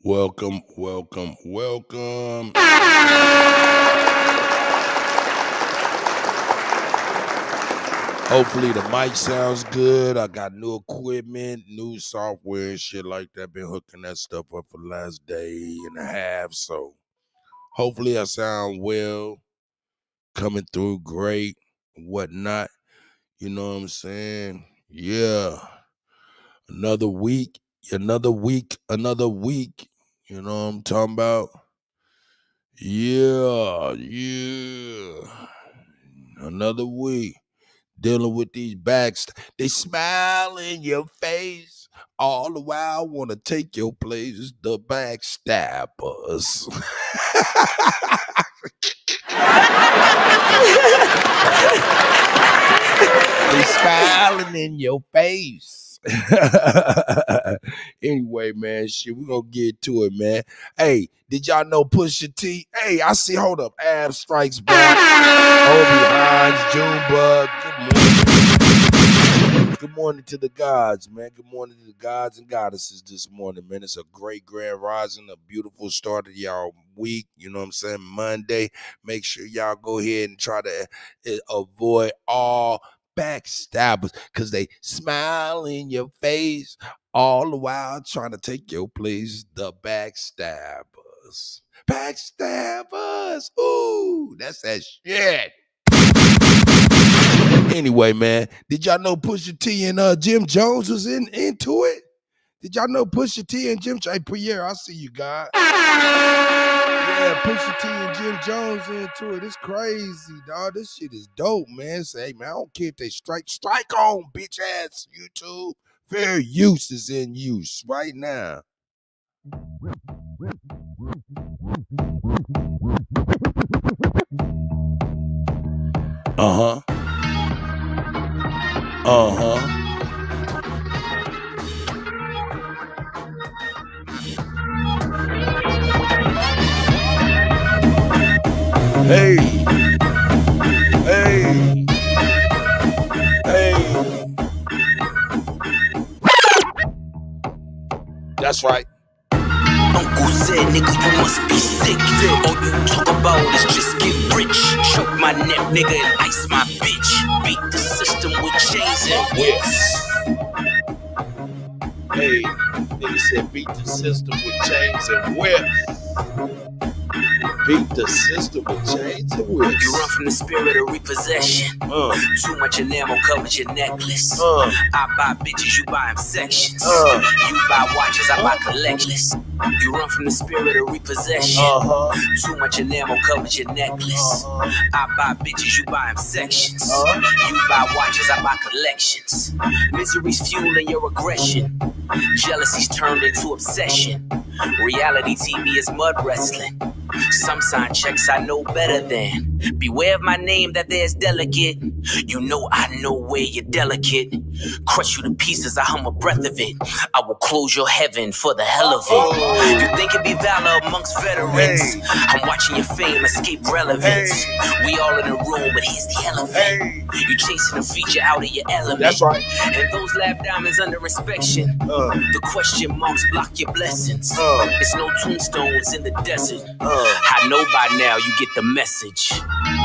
Welcome, welcome, welcome. Hopefully the mic sounds good. I got new equipment, new software and shit like that. Been hooking that stuff up for the last day and a half. So hopefully I sound well, coming through great, whatnot. You know what I'm saying? Yeah. Another week. You know what I'm talking about? Yeah. Another week dealing with these backs. They smile in your face. All the while want to take your place. The backstabbers. They smiling in your face. Anyway, man, shit, we gonna get to it, man. Hey, did y'all know Pusha T? Hey, I see, hold up, Ab Strikes Back, Obi Hines, Junebug, good morning. Good morning to the gods, man. Good morning to the gods and goddesses this morning, man. It's a great grand rising, a beautiful start of y'all week. You know what I'm saying? Monday. Make sure y'all go ahead and try to avoid all backstabbers because they smile in your face all the while trying to take your place. The backstabbers. Backstabbers. Ooh, that's that shit. Anyway, man, did y'all know Pusha T and Jim Jones was into it? Did y'all know Pusha T and Jim? Hey, Pierre, I see you, God. Yeah, Pusha T and Jim Jones into it. It's crazy, dog. This shit is dope, man. Say, man, I don't care if they strike on, bitch ass YouTube. Fair use is in use right now. Uh-huh. Hey. That's right. Uncle said, nigga, you must be sick. All you talk about is just get rich. Choke my neck, nigga, and ice my bitch. Beat the system with chains and whips. Hey, nigga said beat the system with chains and whips. Beat the system with chains and whips. You run from the spirit of repossession. Too much enamel covers your necklace. I buy bitches, you buy them sections. You buy watches, I buy collections. You run from the spirit of repossession. Too much enamel covers your necklace. I buy bitches, you buy them sections. You buy watches, I buy collections. Misery's fueling your aggression. Jealousy's turned into obsession. Reality TV is mud wrestling. Some sign checks I know better than. Beware of my name that there's delicate. You know I know where you're delicate. Crush you to pieces, I hum a breath of it. I will close your heaven for the hell of it. You think it'd be valor amongst veterans? I'm watching your fame escape relevance. We all in a room, but here's the elephant. You chasing a feature out of your element. That's right. And those lab diamonds under inspection. The question marks block your blessings. It's no tombstones in the desert. I know by now you get the message.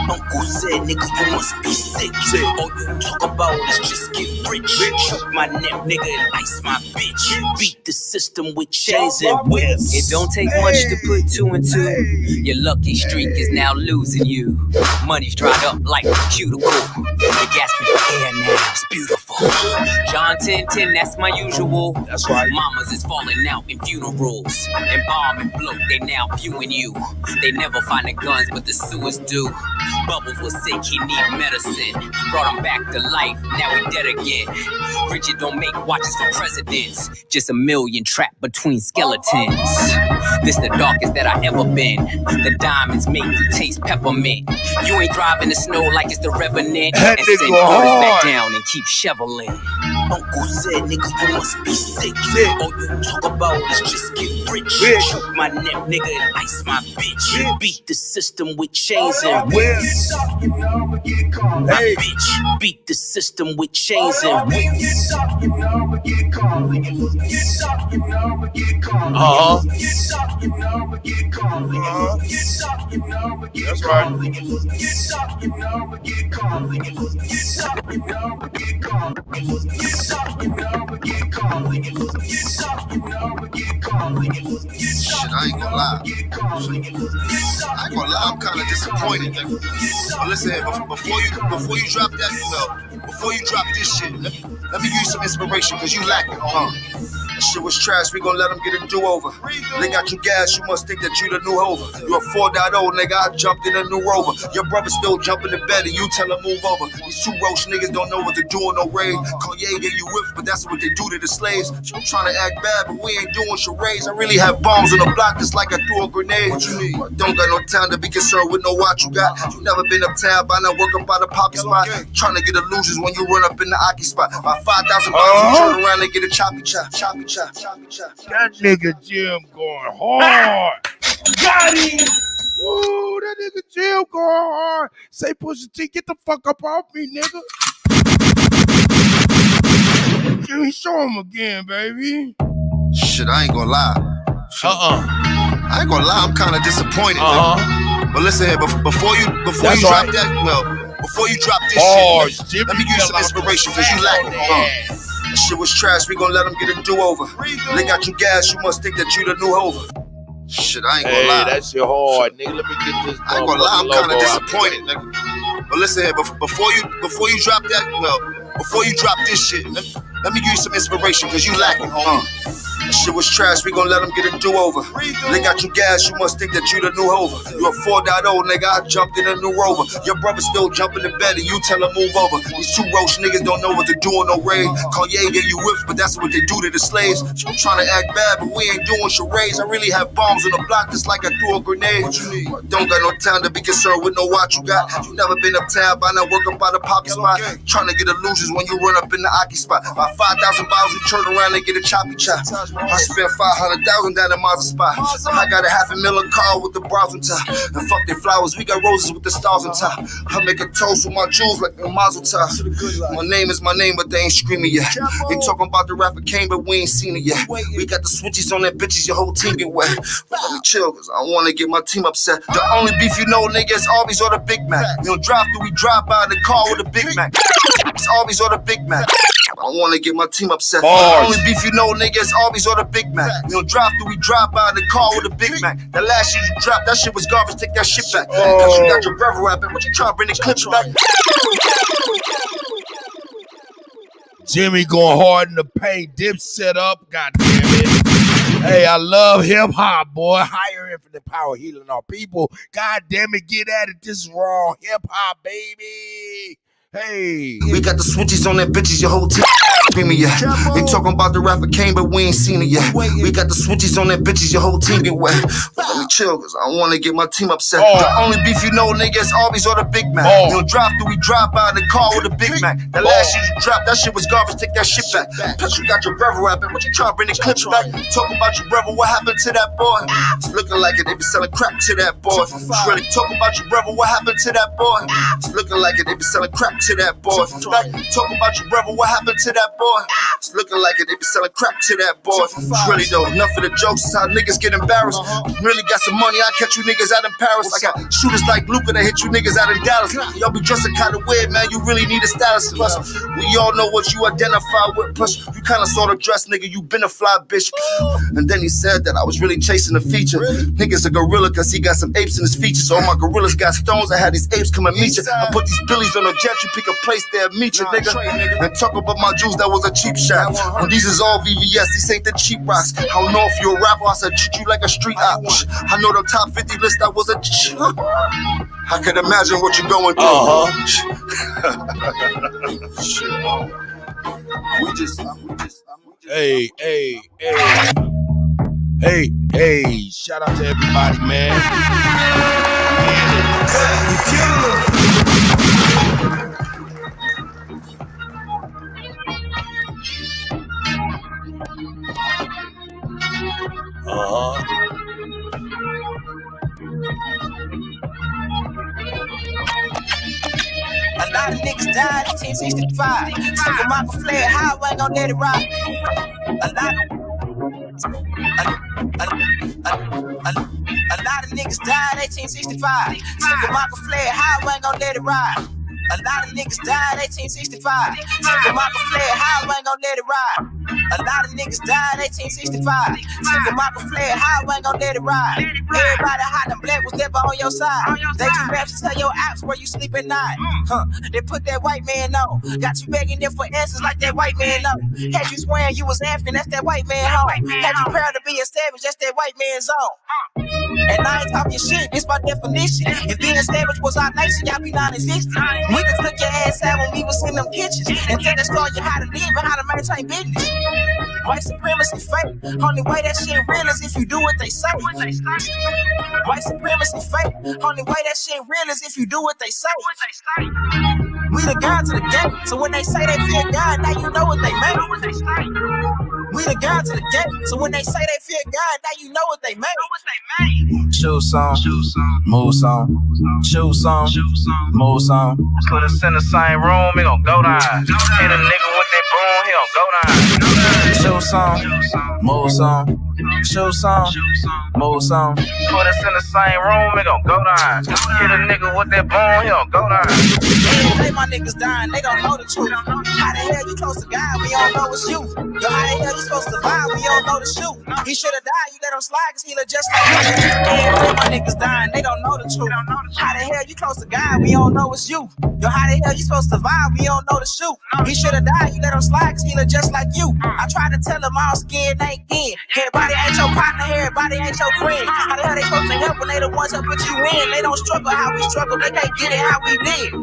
Uncle said, nigga, you must be sick. All you talk about is just get rich. Choke my neck, nigga, and ice my bitch. Beat the system with chains and whips. It don't take much to put two and two. Your lucky streak is now losing you. Money's dried up like a cuticle. You're gasping for air now, it's beautiful. John 10:10, that's my usual. That's right. Mamas is falling out in funerals. Embalm and bloat, they now viewing you. They never find the guns, but the sewers do. Bubbles was sick, he need medicine. Brought him back to life, now he dead again. Richard don't make watches for presidents. Just a million trapped between skeletons. This the darkest that I ever been. The diamonds make you taste peppermint. You ain't driving the snow like it's the Revenant. And send orders back down and keep shoveling. calling. Uncle said, nigga, you must be sick. All you talk about is just get rich. Choke my neck, nigga, and ice my bitch. Beat the system with chains and whips. My bitch beat the system with chains and whips. That's right. Shit, I ain't gonna lie. I'm kinda disappointed, nigga. But listen here, before you drop that, before you drop this shit, let me give you some inspiration, cause you lacking, That shit was trash, we gon' let them get a do-over. They got you gas, you must think that you the new Hover. You a 4.0, nigga, I jumped in a new Rover. Your brother still jumping in bed and you tell him move over. These two roach niggas don't know what to do on no raid. Kanye gave you whips, but that's what they do to the slaves. I'm trying to act bad, but we ain't doing charades. I really have bombs on the block just like I threw a grenade. What you need? Don't got no time to be concerned with no watch you got. You never been uptown, by now working by the poppy spot. Trying to get illusions when you run up in the Aki spot. By 5,000 pounds, you turn around and get a choppy chop. That nigga Jim going hard. Got him. Ooh, that nigga Jim going hard. Say Pusha T, get the fuck up off me, nigga. Jimmy, show him again, baby. Shit, I ain't gonna lie. I ain't gonna lie, I'm kinda disappointed. But listen here, before you drop that, before you drop this shit, let me give you some inspiration, cause you lacking. That shit was trash, we gon' let them get a do-over. They got you gas, you must think that you the new Hover. Shit, I ain't gonna lie. That shit hard, nigga. Let me get this. I ain't gonna lie, I'm kinda disappointed, nigga. But listen here, before you drop that, before you drop this shit, let me give you some inspiration, cause you lacking, That shit was trash, we gon' let them get a do-over. They got you gas, you must think that you the new Hover. You a 4.0, nigga, I jumped in a new Rover. Your brother still jumping in bed and you tell him move over. These two roach niggas don't know what to do on no raid. Kanye gave you whips, but that's what they do to the slaves. I'm trying to act bad, but we ain't doing charades. I really have bombs on the block just like I threw a grenade. Don't got no time to be concerned with no watch you got. You never been uptown, by now working by the poppy spot. Trying to get illusions when you run up in the Aki spot. By 5,000 bottles, you turn around and get a choppy chop. I spent 500,000 down in Mazda spot. I got a $500,000 car with the bras on top. And fuck their flowers, we got roses with the stars on top. I make a toast with my jewels like a mazel tov. My name is my name, but they ain't screaming yet. They talking about the rapper came, but we ain't seen it yet. We got the switches on that bitches, your whole team get wet. But let me chill, cause I don't wanna get my team upset. The only beef you know, niggas, always order Big Mac. We don't drive through, we drive by the car with a Big Mac. It's always order Big Mac. I don't wanna get my team upset. Only beef you know, niggas, always order Big Mac. We don't drive through, we drive by the car with a Big Mac. The last shit you dropped, that shit was garbage, take that shit back. Cause you got your brother rapping, but you trying to bring the clips back. Jimmy going hard in the paint, dip set up, goddamn it. Hey, I love hip hop, boy. Higher infinite power healing our people. God damn it, get at it. This is raw hip hop, baby. Hey. We got the switches on that bitches, your whole team screaming yet. They talking about the rapper came, but we ain't seen it yet. We got the switches on that bitches, your whole team get wet. But let me chill, cause I don't wanna get my team upset. The only beef you know, niggas, always order Big Mac. We don't drive through, we drive by the car with a Big Mac. The last shit you dropped, that shit was garbage, take that shit back. Plus you got your brother rapping, but you trying to bring the clips back. Talking about your brother, what happened to that boy? It's looking like it, they be selling crack to that boy. Really talking about your brother, what happened to that boy? It's looking like it, they be selling crack to that boy. Talking about your brother, what happened to that boy? It's looking like it, they be selling crack to that boy. Really though, enough of the jokes, is how niggas get embarrassed. Really got some money, I catch you niggas out in Paris. I got shooters like Luca that hit you niggas out in Dallas. Y'all be dressing kinda weird, man, you really need a stylist. Plus, we all know what you identify with. Plus, you kinda sorta dress, nigga, you been a fly bitch. And then he said that I was really chasing the feature. Niggas a gorilla cause he got some apes in his features. All my gorillas got stones, I had these apes come and meet you. I put these billies on a jet, you pick a place there, meet you, nigga. And talk about my jewels, that was a cheap shot. And these is all VVS, these ain't the cheap rocks. I don't know if you a rapper, I said treat you like a street op. I know the top 50 list, that was a I can imagine what you're going through. Hey, shout out to everybody, man. A lot of niggas died in 1065. Took them out for flare, how I ain't gon' let it rock. A lot of niggas died in 1865. Took them out for flare, how I ain't gon' let it ride. A lot of niggas died in 1865. Took them out for flare, how I ain't gon' let it ride. A lot of niggas died in 1865. Took them out for flare, how I ain't gon' let it ride. Everybody hot and black was never on your side. They do raps to tell your apps where you sleep at night. They put that white man on. Got you begging them for answers like that white man know. Had you swearing you was African, that's that white man home. Had you proud to be a savage, that's that white man's zone. And I ain't talking shit, this my definition. If being savage was our nation, y'all be non-existent. We just took your ass out when we was in them kitchens and tell the story you how to live and how to maintain business. White supremacy fake. Only way that shit real is if you do what they say. White supremacy fake. Only way that shit real is if you do what they say. We the God to the gate, so when they say they fear God, now you know what they mean. We the God to the gate, so when they say they fear God, now you know what they mean. Choose some, move some, choose some, move some. Put us in the same room, it gon' go down. Hit a nigga with that broom, he gon' go down. Choose some, move some, choose some, move some. Put us in the same room, it gon' go down. Hit a nigga with that broom, he gon' go down. They my niggas dying, they don't know the truth. How the hell you close to God, we don't know it's you. Yo, how the hell you supposed to survive, we don't know the shoot. He should've died, you let him slide, cause he look just like you. They my niggas dying, they don't know the truth. How the hell you close to God, we don't know it's you. Yo, how the hell you supposed to survive, we don't know the shoot. He should've died, you let him slide, cause he look just like you. I tried to tell him all skin ain't in. Everybody ain't your partner, everybody ain't your friend. How the hell they supposed to help when they the ones that put you in? They don't struggle how we struggle, they can't get it how we live.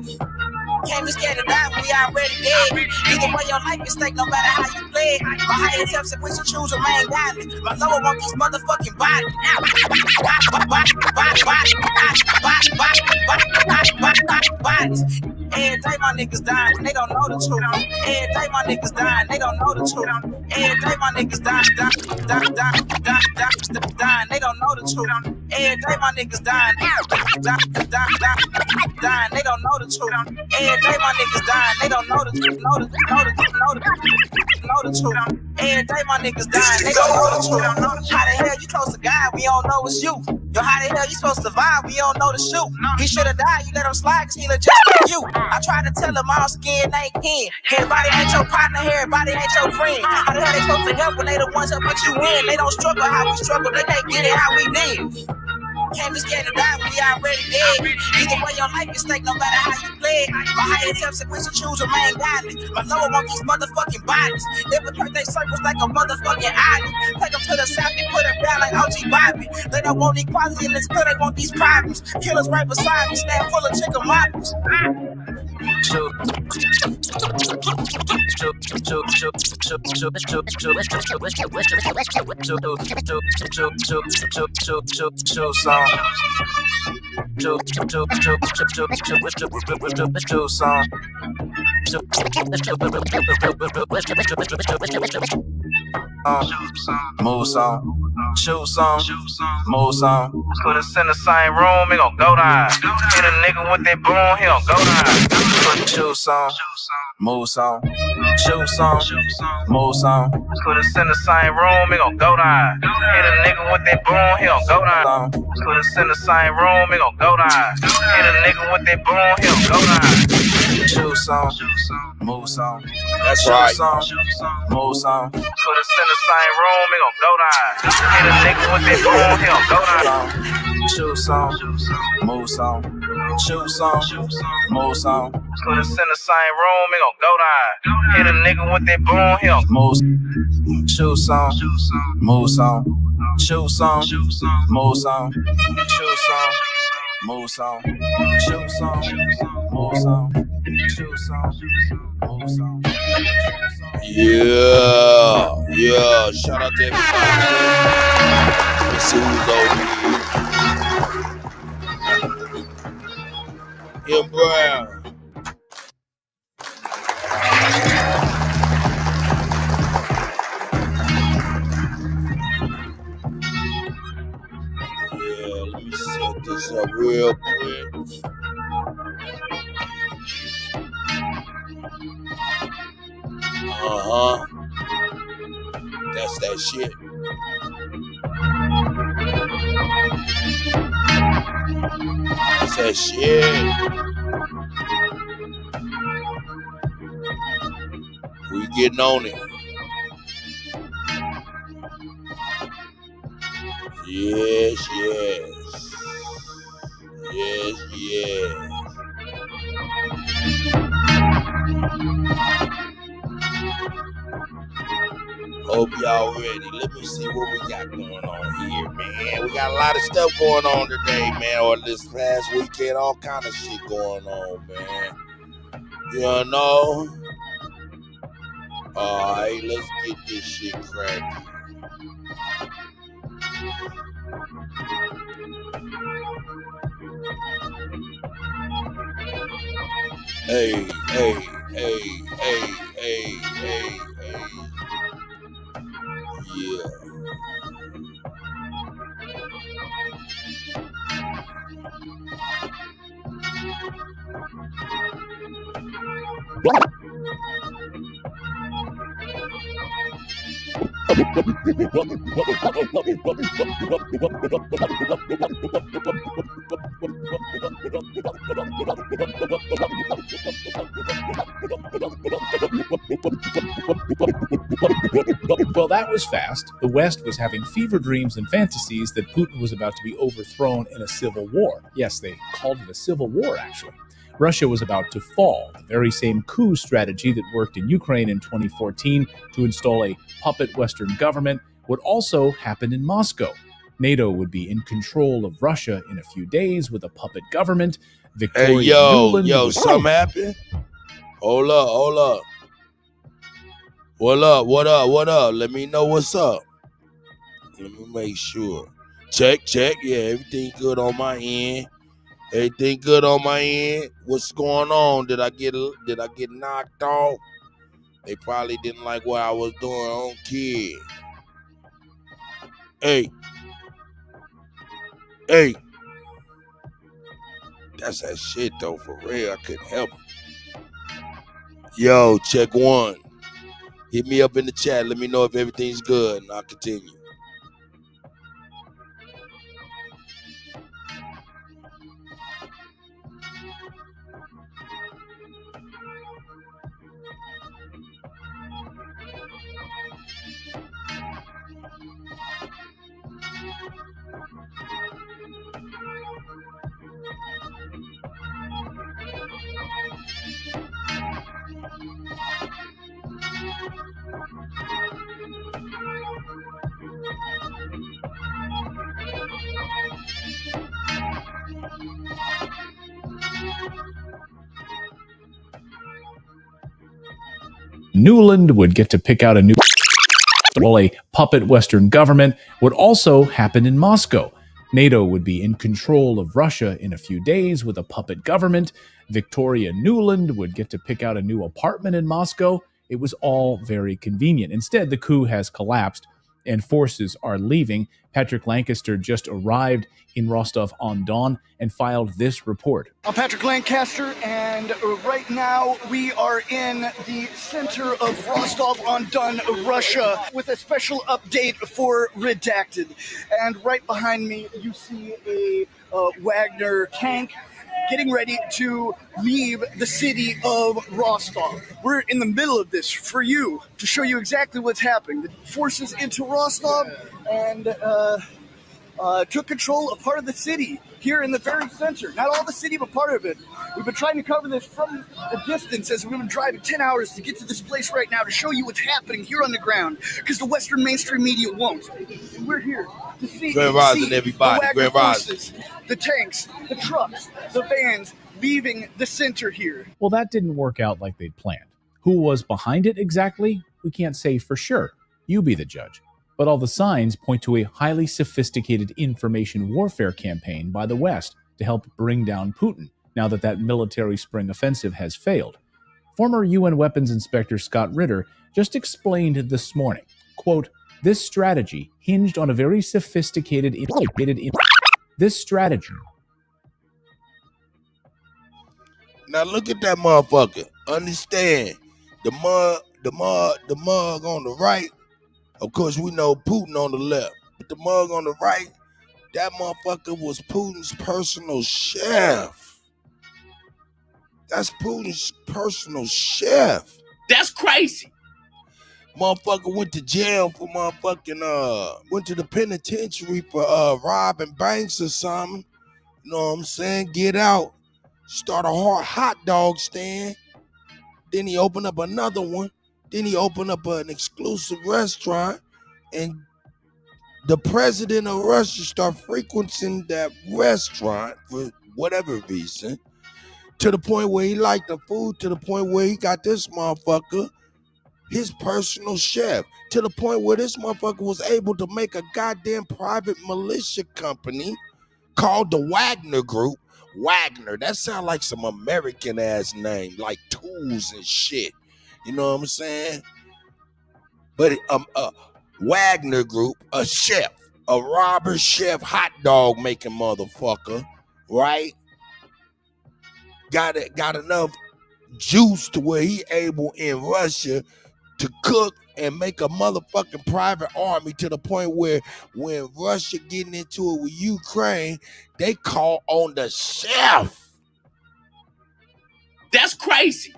Can't be scared to die when we already dead. Either way, your life is stake no matter how you play. My higher self said we should choose remain godly. My lower want these motherfucking bodies. Every day my niggas dying, they don't know the truth. Every day my niggas dying, they don't know the truth. Every day my niggas dying, they don't know the truth. Every day my niggas dying, they don't know the truth. Every day my niggas dying, they don't know the truth. Every day my niggas dying, they don't know the truth. How the hell you close to God, we don't know it's you. Yo, how the hell you supposed to survive, we don't know the shoot. He should've died, you let him slide, cause he look just like you. I tried to tell him all skin ain't kin. Everybody ain't your partner, everybody ain't your friend. How the hell they supposed to help when they the ones that put you in? They don't struggle how we struggle, they can't get it how we live. Can't be scared to die when we already dead. Either way, your life is stake no matter how you play. My higher self said we should choose remain godly. My lower want these motherfucking bodies. They protect their circles like a motherfucking island. Take them to the south and put them down like OG Bobby. They don't want equality in this club, they want these problems. Killers right beside me, stand full of chicken models. Move some, choose some, move some. Put us in the same room, it gon' go down. Hit a nigga with that broom, he gon' go down. Choose some, move some, choose some, move some. Put us in the same room, it gon' go down. Hit a nigga with that broom, he gon' go down. Put us in the same room, it gon' go down. Hit a nigga with that broom, he gon' go down. Choose some, move some. That's right. Move some. Put us in the same room, it gon' go down. Hit a nigga with that broom, he gon' go down. Choose some, move some. Choose some, move some. Put us in the same room, it gon' go down. Hit a nigga with that broom, he gon' move. Choose some, move some. Choose some, move some. Choose some, move some. Choose some, move some. Choose some, move some. Yeah. Shout out to everybody. Let's see who's over here. M. Brown. up real quick. That's that shit. That's that shit. We getting on it. Yes, yes. Yes, yes. Hope y'all ready. Let me see what we got going on here, man. We got a lot of stuff going on today, man. Or this past weekend, all kind of shit going on, man. You know? All right, let's get this shit cracking. Hey, hey, hey, hey, hey, hey, hey. Yeah. Well, that was fast. The West was having fever dreams and fantasies that Putin was about to be overthrown in a civil war. Yes, they called it a civil war, actually. Russia was about to fall. The very same coup strategy that worked in Ukraine in 2014 to install a puppet Western government would also happen in Moscow. NATO would be in control of Russia in a few days with a puppet government. Victoria Yo, something happened? Hold up. What up? Let me know what's up. Let me make sure. Check. Yeah, everything good on my end. Everything good on my end. What's going on? Did I get knocked off? They probably didn't like what I was doing. I don't care. Hey. That's that shit though, for real. I couldn't help it. Yo, check one. Hit me up in the chat. Let me know if everything's good and I'll continue. Newland would get to pick out a new... Well, a puppet Western government would also happen in Moscow. NATO would be in control of Russia in a few days with a puppet government. Victoria Newland would get to pick out a new apartment in Moscow. It was all very convenient. Instead, the coup has collapsed and forces are leaving. Patrick Lancaster just arrived in Rostov-on-Don and filed this report. I'm Patrick Lancaster, and right now we are in the center of Rostov-on-Don, Russia, with a special update for Redacted. And right behind me, you see a Wagner tank getting ready to leave the city of Rostov. We're in the middle of this for you, to show you exactly what's happening. The forces into Rostov and took control of part of the city here in the very center. Not all the city, but part of it. We've been trying to cover this from a distance as we've been driving 10 hours to get to this place right now to show you what's happening here on the ground, because the Western mainstream media won't. We're here to see, Grand Rising, everybody. the Wagner Grand Rising. forces, the tanks, the trucks, the vans leaving the center here. Well, that didn't work out like they'd planned. Who was behind it exactly? We can't say for sure. You be the judge. But all the signs point to a highly sophisticated information warfare campaign by the West to help bring down Putin, now that that military spring offensive has failed. Former UN Weapons Inspector Scott Ritter just explained this morning, quote, this strategy hinged on a very sophisticated... This strategy Now look at that motherfucker. Understand, the mug on the right. Of course, we know Putin on the left, but the mug on the right, that motherfucker was Putin's personal chef. That's Putin's personal chef. That's crazy. Motherfucker went to jail for went to the penitentiary for robbing banks or something. You know what I'm saying? Get out, start a hot dog stand. Then he opened up another one. Then he opened up an exclusive restaurant, and the president of Russia started frequenting that restaurant for whatever reason, to the point where he liked the food, to the point where he got this motherfucker his personal chef, to the point where this motherfucker was able to make a goddamn private militia company called the Wagner Group. Wagner, that sounds like some American ass name, like tools and shit. You know what I'm saying? But Wagner Group, a chef, a robber chef, hot dog making motherfucker, right? Got enough juice to where he able in Russia to cook and make a motherfucking private army, to the point where when Russia getting into it with Ukraine, they call on the chef. That's crazy.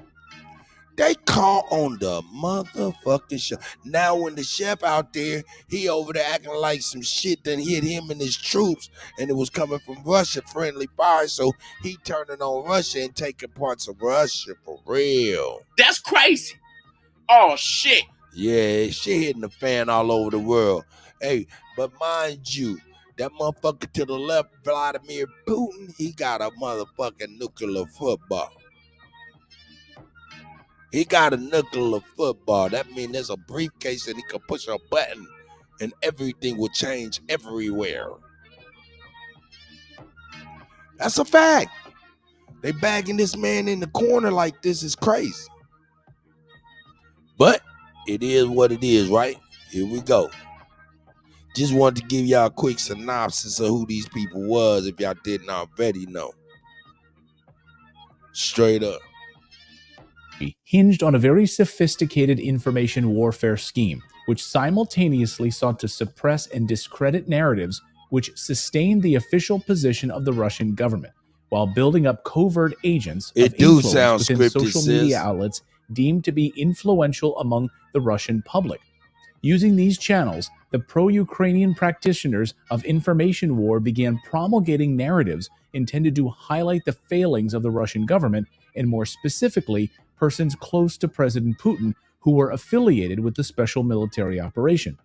They call on the motherfucking chef. Now when the chef out there, he over there acting like some shit done hit him and his troops, and it was coming from Russia, friendly fire, so he turning on Russia and taking parts of Russia for real. That's crazy. Oh, shit. Yeah, shit hitting the fan all over the world. Hey, but mind you, that motherfucker to the left, Vladimir Putin, he got a motherfucking nuclear football. He got a nuclear football. That means there's a briefcase and he can push a button and everything will change everywhere. That's a fact. They bagging this man in the corner like this is crazy. But it is what it is, right? Here we go. Just wanted to give y'all a quick synopsis of who these people was if y'all didn't already know. Straight up. Hinged on a very sophisticated information warfare scheme, which simultaneously sought to suppress and discredit narratives which sustained the official position of the Russian government, while building up covert agents of influence within social media outlets deemed to be influential among the Russian public. Using these channels, the pro-Ukrainian practitioners of information war began promulgating narratives intended to highlight the failings of the Russian government, and more specifically, persons close to President Putin who were affiliated with the special military operation.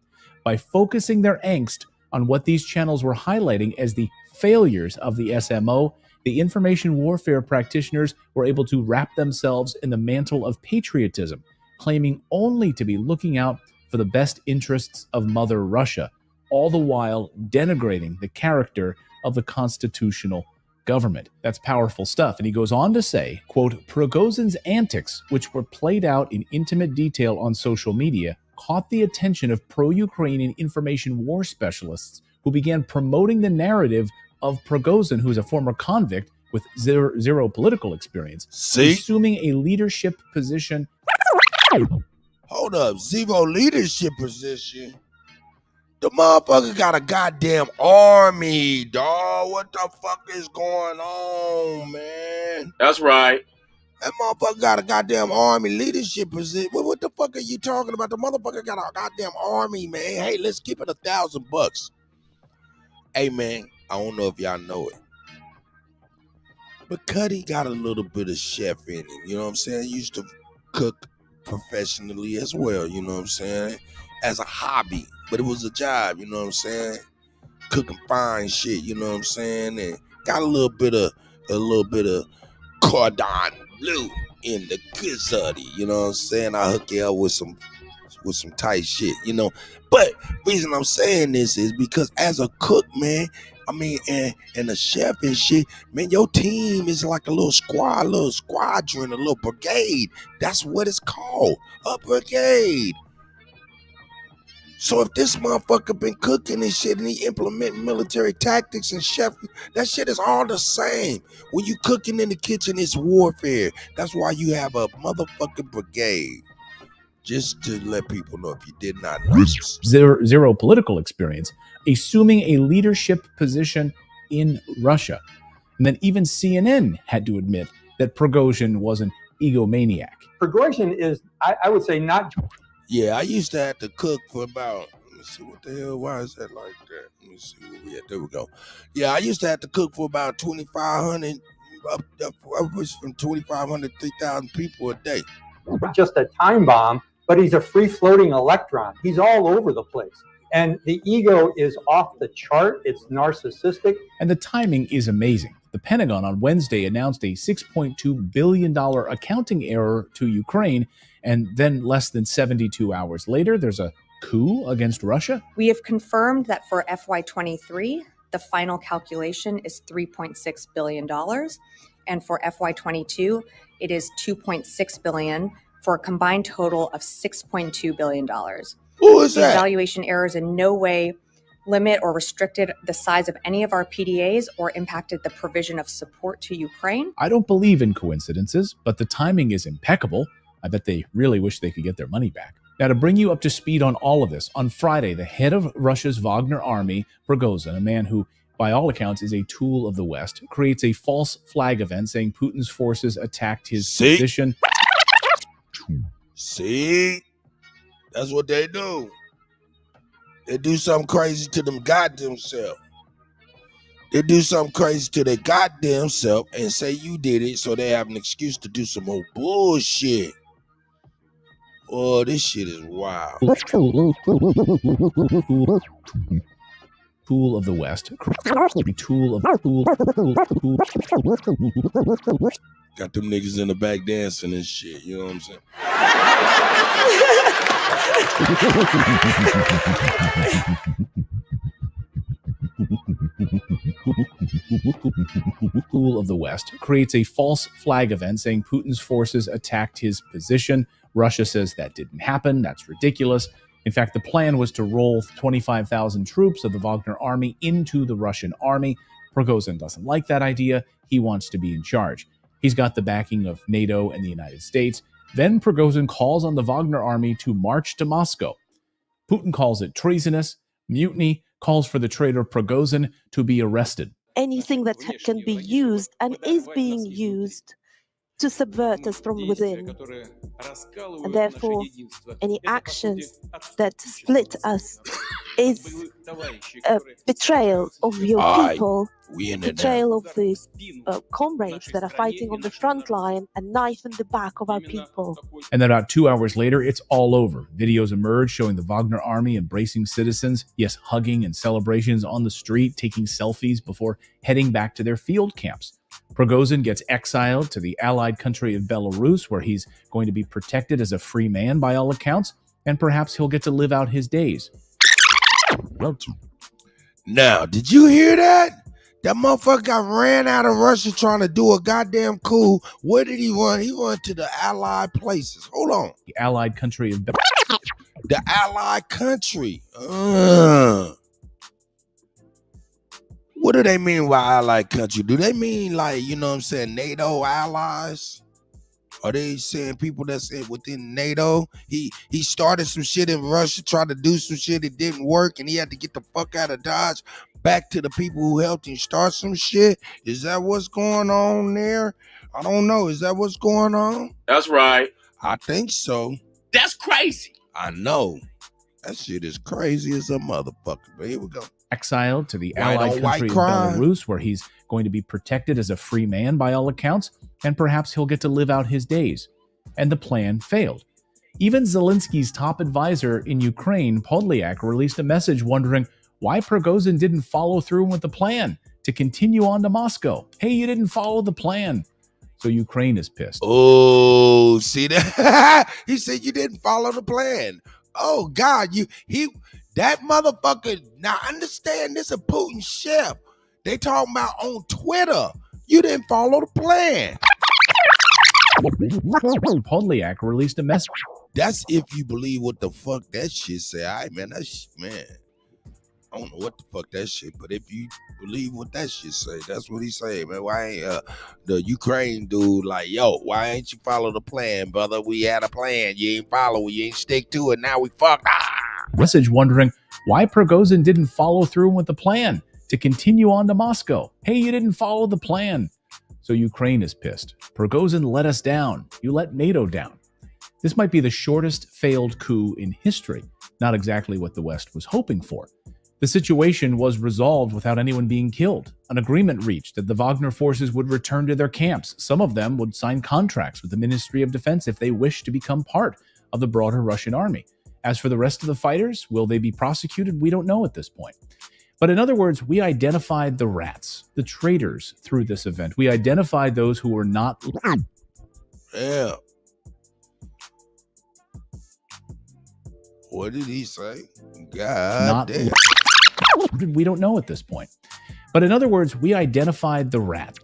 By focusing their angst on what these channels were highlighting as the failures of the SMO, the information warfare practitioners were able to wrap themselves in the mantle of patriotism, claiming only to be looking out for the best interests of Mother Russia, all the while denigrating the character of the constitutional government. That's powerful stuff. And he goes on to say, quote, Prigozhin's antics, which were played out in intimate detail on social media, caught the attention of pro-Ukrainian information war specialists who began promoting the narrative of Prigozhin, who's a former convict with zero political experience, assuming a leadership position. Hold up, zero leadership position? The motherfucker got a goddamn army, dawg. What the fuck is going on, man? That's right. That motherfucker got a goddamn army leadership position. What the fuck are you talking about? The motherfucker got a goddamn army, man. Hey, let's keep it $1,000. Hey, man, I don't know if y'all know it, but Kutty got a little bit of chef in him. You know what I'm saying? He used to cook professionally as well, you know what I'm saying? As a hobby, but it was a job, you know what I'm saying? Cooking fine shit, you know what I'm saying? And got a little bit of cordon bleu in the Kutty, you know what I'm saying? I hook you up with some tight shit, you know. But reason I'm saying this is because as a cook, man, I mean, and a chef and shit, man, your team is like a little squad, a little squadron, a little brigade. That's what it's called, a brigade. So if this motherfucker been cooking and shit and he implement military tactics and chef, that shit is all the same. When you cooking in the kitchen, it's warfare. That's why you have a motherfucking brigade. Just to let people know if you did not know. Zero political experience, assuming a leadership position in Russia. And then even CNN had to admit that Prigozhin was an egomaniac. Prigozhin is, I would say, not. Yeah, I used to have to cook for about, let me see, what the hell, why is that like that? Let me see where we at, there we go. Yeah, I used to have to cook for about 2,500, upwards from 2,500 to 3,000 people a day. Just a time bomb, but he's a free-floating electron. He's all over the place. And the ego is off the chart. It's narcissistic. And the timing is amazing. The Pentagon on Wednesday announced a $6.2 billion accounting error to Ukraine, and then less than 72 hours later, there's a coup against Russia. We have confirmed that for FY23, the final calculation is $3.6 billion. And for FY22, it is $2.6 billion for a combined total of $6.2 billion. Who is that? These valuation errors in no way limit or restricted the size of any of our PDAs or impacted the provision of support to Ukraine. I don't believe in coincidences, but the timing is impeccable. I bet they really wish they could get their money back. Now, to bring you up to speed on all of this, on Friday, the head of Russia's Wagner army, Prigozhin, a man who, by all accounts, is a tool of the West, creates a false flag event saying Putin's forces attacked his position. See? That's what they do. They do something crazy to them goddamn self. They do something crazy to their goddamn self and say you did it, so they have an excuse to do some more bullshit. Oh, this shit is wild. Tool of the West. Tool of Got them niggas in the back dancing and shit, you know what I'm saying? Tool of the West creates a false flag event saying Putin's forces attacked his position. Russia says that didn't happen. That's ridiculous. In fact, the plan was to roll 25,000 troops of the Wagner army into the Russian army. Prigozhin doesn't like that idea. He wants to be in charge. He's got the backing of NATO and the United States. Then Prigozhin calls on the Wagner army to march to Moscow. Putin calls it treasonous. Mutiny, calls for the traitor Prigozhin to be arrested. Anything that can be used and is being used to subvert us from within. And therefore, any actions that split us is a betrayal of your people, betrayal of the comrades that are fighting on the front line, a knife in the back of our people. And then about 2 hours later, it's all over. Videos emerge showing the Wagner army embracing citizens, yes, hugging and celebrations on the street, taking selfies before heading back to their field camps. Prigozhin gets exiled to the allied country of Belarus, where he's going to be protected as a free man by all accounts, and perhaps he'll get to live out his days. Now, did you hear that? That motherfucker got ran out of Russia trying to do a goddamn coup. Where did he run? He went to the allied places. Hold on. The allied country of Belarus. The allied country. What do they mean by allied country? Do they mean like, you know what I'm saying, NATO allies? Are they saying people that's within NATO? He started some shit in Russia, tried to do some shit, it didn't work, and he had to get the fuck out of Dodge, back to the people who helped him start some shit? Is that what's going on there? I don't know. Is that what's going on? That's right. I think so. That's crazy. I know. That shit is crazy as a motherfucker, but here we go. Exiled to the allied country of Belarus, where he's going to be protected as a free man by all accounts, and perhaps he'll get to live out his days. And the plan failed. Even Zelensky's top advisor in Ukraine, Podolyak, released a message wondering why Prigozhin didn't follow through with the plan to continue on to Moscow. Hey, you didn't follow the plan. So Ukraine is pissed. Oh, see that? He said you didn't follow the plan. Oh God, that motherfucker. Now understand this, a Putin chef. They talking about on Twitter. You didn't follow the plan. Podolyak released a message. That's if you believe what the fuck that shit say. All right, man, man. I don't know what the fuck that shit, but if you believe what that shit say, that's what he say, man. Why ain't the Ukraine dude like, yo, why ain't you follow the plan, brother? We had a plan. You ain't follow, you ain't stick to it. Now we fucked. Message wondering why Prigozhin didn't follow through with the plan to continue on to Moscow. Hey, you didn't follow the plan. So Ukraine is pissed. Prigozhin let us down. You let NATO down. This might be the shortest failed coup in history. Not exactly what the West was hoping for. The situation was resolved without anyone being killed. An agreement reached that the Wagner forces would return to their camps. Some of them would sign contracts with the Ministry of Defense if they wished to become part of the broader Russian army. As for the rest of the fighters, will they be prosecuted? We don't know at this point. But in other words, we identified the rats, the traitors through this event. We identified those who were not... Yeah. What did he say? God damn. We don't know at this point. But in other words, we identified the rats.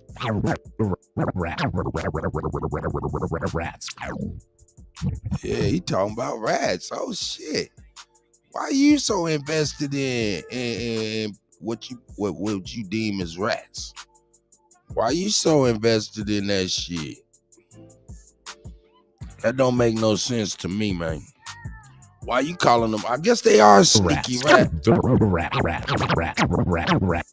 Yeah, he talking about rats. Oh shit. Why are you so invested in what you deem as rats? Why are you so invested in that shit? That don't make no sense to me, man. Why you calling them? I guess they are sneaky rats.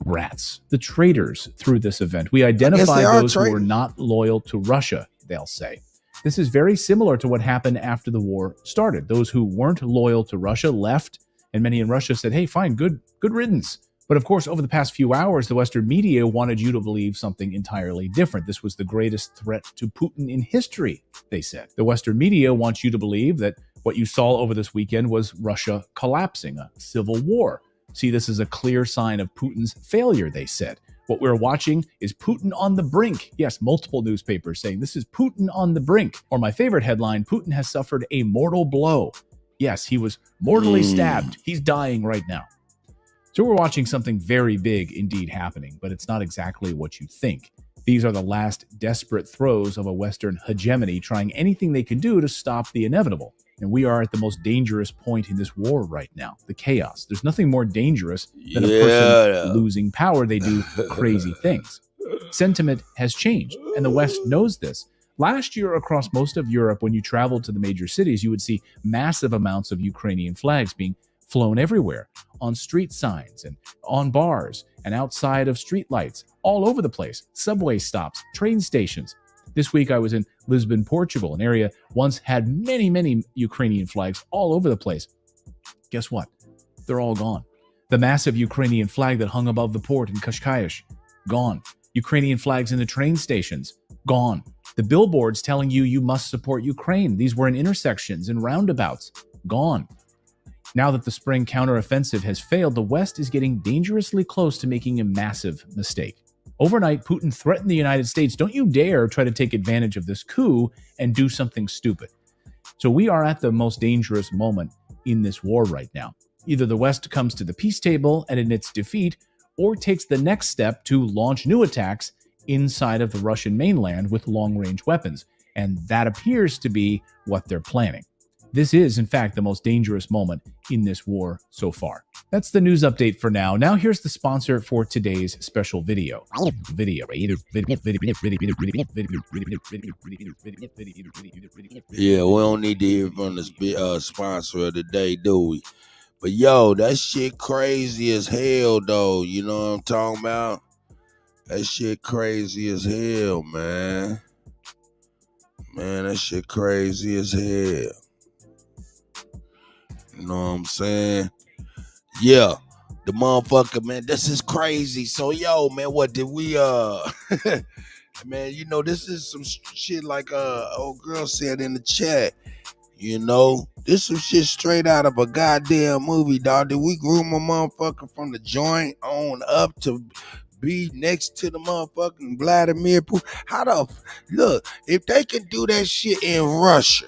Rats. The traitors through this event. We identified those who were not loyal to Russia, they'll say. This is very similar to what happened after the war started. Those who weren't loyal to Russia left, and many in Russia said, hey, fine, good riddance. But of course, over the past few hours, the Western media wanted you to believe something entirely different. This was the greatest threat to Putin in history, they said. The Western media wants you to believe that what you saw over this weekend was Russia collapsing, a civil war. See this as a clear sign of Putin's failure, they said. What we're watching is Putin on the brink. Yes, multiple newspapers saying this is Putin on the brink. Or my favorite headline, Putin has suffered a mortal blow. Yes, he was mortally stabbed. He's dying right now. So we're watching something very big indeed happening, but it's not exactly what you think. These are the last desperate throes of a Western hegemony trying anything they can do to stop the inevitable. And we are at the most dangerous point in this war right now, the chaos. There's nothing more dangerous than a person losing power. They do crazy things. Sentiment has changed, and the West knows this. Last year, across most of Europe, when you traveled to the major cities, you would see massive amounts of Ukrainian flags being flown everywhere, on street signs and on bars and outside of streetlights, all over the place, subway stops, train stations. This week I was in Lisbon, Portugal, an area once had many Ukrainian flags all over the place. Guess what? They're all gone. The massive Ukrainian flag that hung above the port in Kuttack, gone. Ukrainian flags in the train stations, gone. The billboards telling you must support Ukraine. These were in intersections and roundabouts, gone. Now that the spring counteroffensive has failed, the West is getting dangerously close to making a massive mistake. Overnight, Putin threatened the United States, don't you dare try to take advantage of this coup and do something stupid. So we are at the most dangerous moment in this war right now. Either the West comes to the peace table and admits defeat, or takes the next step to launch new attacks inside of the Russian mainland with long-range weapons. And that appears to be what they're planning. This is, in fact, the most dangerous moment in this war so far. That's the news update for now. Now here's the sponsor for today's special video. Yeah, we don't need to hear from the sponsor of the day, do we? But yo, that shit crazy as hell, though. You know what I'm talking about? That shit crazy as hell, man. Man, that shit crazy as hell. You know what I'm saying? Yeah, the motherfucker, man, this is crazy. So, yo, man, what did we, man, you know, this is some shit like old girl said in the chat. You know, this some shit straight out of a goddamn movie, dog. Did we groom a motherfucker from the joint on up to be next to the motherfucking Vladimir Putin? How the, look, if they can do that shit in Russia,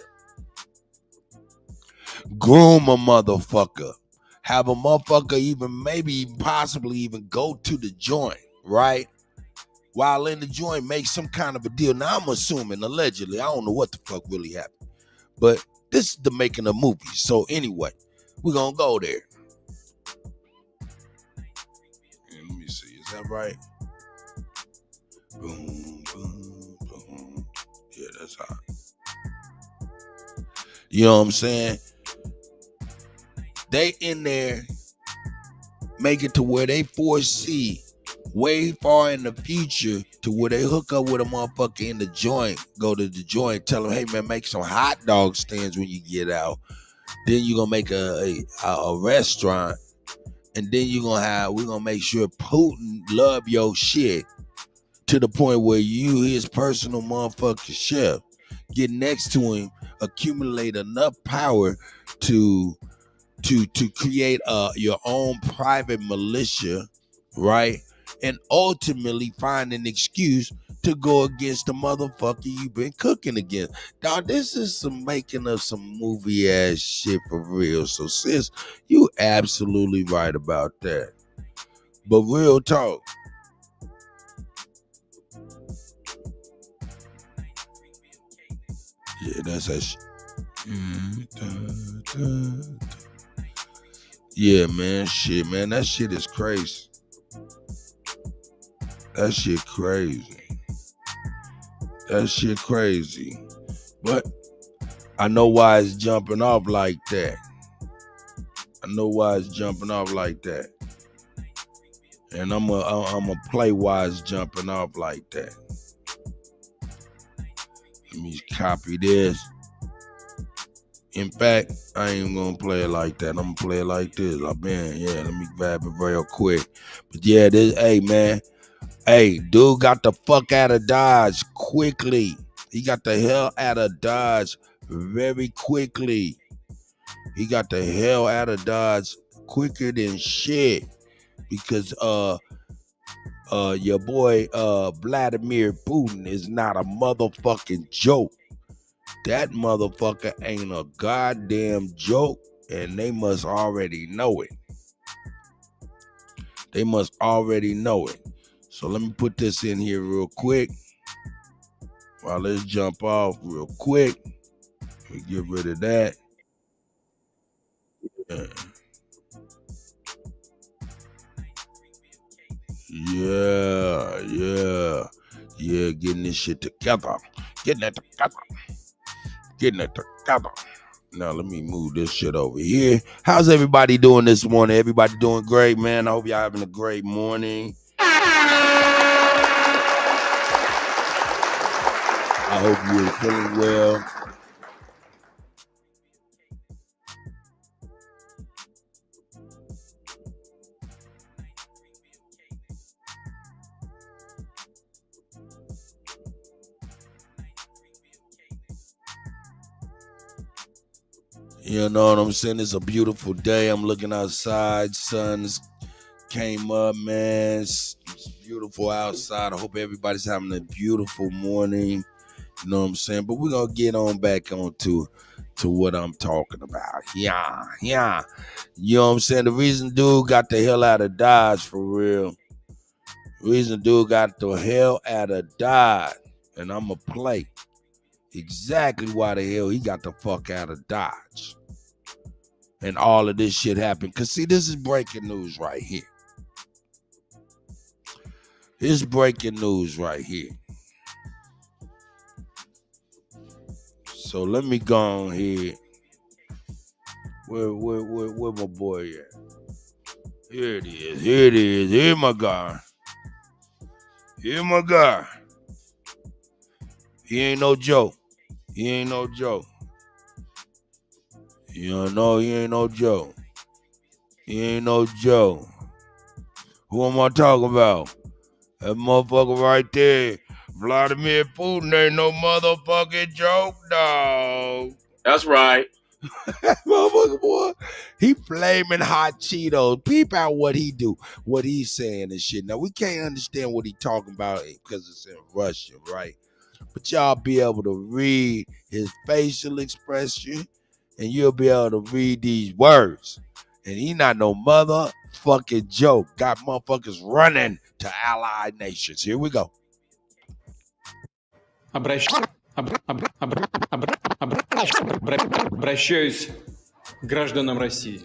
groom a motherfucker, have a motherfucker even maybe possibly even go to the joint, right? While in the joint, make some kind of a deal. Now I'm assuming, allegedly, I don't know what the fuck really happened, but This is the making of movies. So anyway, we're gonna go there. Let me see, is that right? Boom, boom, boom. Yeah, that's hot. You know what I'm saying? They in there make it to where they foresee way far in the future to where they hook up with a motherfucker in the joint, go to the joint, tell them, hey man, make some hot dog stands when you get out. Then you're gonna make a restaurant, and then we're gonna make sure Putin love your shit to the point where you, his personal motherfucking chef, get next to him, accumulate enough power to create your own private militia, right? And ultimately find an excuse to go against the motherfucker you've been cooking against. Now, this is some making of some movie ass shit for real. So, sis, you absolutely right about that. But real talk. Yeah, that's that shit. Yeah, man, shit, man, that shit is crazy. That shit crazy. That shit crazy. But I know why it's jumping off like that. I know why it's jumping off like that. And I'm a play why it's jumping off like that. Let me copy this. In fact, I ain't gonna play it like that. I'm gonna play it like this. Let me grab it real quick. But yeah, hey man. Hey, dude got the fuck out of Dodge quickly. He got the hell out of Dodge very quickly. He got the hell out of Dodge quicker than shit. Because your boy Vladimir Putin is not a motherfucking joke. That motherfucker ain't a goddamn joke, and they must already know it. They must already know it. So let me put this in here real quick. Well, let's jump off real quick. We get rid of that. Yeah, getting this shit together. Getting it together. Now, let me move this shit over here. How's everybody doing this morning? Everybody doing great, man. I hope y'all having a great morning. I hope you're feeling well. You know what I'm saying? It's a beautiful day. I'm looking outside. Sun's came up, man. It's beautiful outside. I hope everybody's having a beautiful morning. You know what I'm saying? But we're going to get on back on to what I'm talking about. Yeah. You know what I'm saying? The reason dude got the hell out of Dodge for real. The reason dude got the hell out of Dodge. And I'm going to play exactly why the hell he got the fuck out of Dodge. And all of this shit happened. Because, see, this is breaking news right here. It's breaking news right here. So let me go on here. Where my boy at? Here it is. Here my guy. He ain't no joke. You know, he ain't no joke. Who am I talking about? That motherfucker right there. Vladimir Putin ain't no motherfucking joke, dog. That's right. Motherfucker, boy. He flaming hot Cheetos. Peep out what he do, what he's saying and shit. Now, we can't understand what he talking about because it's in Russian, right? But y'all be able to read his facial expression, and you'll be able to read these words. And he not no motherfucking joke. Got motherfuckers running to allied nations. Here we go. Обращаюсь к гражданам России,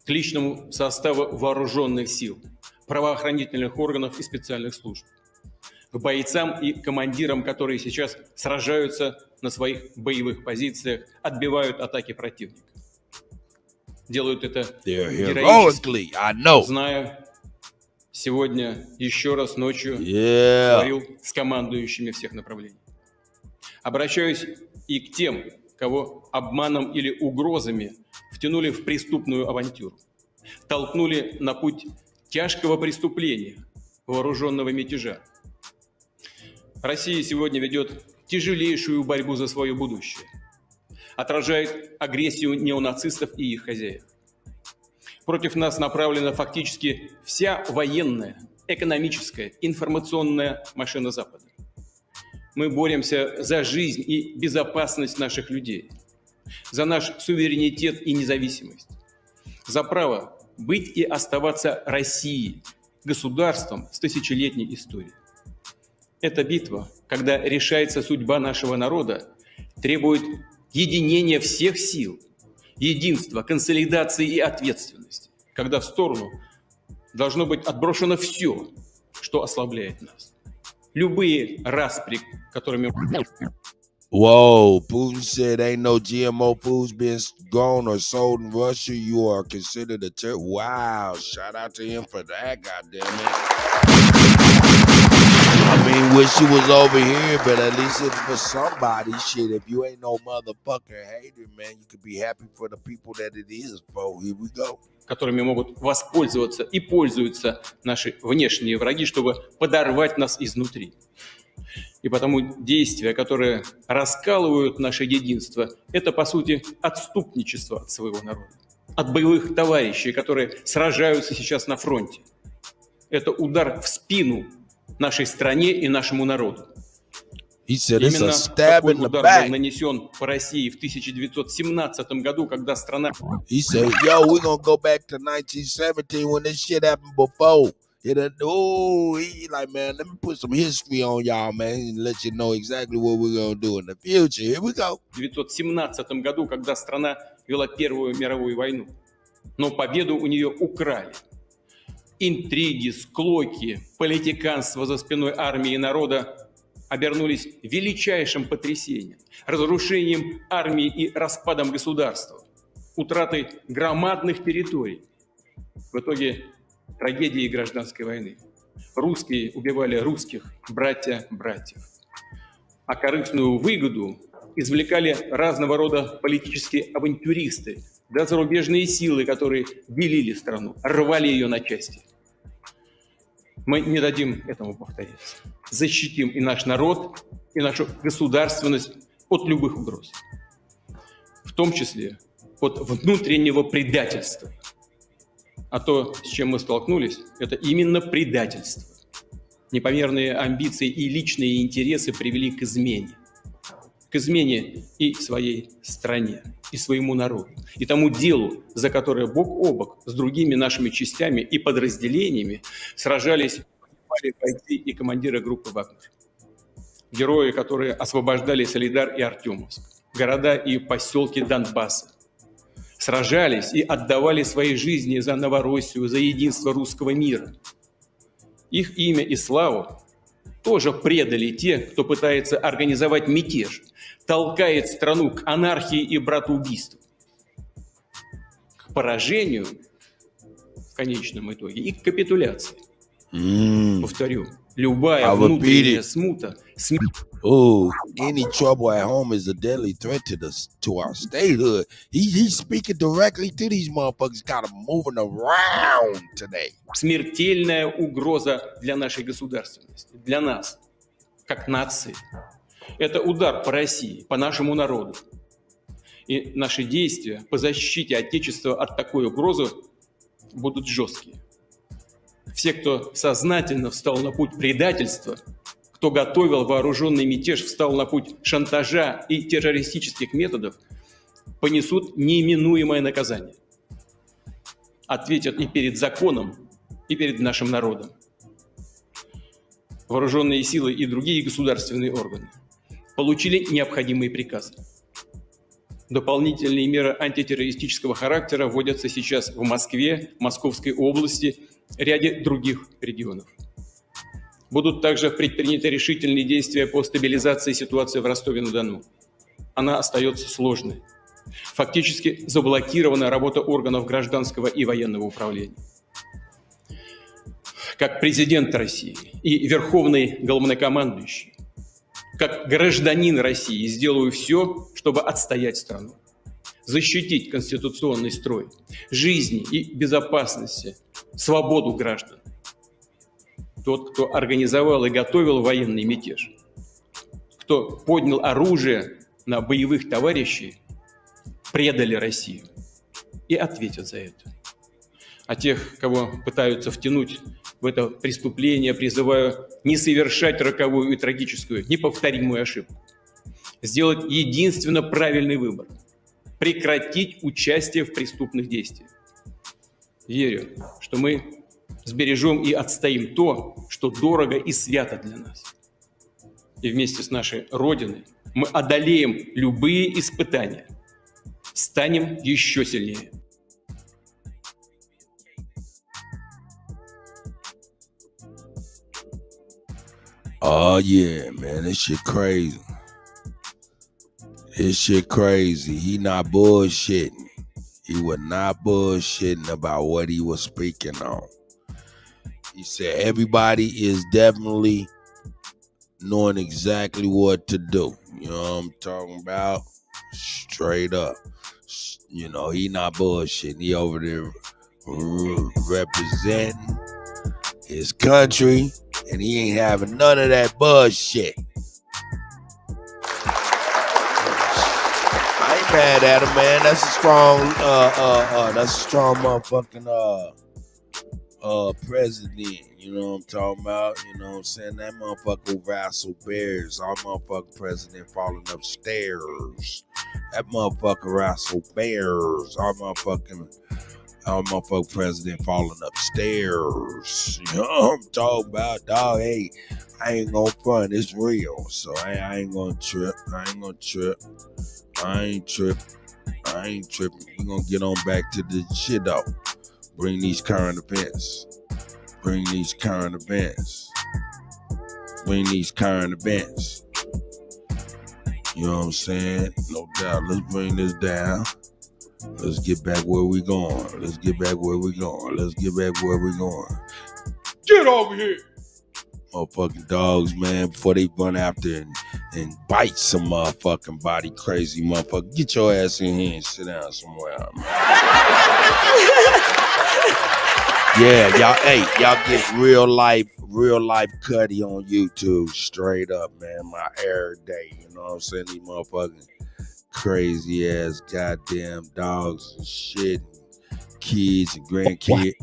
к личному составу вооруженных сил, правоохранительных органов и специальных служб, к бойцам и командирам, которые сейчас сражаются на своих боевых позициях, отбивают атаки противника. Делают это героически, зная, сегодня еще раз ночью говорил с командующими всех направлений. Обращаюсь и к тем, кого обманом или угрозами втянули в преступную авантюру, толкнули на путь тяжкого преступления, вооруженного мятежа. Россия сегодня ведет тяжелейшую борьбу за свое будущее, отражает агрессию неонацистов и их хозяев. Против нас направлена фактически вся военная, экономическая, информационная машина Запада. Мы боремся за жизнь и безопасность наших людей, за наш суверенитет и независимость, за право быть и оставаться Россией, государством с тысячелетней историей. Эта битва, когда решается судьба нашего народа, требует единения всех сил, единства, консолидации и ответственности, когда в сторону должно быть отброшено все, что ослабляет нас. Любые распри, которыми... Whoa, Putin said ain't no GMO foods being grown or sold in Russia. You are considered a terrorist. Wow, shout out to him for that, goddammit. I mean, wish he was over here, but at least it's for somebody. Shit, if you ain't no motherfucker hater, man, you could be happy for the people that it is for. Here we go. Которыми могут воспользоваться и пользуются наши внешние враги, чтобы подорвать нас изнутри. И потому действия, которые раскалывают наше единство, это, по сути, отступничество от своего народа, от боевых товарищей, которые сражаются сейчас на фронте. Это удар в спину нашей стране и нашему народу. Именно такой удар был нанесен по России в 1917 году, когда страна... He said, yo, we're gonna go back to 1917 when this shit happened before. He like, man, let me put some history on y'all, man, and let you know exactly what we're gonna do in the future. Here we go. В 1917 году, когда страна вела Первую мировую войну, но победу у нее украли. Интриги, склоки, политиканство за спиной армии и народа обернулись величайшим потрясением, разрушением армии и распадом государства, утратой громадных территорий. В итоге трагедии гражданской войны. Русские убивали русских, братьев. А корыстную выгоду извлекали разного рода политические авантюристы, да зарубежные силы, которые делили страну, рвали ее на части. Мы не дадим этому повториться. Защитим и наш народ, и нашу государственность от любых угроз. В том числе от внутреннего предательства. А то, с чем мы столкнулись, это именно предательство. Непомерные амбиции и личные интересы привели к измене. К измене и своей стране, и своему народу, и тому делу, за которое бок о бок с другими нашими частями и подразделениями сражались бойцы и командиры группы «Вагнер». Герои, которые освобождали Солидар и Артемовск, города и поселки Донбасса. Сражались и отдавали свои жизни за Новороссию, за единство русского мира. Их имя и славу тоже предали те, кто пытается организовать мятеж, толкает страну к анархии и братоубийству, к поражению в конечном итоге и к капитуляции. Повторю, любая внутренняя смута... Any trouble at home is a deadly threat to our statehood. He's speaking directly to these motherfuckers, got them moving around today. Смертельная угроза для нашей государственности, для нас, как нации. Это удар по России, по нашему народу. И наши действия по защите Отечества от такой угрозы будут жесткие. Все, кто сознательно встал на путь предательства, кто готовил вооруженный мятеж, встал на путь шантажа и террористических методов, понесут неименуемое наказание. Ответят и перед законом, и перед нашим народом. Вооруженные силы и другие государственные органы получили необходимые приказы. Дополнительные меры антитеррористического характера вводятся сейчас в Москве, Московской области, ряде других регионов. Будут также предприняты решительные действия по стабилизации ситуации в Ростове-на-Дону. Она остается сложной. Фактически заблокирована работа органов гражданского и военного управления. Как президент России и верховный главнокомандующий, как гражданин России сделаю все, чтобы отстоять страну, защитить конституционный строй, жизни и безопасности, свободу граждан. Тот, кто организовал и готовил военный мятеж, кто поднял оружие на боевых товарищей, предали Россию и ответят за это. А тех, кого пытаются втянуть в это преступление, призываю не совершать роковую и трагическую, неповторимую ошибку. Сделать единственно правильный выбор. Прекратить участие в преступных действиях. Верю, что мы сбережем и отстоим то, что дорого и свято для нас. И вместе с нашей Родиной мы одолеем любые испытания. Станем еще сильнее. Oh yeah, man, this shit crazy. This shit crazy. He not bullshitting. He was not bullshitting about what he was speaking on. He said everybody is definitely knowing exactly what to do. You know what I'm talking about? Straight up. You know, he not bullshitting. He over there representing his country, and he ain't having none of that bullshit. I ain't mad at him, man. That's a strong motherfucking president. You know what I'm talking about? You know what I'm saying? That motherfucker wrestle bears. Our motherfucking president falling upstairs. That motherfucker wrestle bears. Our motherfucking president falling upstairs. You know what I'm talking about, dog? Hey, I ain't gonna front. It's real. So I ain't gonna trip. I ain't tripping. We gonna get on back to the shit though. Bring these current events. You know what I'm saying? No doubt. Let's bring this down. Let's get back where we going. Get over here. Motherfucking dogs, man, before they run after and bite some motherfucking body crazy motherfucker. Get your ass in here and sit down somewhere, man. Yeah, y'all get real life Kutty on YouTube straight up, man. My air day, you know what I'm saying? These motherfucking crazy ass goddamn dogs and shit, and kids and grandkids.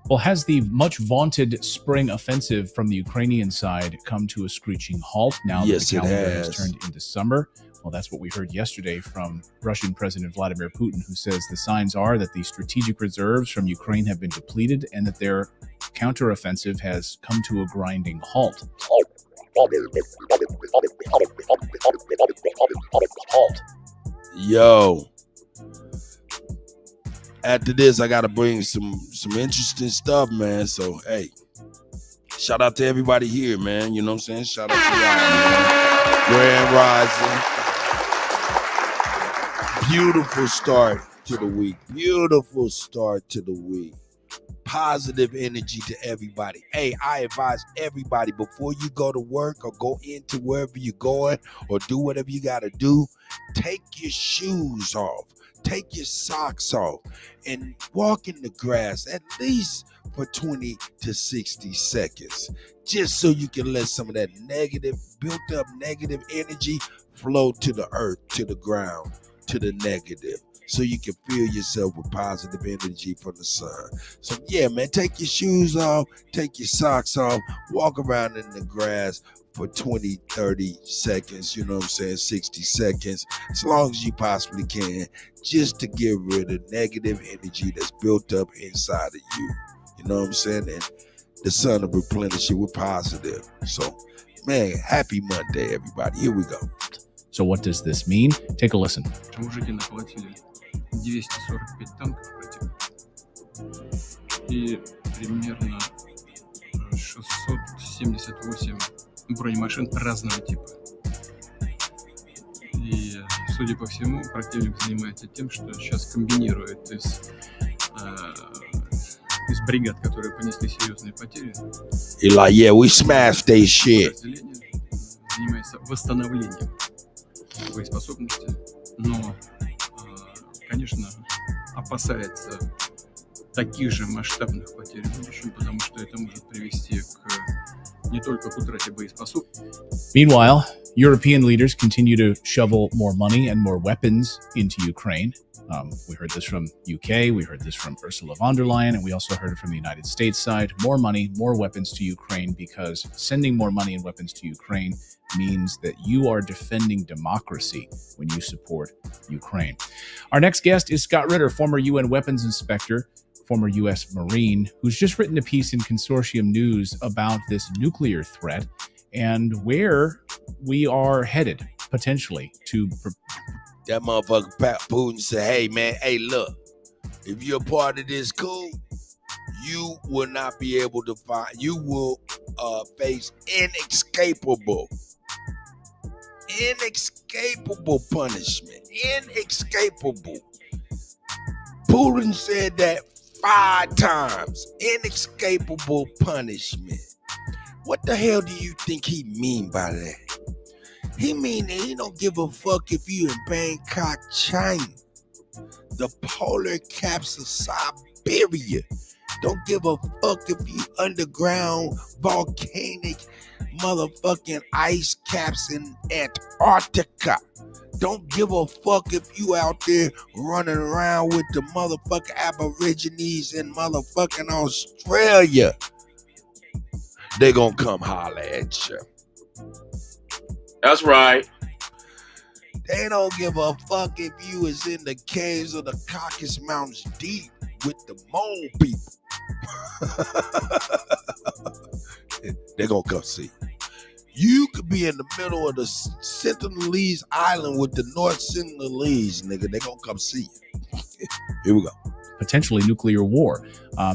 Well, has the much vaunted spring offensive from the Ukrainian side come to a screeching halt now that the calendar has turned into summer? Well, that's what we heard yesterday from Russian President Vladimir Putin, who says the signs are that the strategic reserves from Ukraine have been depleted and that their counteroffensive has come to a grinding halt. Yo, after this, I gotta bring some interesting stuff, man. So, hey, shout out to everybody here, man. You know what I'm saying? Shout out to y'all, man. Grand Rising. Beautiful start to the week. Positive energy to everybody. Hey, I advise everybody before you go to work or go into wherever you're going or do whatever you got to do, take your shoes off, take your socks off, and walk in the grass at least for 20 to 60 seconds, just so you can let some of that built up negative energy flow to the earth, to the ground, to the negative, so you can fill yourself with positive energy from the sun. So yeah, man, take your shoes off, take your socks off, walk around in the grass for 20, 30 seconds, you know what I'm saying, 60 seconds, as long as you possibly can, just to get rid of negative energy that's built up inside of you. You know what I'm saying? And the sun will replenish it with positive. So, man, happy Monday, everybody. Here we go. So what does this mean? Take a listen. Мужики наплатили 245 танков против и примерно 678 бронемашин разного типа. И, судя по всему, противник занимается тем, что сейчас комбинирует из бригад, которые понесли серьезные потери. И like, yeah, we smashed they shit. Занимается восстановлением боеспособности, но, конечно, опасается таких же масштабных потерь в будущем, потому что это может привести не только к утрате боеспособности. Meanwhile, European leaders continue to shovel more money and more weapons into Ukraine. We heard this from UK, we heard this from Ursula von der Leyen, and we also heard it from the United States side. More money, more weapons to Ukraine, because sending more money and weapons to Ukraine means that you are defending democracy when you support Ukraine. Our next guest is Scott Ritter, former UN weapons inspector, former U.S. Marine, who's just written a piece in Consortium News about this nuclear threat and where we are headed, potentially, to... That motherfucker Putin said, hey, man, hey, look, if you're part of this coup, you will not be able to find, you will face inescapable punishment. Inescapable. Putin said that 5 times. Inescapable punishment. What the hell do you think he mean by that? He mean that he don't give a fuck if you in Bangkok, China, the polar caps of Siberia. Don't give a fuck if you underground volcanic motherfucking ice caps in Antarctica. Don't give a fuck if you out there running around with the motherfucking Aborigines in motherfucking Australia. They gonna come holler at you. That's right. They don't give a fuck if you is in the caves of the Caucasus Mountains deep with the mole people. They're gonna come see. You could be in the middle of the Sentinelese Island with the North Sentinelese, nigga. They're gonna come see you. Here we go. Potentially nuclear war.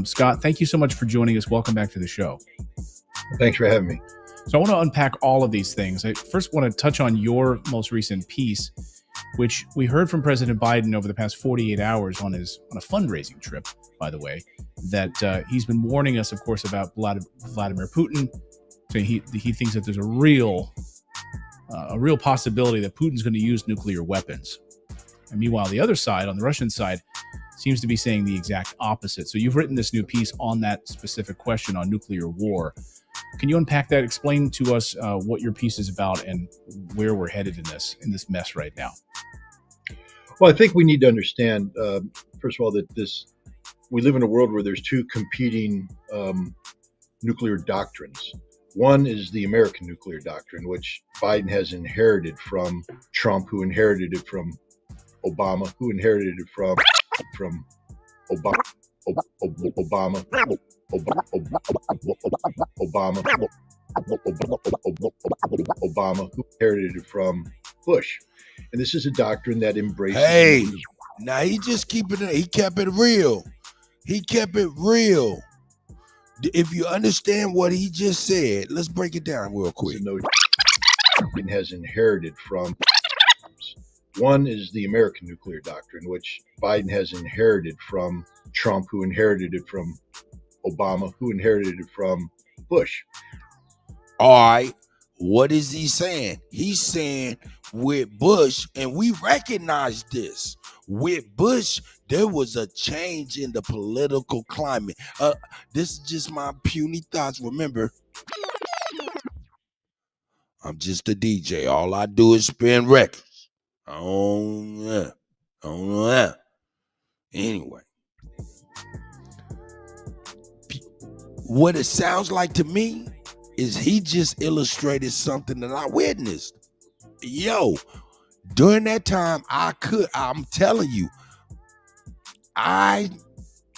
Scott, thank you so much for joining us. Welcome back to the show. Thanks for having me. So I want to unpack all of these things. I first want to touch on your most recent piece, which we heard from President Biden over the past 48 hours on a fundraising trip, by the way, that he's been warning us, of course, about Vladimir Putin. So he thinks that there's a real possibility that Putin's going to use nuclear weapons. And meanwhile, the other side, on the Russian side, seems to be saying the exact opposite. So you've written this new piece on that specific question on nuclear war. Can you unpack that? Explain to us what your piece is about and where we're headed in this mess right now. Well, I think we need to understand, first of all, that we live in a world where there's 2 competing nuclear doctrines. One is the American nuclear doctrine, which Biden has inherited from Trump, who inherited it from Obama, who inherited it from Obama, who inherited it from Bush. And this is a doctrine that embraces... Hey, now he just kept it real. He kept it real. If you understand what he just said, let's break it down real quick. Biden has inherited from... One is the American nuclear doctrine, which Biden has inherited from Trump, who inherited it from Obama, who inherited it from Bush. All right. What is he saying? He's saying with Bush, and we recognize this, with Bush, there was a change in the political climate. This is just my puny thoughts. Remember, I'm just a DJ. All I do is spin records. I don't know that. Anyway, what it sounds like to me is he just illustrated something that I witnessed. Yo, during that time, I'm telling you, I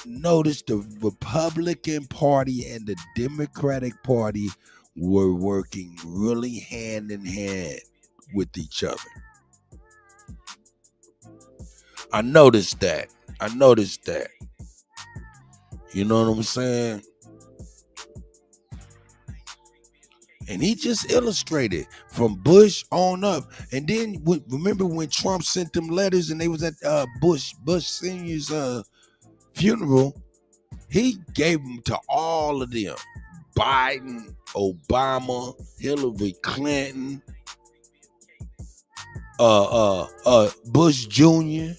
notice the Republican Party and the Democratic Party were working really hand in hand with each other. I noticed that. You know what I'm saying? And he just illustrated from Bush on up. And then remember when Trump sent them letters and they was at Bush Senior's funeral, he gave them to all of them. Biden, Obama, Hillary Clinton, Bush Jr.,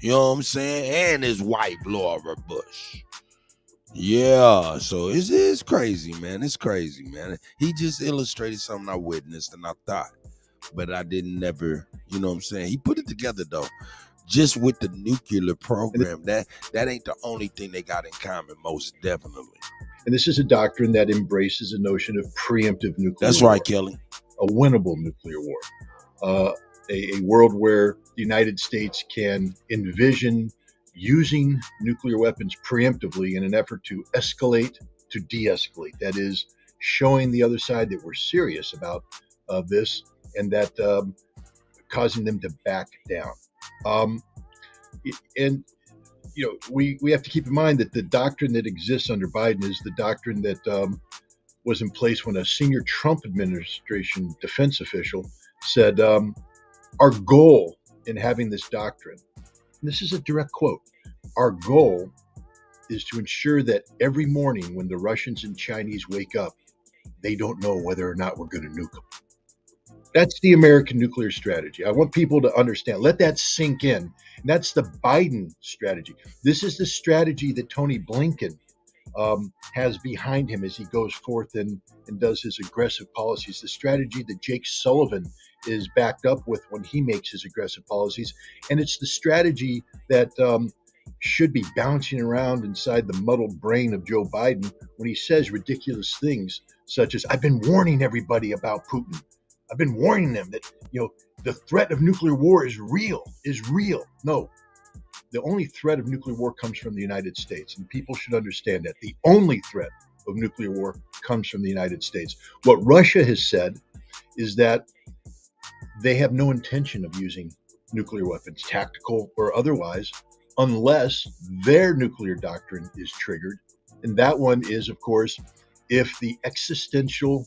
you know what I'm saying? And his wife, Laura Bush. Yeah, so it's crazy, man. It's crazy, man. He just illustrated something I witnessed and I thought, but I didn't never, you know what I'm saying? He put it together, though. Just with the nuclear program, that ain't the only thing they got in common, most definitely. And this is a doctrine that embraces a notion of preemptive nuclear war. That's right, Kelly. A winnable nuclear war. A world where the United States can envision using nuclear weapons preemptively in an effort to escalate, to de-escalate. That is, showing the other side that we're serious about this and that causing them to back down. And you know, we have to keep in mind that the doctrine that exists under Biden is the doctrine that was in place when a senior Trump administration defense official said, our goal in having this doctrine, and this is a direct quote, our goal is to ensure that every morning when the Russians and Chinese wake up, they don't know whether or not we're going to nuke them. That's the American nuclear strategy. I want people to understand. Let that sink in. And that's the Biden strategy. This is the strategy that Tony Blinken has behind him as he goes forth and does his aggressive policies. The strategy that Jake Sullivan is backed up with when he makes his aggressive policies. And it's the strategy that should be bouncing around inside the muddled brain of Joe Biden when he says ridiculous things such as, I've been warning everybody about Putin. I've been warning them that, you know, the threat of nuclear war is real. No, the only threat of nuclear war comes from the United States, and people should understand that. The only threat of nuclear war comes from the United States. What Russia has said is that they have no intention of using nuclear weapons, tactical or otherwise, unless their nuclear doctrine is triggered. And that one is, of course, if the existential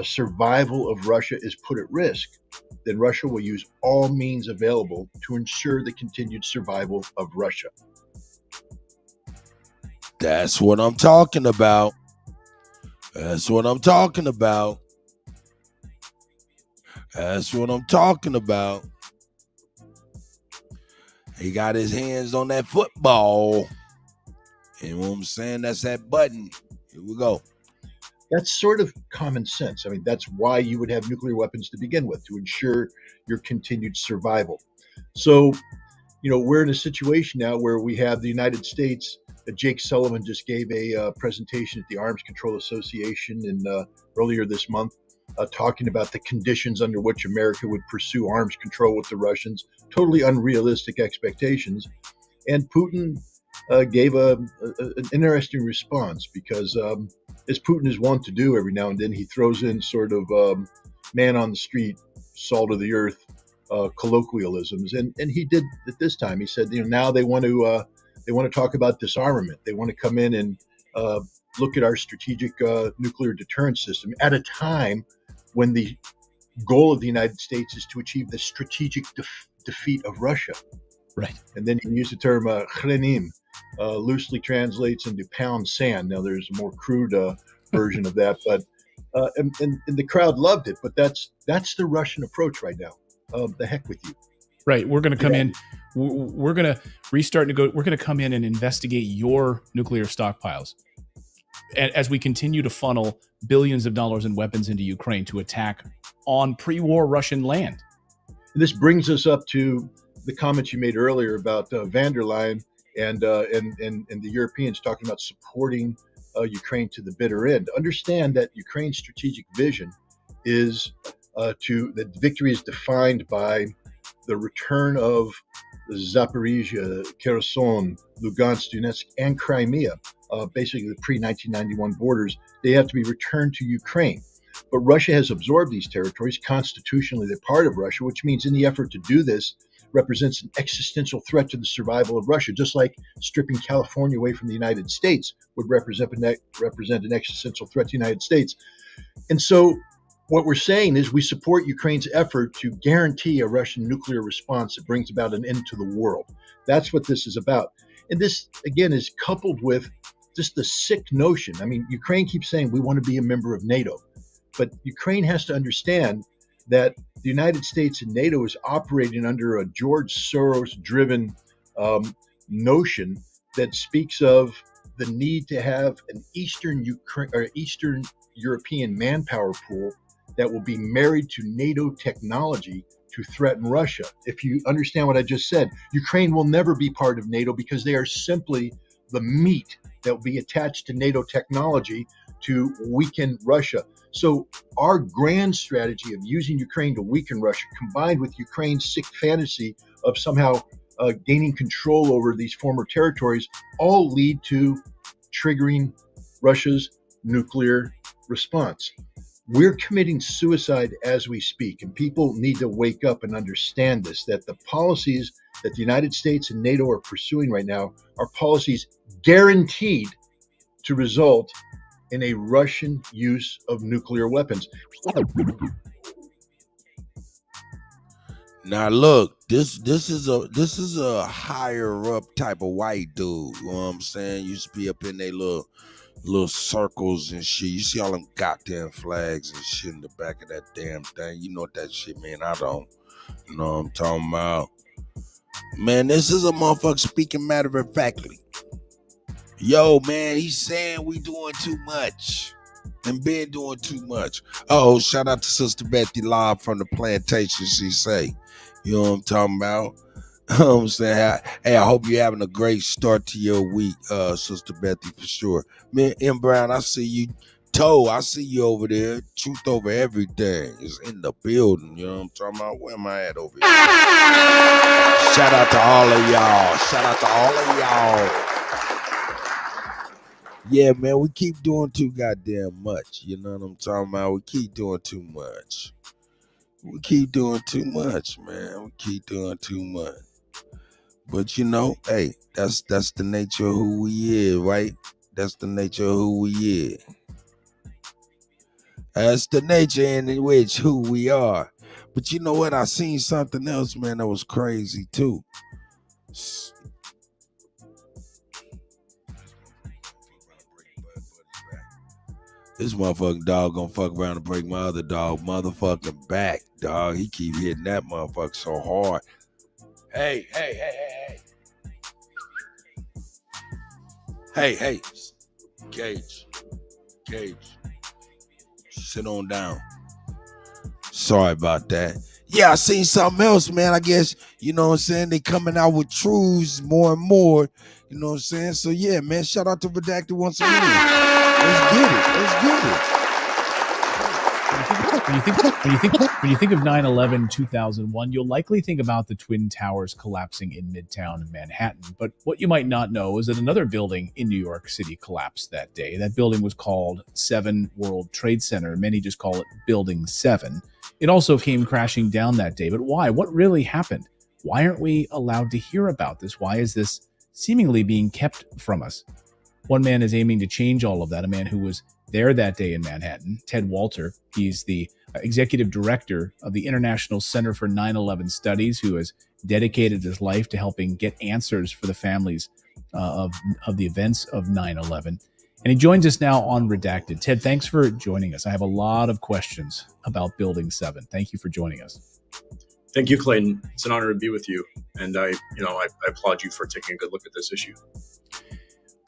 survival of Russia is put at risk, then Russia will use all means available to ensure the continued survival of Russia. That's what I'm talking about. That's what I'm talking about. That's what I'm talking about. He got his hands on that football. You know what I'm saying? That's that button. Here we go. That's sort of common sense. I mean, that's why you would have nuclear weapons to begin with, to ensure your continued survival. So, you know, we're in a situation now where we have the United States. Jake Sullivan just gave a presentation at the Arms Control Association earlier this month, talking about the conditions under which America would pursue arms control with the Russians. Totally unrealistic expectations. And Putin gave an interesting response because, as Putin is wont to do every now and then, he throws in sort of man on the street, salt of the earth colloquialisms, and he did it this time. He said, you know, now they want to talk about disarmament. They want to come in and look at our strategic nuclear deterrence system at a time when the goal of the United States is to achieve the strategic defeat of Russia. Right. And then he used the term chrenim, loosely translates into pound sand. Now there's a more crude version of that, but and the crowd loved it. But that's the Russian approach right now. The heck with you. Right. We're going to come in. We're going to restart. We're going to come in and investigate your nuclear stockpiles as we continue to funnel billions of dollars in weapons into Ukraine to attack on pre-war Russian land. This brings us up to the comments you made earlier about van der Leyen and the Europeans talking about supporting Ukraine to the bitter end. Understand that Ukraine's strategic vision is that victory is defined by the return of Zaporizhia, Kherson, Lugansk, Donetsk, and Crimea, basically the pre-1991 borders, they have to be returned to Ukraine. But Russia has absorbed these territories. Constitutionally, they're part of Russia, which means any effort to do this represents an existential threat to the survival of Russia, just like stripping California away from the United States would represent an existential threat to the United States. And so what we're saying is we support Ukraine's effort to guarantee a Russian nuclear response that brings about an end to the world. That's what this is about. And this, again, is coupled with just the sick notion. I mean, Ukraine keeps saying we want to be a member of NATO, but Ukraine has to understand that the United States and NATO is operating under a George Soros-driven notion that speaks of the need to have an Eastern European manpower pool that will be married to NATO technology to threaten Russia. If you understand what I just said, Ukraine will never be part of NATO because they are simply the meat that will be attached to NATO technology to weaken Russia. So our grand strategy of using Ukraine to weaken Russia, combined with Ukraine's sick fantasy of somehow gaining control over these former territories, all lead to triggering Russia's nuclear response. We're committing suicide as we speak, and people need to wake up and understand this, that the policies that the United States and NATO are pursuing right now are policies guaranteed to result in a Russian use of nuclear weapons. Now look, this is a higher up type of white dude. You know what I'm saying? Used to be up in they little circles and shit. You see all them goddamn flags and shit in the back of that damn thing. You know what that shit mean? I don't. You know what I'm talking about? Man, this is a motherfucker speaking matter of factly. Yo, man, he's saying we doing too much and been doing too much. Oh, shout out to Sister Betty live from the plantation, she say. You know what I'm talking about? I'm saying, hey, I hope you're having a great start to your week, Sister Betty, for sure. Man, M. Brown, I see you. Toe, I see you over there. Truth over everything is in the building. You know what I'm talking about? Where am I at over here? Shout out to all of y'all. Shout out to all of y'all. Yeah, man, we keep doing too goddamn much. You know what I'm talking about? We keep doing too much. We keep doing too much, man. We keep doing too much. But you know, hey, that's the nature of who we is, right? That's the nature of who we is. That's the nature in which who we are. But you know what? I seen something else, man, that was crazy too. This motherfucking dog gonna fuck around and break my other dog motherfucking back, dog. He keep hitting that motherfucker so hard. Hey. Hey. Gage. Sit on down. Sorry about that. Yeah, I seen something else, man. I guess, you know what I'm saying, they coming out with truths more and more. You know what I'm saying? So yeah, man, shout out to Redacted once again. Let's get it. When you think of 9/11 2001, you'll likely think about the Twin Towers collapsing in Midtown Manhattan. But what you might not know is that another building in New York City collapsed that day. That building was called 7 World Trade Center. Many just call it Building 7. It also came crashing down that day. But why? What really happened? Why aren't we allowed to hear about this? Why is this seemingly being kept from us? One man is aiming to change all of that, a man who was there that day in Manhattan, Ted Walter. He's the executive director of the International Center for 9/11 Studies, who has dedicated his life to helping get answers for the families of the events of 9/11. And he joins us now on Redacted. Ted, thanks for joining us. I have a lot of questions about Building 7. Thank you for joining us. Thank you, Clayton. It's an honor to be with you. And I applaud you for taking a good look at this issue.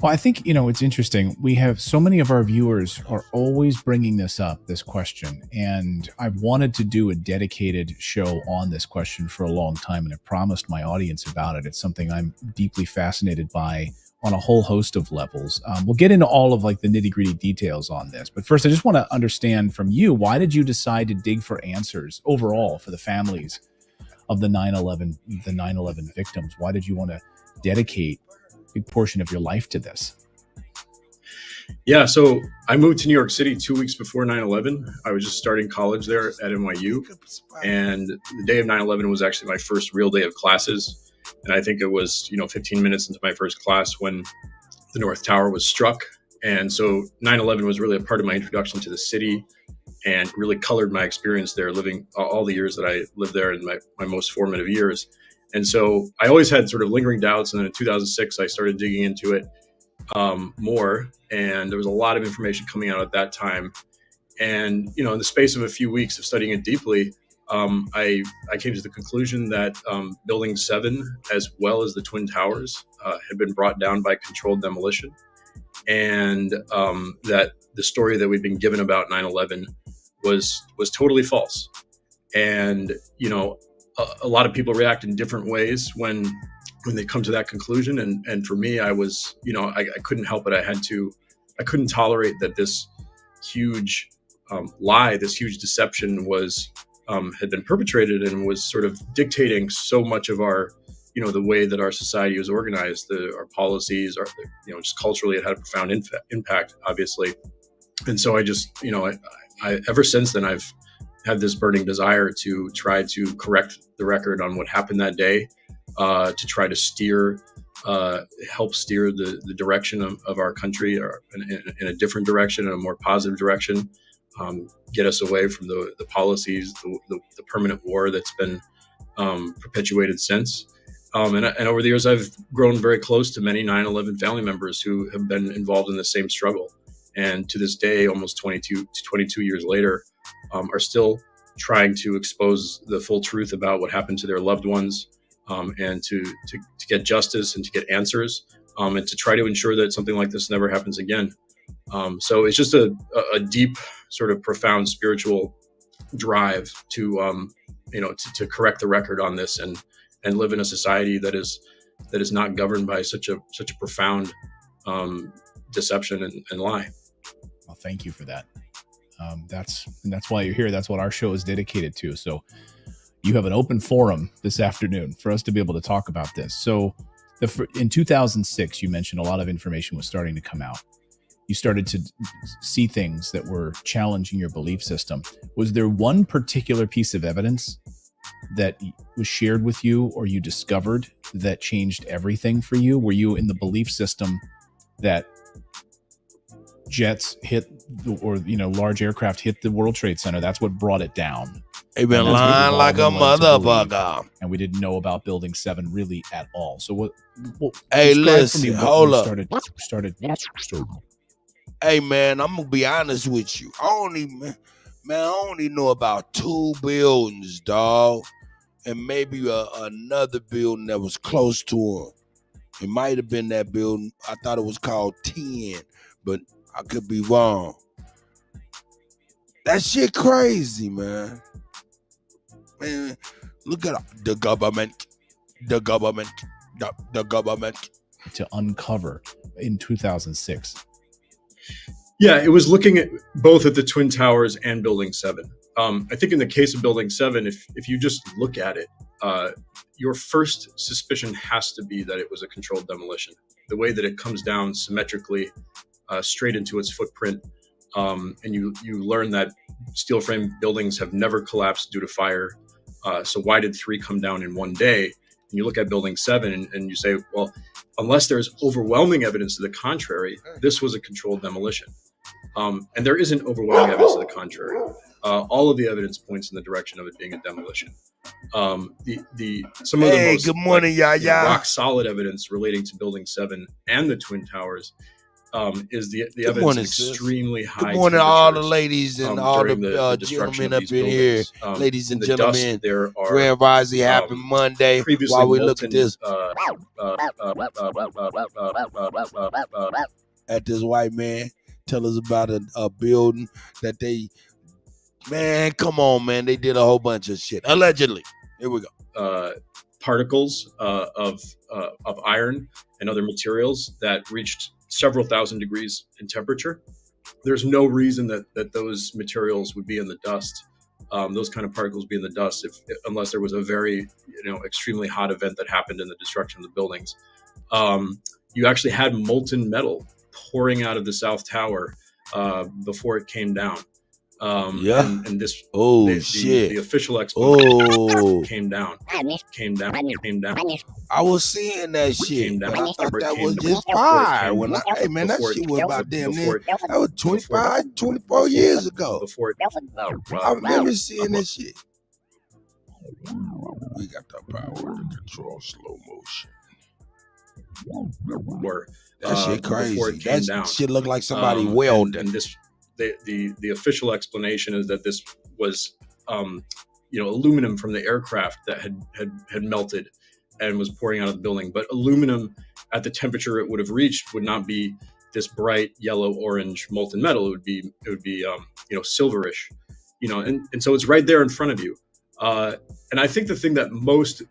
Well, I think, it's interesting. We have so many of our viewers are always bringing this up, this question. And I've wanted to do a dedicated show on this question for a long time. And I promised my audience about it. It's something I'm deeply fascinated by on a whole host of levels. We'll get into all of the nitty gritty details on this. But first, I just want to understand from you, why did you decide to dig for answers overall for the families of the 9/11 victims. Why did you want to dedicate a big portion of your life to this? Yeah, so I moved to New York City 2 weeks before 9/11. I was just starting college there at NYU. And the day of 9/11 was actually my first real day of classes. And I think it was, 15 minutes into my first class when the North Tower was struck. And so 9/11 was really a part of my introduction to the city and really colored my experience there, living all the years that I lived there in my most formative years. And so I always had sort of lingering doubts. And then in 2006, I started digging into it more. And there was a lot of information coming out at that time. And, in the space of a few weeks of studying it deeply, I came to the conclusion that Building 7, as well as the Twin Towers, had been brought down by controlled demolition. And that the story that we'd been given about 9/11 was totally false. And, a lot of people react in different ways when they come to that conclusion. And for me, I was, I couldn't help it. I couldn't tolerate that this huge lie, this huge deception had been perpetrated and was sort of dictating so much of our, the way that our society was organized, our policies, just culturally, it had a profound impact, obviously. And so I just, I ever since then, I've had this burning desire to try to correct the record on what happened that day, to try to help steer the direction of our country or in a different direction, in a more positive direction, get us away from the policies, the permanent war that's been perpetuated since. And over the years, I've grown very close to many 9/11 family members who have been involved in the same struggle. And to this day, almost 22 years later, are still trying to expose the full truth about what happened to their loved ones, and to get justice and to get answers, and to try to ensure that something like this never happens again. So it's just a deep, sort of profound spiritual drive to correct the record on this and live in a society that is not governed by such a profound deception and lie. Well, thank you for that. That's why you're here. That's what our show is dedicated to. So you have an open forum this afternoon for us to be able to talk about this. So in 2006, you mentioned a lot of information was starting to come out. You started to see things that were challenging your belief system. Was there one particular piece of evidence that was shared with you or you discovered that changed everything for you? Were you in the belief system that jets hit large aircraft hit the World Trade Center? That's what brought it down. They've been lying like a motherfucker. And we didn't know about Building 7 really at all. So what hey, listen, hold up. Started. Hey, man, I'm going to be honest with you. I only know about 2 buildings, dog. And maybe another building that was close to them. It might have been that building. I thought it was called 10, but I could be wrong. That shit crazy, man. Man, look at the government. To uncover in 2006. Yeah, it was looking at both at the Twin Towers and Building 7. I think in the case of Building 7, if you just look at it, your first suspicion has to be that it was a controlled demolition. The way that it comes down symmetrically, straight into its footprint, and you learn that steel frame buildings have never collapsed due to fire. So why did 3 come down in one day? And you look at Building 7 and you say, well, unless there's overwhelming evidence to the contrary, this was a controlled demolition. And there isn't overwhelming evidence to the contrary. All of the evidence points in the direction of it being a demolition. Some of the most good morning, rock solid evidence relating to Building 7 and the Twin Towers is the evidence morning, of extremely high. Good morning, all the ladies and all the gentlemen up in here. Ladies and gentlemen, Grand Rising, happy Monday. While we look at this, at this white man, tell us about a building that they, man, come on, man, they did a whole bunch of shit. Allegedly. Here we go. Particles of iron and other materials that reached several thousand degrees in temperature. There's no reason that those materials would be in the dust those kind of particles be in the dust unless there was a very, extremely hot event that happened in the destruction of the buildings. You actually had molten metal pouring out of the South Tower before it came down. And this, the official explanation came down. I was seeing that shit, but I thought that was just fire. Hey man, that shit was about damn near, that was 24 years ago. I remember seeing that shit. We got the power to control slow motion. That shit crazy. That shit looked like somebody welded. And this, the official explanation is that this was, aluminum from the aircraft that had melted and was pouring out of the building. But aluminum at the temperature it would have reached would not be this bright yellow orange molten metal. It would be silverish, and so it's right there in front of you. And I think the thing that most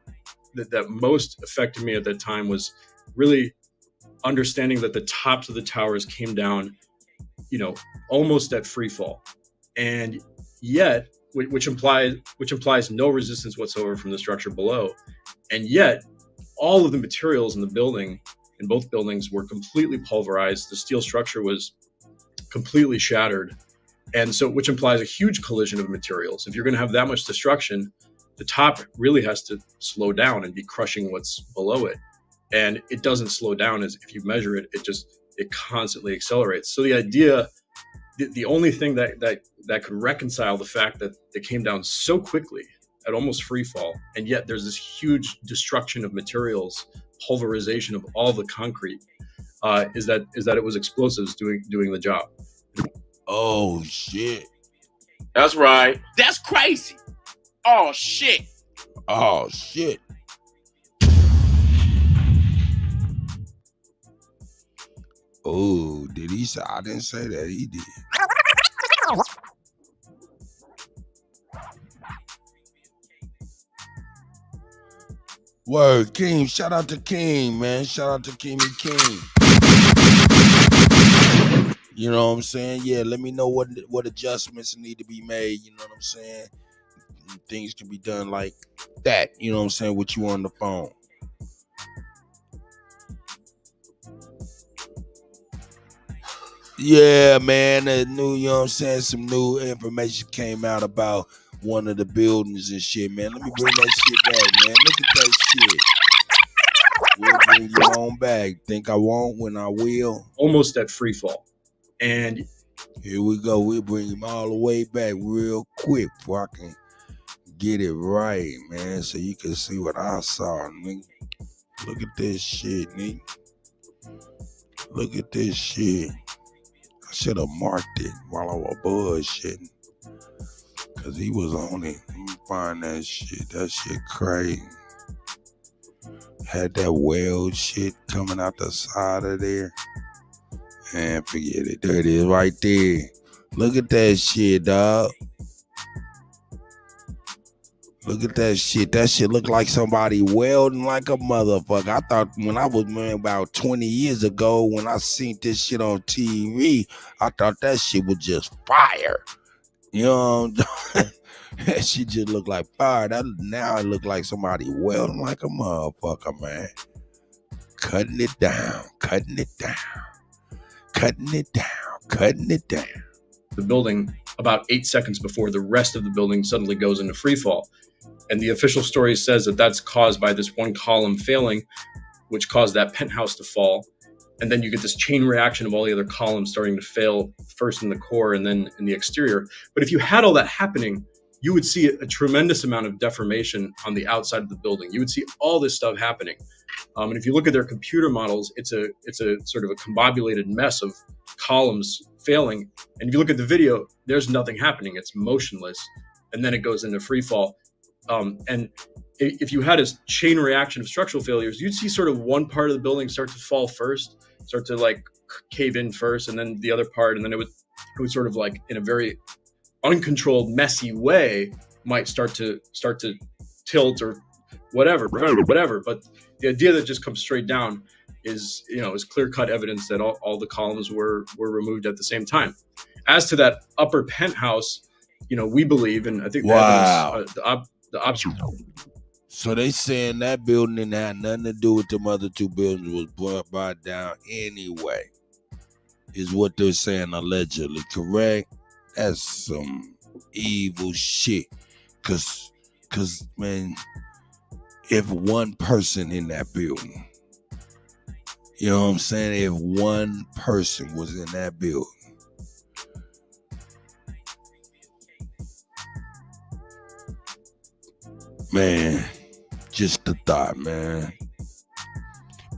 affected me at that time was really understanding that the tops of the towers came down, almost at free fall, and yet, which implies no resistance whatsoever from the structure below, and yet all of the materials in both buildings were completely pulverized. The steel structure was completely shattered, and so which implies a huge collision of materials. If you're going to have that much destruction, the top really has to slow down and be crushing what's below it, and it doesn't slow down. As if you measure it, it constantly accelerates. So the idea, the only thing that could reconcile the fact that it came down so quickly at almost free fall, and yet there's this huge destruction of materials, pulverization of all the concrete, is that it was explosives doing the job. Oh shit! That's right. That's crazy. Oh shit. Oh shit. Oh, did he say? I didn't say that. He did. Word, King. Shout out to King, man. Shout out to Kimmy King. You know what I'm saying? Yeah, let me know what adjustments need to be made. You know what I'm saying? Things can be done like that. You know what I'm saying? With you on the phone. Yeah, man, you know what I'm saying? Some new information came out about one of the buildings and shit, man. Let me bring that shit back, man. Look at that shit. We'll bring you on back. Think I won't when I will. Almost at free fall. And here we go. We'll bring him all the way back real quick before I can get it right, man, so you can see what I saw, nigga. Look at this shit, nigga. Look at this shit. I should have marked it while I was bullshitting, cause he was on it. Let me find that shit. That shit crazy. Had that weld shit coming out the side of there. Man, forget it. There it is right there. Look at that shit, dog. Look at that shit. That shit look like somebody welding like a motherfucker. I thought when I was, man, about 20 years ago, when I seen this shit on TV, I thought that shit was just fire. You know what I'm saying? That shit just look like fire. Now it look like somebody welding like a motherfucker, man. Cutting it down, cutting it down, cutting it down, cutting it down. The building about 8 seconds before the rest of the building suddenly goes into free fall. And the official story says that that's caused by this one column failing, which caused that penthouse to fall. And then you get this chain reaction of all the other columns starting to fail, first in the core and then in the exterior. But if you had all that happening, you would see a tremendous amount of deformation on the outside of the building. You would see all this stuff happening. And if you look at their computer models, it's a sort of a combobulated mess of columns failing. And if you look at the video, there's nothing happening. It's motionless. And then it goes into free fall. And if you had a chain reaction of structural failures, you'd see sort of one part of the building start to fall first, start to like cave in first, and then the other part, and then it would sort of like in a very uncontrolled, messy way might start to tilt or whatever. But the idea that just comes straight down is clear-cut evidence that all the columns were removed at the same time. As to that upper penthouse, we believe, and I think Wow. the evidence, So they saying that building didn't have nothing to do with them other two buildings, was brought down anyway, is what they're saying allegedly, correct? That's some evil shit. Cause man, if one person in that building, you know what I'm saying? If one person was in that building, man, just the thought, man.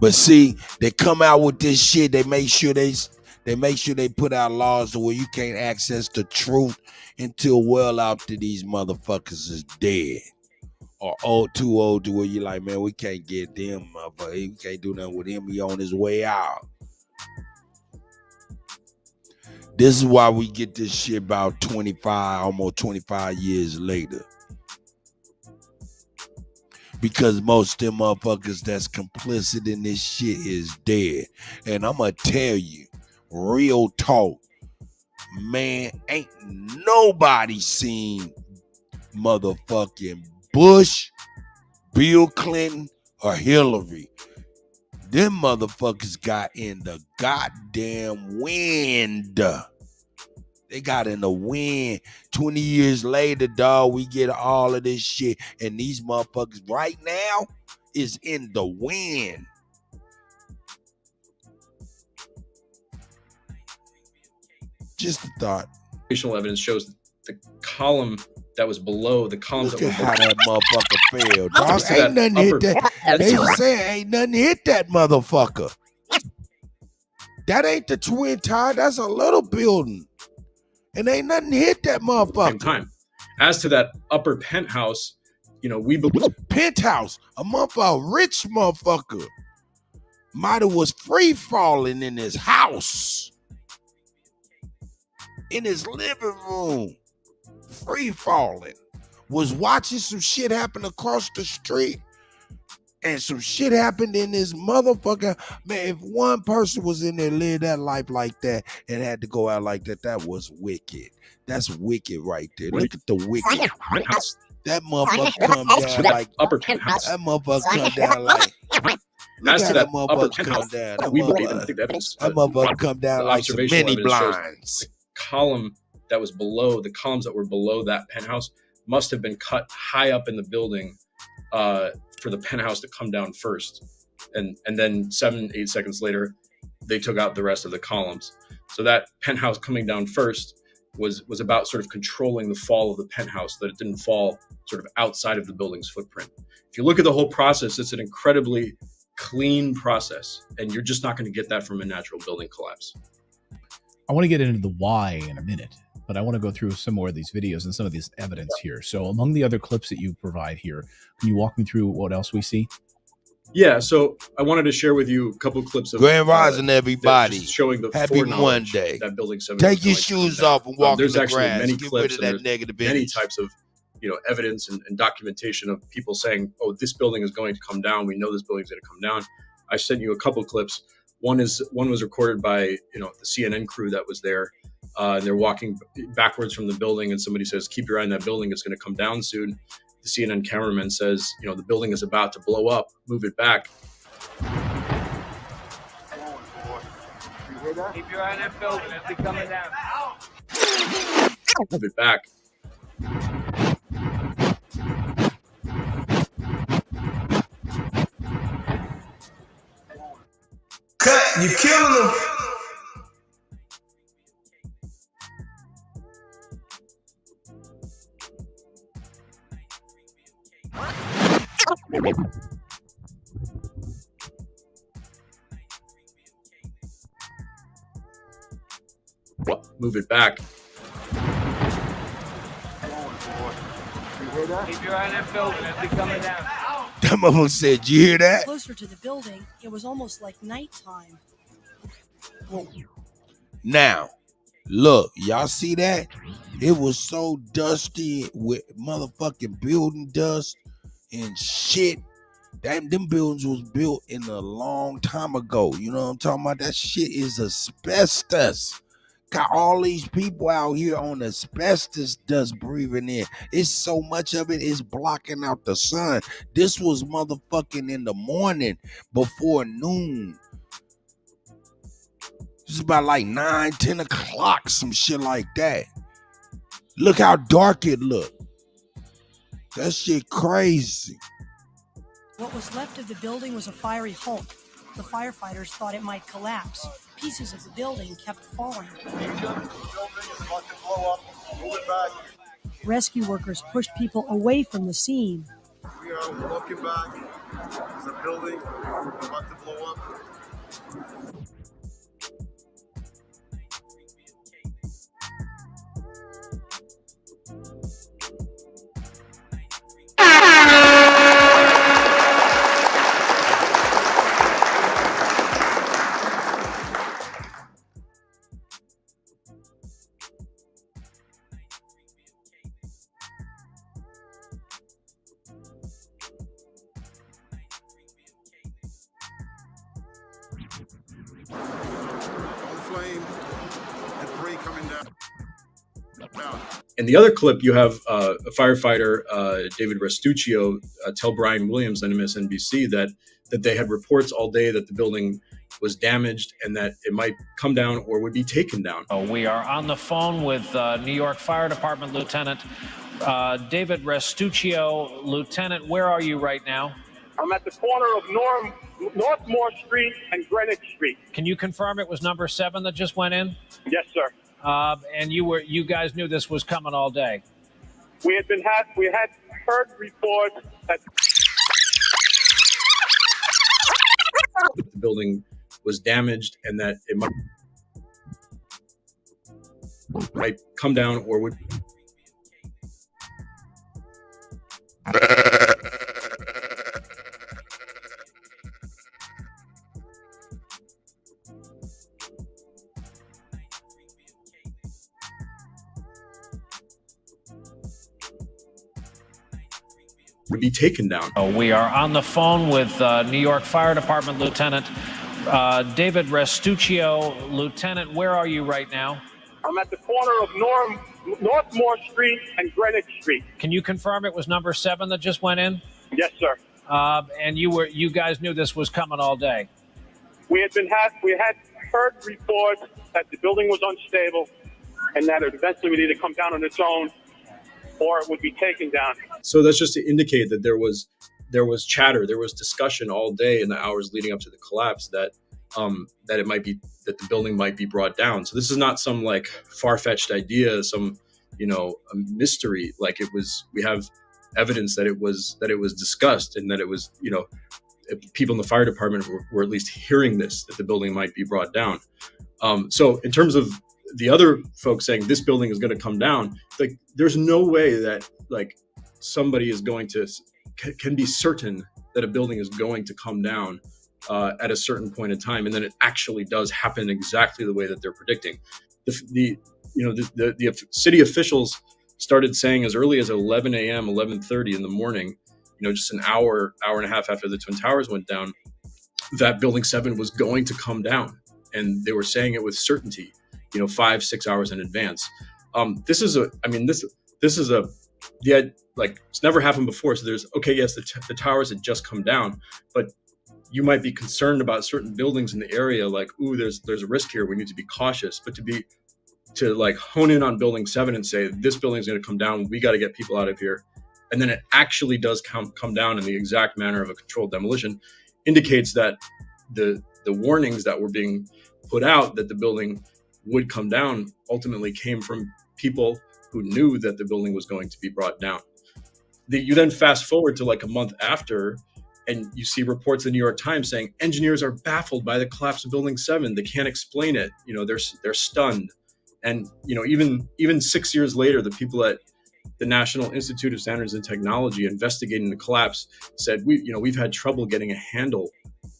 But see, they come out with this shit. They make sure they put out laws where you can't access the truth until well after these motherfuckers is dead or too old to where you're like, man, we can't get them, motherfucker. We can't do nothing with him. He on his way out. This is why we get this shit about almost 25 years later. Because most of them motherfuckers that's complicit in this shit is dead. And I'm going to tell you, real talk, man, ain't nobody seen motherfucking Bush, Bill Clinton, or Hillary. Them motherfuckers got in the goddamn wind. They got in the wind. 20 years later, dog, we get all of this shit. And these motherfuckers right now is in the wind. Just a thought. Evidence shows the column that was below the columns Look that at were how that motherfucker fell. Dog, ain't nothing hit that. They were saying ain't nothing hit that motherfucker. That ain't the Twin Tower. That's a little building. And ain't nothing hit that motherfucker. Same time. As to that upper penthouse, we believe penthouse, a rich motherfucker might have was free falling in his house, in his living room, free falling, was watching some shit happen across the street, and some shit happened in this motherfucker. Man, if one person was in there live that life like that and had to go out like that, that was wicked. That's wicked right there. Look at the wicked. That motherfucker come down like upper penthouse. That motherfucker come down like. As to that motherfucker upper come penthouse, down. we believe, and I think the evidence, That motherfucker come down like some mini blinds. The column that was below, the columns that were below that penthouse must have been cut high up in the building for the penthouse to come down first. And then 7-8 seconds later, they took out the rest of the columns. So that penthouse coming down first was about sort of controlling the fall of the penthouse, so that it didn't fall sort of outside of the building's footprint. If you look at the whole process, it's an incredibly clean process, and you're just not going to get that from a natural building collapse. I want to get into the why in a minute, but I want to go through some more of these videos and some of this evidence here. So among the other clips that you provide here, can you walk me through what else we see? Yeah, so I wanted to share with you a couple of clips of Grand Rising, everybody. Showing the Happy foreknowledge Monday. that Building 7. Take your shoes off and walk in there's the actually grass. many Get clips rid of that negative many image. types of evidence and documentation of people saying, "Oh, this building is going to come down. We know this building is going to come down." I sent you a couple of clips. One was recorded by the CNN crew that was there. They're walking backwards from the building, and somebody says, "Keep your eye on that building. It's going to come down soon." The CNN cameraman says, "The building is about to blow up. Move it back." Keep your eye on that building. It's coming down. Move it back. Cut, you killing them. Move it back. Keep your eye on that building. It's coming down. That motherfucker said, "You hear that?" Closer to the building, it was almost like nighttime. Now, look, y'all see that? It was so dusty with motherfucking building dust and shit. Them buildings was built in a long time ago. You know what I'm talking about? That shit is asbestos. Got all these people out here on asbestos dust breathing in. It's so much of it is blocking out the sun. This was motherfucking in the morning before noon. It's about like 9, 10 o'clock, some shit like that. Look how dark it looked. That shit crazy. What was left of the building was a fiery hulk. The firefighters thought it might collapse. Pieces of the building kept falling. Rescue workers pushed people away from the scene. We are walking back. There's a building about to blow up. In the other clip, you have a firefighter, David Restuccio, tell Brian Williams on MSNBC that they had reports all day that the building was damaged and that it might come down or would be taken down. We are on the phone with New York Fire Department Lieutenant David Restuccio. Lieutenant, where are you right now? I'm at the corner of Northmore Street and Greenwich Street. Can you confirm it was number 7 that just went in? Yes, sir. And you guys knew this was coming all day. We had heard reports that the building was damaged and that it might come down or would. Would be taken down. We are on the phone with New York Fire Department Lieutenant David Restuccio. Lieutenant, where are you right now? I'm at the corner of Northmore Street and Greenwich Street. Can you confirm it was number 7 that just went in? Yes, sir. And you guys knew this was coming all day. We had heard reports that the building was unstable and that it eventually would either come down on its own or it would be taken down. So that's just to indicate that there was chatter, there was discussion all day in the hours leading up to the collapse that it might be that the building might be brought down. So this is not some like far-fetched idea, some a mystery. Like it was, we have evidence that it was discussed and that it was people in the fire department were at least hearing this, that the building might be brought down. So in terms of the other folks saying this building is going to come down, like there's no way that like somebody is going to can be certain that a building is going to come down at a certain point in time, and then it actually does happen exactly the way that they're predicting. The city officials started saying as early as 11 a.m., 11:30 in the morning, just an hour and a half after the Twin Towers went down, that Building 7 was going to come down, and they were saying it with certainty. 5-6 hours in advance. This is it's never happened before. So there's, yes, the towers had just come down, but you might be concerned about certain buildings in the area. Like, there's a risk here. We need to be cautious. But to like hone in on Building 7 and say, this building is going to come down. We got to get people out of here. And then it actually does come down in the exact manner of a controlled demolition indicates that the warnings that were being put out that the building would come down ultimately came from people who knew that the building was going to be brought down. You then fast forward to like a month after, and you see reports in the New York Times saying engineers are baffled by the collapse of Building 7. They can't explain it. They're stunned. And even 6 years later, the people at the National Institute of Standards and Technology investigating the collapse said we've had trouble getting a handle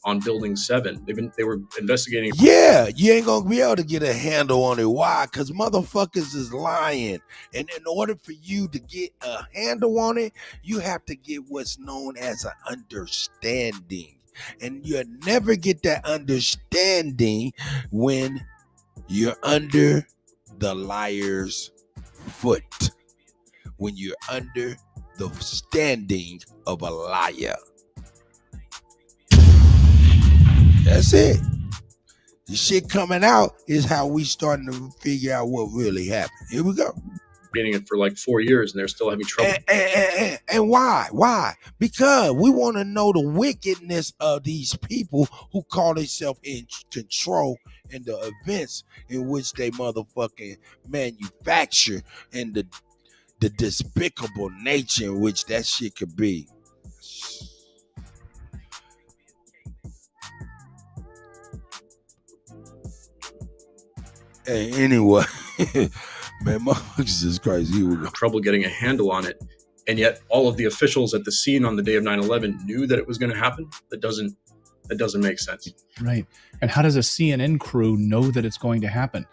on Building 7. They were investigating. Yeah, you ain't gonna be able to get a handle on it. Why? Because motherfuckers is lying. And in order for you to get a handle on it, you have to get what's known as an understanding. And you'll never get that understanding when you're under the liar's foot when you're under the standing of a liar. That's it. The shit coming out is how we starting to figure out what really happened. Here we go. Beating it for like 4 years, and they're still having trouble. And why? Why? Because we want to know the wickedness of these people who call themselves in control in the events in which they motherfucking manufacture, and the despicable nature in which that shit could be. Hey, anyway, man, motherfuckers is crazy. Here we go. Trouble getting a handle on it, and yet all of the officials at the scene on the day of 9/11 knew that it was going to happen. That doesn't make sense. Right. And how does a CNN crew know that it's going to happen?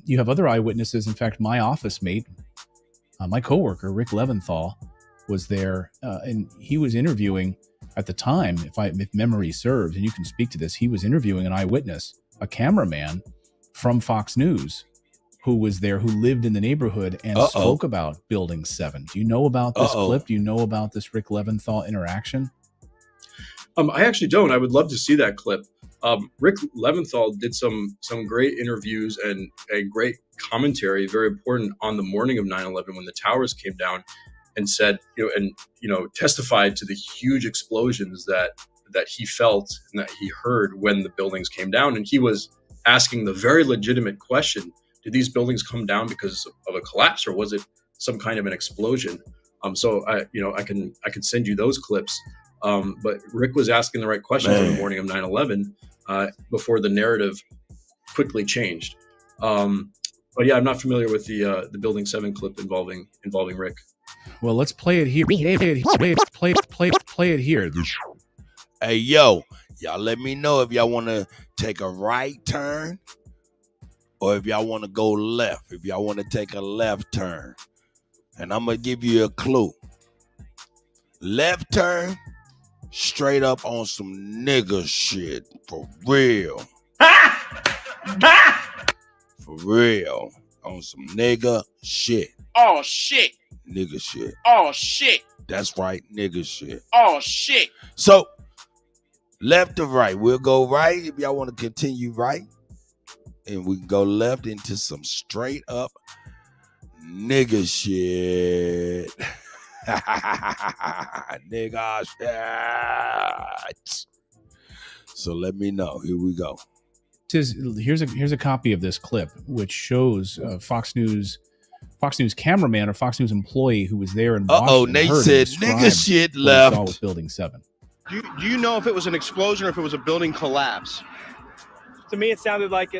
You have other eyewitnesses. In fact, my office mate, my coworker, Rick Leventhal, was there, and he was interviewing at the time, if memory serves, and you can speak to this, he was interviewing an eyewitness, a cameraman from Fox News, who was there, who lived in the neighborhood and spoke about Building 7. Do you know about this clip? Do you know about this Rick Leventhal interaction? I actually don't. I would love to see that clip. Rick Leventhal did some great interviews and a great commentary, very important, on the morning of 9/11 when the towers came down, and said, testified to the huge explosions that he felt and that he heard when the buildings came down. And he was asking the very legitimate question: did these buildings come down because of a collapse, or was it some kind of an explosion? So I can send you those clips. But Rick was asking the right questions on the morning of 9/11 before the narrative quickly changed. But yeah, I'm not familiar with the Building 7 clip involving Rick. Well, let's play it here. Play it here. Hey, yo, y'all let me know if y'all want to take a right turn or if y'all want to go left. If y'all want to take a left turn. And I'm going to give you a clue. Left turn, straight up on some nigga shit. For real. For real. On some nigga shit. Oh, shit. Nigga shit. Oh, shit. That's right, nigga shit. Oh, shit. So, left or right? We'll go right if y'all want to continue right. And we can go left into some straight up nigga shit. Nigga shit. So let me know. Here we go. Here's a copy of this clip, which shows Fox News cameraman or Fox News employee who was there and watched. They said nigga shit left. Saw with Building 7. Do you know if it was an explosion or if it was a building collapse? To me, it sounded like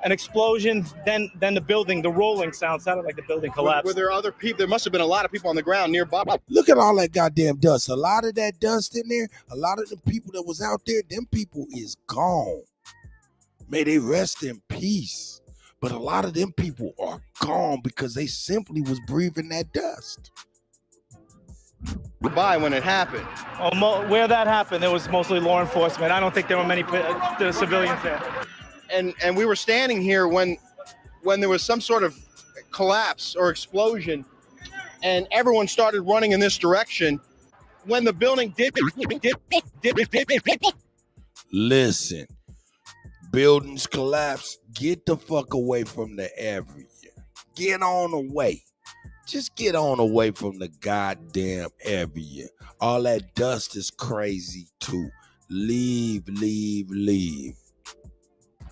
an explosion. Then the building, the rolling sound sounded like the building collapsed. Were there other people? There must have been a lot of people on the ground nearby. Look at all that goddamn dust. A lot of that dust in there. A lot of the people that was out there. Them people is gone. May they rest in peace. But a lot of them people are gone because they simply was breathing that dust. By when it happened. Where that happened, it was mostly law enforcement. I don't think there were many civilians there. And we were standing here when there was some sort of collapse or explosion, and everyone started running in this direction. When the building did. Listen, buildings collapse. Get the fuck away from the area. Get on away. Just get on away from the goddamn area. All that dust is crazy too. Leave.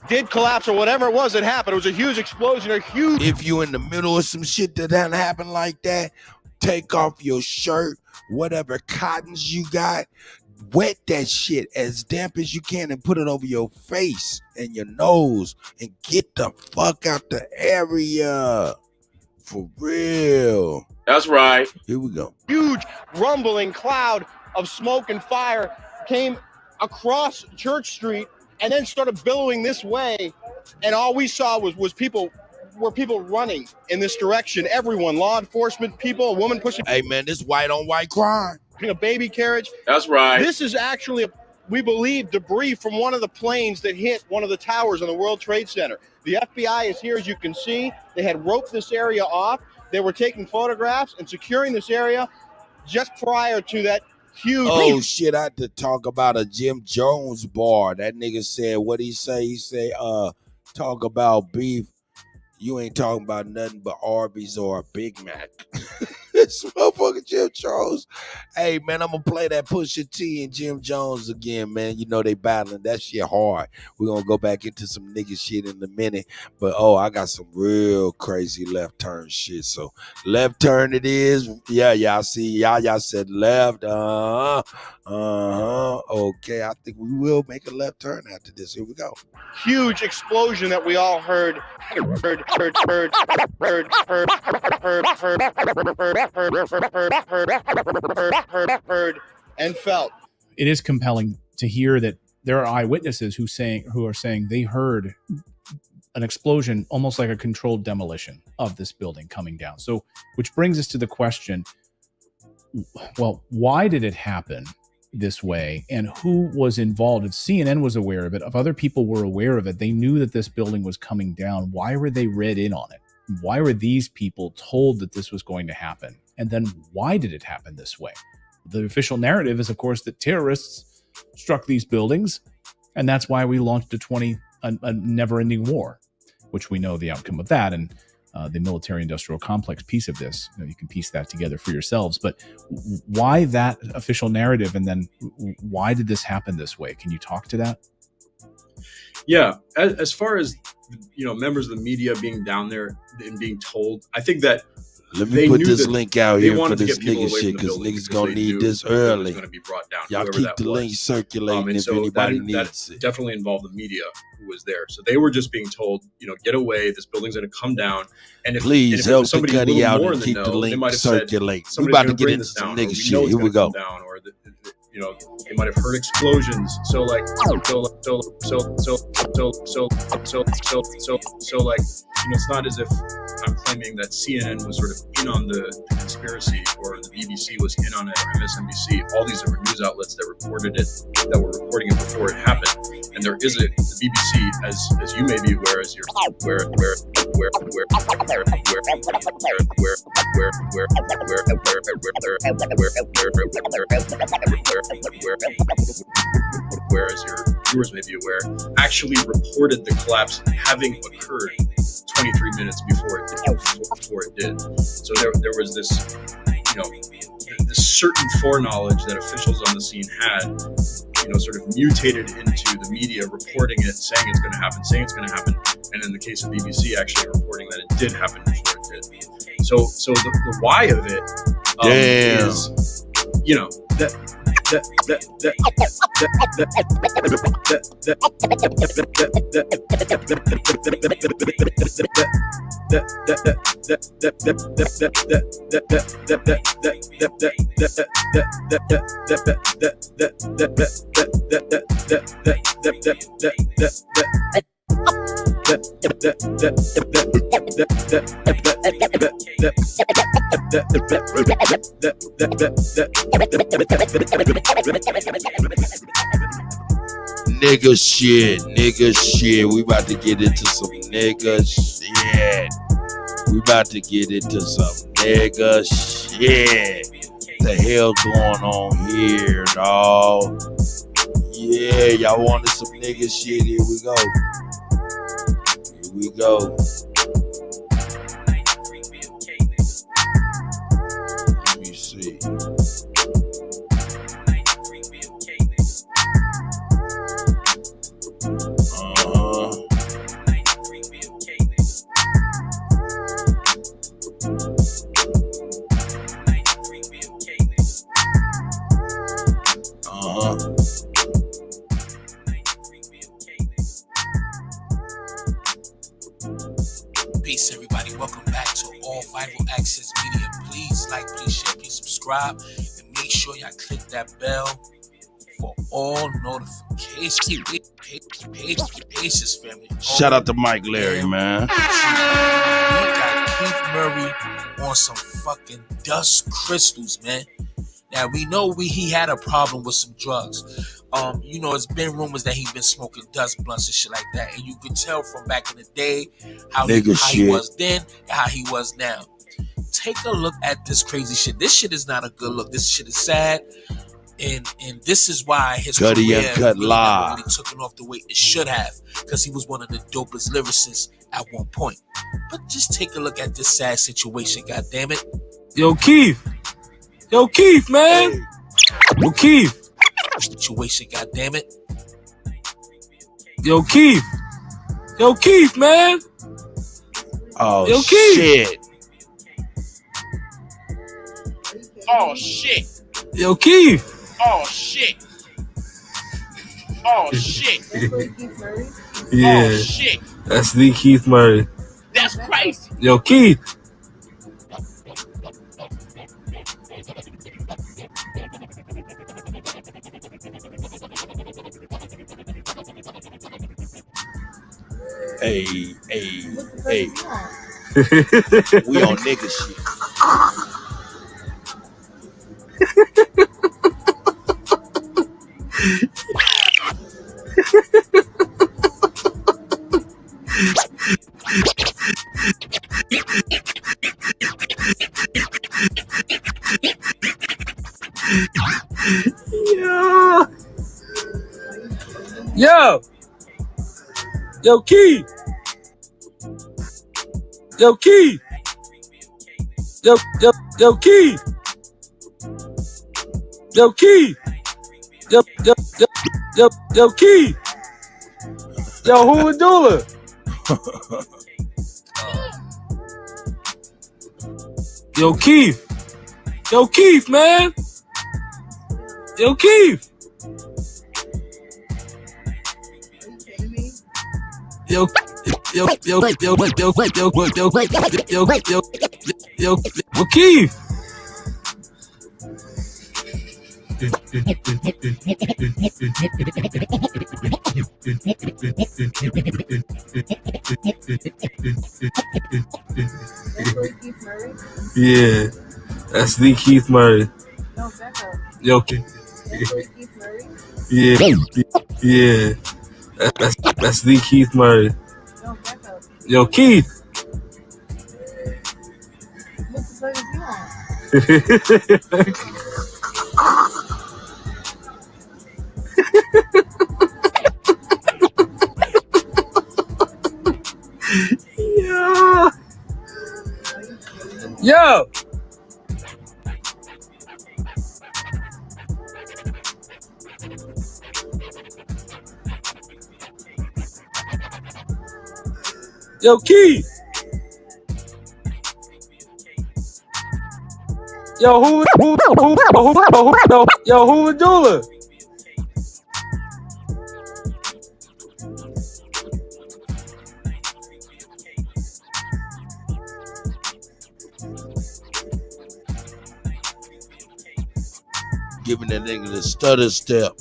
Did collapse or whatever it was that happened. It was a huge explosion, If you in the middle of some shit that done happen like that, take off your shirt, whatever cottons you got, wet that shit as damp as you can and put it over your face and your nose and get the fuck out the area. For real. That's right. Here we go. Huge rumbling cloud of smoke and fire came across Church Street and then started billowing this way. And all we saw was people running in this direction. Everyone, law enforcement, people, a woman pushing. Hey man, this white on white crime. A baby carriage. That's right. This is actually we believe, debris from one of the planes that hit one of the towers on the World Trade Center. The FBI is here, as you can see. They had roped this area off. They were taking photographs and securing this area just prior to that huge... Oh, shit, I had to talk about a Jim Jones bar. That nigga said, what he say? He say, talk about beef. You ain't talking about nothing but Arby's or a Big Mac. This motherfucker Jim Jones. Hey, man, I'm going to play that Pusha T and Jim Jones again, man. You know they battling. That shit hard. We're going to go back into some nigga shit in a minute. But, I got some real crazy left turn shit. So, left turn it is. Yeah, y'all see. Y'all said left. Okay, I think we will make a left turn after this. Here we go. Huge explosion that we all heard and felt. It is compelling to hear that there are eyewitnesses who are saying they heard an explosion, almost like a controlled demolition of this building coming down. So, which brings us to the question, well, why did it happen this way, and who was involved? If CNN was aware of it, if other people were aware of it, they knew that this building was coming down, why were they read in on it? Why were these people told that this was going to happen? And then why did it happen this way? The official narrative is, of course, that terrorists struck these buildings, and that's why we launched a never-ending war, which we know the outcome of that, and the military-industrial complex piece of this. You can piece that together for yourselves. But why that official narrative, and then why did this happen this way? Can you talk to that? Yeah, as far as members of the media being down there and being told, I think that let me put this link out here for this nigga shit, because niggas gonna need this early. Y'all keep the link circulating if anybody needs it. Definitely involved the media who was there. So they were just being told, get away. This building's gonna come down. And please help the Kutty out and keep the link circulating. We about to get into some nigga shit. Here we go. They might have heard explosions. So it's not as if I'm claiming that CNN was sort of in on the conspiracy, or the BBC was in on it, or MSNBC. All these different news outlets that reported it, that were reporting it before it happened. And there is the BBC, as you may be aware, as you're whereas your viewers may be aware, actually reported the collapse having occurred 23 minutes before it did. So there was this, this certain foreknowledge that officials on the scene had, sort of mutated into the media reporting it, saying it's going to happen, and in the case of BBC, actually reporting that it did happen before it did. So the why of it is, Nigga shit. We about to get into some nigga shit. The hell going on here, dog? Yeah, y'all wanted some nigga shit. Here we go. Let me see. Peace, everybody. Welcome back to All Vital Access Media. Please like, please share, please subscribe, and make sure y'all click that bell for all notifications. Paces, family. Shout out to Mike Larry, man. We got Keith Murray on some fucking dust crystals, man. Now we know he had a problem with some drugs. You know, it's been rumors that he's been smoking dust blunts and shit like that, and you could tell from back in the day how he was then and how he was now. Take a look at this crazy shit. This shit is not a good look. This shit is sad, and this is why his Kutty career UnKutt live really took off the way it should have, because he was one of the dopest lyricists at one point. But just take a look at this sad situation. God damn it, Yo, Keith, man, Yo, Keith. Situation, God damn it. Yo, Keith, man. Oh, Yo, Keith. shit. Oh shit. Yo, Keith. Oh shit. Oh shit. Yeah. Oh shit. That's the Keith Murray. That's crazy. Yo, Keith. Hey. We on nigga shit. Yo, Keith. Yo, Keith. Yo, Keith. Yo, Keith. Yo, Keith. Yo, who is Dula? Yo, Keith. Yo, Keith, man. Yo, Keith. Yo, Keith. Yeah, that's the Keith Murray. Yo, yeah, that's the Keith Murray. Yo, Keith. Yo. Yo, Keith. Yo, who is Dula? Giving that nigga the stutter step.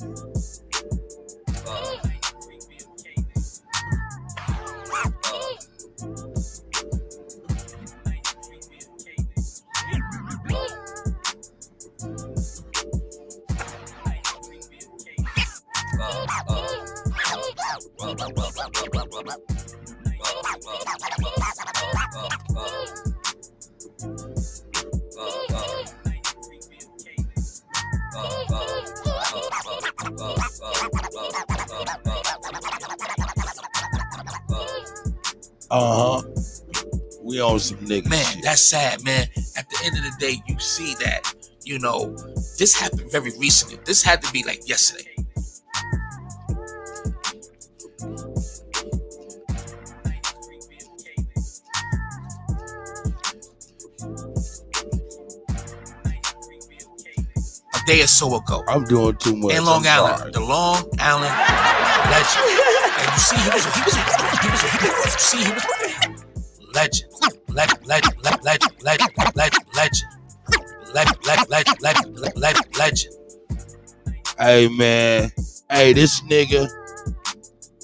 We on some niggas. Man, shit. that's sad, man. At the end of the day, you see that, you know, this happened very recently. This had to be like yesterday. A day or so ago. I'm doing too much. In Long Island, the Long Island legend. And you see, he was legend. Legend. Hey man, hey, this nigga.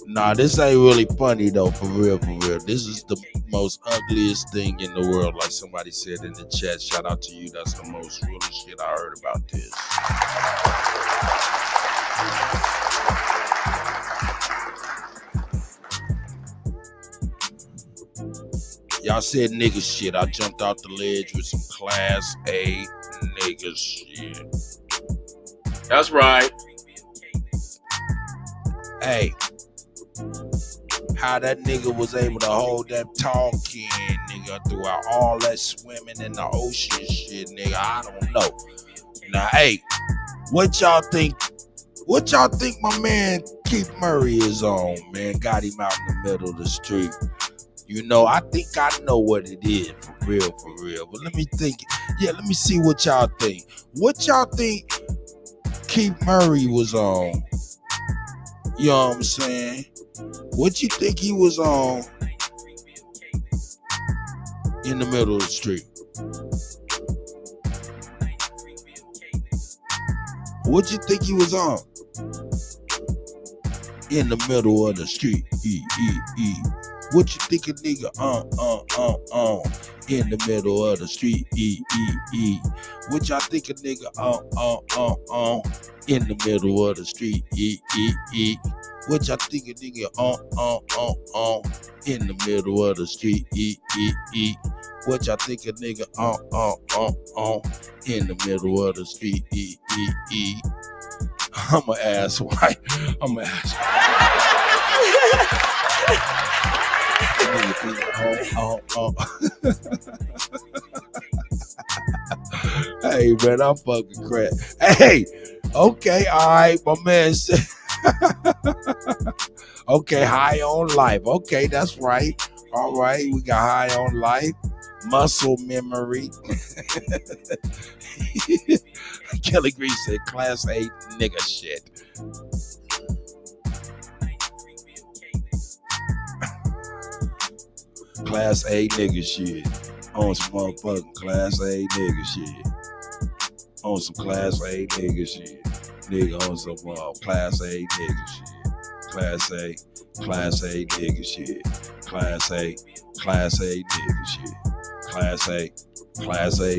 Nah, this ain't really funny though. For real. This is the most ugliest thing in the world, like somebody said in the chat. Shout out to you. That's the most realest shit I heard about this. Y'all said nigga shit. I jumped out the ledge with some class A nigga shit. That's right. Hey, how that nigga was able to hold that tall can, nigga, throughout all that swimming in the ocean shit, nigga, I don't know. Now, hey, what y'all think my man Keith Murray is on, man? Got him out in the middle of the street. You know, I think I know what it is, for real. But let me think. Yeah, let me see what y'all think. What y'all think Keith Murray was on? You know what I'm saying? What you think he was on in the middle of the street? What you think he was on in the middle of the street? What you think a nigga in the middle of the street? What y'all think a nigga in the middle of the street? What y'all think a nigga in the middle of the street? What y'all think a nigga in the middle of the street? I'ma ask why. Hey man, I'm fucking crap. Hey, okay, all right, my man said. Okay, high on life. Okay, that's right. All right, we got high on life, muscle memory. Kelly Green said, "Class A nigga shit." Class A nigga shit. On some motherfucking Class A nigga shit. On some Class A nigga shit. Nigga on some Class A nigga shit. Class A nigga shit. Class A nigga shit. Class A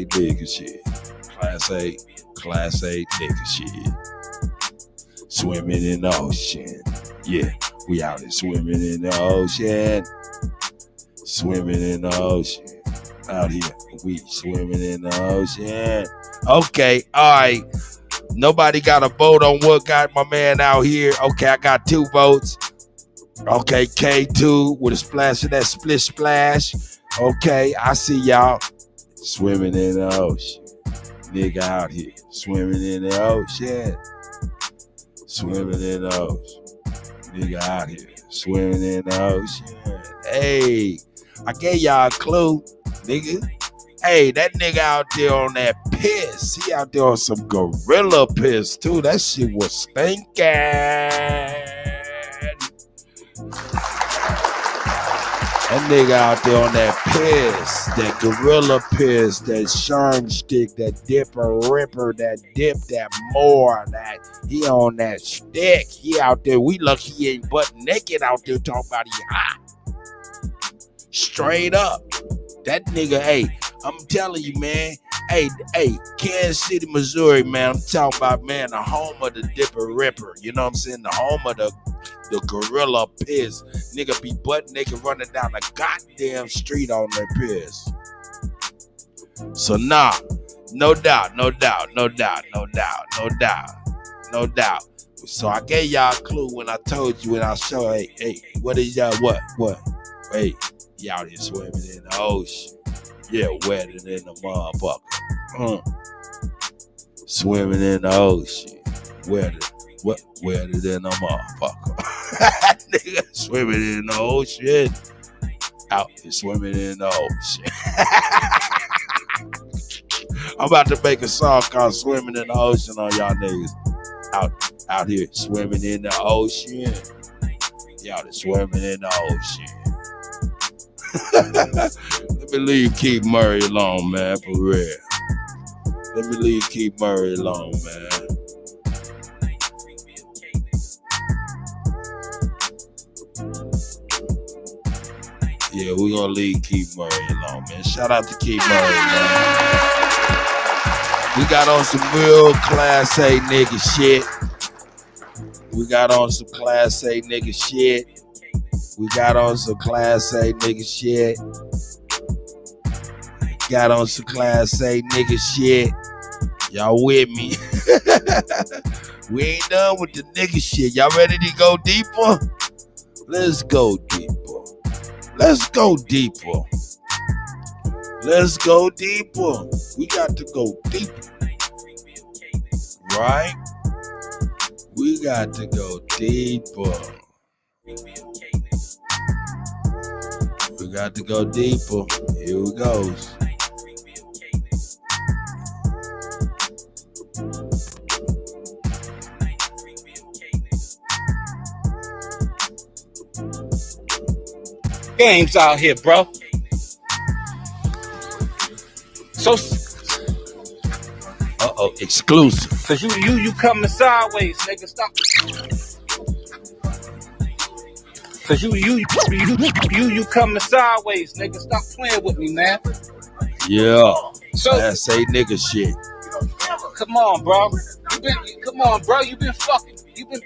nigga shit. Class A nigga shit. Swimming in the ocean. Yeah, we out here swimming in the ocean. Swimming in the ocean. Out here, we swimming in the ocean. Okay, all right. Nobody got a vote on what got my man out here. Okay, I got 2 votes. Okay, K2 with a splash of that splish splash. Okay, I see y'all. Swimming in the ocean. Nigga out here. Swimming in the ocean. Swimming in the ocean. Nigga out here. Swimming in the ocean. Hey, I gave y'all a clue, nigga. Hey, that nigga out there on that piss. He out there on some gorilla piss, too. That shit was stinking. That nigga out there on that piss, that gorilla piss, that shark stick, that dipper ripper, that dip, that more, that he on that stick. He out there, we lucky he ain't butt naked out there talking about he hot. Straight up. That nigga, hey, I'm telling you, man. Hey, Kansas City, Missouri, man. I'm talking about, man, the home of the dipper ripper. You know what I'm saying? The home of the gorilla piss. Nigga be butt naked running down the goddamn street on their piss. So nah, no doubt. So I gave y'all a clue when I told you, when I showed, hey, what is y'all, what? Hey, y'all out here swimming in the ocean. Yeah, wetter than the motherfucker. Swimming in the ocean. Wetter than a motherfucker. Nigga swimming in the ocean. Out here swimming in the ocean. I'm about to make a song called Swimming in the Ocean on y'all niggas. Out here swimming in the ocean. Y'all just swimming in the ocean. Let me leave Keith Murray alone, man, for real. Let me leave Keith Murray alone, man. Yeah, we're gonna leave Keith Murray alone, man. Shout out to Keith Murray, man. We got on some real Class A nigga shit. We got on some Class A nigga shit. We got on some Class A nigga shit. Got on some Class A nigga shit. Y'all with me? We ain't done with the nigga shit. Y'all ready to go deeper? Let's go deeper. Let's go deeper. Let's go deeper. We got to go deeper. Right? We got to go deeper. We got to go deeper. Here we goes. Games out here, bro. So, exclusive. Cause you coming sideways, nigga. Stop. Cause you coming sideways, nigga. Stop playing with me, man. Yeah. So, Class A nigga shit. Come on, bro.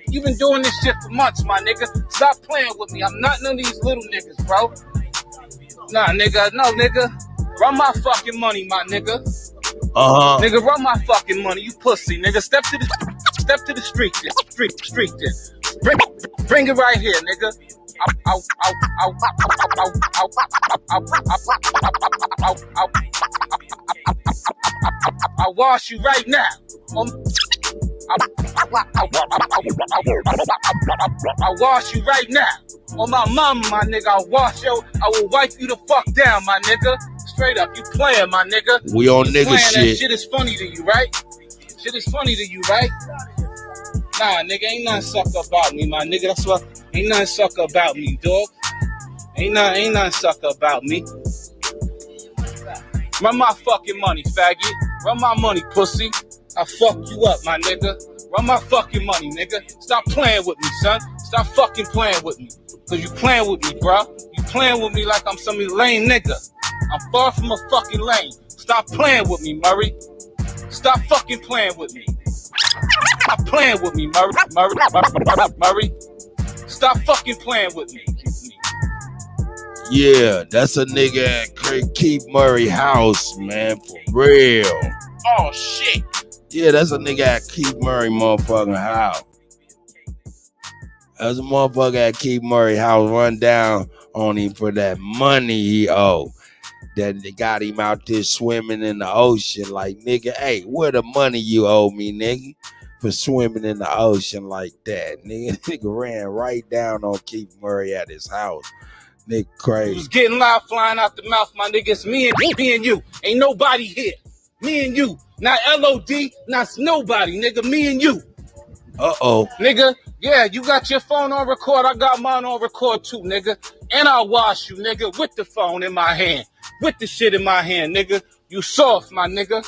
You've been doing this shit for months, my nigga. Stop playing with me. I'm not none of these little niggas, bro. Nah, nigga. No, nigga. Run my fucking money, my nigga. Nigga, run my fucking money, you pussy, nigga. Step to the street there. Street there. Bring it right here, nigga. I'll wash you right now. I'll wash you right now. On my mama, my nigga, I will wipe you the fuck down, my nigga. Straight up, you playing, my nigga. We on nigga shit. That shit is funny to you, right? Shit is funny to you, right? Nah, nigga, ain't nothing sucker about me, my nigga. That's what, ain't nothing sucker about me, dog. Ain't nothing sucker about me. Run my fucking money, faggot. Run my money, pussy. I fuck you up, my nigga. Run my fucking money, nigga. Stop playing with me, son. Stop fucking playing with me. Cause you playing with me, bro. You playing with me like I'm some lame nigga. I'm far from a fucking lame. Stop playing with me, Murray. Stop fucking playing with me. Stop playing with me, Murray. Murray. Stop fucking playing with me. Yeah, that's a nigga at Keith Murray house, man. For real. Oh, shit. Yeah, that's a nigga at Keith Murray motherfucking house. That's a motherfucker at Keith Murray house run down on him for that money he owed. That they got him out there swimming in the ocean like, nigga, hey, where the money you owe me, nigga? For swimming in the ocean like that. Nigga ran right down on Keith Murray at his house. Nigga crazy. You was getting loud flying out the mouth, my nigga. It's me and you. Ain't nobody here. Me and you. Not LOD, not nobody, nigga. Me and you. Nigga, yeah, you got your phone on record. I got mine on record too, nigga. And I'll wash you, nigga, with the phone in my hand. With the shit in my hand, nigga. You soft, my nigga.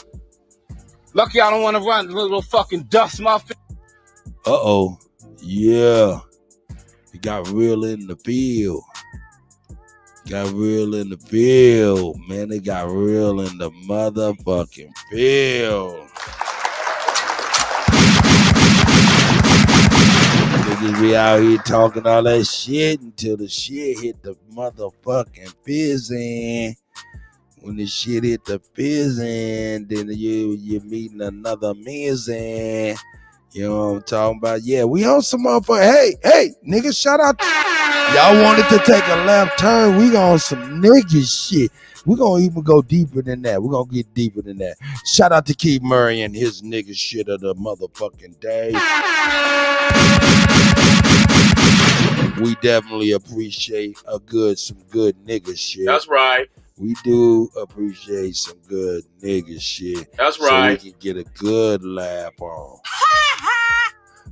Lucky I don't want to run little fucking dust my face. Yeah. It got real in the field. Got real in the field. Man, it got real in the motherfucking field. Niggas be out here talking all that shit until the shit hit the motherfucking fizzing. When the shit hit the fizzing, then you're meeting another mizzen. You know what I'm talking about? Yeah, we on some motherfucker. Hey, nigga, shout out. Y'all wanted to take a left turn. We on some nigga shit. We're going to even go deeper than that. We're going to get deeper than that. Shout out to Keith Murray and his nigga shit of the motherfucking day. We definitely appreciate some good nigga shit. That's right. We do appreciate some good nigga shit. That's right. So we can get a good laugh on.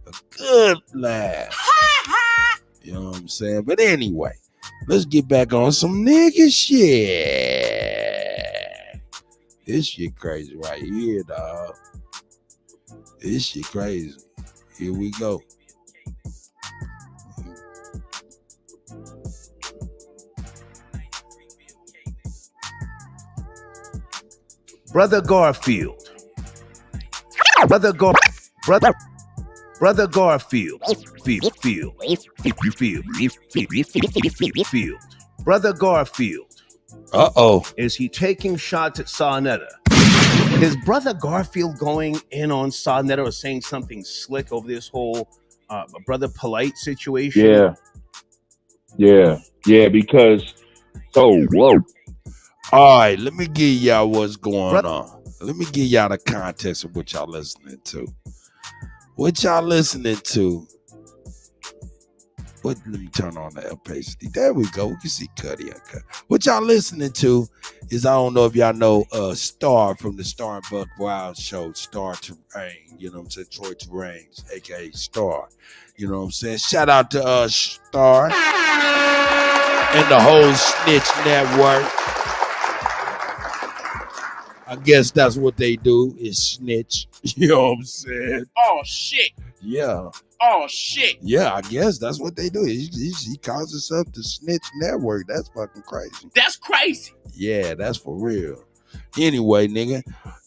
A good laugh. You know what I'm saying? But anyway, let's get back on some nigga shit. This shit crazy right here, dog. This shit crazy. Here we go. Brother Garfield. Brother Garfield. Brother Garfield. Is he taking shots at Sarnetta? Is Brother Garfield going in on Sarnetta or saying something slick over this whole Brother Polite situation? Yeah, because whoa. All right, let me give y'all what's going on. Let me give y'all the context of what y'all listening to. What y'all listening to? Let me turn on the LPC. There we go. We can see Kutty UnKutt. What y'all listening to is, I don't know if y'all know Star from the Star and Buck Wild show, Star Terrain. You know what I'm saying? Troy Terrains, aka Star. You know what I'm saying? Shout out to Star and the whole Snitch Network. I guess that's what they do, is snitch. You know what I'm saying? Oh shit. Yeah. Oh shit. Yeah, I guess that's what they do. He calls himself the Snitch Network. That's fucking crazy. That's crazy. Yeah, that's for real. Anyway, nigga.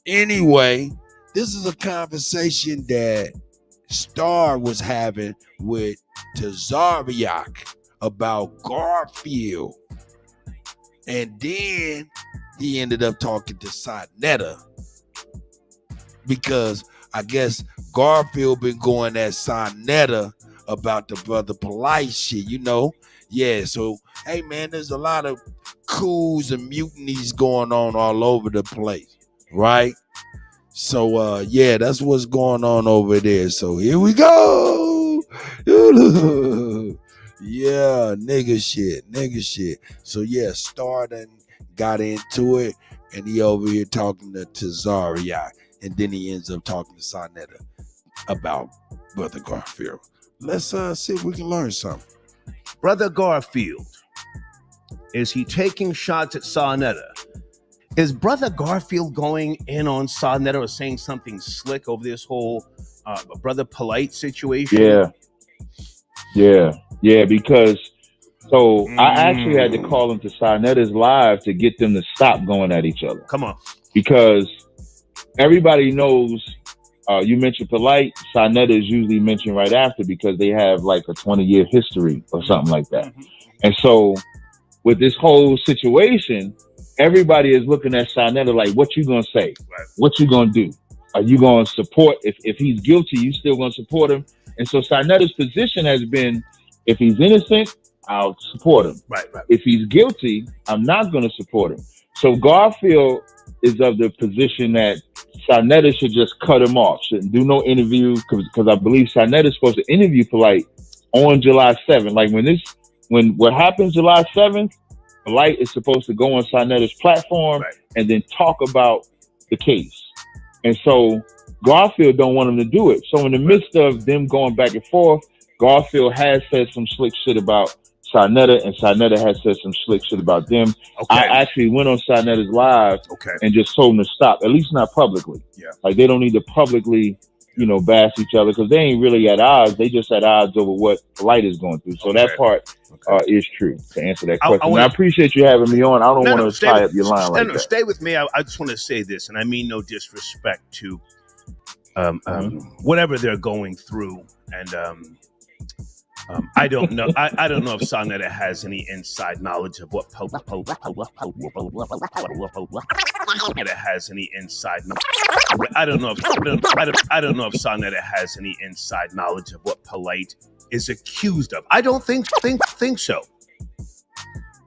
Anyway, this is a conversation that Star was having with Tazariak about Garfield. And then he ended up talking to Sarnetta because I guess Garfield been going at Sarnetta about the Brother Polite shit, you know? Yeah, so, hey, man, there's a lot of coups and mutinies going on all over the place, right? So, yeah, that's what's going on over there. So here we go. Yeah, nigga shit. So, yeah, Star done got into it, and he over here talking to Tazariak, and then he ends up talking to Sarnetta about Brother Garfield. Let's see if we can learn something. Brother Garfield. Is he taking shots at Sarnetta? Is Brother Garfield going in on Sarnetta or saying something slick over this whole Brother Polite situation? Yeah, because I actually had to call into Sarnetta's live to get them to stop going at each other. Come on. Because everybody knows, you mentioned Polite, Sarnetta is usually mentioned right after because they have like a 20-year history or something like that. And so with this whole situation, everybody is looking at Sarnetta like, what you gonna say? Right. What you gonna do? Are you gonna support, if he's guilty, you still gonna support him? And so Sarnetta's position has been, if he's innocent, I'll support him. Right. If he's guilty, I'm not gonna support him. So Garfield is of the position that Sarnetta should just cut him off, shouldn't do no interview, because I believe Sarnetta is supposed to interview Polite on July 7th. Like when what happens July 7th, Polite is supposed to go on Sarnetta's platform and then talk about the case. And so Garfield don't want him to do it. So in the midst of them going back and forth, Garfield has said some slick shit about Sarnetta, and Sarnetta has said some slick shit about them. Okay. I actually went on Sarnetta's live and just told them to stop, at least not publicly. Yeah. Like they don't need to publicly, bash each other, because they ain't really at odds. They just at odds over what Polite is going through. So that part is true, to answer that question. I appreciate you having me on. I don't want to tie up your line like that. Stay with me. I just want to say this, and I mean no disrespect to whatever they're going through, and I don't know. I don't know if Sarnetta has any inside knowledge of what has any inside. I don't know if Sarnetta has any inside knowledge of what Polite is accused of. I don't think so.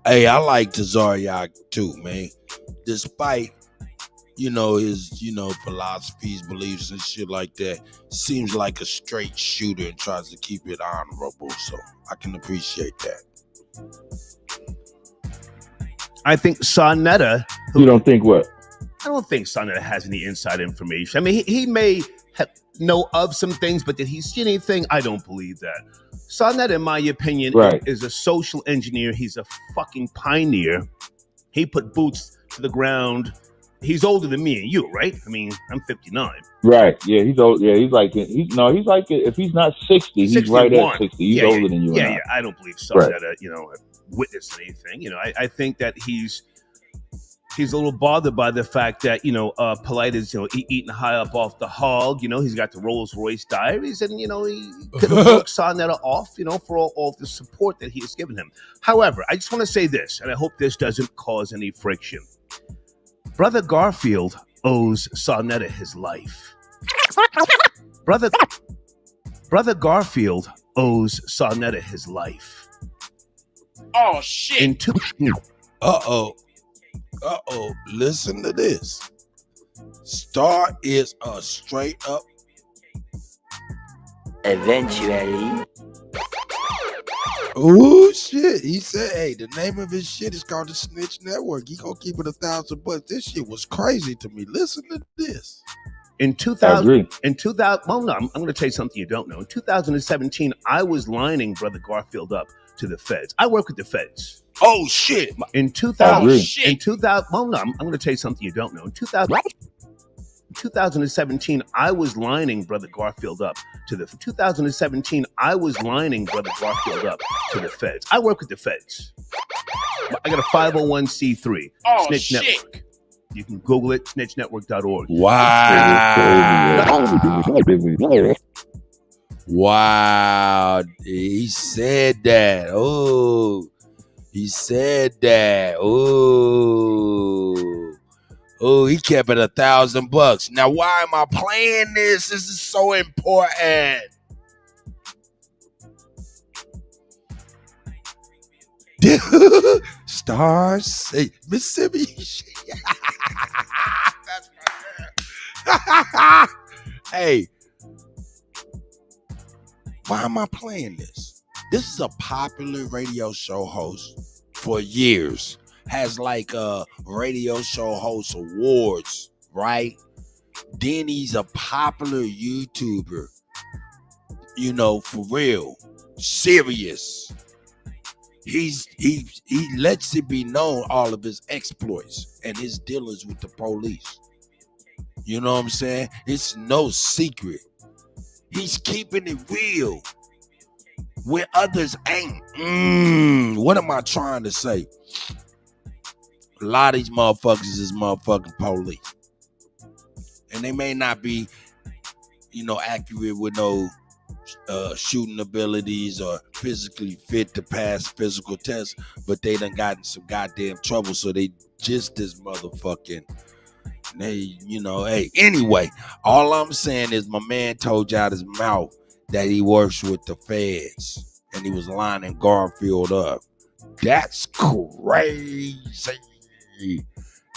Hey, I like Tazariak too, man. Despite his philosophies, beliefs, and shit like that, seems like a straight shooter and tries to keep it honorable. So I can appreciate that. I think Sarnetta. You don't think what? I don't think Sarnetta has any inside information. I mean, he may know of some things, but did he see anything? I don't believe that. Sarnetta, in my opinion, is a social engineer. He's a fucking pioneer. He put boots to the ground. He's older than me and you, right? I mean, I'm 59. Right. Yeah, he's old. Yeah, he's like if he's not 60, he's 61. Right at 60. He's older than you. Yeah. I don't believe Sarnetta, witnessed anything. I think that he's He's a little bothered by the fact that, Polite is, eating high up off the hog. He's got the Rolls Royce diaries, and, he could have broke Sarnetta off, for all the support that he has given him. However, I just want to say this, and I hope this doesn't cause any friction. Brother Garfield owes Sarnetta his life. Brother Garfield owes Sarnetta his life. Oh, shit. Listen to this. Star is a straight up. Eventually. Oh shit. He said, hey, the name of his shit is called the Snitch Network. He gonna keep it $1,000. This shit was crazy to me. Listen to this. In 2000, well, no, I'm going to tell you something you don't know. In 2017, I was lining Brother Garfield up to the feds. I work with the feds. Oh shit. In 2000, well, no, I'm going to tell you something you don't know. In 2017, I was lining Brother Garfield up to the 2017. I was lining Brother Garfield up to the feds. I work with the feds. I got a 501c3 Snitch Network. You can Google it, snitchnetwork.org. Wow. He said that. Oh, he said that. Oh, he kept it $1,000. Now, why am I playing this? This is so important. Stars, hey, Mississippi. That's my girl. Hey, why am I playing this? This is a popular radio show host for years. Has like radio show host awards, right? Then he's a popular YouTuber. For real, serious. He lets it be known all of his exploits and his dealings with the police. You know what I'm saying? It's no secret. He's keeping it real when others ain't. What am I trying to say? A lot of these motherfuckers is motherfucking police. And they may not be, accurate with no shooting abilities or physically fit to pass physical tests, but they done gotten some goddamn trouble, so they just as motherfucking, hey, anyway, all I'm saying is my man told you out his mouth that he works with the feds and he was lining Garfield up. That's crazy.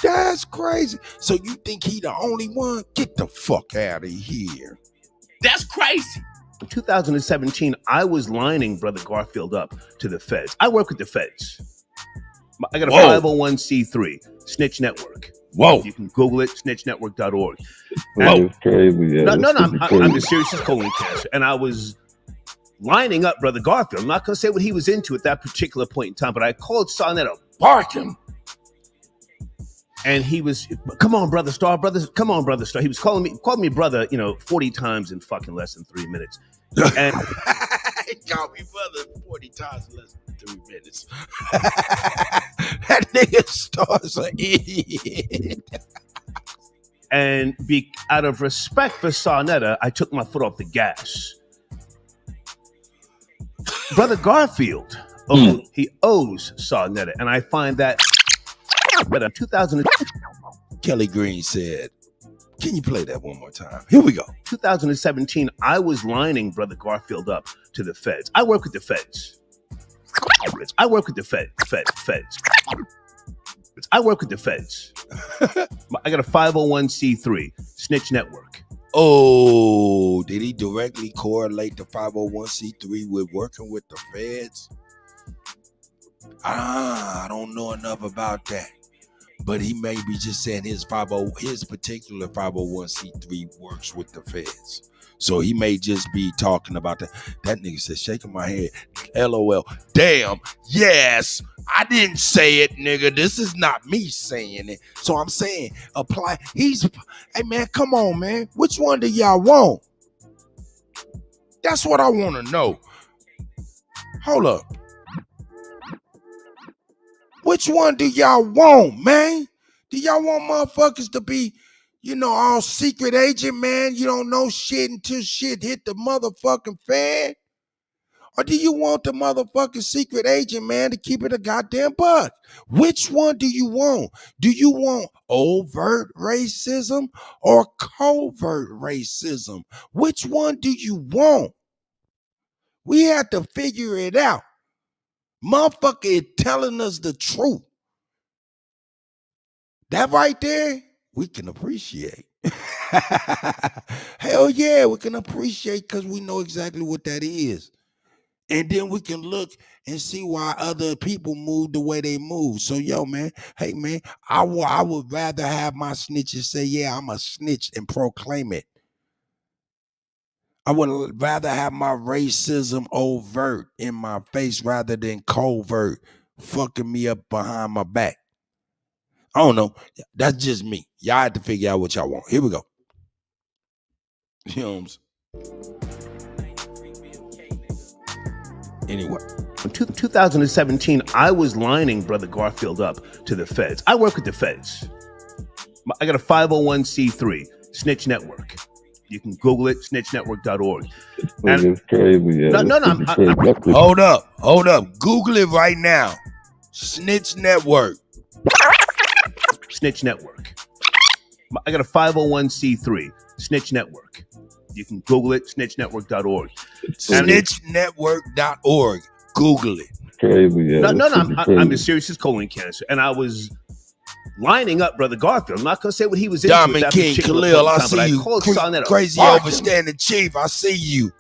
That's crazy. So you think he the only one? Get the fuck out of here. That's crazy. In 2017, I was lining Brother Garfield up to the feds. I work with the feds. I got a 501c3 Snitch Network. Whoa. You can Google it, snitchnetwork.org. That's crazy. Yeah, no, I'm as serious as colon cancer. And I was lining up Brother Garfield. I'm not going to say what he was into at that particular point in time, but I called Sarnetta barking. And he was, come on, Brother Star, come on, Brother Star. He was calling me brother, 40 times in fucking less than 3 minutes. And he called me brother 40 times in less than 3 minutes. That nigga Star's an idiot. And out of respect for Sarnetta, I took my foot off the gas. Brother Garfield, he owes Sarnetta, and I find that. But in 2000, Kelly Green said, can you play that one more time? Here we go. 2017, I was lining Brother Garfield up to the feds. I work with the feds. I work with the feds. I work with the feds. I got a 501c3 Snitch Network. Oh, did he directly correlate the 501c3 with working with the feds? I don't know enough about that. But he may be just saying his particular 501c3 works with the feds. So he may just be talking about that. That nigga said, shaking my head. LOL. Damn. Yes. I didn't say it, nigga. This is not me saying it. So I'm saying apply. Hey, man, come on, man. Which one do y'all want? That's what I want to know. Hold up. Which one do y'all want, man? Do y'all want motherfuckers to be, all secret agent, man? You don't know shit until shit hit the motherfucking fan? Or do you want the motherfucking secret agent, man, to keep it a goddamn buck? Which one do you want? Do you want overt racism or covert racism? Which one do you want? We have to figure it out. Motherfucker is telling us the truth. That right there, we can appreciate. Hell yeah, we can appreciate because we know exactly what that is. And then we can look and see why other people move the way they move. So, yo, man, hey, man, I would rather have my snitches say, yeah, I'm a snitch and proclaim it. I would rather have my racism overt in my face rather than covert fucking me up behind my back. I don't know. That's just me. Y'all have to figure out what y'all want. Here we go. You know what I'm saying? Anyway. In 2017, I was lining Brother Garfield up to the feds. I work with the feds. I got a 501c3, Snitch Network. You can Google it, snitchnetwork.org. It's crazy. Yeah. Hold up. Google it right now. Snitch Network. Snitch Network. I got a 501c3, Snitch Network. You can Google it, snitchnetwork.org. Snitchnetwork.org. Google it. Crazy. Yeah. I'm as serious as colon cancer. And I was lining up Brother Garfield. I'm not going to say what he was into. Diamond King Khalil, I see you. Crazy overstanding chief, I see you.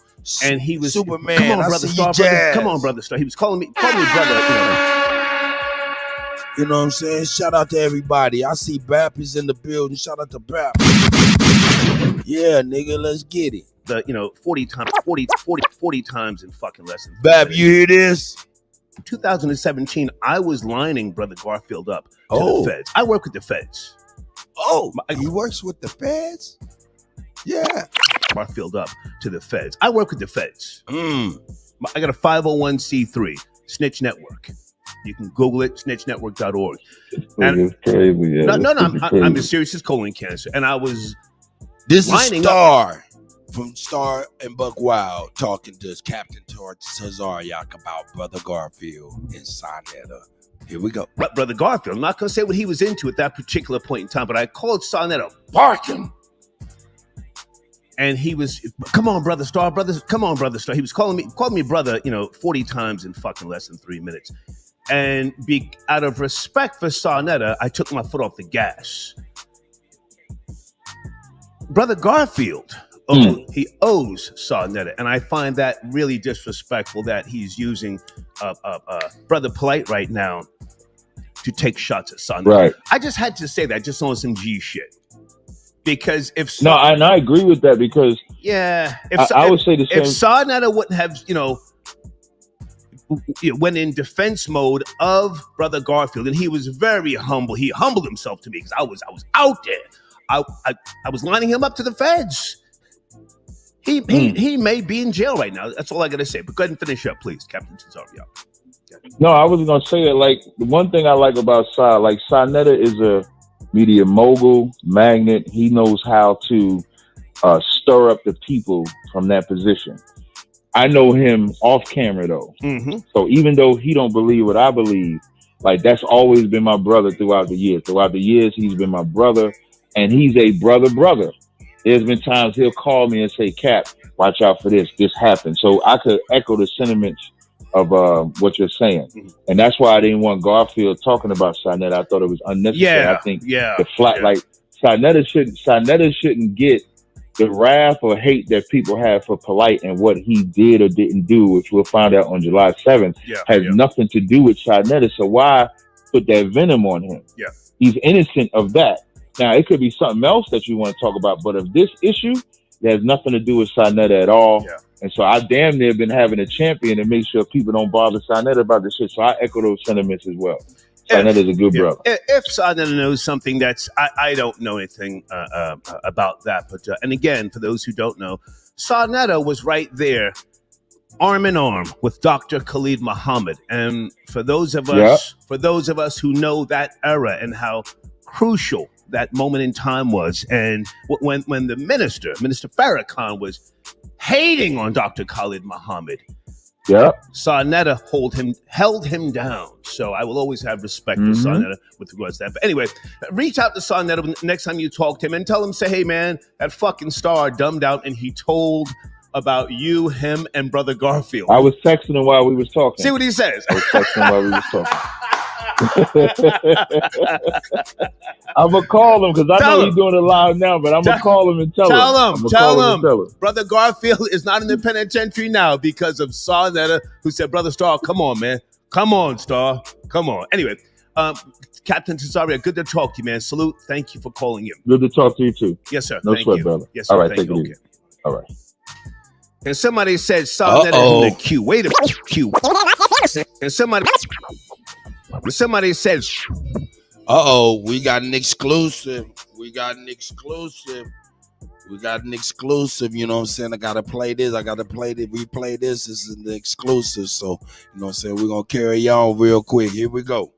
And he was Superman. Come on, Brother Star. Come on, Brother Star. He was calling me brother. You know what I'm saying? Shout out to everybody. I see Bap is in the building. Shout out to Bap. Yeah, nigga, let's get it. 40 times in fucking less than Bap, you hear this? In 2017, I was lining Brother Garfield up to the feds. I work with the feds. He works with the feds? Yeah. Garfield up to the feds. I work with the feds. I got a 501c3, Snitch Network. You can Google it, snitchnetwork.org. It's crazy. Yeah. I'm as serious as colon cancer. And I was This is Star from Star and Buck Wild talking to Captain Tazaryak about Brother Garfield and Sonetta. Here we go. Brother Garfield, I'm not going to say what he was into at that particular point in time, but I called Sonetta barking. And he was, come on, Brother Star. He was calling me brother, 40 times in fucking less than 3 minutes. And out of respect for Sonetta, I took my foot off the gas. Brother Garfield, he owes Sonetta, and I find that really disrespectful that he's using Brother Polite right now to take shots at Sonetta. Right. I just had to say that just on some G shit. Because if and I agree with that because I would say the same. If Sonetta wouldn't have, went in defense mode of Brother Garfield, and he was very humble. He humbled himself to me because I was out there. I was lining him up to the feds. He may be in jail right now. That's all I gotta say. But go ahead and finish up, please, Captain Cesario. No, I was gonna say it. Like the one thing I like about Sonetta is a media mogul, magnet. He knows how to stir up the people from that position. I know him off camera though. Mm-hmm. So even though he don't believe what I believe, that's always been my brother throughout the years. Throughout the years, he's been my brother, and he's a brother. There's been times he'll call me and say, Cap, watch out for this. This happened. So I could echo the sentiments of what you're saying. Mm-hmm. And that's why I didn't want Garfield talking about Sonetta. I thought it was unnecessary. Yeah, I think Sonetta shouldn't get the wrath or hate that people have for Polite and what he did or didn't do, which we'll find out on July 7th, has nothing to do with Sonetta. So why put that venom on him? Yeah. He's innocent of that. Now, it could be something else that you want to talk about, but of this issue, it has nothing to do with Sonetta at all. Yeah. And so I damn near been having a champion to make sure people don't bother Sonetta about this shit. So I echo those sentiments as well. Sonetta's a good brother. If Sonetta knows something I don't know anything about that. But and again, for those who don't know, Sonetta was right there, arm in arm with Dr. Khalid Muhammad. And for those of us who know that era and how crucial that moment in time was. And when the Minister Farrakhan, was hating on Dr. Khalid Muhammad, Sarnetta held him down. So I will always have respect for Sarnetta with regards to that. But anyway, reach out to Sarnetta next time you talk to him and tell him, say, hey man, that fucking star dumbed out and he told about you, him, and Brother Garfield. I was texting him while we was talking. See what he says. I was texting him while we was talking. I'm gonna call him because I know he's doing it live now, but I'm gonna call him and tell him. Brother Garfield is not in the penitentiary now because of Sarnetta, who said, Brother Star, come on, man. Come on, Star. Come on. Anyway, Captain Cesaria, good to talk to you, man. Salute. Thank you for calling in. Good to talk to you too. Yes, sir. No Thank sweat, you. brother. Yes, sir. All right, Thank take it you. easy. All right. And somebody said Sarnetta in the queue. Wait a minute. Queue. And somebody said, we got an exclusive. You know what I'm saying? I gotta play this. We play this. This is the exclusive. So, you know what I'm saying? We're gonna carry on real quick. Here we go.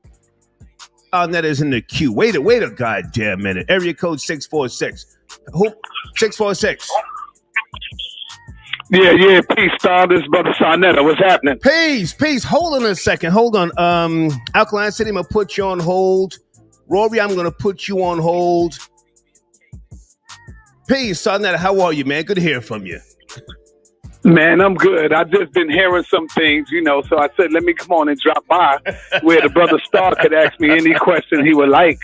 Sarnetta's in the queue. Wait a goddamn minute. Area code 646. Who? 646. Yeah, peace, Star. This is Brother Sarnetta. What's happening? Peace. Hold on a second. Hold on. Alkaline City, I'm going to put you on hold. Rory, I'm going to put you on hold. Peace, Sarnetta. How are you, man? Good to hear from you. Man, I'm good. I just been hearing some things, so I said, let me come on and drop by where the Brother Star could ask me any question he would like.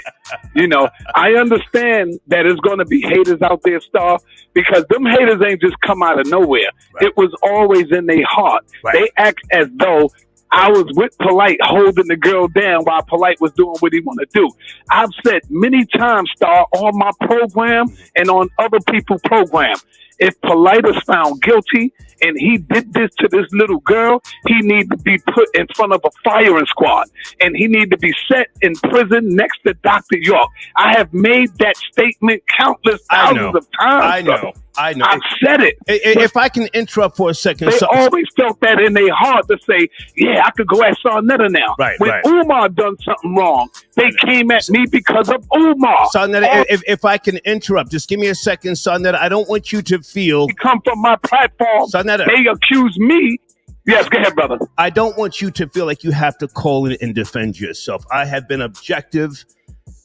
I understand that there's going to be haters out there, Star, because them haters ain't just come out of nowhere. Right. It was always in their heart. Right. They act as though I was with Polite holding the girl down while Polite was doing what he want to do. I've said many times, Star, on my program and on other people's program, if Polite is found guilty and he did this to this little girl, he needs to be put in front of a firing squad and he needs to be set in prison next to Dr. York. I have made that statement countless thousands of times. I know. I've said it. If I can interrupt for a second. They always felt that in their heart to say, yeah, I could go at Sarnetta now. Right, when Umar done something wrong, they came at me because of Umar. Sarnetta, if I can interrupt, just give me a second, Sarnetta. I don't want you to feel... You come from my platform. Sarnetta. They accuse me. Yes, go ahead, brother. I don't want you to feel like you have to call in and defend yourself. I have been objective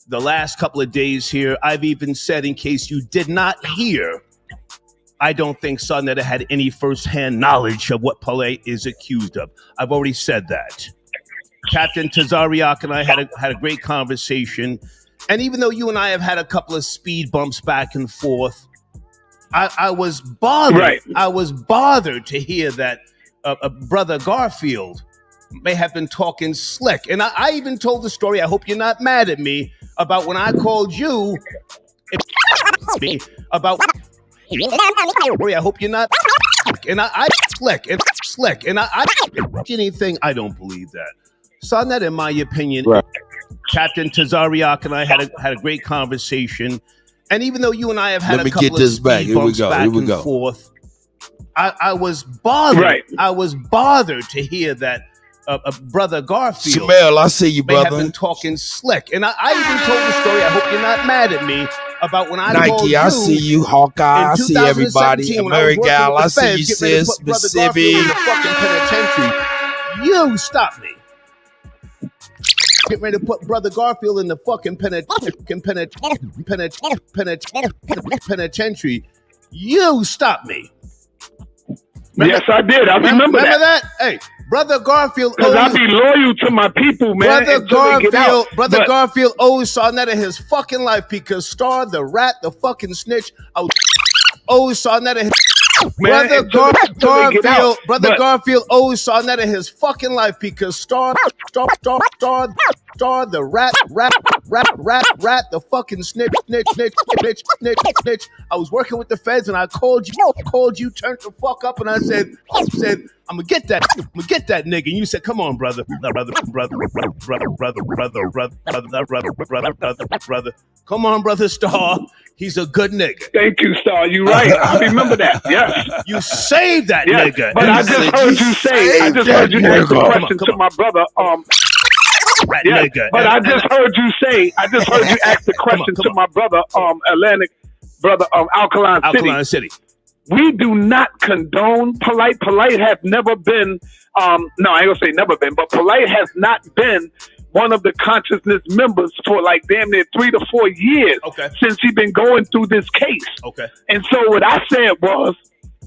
the last couple of days here. I've even said, in case you did not hear, I don't think Sarnetta had any firsthand knowledge of what Palais is accused of. I've already said that. Captain Tazariak and I had a great conversation. And even though you and I have had a couple of speed bumps back and forth, I was bothered. Right. I was bothered to hear that Brother Garfield may have been talking slick. And I even told the story, I hope you're not mad at me, about when I called you about... I hope you're not. And I slick. And I anything. I don't believe that. Sarnetta, in my opinion, Captain Tazariak and I had a great conversation. And even though you and I have had a couple of speed bumps back and forth, I was bothered. Right. I was bothered to hear that Brother Garfield. Smell, I see you, brother. May have been talking slick. And I even told the story. I hope you're not mad at me. About when I Nike, I see you, Hawkeye, I see everybody, American Gal, I see you, sis, Mississippi. You stop me. Get ready to put Brother Garfield in the fucking penitentiary. You stop me. Yes, I did. I remember that. Hey, Brother Garfield. Because I be loyal to my people, man. Brother Garfield owes Sarnetta his fucking life because Star, the rat, the fucking snitch, owes Sarnetta his... Brother Garfield owes Sarnetta his fucking life because Star, the rat, the fucking snitch. I was working with the feds and I called you, turned the fuck up, and I said, I'm gonna get that nigga. And you said, come on, brother. Come on, brother Star. He's a good nigga. Thank you, Star. You right. I remember that. Yes. You saved that nigga. But I just heard you say, I just heard you ask the question to my brother. Yeah, nigga. but I just heard you ask the question to my brother, Alkaline City. We do not condone Polite. Polite has never been, no, I ain't gonna say never been, but Polite has not been one of the consciousness members for like damn near 3 to 4 years since he's been going through this case. Okay. And so what I said was,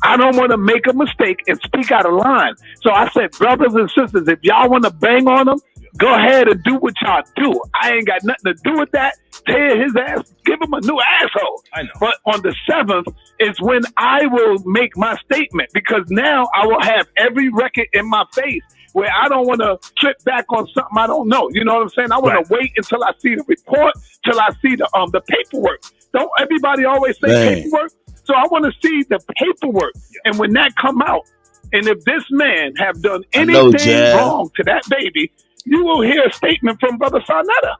I don't want to make a mistake and speak out of line. So I said, brothers and sisters, if y'all want to bang on him, go ahead and do what y'all do. I ain't got nothing to do with that. Tear his ass, give him a new asshole. I know. But on the 7th is when I will make my statement, because now I will have every record in my face where I don't want to trip back on something I don't know. You know what I'm saying? I want to wait until I see the report, till I see the paperwork. Don't everybody always say paperwork? So I want to see the paperwork. And when that come out, and if this man have done anything wrong to that baby, you will hear a statement from Brother Sarnetta.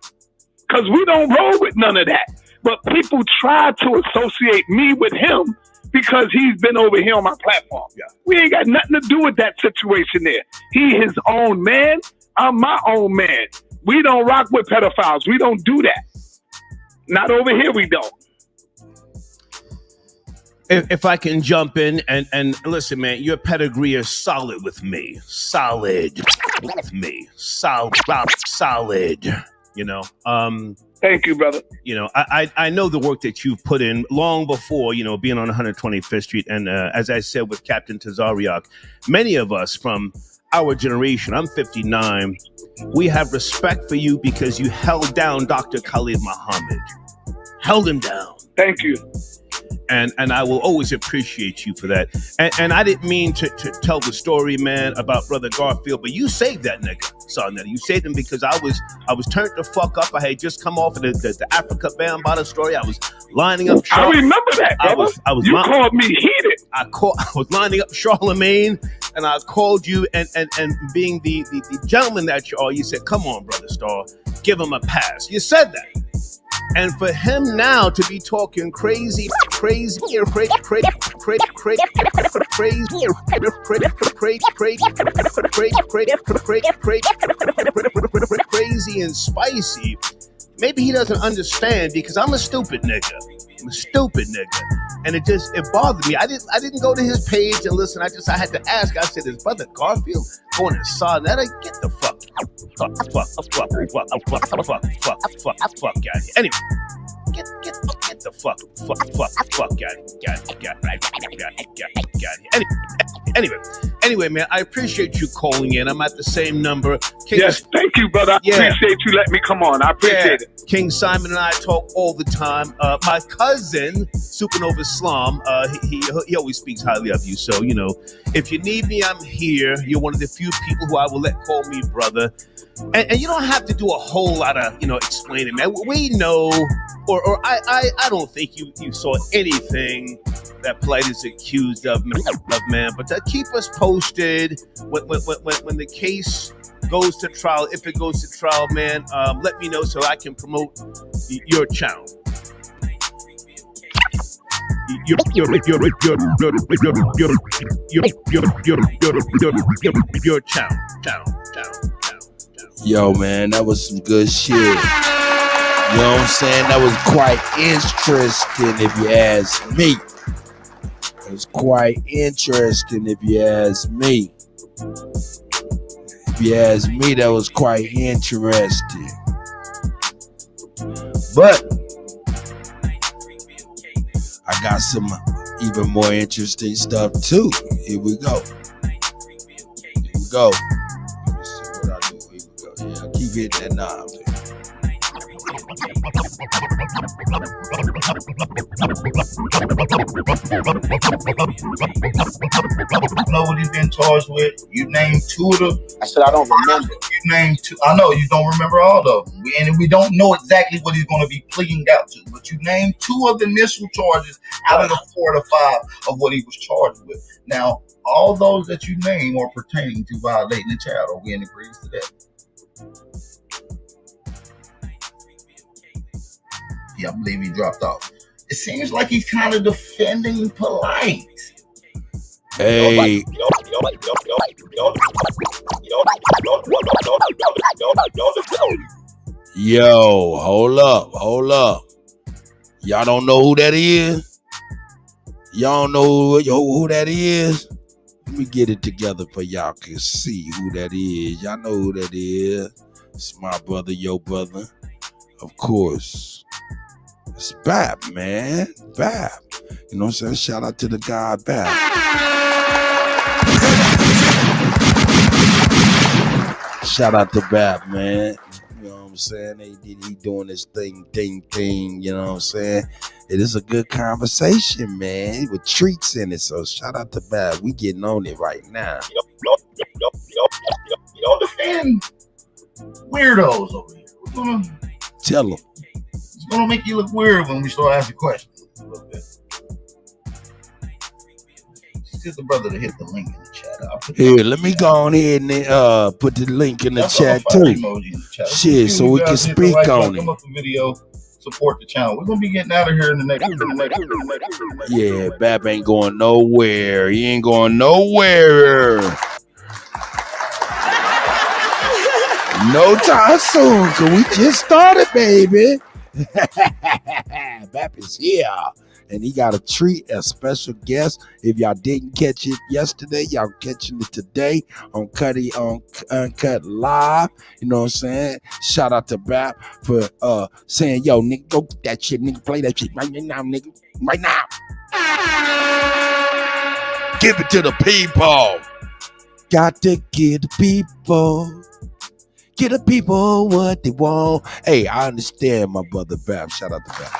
Because we don't roll with none of that. But people try to associate me with him because he's been over here on my platform. Yeah. We ain't got nothing to do with that situation there. He his own man. I'm my own man. We don't rock with pedophiles. We don't do that. Not over here, we don't. If I can jump in and listen, man, your pedigree is solid with me. Solid with me. Solid. You know. Thank you, brother. You know, I know the work that you've put in long before, you know, being on 125th Street. And as I said with Captain Tazariak, many of us from our generation, I'm 59, we have respect for you because you held down Dr. Khalid Muhammad. Held him down. Thank you. And I will always appreciate you for that. And I didn't mean to tell the story, man, about Brother Garfield, but you saved that nigga, son. You saved him because I was turned the fuck up. I had just come off of the Africa Bambaataa story. I was lining up. I remember that, brother. You called me heated. I was lining up Charlemagne, and I called you, and being the gentleman that you are, you said, "Come on, Brother Star, give him a pass." You said that. And for him now to be talking crazy and spicy, maybe he doesn't understand because I'm a stupid nigga. And it bothered me. I didn't go to his page and listen. I had to ask. I said, "Is Brother Garfield going to Sarnetta? Get the fuck out of here." Anyway, get the fuck out of here. Anyway, man, I appreciate you calling in. I'm at the same number. Yes, thank you, brother. I appreciate you letting me come on. I appreciate it. King Simon and I talk all the time. My cousin, Supernova Islam, he always speaks highly of you. So, you know, if you need me, I'm here. You're one of the few people who I will let call me brother. And you don't have to do a whole lot of, you know, explaining, man. We know, or I don't think you saw anything that Polite is accused of, man. But to keep us posted when the case goes to trial, if it goes to trial, man, let me know so I can promote your channel. Your channel. Yo, man, that was some good shit. You know what I'm saying? That was quite interesting if you ask me. It was quite interesting if you ask me. If you ask me, that was quite interesting. But I got some even more interesting stuff too. Here we go. Let me see what I do. Here we go. Yeah, keep hitting that knob. Know what he's been charged with. You named 2 of them. I said I don't remember. You named 2. I know you don't remember all of them. And we don't know exactly what he's going to be pleading out to. But you named 2 of the initial charges out of the 4 to 5 of what he was charged with. Now, all those that you name are pertaining to violating the child. Are we in agreement to that? Yeah, I believe he dropped off. It seems like he's kind of defending Polite. Hey. Yo, hold up. Y'all don't know who that is? Y'all don't know who that is? Let me get it together for y'all can see who that is. Y'all know who that is. It's my brother, your brother. Of course. It's Bap, man. Bap. You know what I'm saying? Shout out to the guy, Bap. Shout out to Bap, man. You know what I'm saying? He doing this thing, you know what I'm saying? It is a good conversation, man, with treats in it. So shout out to Bap. We getting on it right now. Y'all defend weirdos over here. We're gonna tell them. It's gonna make you look weird when we start asking questions a little bit. Just get the brother to hit the link in the chat. Here, let me go on here and put the link in the chat too. Shit, so we can speak on it. Come up the video, support the channel. We're gonna be getting out of here in the next. Yeah, Bap ain't going nowhere. He ain't going nowhere. No time soon, cause we just started, baby. Bap is here. And he got a treat, a special guest. If y'all didn't catch it yesterday, y'all catching it today on Kutty UnKutt Live. You know what I'm saying? Shout out to Bap for saying, yo, nigga, go get that shit, nigga. Play that shit right now, nigga. Right now. Give it to the people. Got to give the people. Give the people what they want. Hey, I understand, my brother Bap. Shout out to Bap.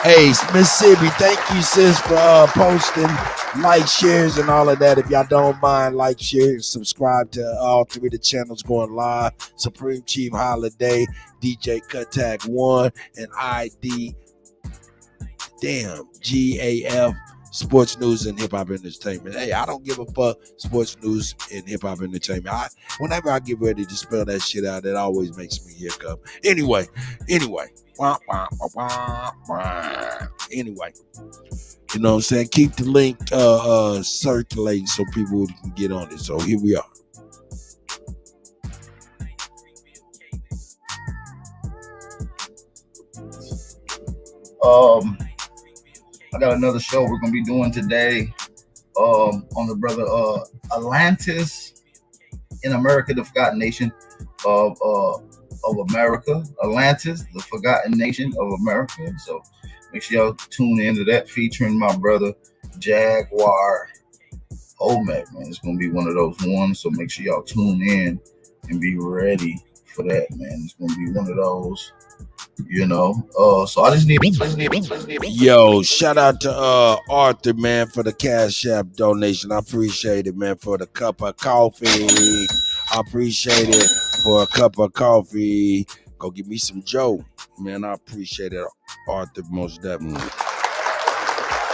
Hey, Mississippi, thank you, sis, for posting, like, shares, and all of that. If y'all don't mind, like, share, subscribe to all three of the channels going live. Supreme Chief Holiday, DJ Kuttack 1, and GAF, Sports News and Hip Hop Entertainment. Hey, I don't give a fuck, Sports News and Hip Hop Entertainment. Whenever I get ready to spell that shit out, it always makes me hiccup. Anyway. Anyway, you know what I'm saying? Keep the link circulating so people can get on it. So here we are. I got another show we're gonna be doing today on the brother Atlantis in America, the Forgotten Nation of America. Atlantis, the Forgotten Nation of America. So make sure y'all tune into that, featuring my brother Jaguar Omek, man. It's gonna be one of those ones. So make sure y'all tune in and be ready for that, man. It's gonna be one of those. You know, so I just need. Yo, shout out to Arthur, man, for the Cash App donation. I appreciate it, man, for the cup of coffee. I appreciate it for a cup of coffee. Go get me some Joe, man. I appreciate it, Arthur, most definitely.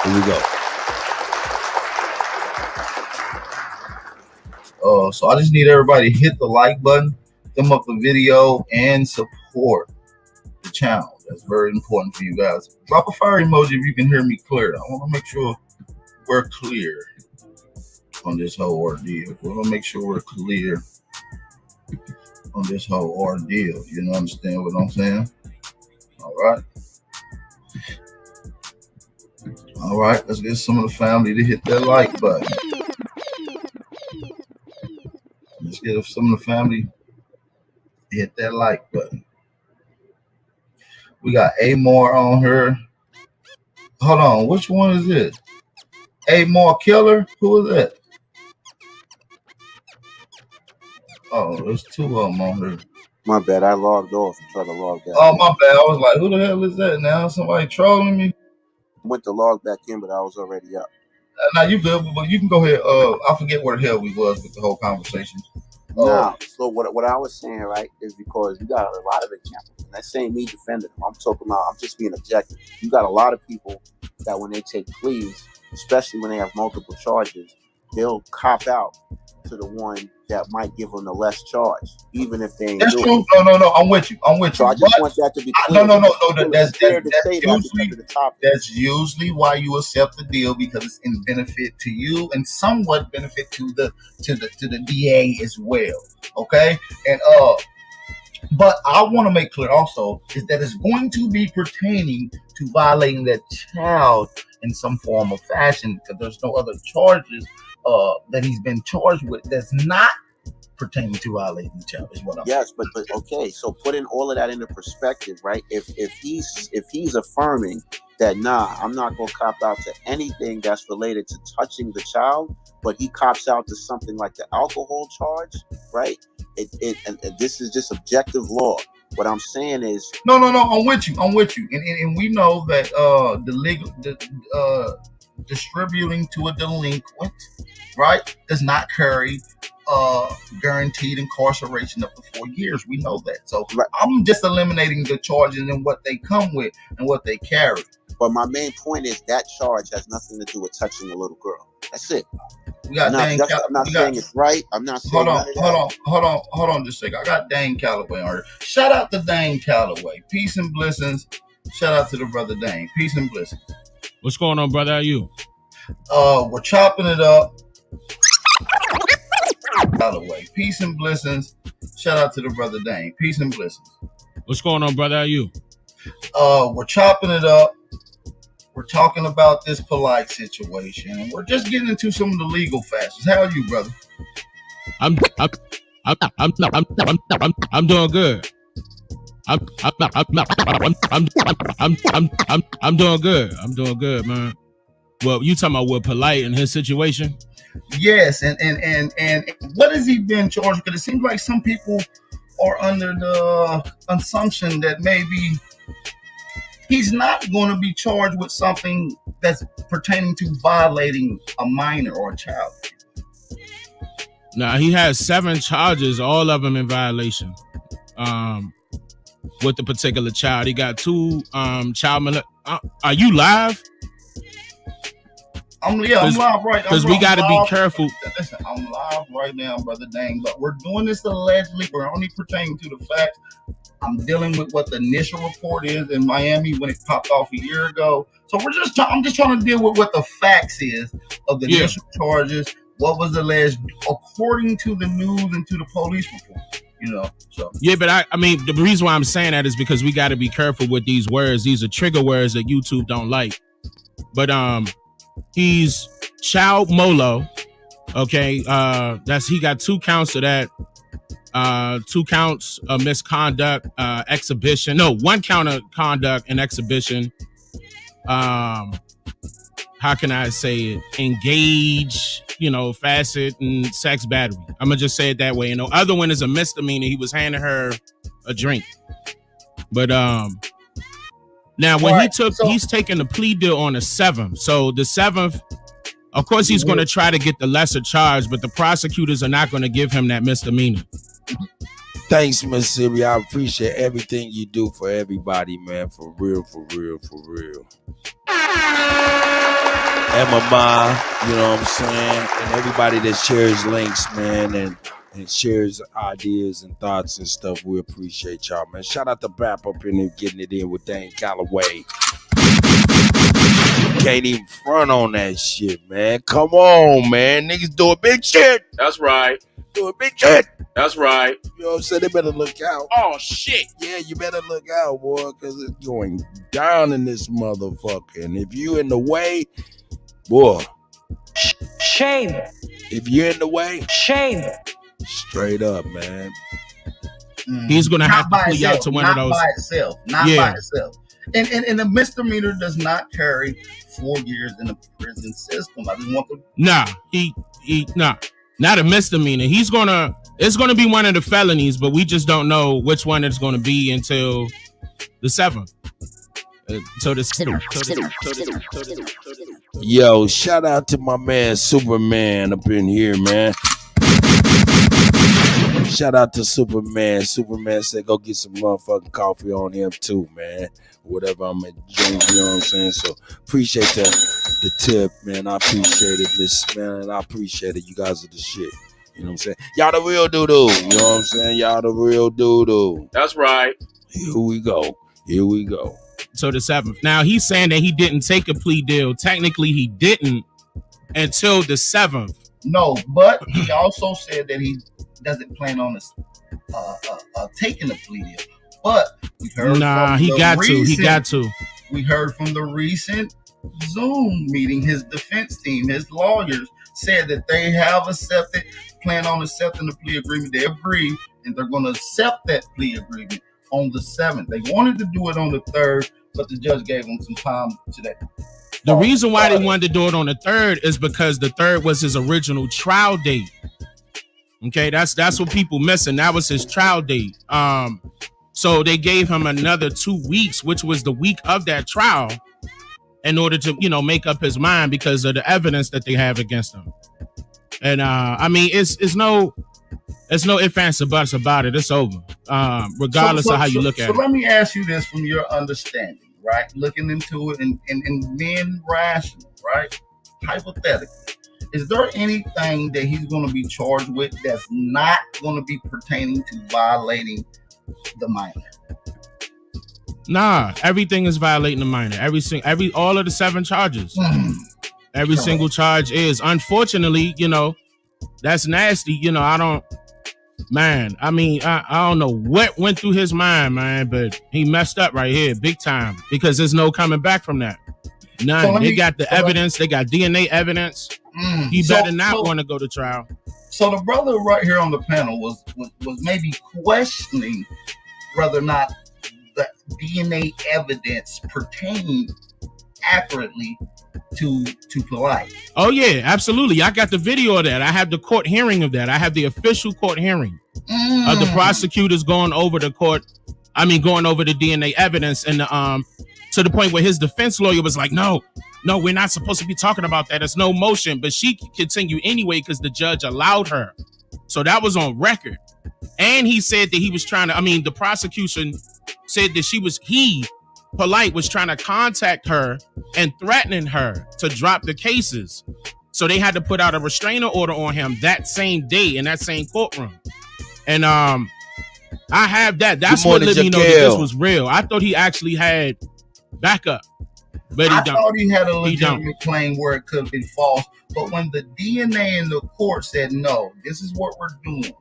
Here we go. So I just need everybody to hit the like button, thumb up the video, and support the channel. That's very important for you guys. Drop a fire emoji if you can hear me clear. I want to make sure we're clear on this whole ordeal. We want to make sure we're clear on this whole ordeal. You know, understand what I'm saying? All right, let's get some of the family to hit that like button. Let's get some of the family to hit that like button. We got Amor on her. Hold on, which one is this? Amor Killer? Who is that? Oh, there's two of them on her. My bad, I logged off and tried to log back. Oh, my bad. I was like, who the hell is that now? Somebody trolling me? Went to log back in, but I was already up. Now you good, but you can go ahead. I forget where the hell we was with the whole conversation. So what I was saying, right, is because you got a lot of examples. And that ain't me defending them. I'm talking about, I'm just being objective. You got a lot of people that when they take pleas, especially when they have multiple charges, they'll cop out to the one that might give them the less charge, even if they ain't. That's true. No. I'm with you. So I just want that to be clear. No. That's usually why you accept the deal, because it's in benefit to you and somewhat benefit to the DA as well. Okay, and But I want to make clear also is that it's going to be pertaining to violating that child in some form or fashion, because there's no other charges that he's been charged with that's not pertaining to violating the child is what I'm saying. Yes, but okay, so putting all of that into perspective, right? If he's affirming that I'm not gonna cop out to anything that's related to touching the child, but he cops out to something like the alcohol charge, right? And this is just objective law. What I'm saying is no, I'm with you, and we know that distributing to a delinquent, right, does not carry guaranteed incarceration up to 4 years. We know that. So I'm just eliminating the charges and what they come with and what they carry. But my main point is that charge has nothing to do with touching a little girl. That's it. We got I'm not saying it's right. I'm not saying hold on just a second. I got Dane Calloway on here. Shout out to Dane Calloway. Peace and blessings. Shout out to the brother Dane. Peace and blessings. What's going on, brother? How are you? We're chopping it up. Calloway. Peace and blessings. Shout out to the brother Dane. Peace and blessings. What's going on, brother? How are you? We're chopping it up. We're talking about this polite situation, and we're just getting into some of the legal factors. How are you, brother? I'm doing good. I'm doing good. I'm doing good, man. Well, you talking about what polite in his situation? Yes, and what has he been charged? Because it seems like some people are under the assumption that maybe he's not going to be charged with something that's pertaining to violating a minor or a child. Nah, he has 7 charges, all of them in violation. With the particular child, he got 2 child are you live? I'm live right now. Because we got to be careful. Listen, I'm live right now, brother Dang, but we're doing this allegedly. We're only pertaining to the facts. I'm dealing with what the initial report is in Miami when it popped off a year ago. So I'm just trying to deal with what the facts is of the initial charges, what was alleged according to the news and to the police report. So yeah, but I mean, the reason why I'm saying that is because we got to be careful with these words. These are trigger words that YouTube don't like. But he's child molo. Okay, he got 2 counts of that. 2 counts of misconduct, exhibition. No, 1 count of conduct and exhibition. How can I say it? Engage, facet and sex battery. I'm gonna just say it that way. And the other one is a misdemeanor. He was handing her a drink. But now when he's taking the plea deal on the 7th. So the 7th, of course, he's going to try to get the lesser charge, but the prosecutors are not going to give him that misdemeanor. Thanks, Miss Siri. I appreciate everything you do for everybody, man. For real. And my mom, you know what I'm saying? And everybody that shares links, man, and shares ideas and thoughts and stuff. We appreciate y'all, man. Shout out to Bap up in there getting it in with Dane Calloway. Can't even front on that shit, man. Come on, man. Niggas doing big shit. That's right. Doing big shit. That's right. You know what I'm saying? They better look out. Oh, shit. Yeah, you better look out, boy, because it's going down in this motherfucker. And if you in the way, boy. Shame. If you're in the way, shame. Straight up, man. He's going to have to plea out to one of those. Not by itself. And the misdemeanor does not carry 4 years in the prison system. I just want to. Nah, not a misdemeanor. It's gonna be one of the felonies, but we just don't know which one it's gonna be until the 7th. Yo, shout out to my man Superman up in here, man. Shout out to Superman. Superman said go get some motherfucking coffee on him too, man. Whatever I'm at drink, you know what I'm saying? So appreciate the tip, man. I appreciate it, Miss man. I appreciate it. You guys are the shit. You know what I'm saying? Y'all the real doo-doo. You know what I'm saying? Y'all the real doo-doo. That's right. Here we go. So the 7th. Now he's saying that he didn't take a plea deal. Technically he didn't until the 7th. No, but he also said that he doesn't plan on taking a plea deal. But we heard he got to. We heard from the recent Zoom meeting, his defense team, his lawyers said that they have plan on accepting the plea agreement. They agreed, and they're going to accept that plea agreement on the 7th. They wanted to do it on the 3rd, but the judge gave them some time today. The reason why they wanted to do it on the 3rd is because the 3rd was his original trial date. Okay, that's what people missing. That was his trial date. So they gave him another 2 weeks, which was the week of that trial, in order to, make up his mind because of the evidence that they have against him. And I mean, it's no ifs, ands, or buts about it. It's over, regardless of how you look at it. So let me ask you this from your understanding, right? Looking into it and being rational, right? Hypothetically, is there anything that he's going to be charged with that's not going to be pertaining to violating the minor? Nah, everything is violating the minor. All of the 7 charges. Every single charge is. Unfortunately, that's nasty. I don't know what went through his mind, man, but he messed up right here big time because there's no coming back from that. None. They got the evidence. They got DNA evidence. He better not want to go to trial. So the brother right here on the panel was maybe questioning whether or not the DNA evidence pertained accurately to Polite. Oh yeah, absolutely. I got the video of that. I have the court hearing of that. I have the official court hearing of the prosecutors going over the DNA evidence, and to the point where his defense lawyer was like, no, we're not supposed to be talking about that. There's no motion, but she continued anyway because the judge allowed her. So that was on record. And he said that he was trying to, the prosecution said that Polite was trying to contact her and threatening her to drop the cases. So they had to put out a restraining order on him that same day in that same courtroom. And I have that. That's what let me know that this was real. I thought he actually had backup, but I thought he had a legitimate claim where it could be false. But when the DNA in the court said, no, this is what we're doing,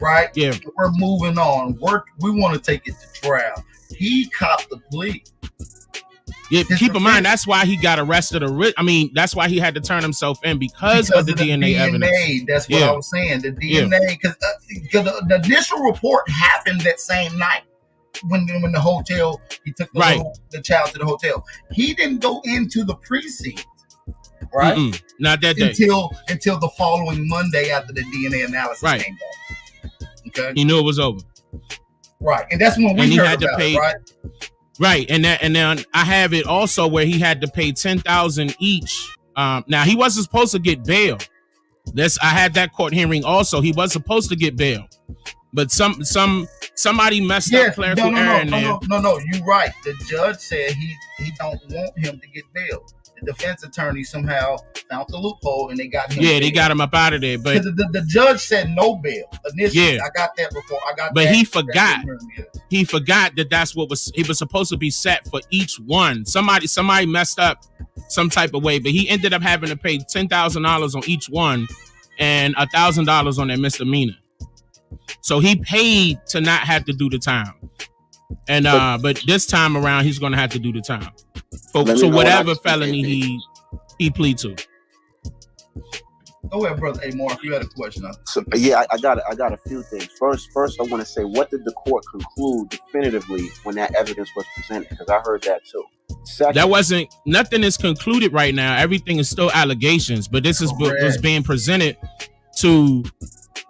right? Yeah. We're moving on. We want to take it to trial. He copped the plea. Yeah, keep in mind, that's why he got arrested. That's why he had to turn himself in because of the DNA evidence. That's what I was saying. The DNA, because the initial report happened that same night when the hotel, he took the child to the hotel. He didn't go into the precinct, right? Not that day. Until the following Monday after the DNA analysis came back. Okay. He knew it was over. Right, and that's when we heard about it, right? Right, and then I have it also where he had to pay $10,000 each. Now he wasn't supposed to get bail. I had that court hearing also. He was supposed to get bail, but somebody messed up clerical error in there. No, you're right. The judge said he don't want him to get bail. The defense attorney somehow found the loophole and they got him. Yeah, they got him up out of there. But the judge said no bail initially. Yeah, I got that before. But he forgot. He forgot that that's what it was supposed to be set for each one. Somebody messed up some type of way, but he ended up having to pay $10,000 on each one and $1,000 on that misdemeanor. So he paid to not have to do the time. And but this time around he's gonna have to do the time. So whatever felony he plead to. Go ahead, brother. Hey, Mark, you had a question. So yeah, I got a few things. First, I want to say, what did the court conclude definitively when that evidence was presented? Because I heard that too. Second, nothing is concluded right now. Everything is still allegations, but this was being presented to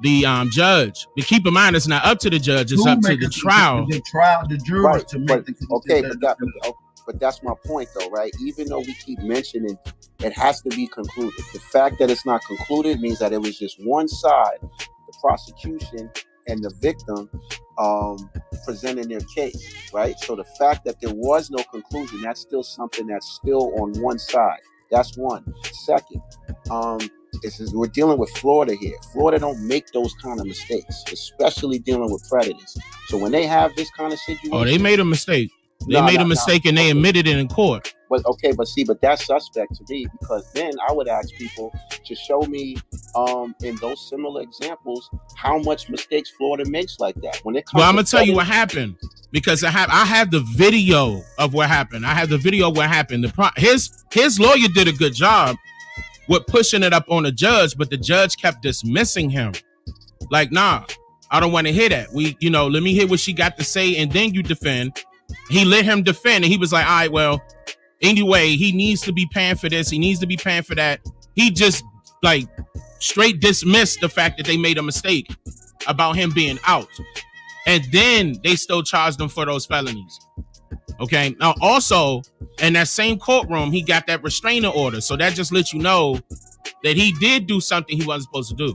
the judge. But keep in mind, it's not up to the judge; it's up to the trial. The jurors to make the. But that's my point, though, right? Even though we keep mentioning it has to be concluded, the fact that it's not concluded means that it was just one side, the prosecution and the victim, presenting their case, right? So the fact that there was no conclusion, that's still something that's still on one side. That's one. Second, we're dealing with Florida here. Florida don't make those kind of mistakes, especially dealing with predators. So when they have this kind of situation, they made a mistake. They made a mistake and they admitted it in court. But that's suspect to me, because then I would ask people to show me in those similar examples how much mistakes Florida makes like that. When it comes I'm gonna tell you what happened, because I have the video of what happened. His lawyer did a good job with pushing it up on the judge, but the judge kept dismissing him. Like, nah, I don't want to hear that. Let me hear what she got to say, and then you defend. He let him defend, and he was like, all right, well, anyway, he needs to be paying for this. He needs to be paying for that. He just like straight dismissed the fact that they made a mistake about him being out. And then they still charged him for those felonies. Okay. Now, also, in that same courtroom, he got that restraining order. So that just lets you know that he did do something he wasn't supposed to do.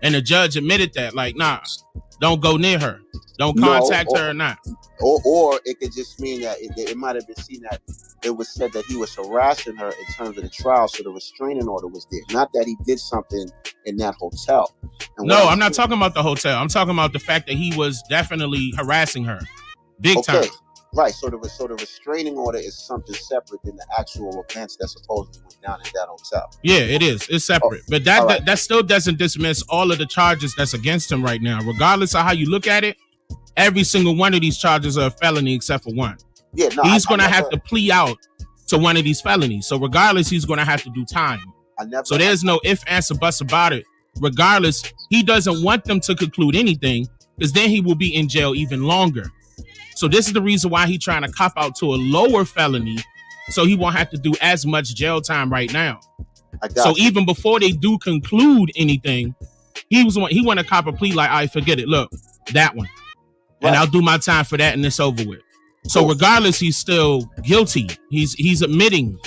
And the judge admitted that, like, nah, don't go near her. Don't contact her or not. Or it could just mean that it might have been seen that it was said that he was harassing her in terms of the trial, so the restraining order was there. Not that he did something in that hotel. No, I'm not talking about the hotel. I'm talking about the fact that he was definitely harassing her. Big time. Right. So the restraining order is something separate than the actual events that supposedly went down in that hotel. Yeah, it is. It's separate. But that still doesn't dismiss all of the charges that's against him right now. Regardless of how you look at it, every single one of these charges are a felony except for one. Yeah, no, he's going to have to plea out to one of these felonies. So regardless, he's going to have to do time. So there's no if, answer, buts about it. Regardless, he doesn't want them to conclude anything, because then he will be in jail even longer. So this is the reason why he's trying to cop out to a lower felony, so he won't have to do as much jail time right now. So even before they do conclude anything, he want to cop a plea like, I forget it. Look, that one. And I'll do my time for that, and it's over with. So regardless, he's still guilty. He's admitting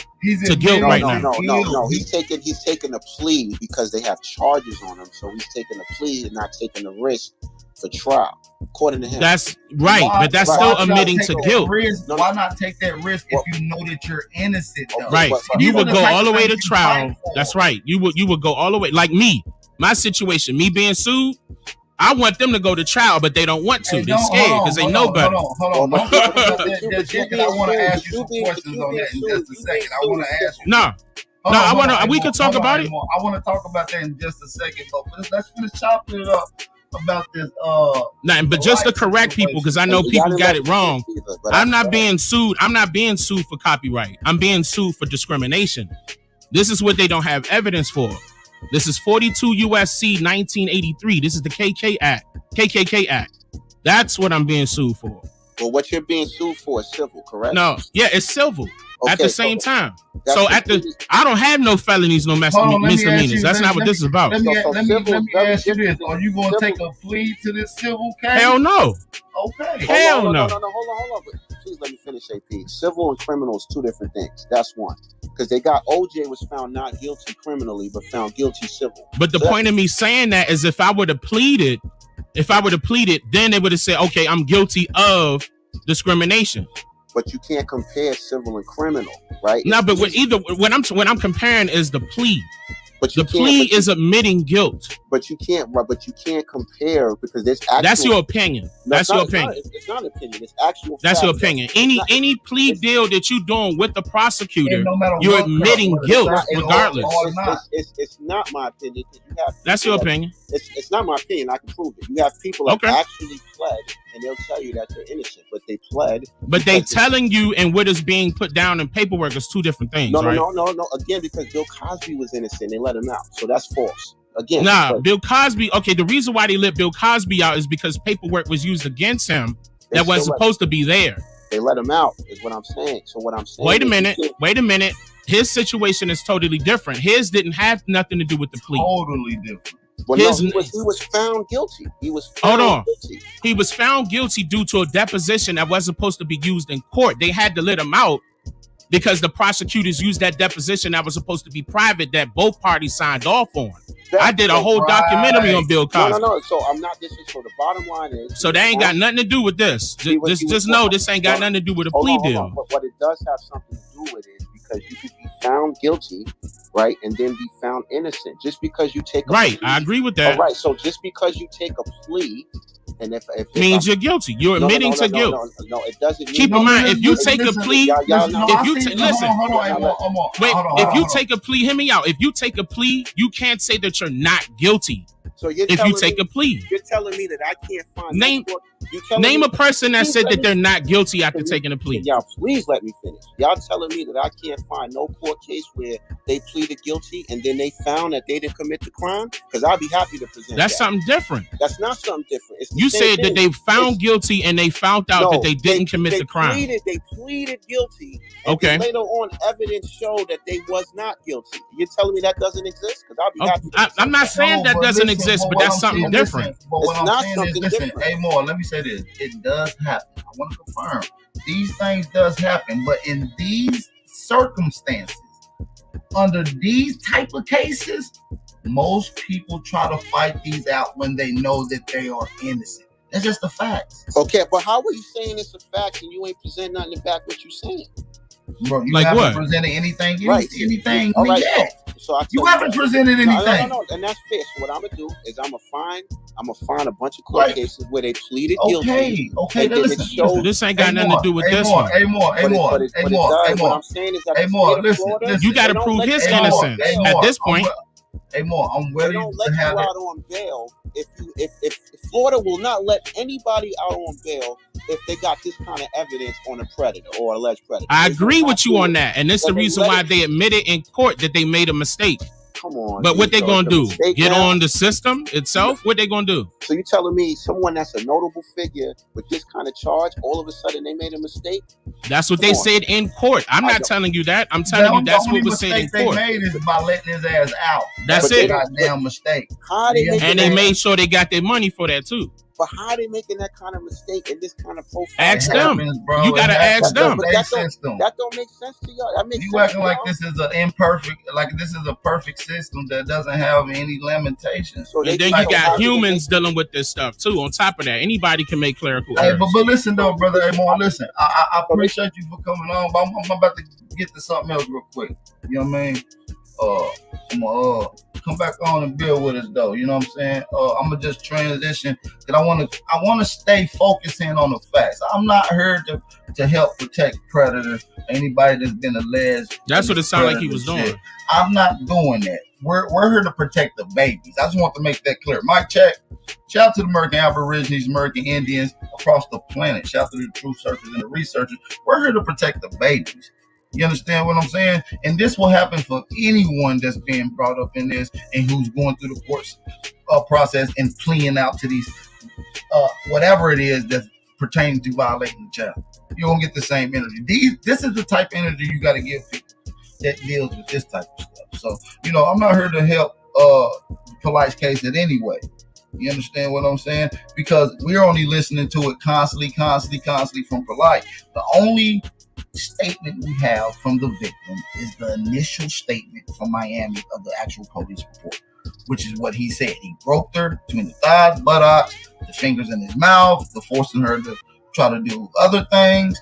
to guilt right now. No. He's taking a plea because they have charges on him. So he's taking a plea and not taking the risk for trial, according to him. That's right, but that's still admitting to guilt. Why not take that risk if you know that you're innocent? Though? Right. You would go all the way to trial. That's right. You would go all the way. Like me, my situation, me being sued. I want them to go to trial, but they don't want to. They're scared because they know better. Hold on. I want to ask you some questions on that in just a second. I want to ask you. We can talk about it. I want to talk about that in just a second, but let's finish chopping it up about this. But just to correct people, because I know people got it wrong. I'm not being sued. I'm not being sued for copyright. I'm being sued for discrimination. This is what they don't have evidence for. This is 42 USC 1983. This is the KKK Act. That's what I'm being sued for. Well, what you're being sued for is civil, correct? No, yeah, it's civil. At the same time. So I don't have no felonies, no misdemeanors. That's not what this is about. Let me ask you this. Are you going to take a plea to this civil case? Hell no. Okay. Hell no. Hold on. Please let me finish, AP. Civil and criminal is two different things. That's one. Because OJ was found not guilty criminally, but found guilty civil. But the point of me saying that is if I would have pleaded, then they would have said, okay, I'm guilty of discrimination. But you can't compare civil and criminal, right? No, but when I'm comparing is the plea. But the plea is admitting guilt. But you can't compare because there's actual. That's your opinion. That's your opinion. It's not an opinion. It's actual. That's your opinion. Any plea deal that you're doing with the prosecutor, you're admitting guilt regardless. It's not my opinion. That's your opinion. It's not my opinion. I can prove it. You have people that actually pled, and they'll tell you that they're innocent, but they pled. But they telling you and what is being put down in paperwork is two different things. No. Again, because Bill Cosby was innocent, they let him out, so that's false. Again, Bill Cosby. Okay, the reason why they let Bill Cosby out is because paperwork was used against him that wasn't supposed to be there. They let him out, is what I'm saying. So what I'm saying. Wait a minute. His situation is totally different. His didn't have nothing to do with the plea. Totally different. Well, he was found guilty. He was found guilty. He was found guilty due to a deposition that wasn't supposed to be used in court. They had to let him out because the prosecutors used that deposition that was supposed to be private that both parties signed off on. I did a whole documentary on Bill Cosby. No. So I'm not. So the bottom line is. So that ain't got nothing to do with this. Just know this ain't got nothing to do with a plea deal. But what it does have something to do with is because you could be found guilty, right, and then be found innocent. Just because you take a plea, I agree with that. All right. So just because you take a plea And if means you're guilty. You're admitting to guilt. No, it doesn't. Keep in mind, if you take a plea, if you take a plea, hear me out. If you take a plea, you can't say that you're not guilty. So if you take a plea, you're telling me that I can't find name a person that said that they're not guilty after taking a plea. Y'all, please let me finish. Y'all telling me that I can't find no court case where they pleaded guilty and then they found that they didn't commit the crime? Because I'll be happy to present That's something different. That's not something different. It's you said that they found guilty and they found out that they didn't commit the crime. They pleaded guilty. Okay. Later on, evidence showed that they was not guilty. You're telling me that doesn't exist? Because I'll be happy. I'm not saying that doesn't exist, but that's something different. But what It's I'm not saying something is, listen, different. hey, more, let me say this. It does happen. I want to confirm. These things does happen, but in these circumstances, under these type of cases, most people try to fight these out when they know that they are innocent. That's just the facts. Okay, but how are you saying it's a fact and you ain't presenting nothing to back what you're saying? Bro, you like haven't what? presented anything. Right. Anything All right. yet. So You haven't presented anything. No, and that's fair. So what I'm gonna do is I'm gonna find a bunch of court cases where they pleaded guilty. Okay, and then listen. it shows, This ain't got nothing to do with this one. What I'm saying is that Listen. You got to prove his innocence at this point. I'm They ready don't let to you have out on bail if Florida will not let anybody out on bail if they got this kind of evidence on a predator or alleged predator. I agree with you on that, and it's the reason why they admitted in court that they made a mistake. Come on. But what they gonna do? Get now? on the system itself? What they gonna do? So you telling me someone that's a notable figure with this kind of charge, all of a sudden they made a mistake? That's what they said in court. I'm not telling you that. I'm telling you that's what was said in court. They made is by letting his ass out. That's it. Goddamn mistake. And they made sure they got their money for that too. But how are they making that kind of mistake in this kind of profile? Ask them. You gotta ask them. That don't make sense to y'all. That makes You sense acting to like y'all? this is an imperfect, like this is a perfect system that doesn't have any limitations. So And then you got humans dealing with this stuff too. On top of that, anybody can make clerical Hey, errors. but listen though, brother. Hey, more listen. I appreciate you for coming on, but I'm about to get to something else real quick. You know what I mean? I'm gonna come back on and build with us though. You know what I'm saying? I'm gonna just transition because I wanna stay focusing on the facts. I'm not here to help protect predators. Anybody that's been alleged. That's what it sounded like he was shit. doing. I'm not doing that. We're here to protect the babies. I just want to make that clear. Mike, check. Shout out to the American Aborigines, American Indians across the planet. Shout out to the truth searchers and the researchers. We're here to protect the babies. You understand what I'm saying? And this will happen for anyone that's being brought up in this and who's going through the court process and pleading out to these, whatever it is that's pertaining to violating the child. You're going to get the same energy. This is the type of energy you got to give people that deals with this type of stuff. So, I'm not here to help Polite's case in any way. You understand what I'm saying? Because we're only listening to it constantly from Polite. The only statement we have from the victim is the initial statement from Miami of the actual police report, which is what he said. He groped her between the thighs, buttocks, the fingers in his mouth, the forcing her to try to do other things.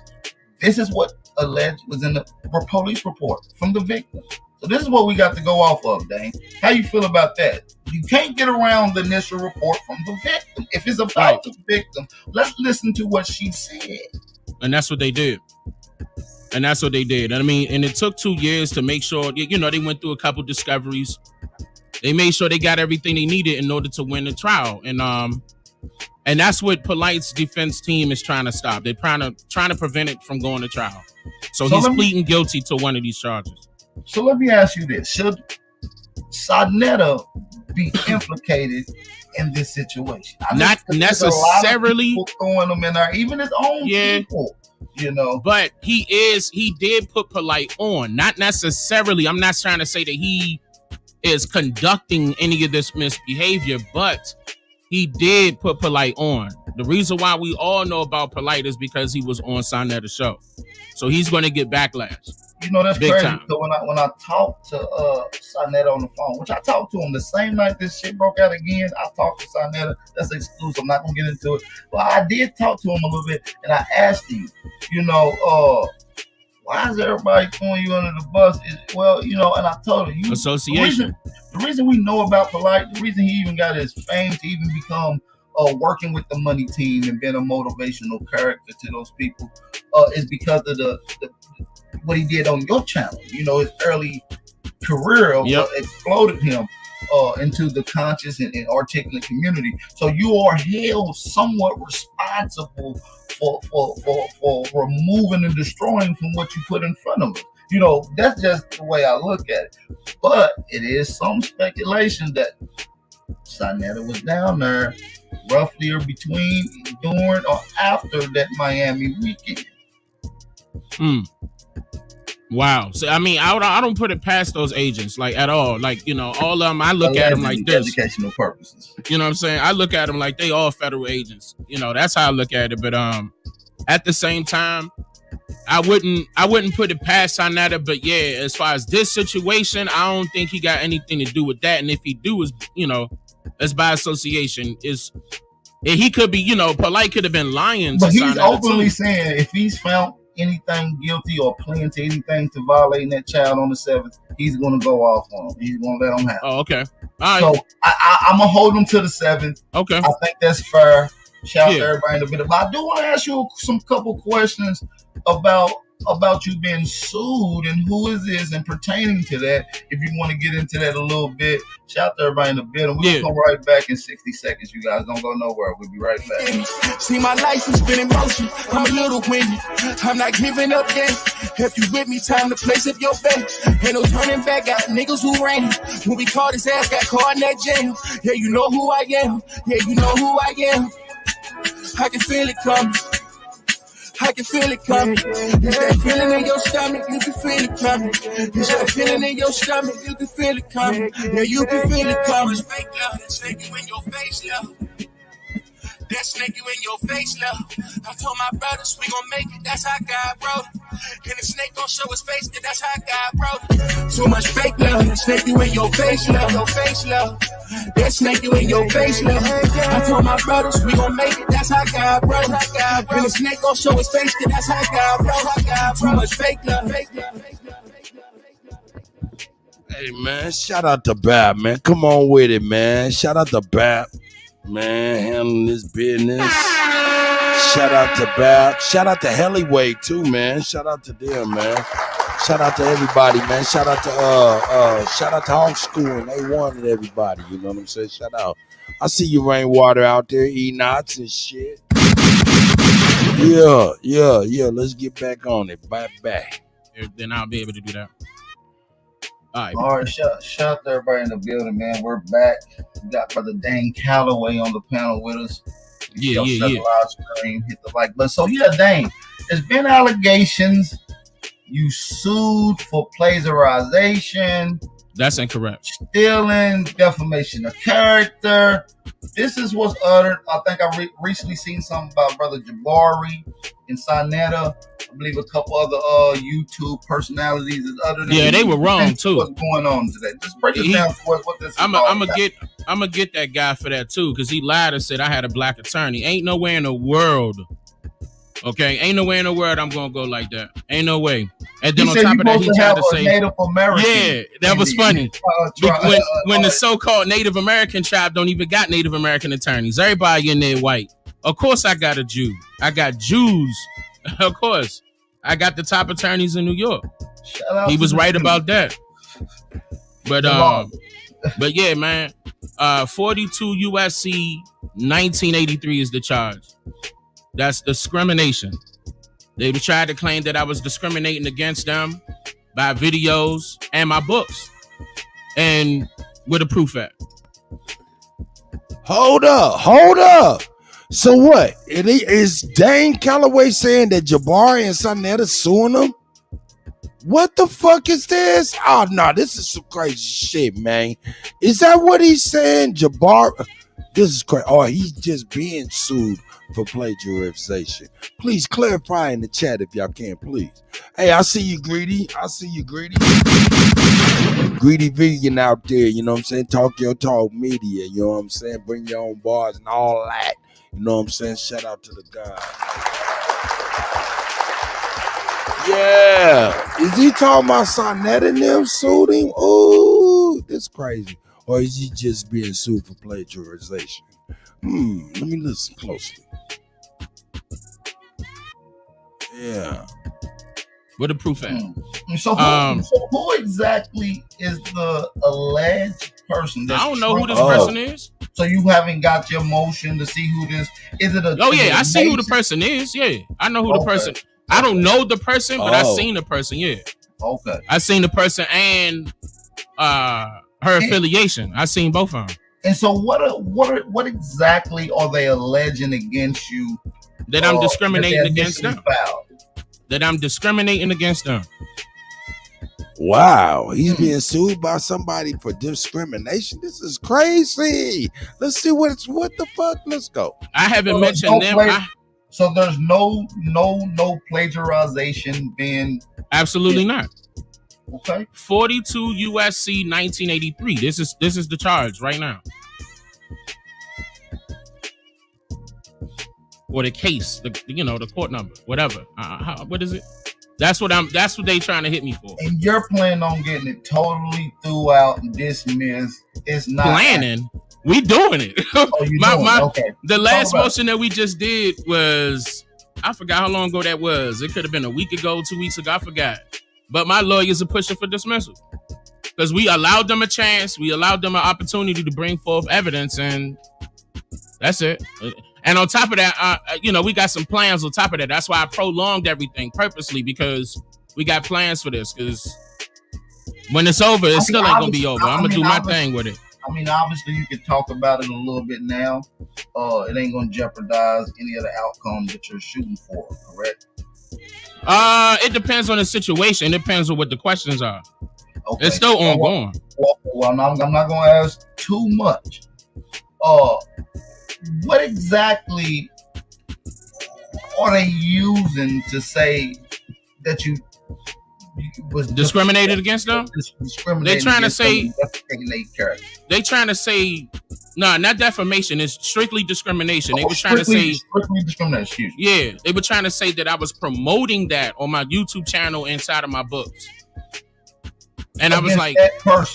This is what alleged was in the police report from the victim. So this is what we got to go off of, Dane. How you feel about that? You can't get around the initial report from the victim. If it's about the victim, let's listen to what she said. And that's what they did. And I mean, and it took 2 years to make sure, they went through a couple discoveries. They made sure they got everything they needed in order to win the trial. And that's what Polite's defense team is trying to stop. They're trying to prevent it from going to trial. So he's pleading guilty to one of these charges. So let me ask you this. Should Sonetta be implicated in this situation? Not necessarily. Throwing them in there, even his own people. But he did put Polite on. Not necessarily. I'm not trying to say that he is conducting any of this misbehavior, but he did put Polite on. The reason why we all know about Polite is because he was on Sonetta's show. So he's going to get backlash. That's big crazy. time. So when I talked to Sonetta on the phone, which I talked to him the same night this shit broke out again, I talked to Sonetta. That's exclusive. I'm not gonna get into it, but I did talk to him a little bit, and I asked him, why is everybody throwing you under the bus? And I told him, association. The reason we know about Polite, the reason he even got his fame to even become working with the money team and being a motivational character to those people is because of the what he did on your channel. You know, his early career exploded him into the conscious and articulate community. So you are held somewhat responsible for removing and destroying from what you put in front of us. You know, that's just the way I look at it. But it is some speculation that Sonetta was down there roughly or between, during, or after that Miami weekend. Wow. So I mean, I don't put it past those agents like at all. Like, you know, all of them, I look at them like this. Educational purposes. You know what I'm saying? I look at them like they all federal agents. You know, that's how I look at it. But at the same time, I wouldn't put it past Sonetta. But yeah, as far as this situation, I don't think he got anything to do with that. And if he do, is, you know, it's by association. He could be, you know, Polite could have been lying. But he's Sonetta openly too. saying if he's found anything guilty or planning to anything to violating that child on the 7th, he's going to go off on him. He's going to let him have it. Oh, okay. All right. So I'm going to hold him to the 7th. Okay. I think that's fair. Shout out to everybody in the video. But I do want to ask you some couple questions about you being sued and who is this and pertaining to that. If you want to get into that a little bit, shout out to everybody in the building. We'll come right back in 60 seconds. You guys don't go nowhere. We'll be right back. See, my life has been in motion. I'm a little windy. I'm not giving up yet. If you with me, time to place up your bet. Ain't no turning back. Got niggas who ran. When we caught his ass, got caught in that jail. Yeah, you know who I am. Yeah, you know who I am. I can feel it coming. I can feel it coming. Is that feeling in your stomach? You can feel it coming. Is that feeling in your stomach? You can feel it coming. Yeah, you can feel it coming. Fake love, that snake you in your face, love. That snake you in your face, love. I told my brothers we gon' make it. That's how God wrote it. And the snake gon' show his face, 'cause that's how God wrote it. Too much fake love, that snake you in your face, love. Your face, love. That snake you in your face, love. I told my brothers we gon' make it. That's how God wrote it. And the snake gon' show his face, 'cause that's how God wrote it. Too much fake love. Hey, man, shout out to Bap, man. Come on with it, man. Shout out to Bap, man, handling this business. Shout out to Bap. Shout out to Hellyway, too, man. Shout out to them, man. Shout out to everybody, man. Shout out to Hawk School and A1 and everybody. You know what I'm saying? Shout out. I see you, Rainwater, out there eating knots and shit. Yeah. Let's get back on it. Back. Then I'll be able to do that. All right, shout out to everybody in the building, man. We're back. We got Brother Dane Calloway on the panel with us. Yeah. Live stream, hit the like button. So Dane, there's been allegations you sued for plagiarization. That's incorrect. Stealing, defamation of character. This is what's uttered. I think I recently seen something about Brother Jabari and Sonetta. I believe a couple other YouTube personalities is uttered. Yeah, they were wrong too. What's going on today? Just break it down for us what this is. I'm gonna get that guy for that too, because he lied and said I had a black attorney. Ain't nowhere in the world. Okay, ain't nowhere in the world I'm gonna go like that. Ain't no way. And then on top of that, he tried to say Native American. Yeah, that was funny. When the so-called Native American tribe don't even got Native American attorneys. Everybody in there white. Of course I got a Jew. I got Jews. Of course. I got the top attorneys in New York. He was right about that. But yeah, man. 42 USC 1983 is the charge. That's discrimination. They tried to claim that I was discriminating against them by videos and my books. And with a proof at. Hold up. So what? Is Dane Calloway saying that Jabari and Sonetta suing him? What the fuck is this? Oh, no, this is some crazy shit, man. Is that what he's saying? Jabari? This is crazy. Or he's just being sued for plagiarization. Please clarify in the chat if y'all can, please. Hey, I see you, Greedy. Greedy vegan out there, you know what I'm saying? Talk your talk media, you know what I'm saying? Bring your own bars and all that. You know what I'm saying? Shout out to the guy. Yeah. Is he talking about Sonetta and them sued him? Oh, that's crazy. Or is he just being sued for plagiarization? Let me listen closely. Yeah. Where the proof at? So who exactly is the alleged person? I don't know who this person is. So you haven't got your motion to see who this is? It a? Oh yeah, I see who the person is. Yeah, I know who the person. I don't know the person, but I seen the person. Yeah. Okay. I seen the person and her affiliation. I seen both of them. And so what exactly are they alleging against you? That I'm discriminating against them. That I'm discriminating against them. Wow, he's being sued by somebody for discrimination. This is crazy. Let's see what the fuck. Let's go. I haven't mentioned them. So there's no plagiarization being. Absolutely not. Okay. 42 USC 1983. This is the charge right now. Or the case, the court number, whatever. What is it? That's what they trying to hit me for. And you're planning on getting it totally threw out and dismissed. It's not planning. We doing it. Okay. The last motion that we just did was, I forgot how long ago that was. It could have been a week ago, 2 weeks ago. I forgot. But my lawyers are pushing for dismissal because we allowed them a chance. We allowed them an opportunity to bring forth evidence, and that's it. And on top of that, we got some plans on top of that. That's why I prolonged everything purposely, because we got plans for this. Because when it's over, it still ain't gonna be over. I'm gonna do my thing with it. I mean, obviously, you can talk about it a little bit now. It ain't gonna jeopardize any of the outcome that you're shooting for, correct? It depends on the situation. It depends on what the questions are. Okay. It's still ongoing. Well, I'm not gonna ask too much. What exactly are they using to say that you was discriminated against them? They trying to say no, not defamation. It's strictly discrimination. They were trying to say strictly discrimination. Yeah, they were trying to say that I was promoting that on my YouTube channel inside of my books. And I was like,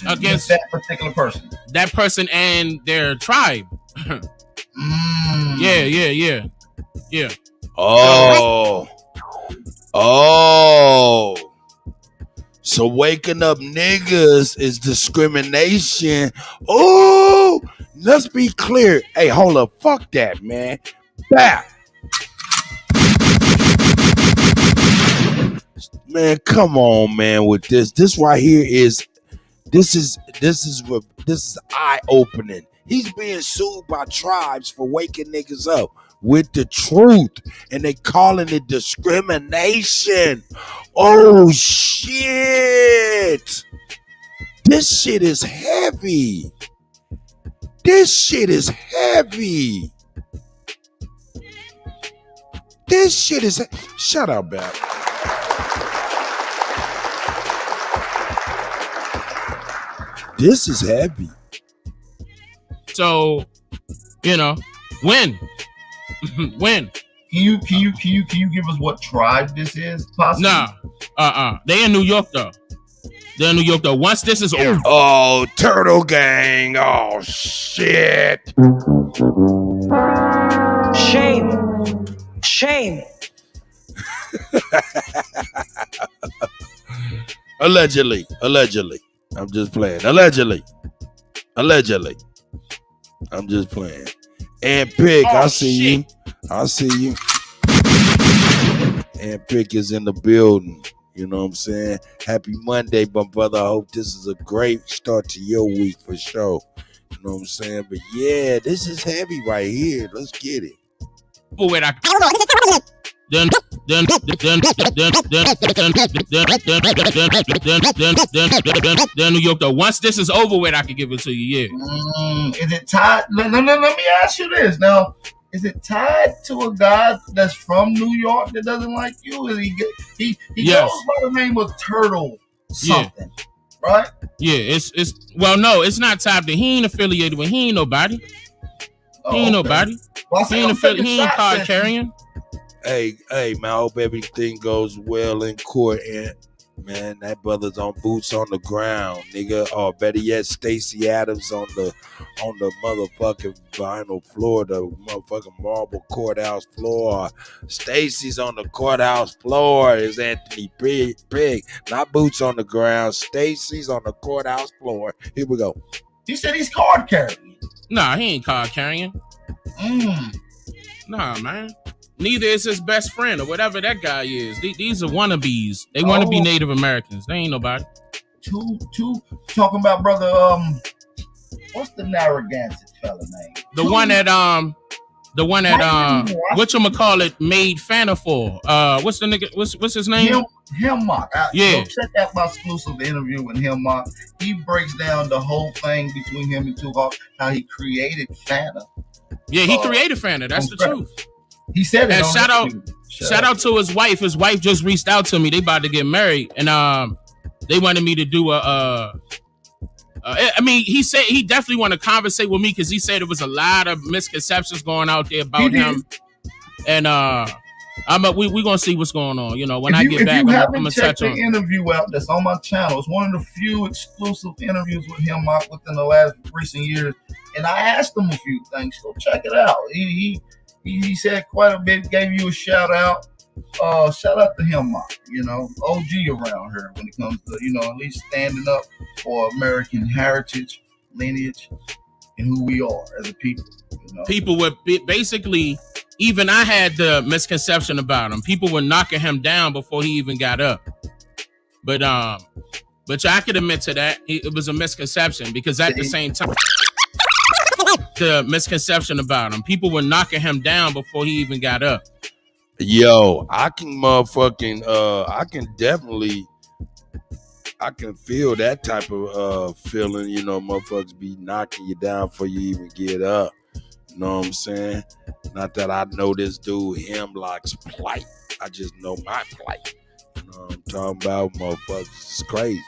against that particular person, that person and their tribe. Yeah. Oh. So waking up niggas is discrimination. Oh, let's be clear. Hey, hold up. Fuck that, man. Back. Man, come on, man, with this. This right here is eye-opening. He's being sued by tribes for waking niggas up with the truth, and they calling it discrimination. Oh shit! This shit is heavy. Shut up, Bab. This is heavy. So, when? When? Can you give us what tribe this is? Possibly? Nah. They in New York though. Once this is over. Oh, Turtle Gang. Oh shit. Shame. Allegedly. I'm just playing. Allegedly. I'm just playing. And Pick, I see you. And Pick is in the building. You know what I'm saying? Happy Monday, my brother. I hope this is a great start to your week for sure. You know what I'm saying? But yeah, this is heavy right here. Let's get it. Then New York though. Once this is over with, I can give it to you. Yeah. Is it tied? Let me ask you this now. Is it tied to a guy that's from New York that doesn't like you? Is he goes by the name of Turtle something, right? Yeah. No, it's not tied to. He ain't affiliated with. He ain't nobody. He ain't nobody. Well, he ain't card carrying. Hey, man, I hope everything goes well in court. And Man, that brother's on boots on the ground, nigga. Or better yet, Stacey Adams on the motherfucking vinyl floor, the motherfucking marble courthouse floor. Stacey's on the courthouse floor. Is Anthony Big? Not boots on the ground. Stacey's on the courthouse floor. Here we go. He said he's card carrying. Nah, he ain't card carrying. Nah, man. Neither is his best friend or whatever that guy is. These are wannabes. They want to be Native Americans. They ain't nobody. Two talking about brother. What's the Narragansett fella name? The one that whatchamacallit made Fanta for. What's the nigga? What's his name? Hemlock. Yeah. Check out my exclusive interview with Hemlock. He breaks down the whole thing between him and Tupac, how he created Fanta. Yeah, he created Fanta. That's the truth. He said it. And shout out to his wife. His wife just reached out to me. They about to get married, and they wanted me to do I mean, he said he definitely want to conversate with me because he said there was a lot of misconceptions going out there about him, and we gonna see what's going on. You know, when I get back, I'm gonna touch on the interview out that's on my channel. It's one of the few exclusive interviews with him within the last recent years, and I asked him a few things. So check it out. He said quite a bit. Gave you a shout out. Shout out to him, you know, OG around here when it comes to, you know, at least standing up for American heritage, lineage, and who we are as a people. You know? People were basically, even I had the misconception about him. People were knocking him down before he even got up. But I could admit to that. It was a misconception because at the same time, the misconception about him, people were knocking him down before he even got up. Yo, I can feel that type of feeling, you know, motherfuckers be knocking you down before you even get up. You know what I'm saying? Not that I know this dude Hemlock's plight. I just know my plight. You know what I'm talking about? Motherfuckers, it's crazy.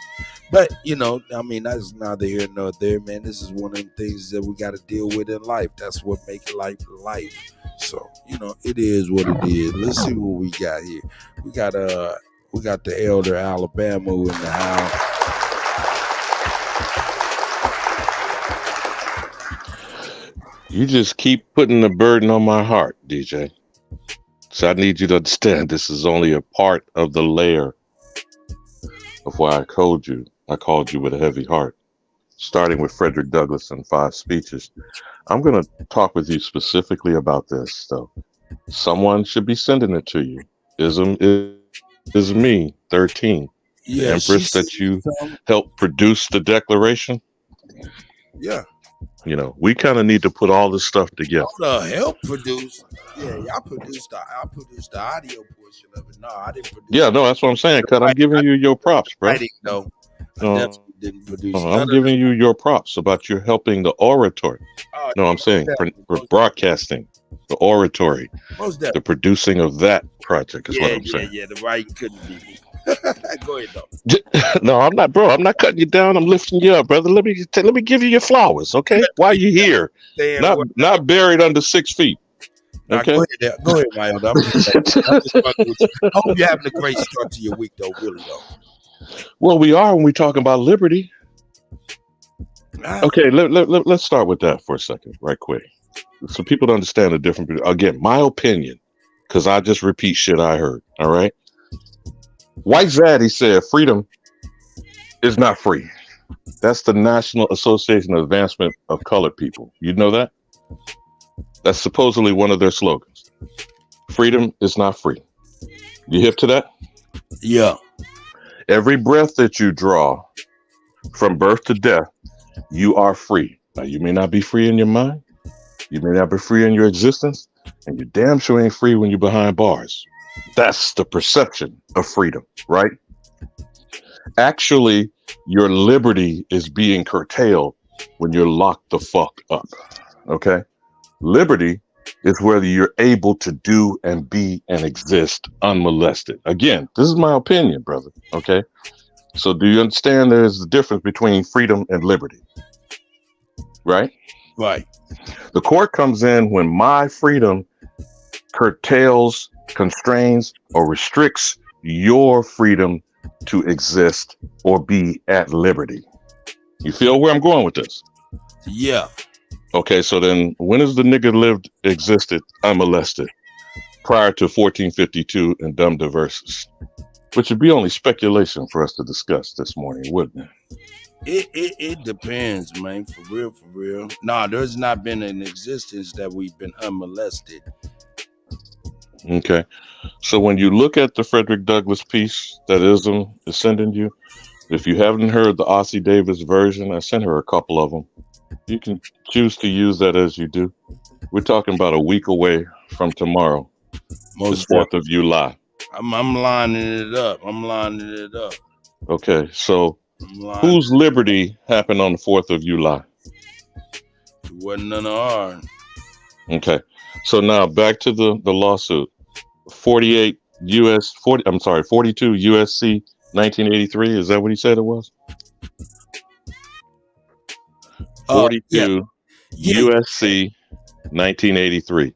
But, you know, I mean, that's neither here nor there, man. This is one of the things that we got to deal with in life. That's what makes life life. So, you know, it is what it is. Let's see what we got here. We got the elder Alabama in the house. You just keep putting the burden on my heart, DJ. So I need you to understand this is only a part of the layer of why I called you with a heavy heart. Starting with Frederick Douglass and 5 speeches. I'm going to talk with you specifically about this, though. Someone should be sending it to you. Is me, 13. Yeah, the Empress that you helped produce the Declaration. Yeah. You know, we kind of need to put all this stuff together. Help produce. Yeah, I produced the audio portion of it. No, I didn't produce. Yeah, no, that's what I'm saying. Cause I'm giving you your props, bro. I definitely didn't produce. I'm giving you your props about you helping the oratory. No, I'm saying for broadcasting, the oratory, the producing of that project is what I'm saying. Yeah, the writing couldn't be me. Go ahead, though. No, I'm not, bro. I'm not cutting you down. I'm lifting you up, brother. Let me give you your flowers, okay? While you're here, not buried under 6 feet. Okay. Go ahead, Mild. I'm just fucking with you. I hope you're having a great start to your week, though. Really, though. Well, we are when we talk about liberty. Okay, let's start with that for a second, right quick, so people to understand the difference. Again, my opinion, because I just repeat shit I heard. All right. White Zaddy said freedom is not free. That's the National Association of Advancement of Colored People. You know that? That's supposedly one of their slogans. Freedom is not free. You hip to that? Yeah. Every breath that you draw from birth to death, you are free. Now, you may not be free in your mind. You may not be free in your existence. And you damn sure ain't free when you're behind bars. That's the perception of freedom, right? Actually, your liberty is being curtailed when you're locked the fuck up, okay? Liberty is whether you're able to do and be and exist unmolested. Again, this is my opinion, brother, okay? So do you understand there's a difference between freedom and liberty, right? Right. The court comes in when my freedom curtails, constrains, or restricts your freedom to exist or be at liberty. You feel where I'm going with this? Yeah. Okay, so then when has the nigga existed unmolested prior to 1452 and dumb diverses? Which would be only speculation for us to discuss this morning, wouldn't it? It depends, man. For real. Nah, there's not been an existence that we've been unmolested. Okay. So when you look at the Frederick Douglass piece that Ism is sending you, if you haven't heard the Ossie Davis version, I sent her a couple of them. You can choose to use that as you do. We're talking about a week away from tomorrow, the 4th of July. I'm lining it up. Okay, so whose liberty happened on the 4th of July? It wasn't none of ours. Okay, so now back to the lawsuit. 42 USC 1983. Is that what he said it was? 42 USC 1983.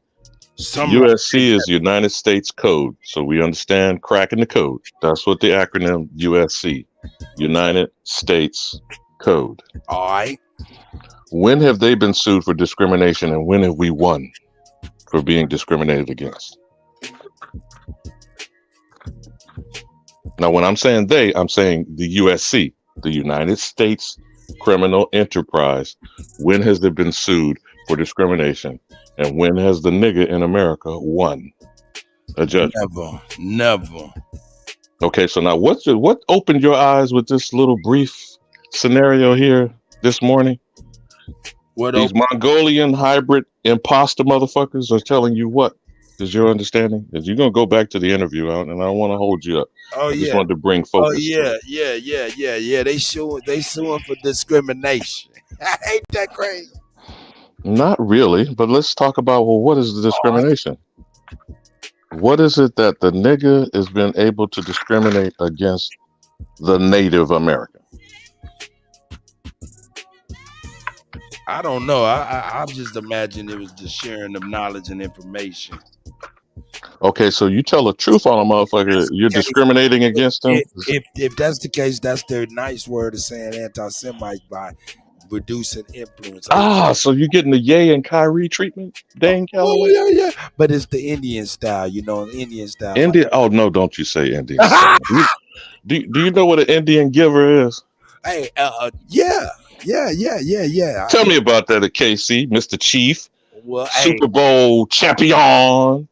USC is United States Code, so we understand cracking the code. That's what the acronym USC, United States Code. All right. When have they been sued for discrimination, and when have we won for being discriminated against? Now, when I'm saying they, I'm saying the USC, the United States Criminal Enterprise. When has it been sued for discrimination? And when has the nigga in America won a judgment? Never. Okay, so now what opened your eyes with this little brief scenario here this morning? These Mongolian hybrid imposter motherfuckers are telling you what is your understanding? Because you're going to go back to the interview out, and I don't want to hold you up. Oh, I just wanted to bring focus. Oh, yeah. They suing for discrimination. Ain't that crazy? Not really, but let's talk about, well, what is the discrimination? What is it that the nigga has been able to discriminate against the Native American? I don't know. I just imagine it was the sharing of knowledge and information. Okay, so you tell the truth on a motherfucker, you're discriminating against them? If that's the case, that's their nice word of saying anti-Semite by reducing influence. So you're getting the Ye and Kyrie treatment, Dane Calloway? Oh, yeah. But it's the Indian style, Indian style. Indian? Oh, no, don't you say Indian. Do you know what an Indian giver is? Hey, yeah. Tell me about that at KC, Mr. Chief. Well, Super Bowl champion.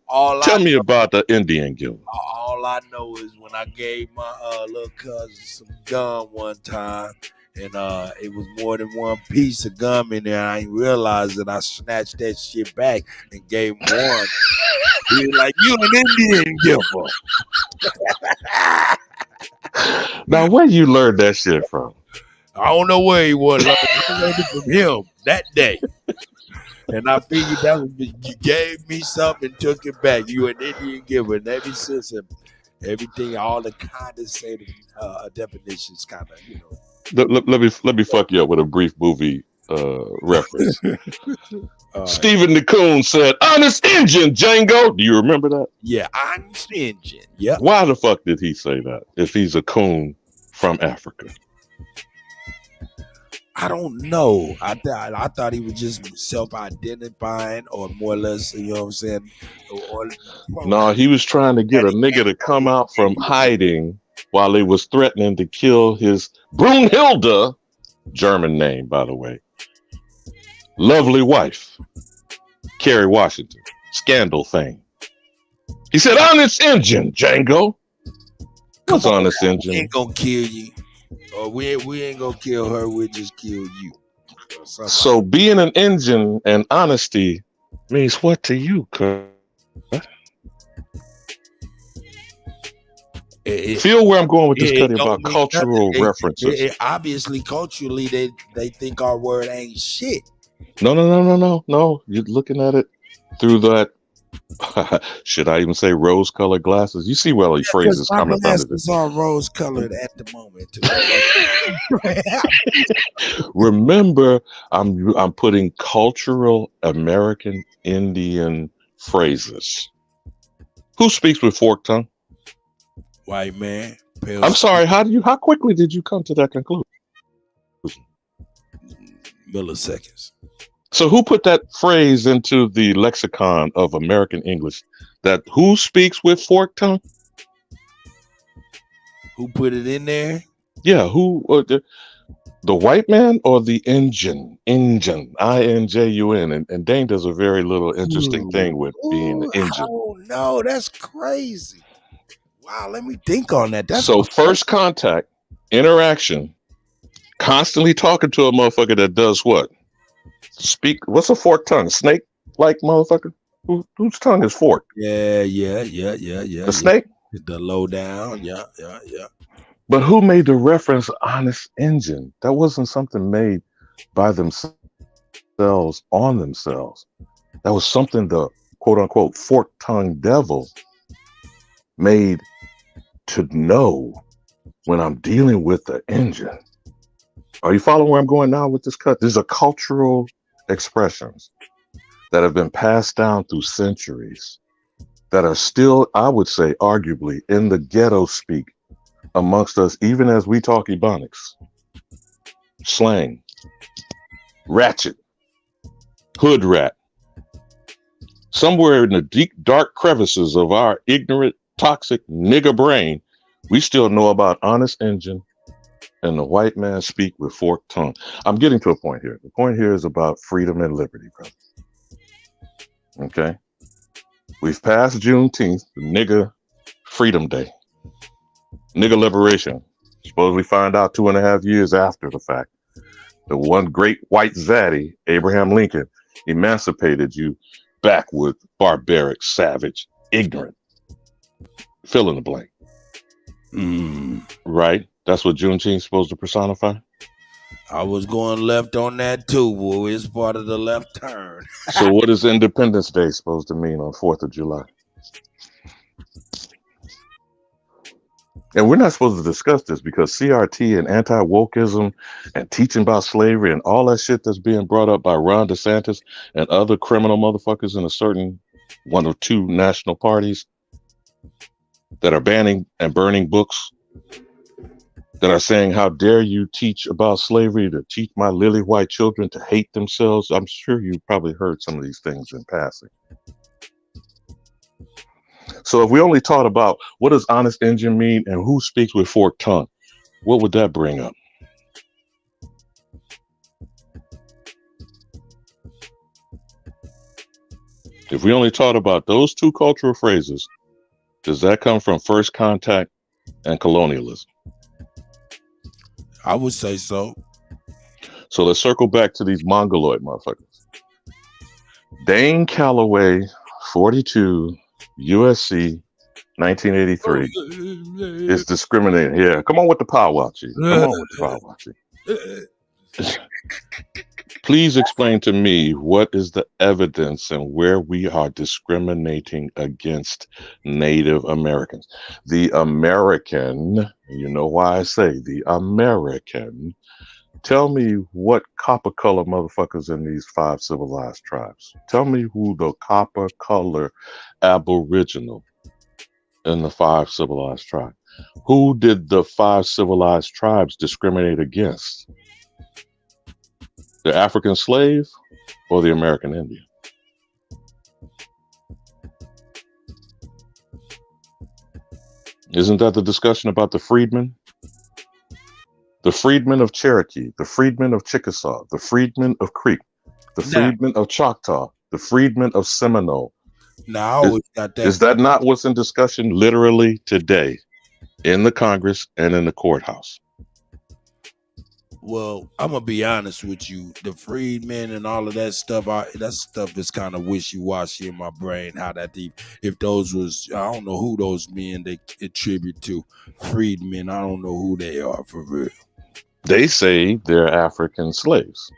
Tell me about the Indian giver. All I know is when I gave my little cousin some gum one time, and it was more than one piece of gum in there. I didn't realize that I snatched that shit back and gave him one. He was like, "You an Indian giver." Now, where you learned that shit from? I don't know where he was. I learned it from him that day. And I figured that was, you gave me something, took it back. You an Indian giver. And ever since, everything, all the condescending definitions kind of, Let me fuck you up with a brief movie reference. Stephen DeCoon said, "Honest Injun, Django." Do you remember that? Yeah, honest Injun. Yeah. Why the fuck did he say that if he's a coon from Africa? I don't know. I thought he was just self-identifying, or more or less, you know what I'm saying? No, he was trying to get a nigga to come out from hiding while they was threatening to kill his Brunhilde, German name, by the way, lovely wife, Kerry Washington, scandal thing. He said, "Honest Injun, Django." What's honest Injun? We ain't gonna kill you. Or we ain't gonna kill her, we'll just kill you. So being an Injun and honesty means what to you, cuz? Feel where I'm going with this, Kutty, about cultural references. Obviously, culturally, they think our word ain't shit. No. You're looking at it through that. Should I even say rose-colored glasses? You see where he phrases coming my under glasses this. are rose-colored at the moment. Remember, I'm putting cultural American Indian phrases. Who speaks with forked tongue? White man. I'm sorry. How quickly did you come to that conclusion? Milliseconds. So who put that phrase into the lexicon of American English? That who speaks with forked tongue? Who put it in there? Yeah, who? The white man or the engine? Engine, INJUN. And Dane does a very little interesting thing with being the engine. Oh no, that's crazy. Wow, let me think on that. That's so first contact, interaction, constantly talking to a motherfucker that does what? Speak. What's a forked tongue? Snake like motherfucker? Whose tongue is forked? Yeah. The snake? The low down. Yeah. But who made the reference honest engine? That wasn't something made by themselves on themselves. That was something the quote unquote forked tongue devil made to know when I'm dealing with the engine. Are you following where I'm going now with this cut? These are cultural expressions that have been passed down through centuries that are still, I would say, arguably in the ghetto speak amongst us, even as we talk Ebonics, slang, ratchet, hood rat. Somewhere in the deep, dark crevices of our ignorant, toxic nigger brain, we still know about honest engine and the white man speak with forked tongue. I'm getting to a point here. The point here is about freedom and liberty, brother. Okay? We've passed Juneteenth, the nigger freedom day. Nigger liberation. Suppose we find out 2.5 years after the fact. The one great white zaddy, Abraham Lincoln, emancipated you back with barbaric, savage, ignorant. Fill in the blank. Right? That's what Juneteenth's supposed to personify? I was going left on that too, boy. It's part of the left turn. So what is Independence Day supposed to mean on 4th of July? And we're not supposed to discuss this because CRT and anti-wokeism and teaching about slavery and all that shit that's being brought up by Ron DeSantis and other criminal motherfuckers in a certain one or two national parties that are banning and burning books that are saying, how dare you teach about slavery, to teach my lily white children to hate themselves. I'm sure you probably heard some of these things in passing. So if we only taught about what does honest engine mean and who speaks with forked tongue, what would that bring up? If we only taught about those two cultural phrases, does that come from first contact and colonialism? I would say so. So let's circle back to these mongoloid motherfuckers. Dane Calloway, 42, USC, 1983, is discriminating. Yeah, come on with the powwow, Chief. Come on with the powwow, Chief. Please explain to me what is the evidence and where we are discriminating against Native Americans. The American, you know why I say the American, tell me what copper color motherfuckers in these 5 civilized tribes. Tell me who the copper color aboriginal in the 5 civilized tribes. Who did the 5 civilized tribes discriminate against? The African slave or the American Indian? Isn't that the discussion about the freedmen? The freedmen of Cherokee, the freedmen of Chickasaw, the freedmen of Creek, the freedmen of Choctaw, the freedmen of Seminole. Now, I always got that. Is that not what's in discussion literally today in the Congress and in the courthouse? Well, I'm gonna be honest with you. The freedmen and all of that stuff, that stuff is kind of wishy-washy in my brain. How that deep? If those was, I don't know who those men they attribute to. Freedmen, I don't know who they are for real. They say they're African slaves.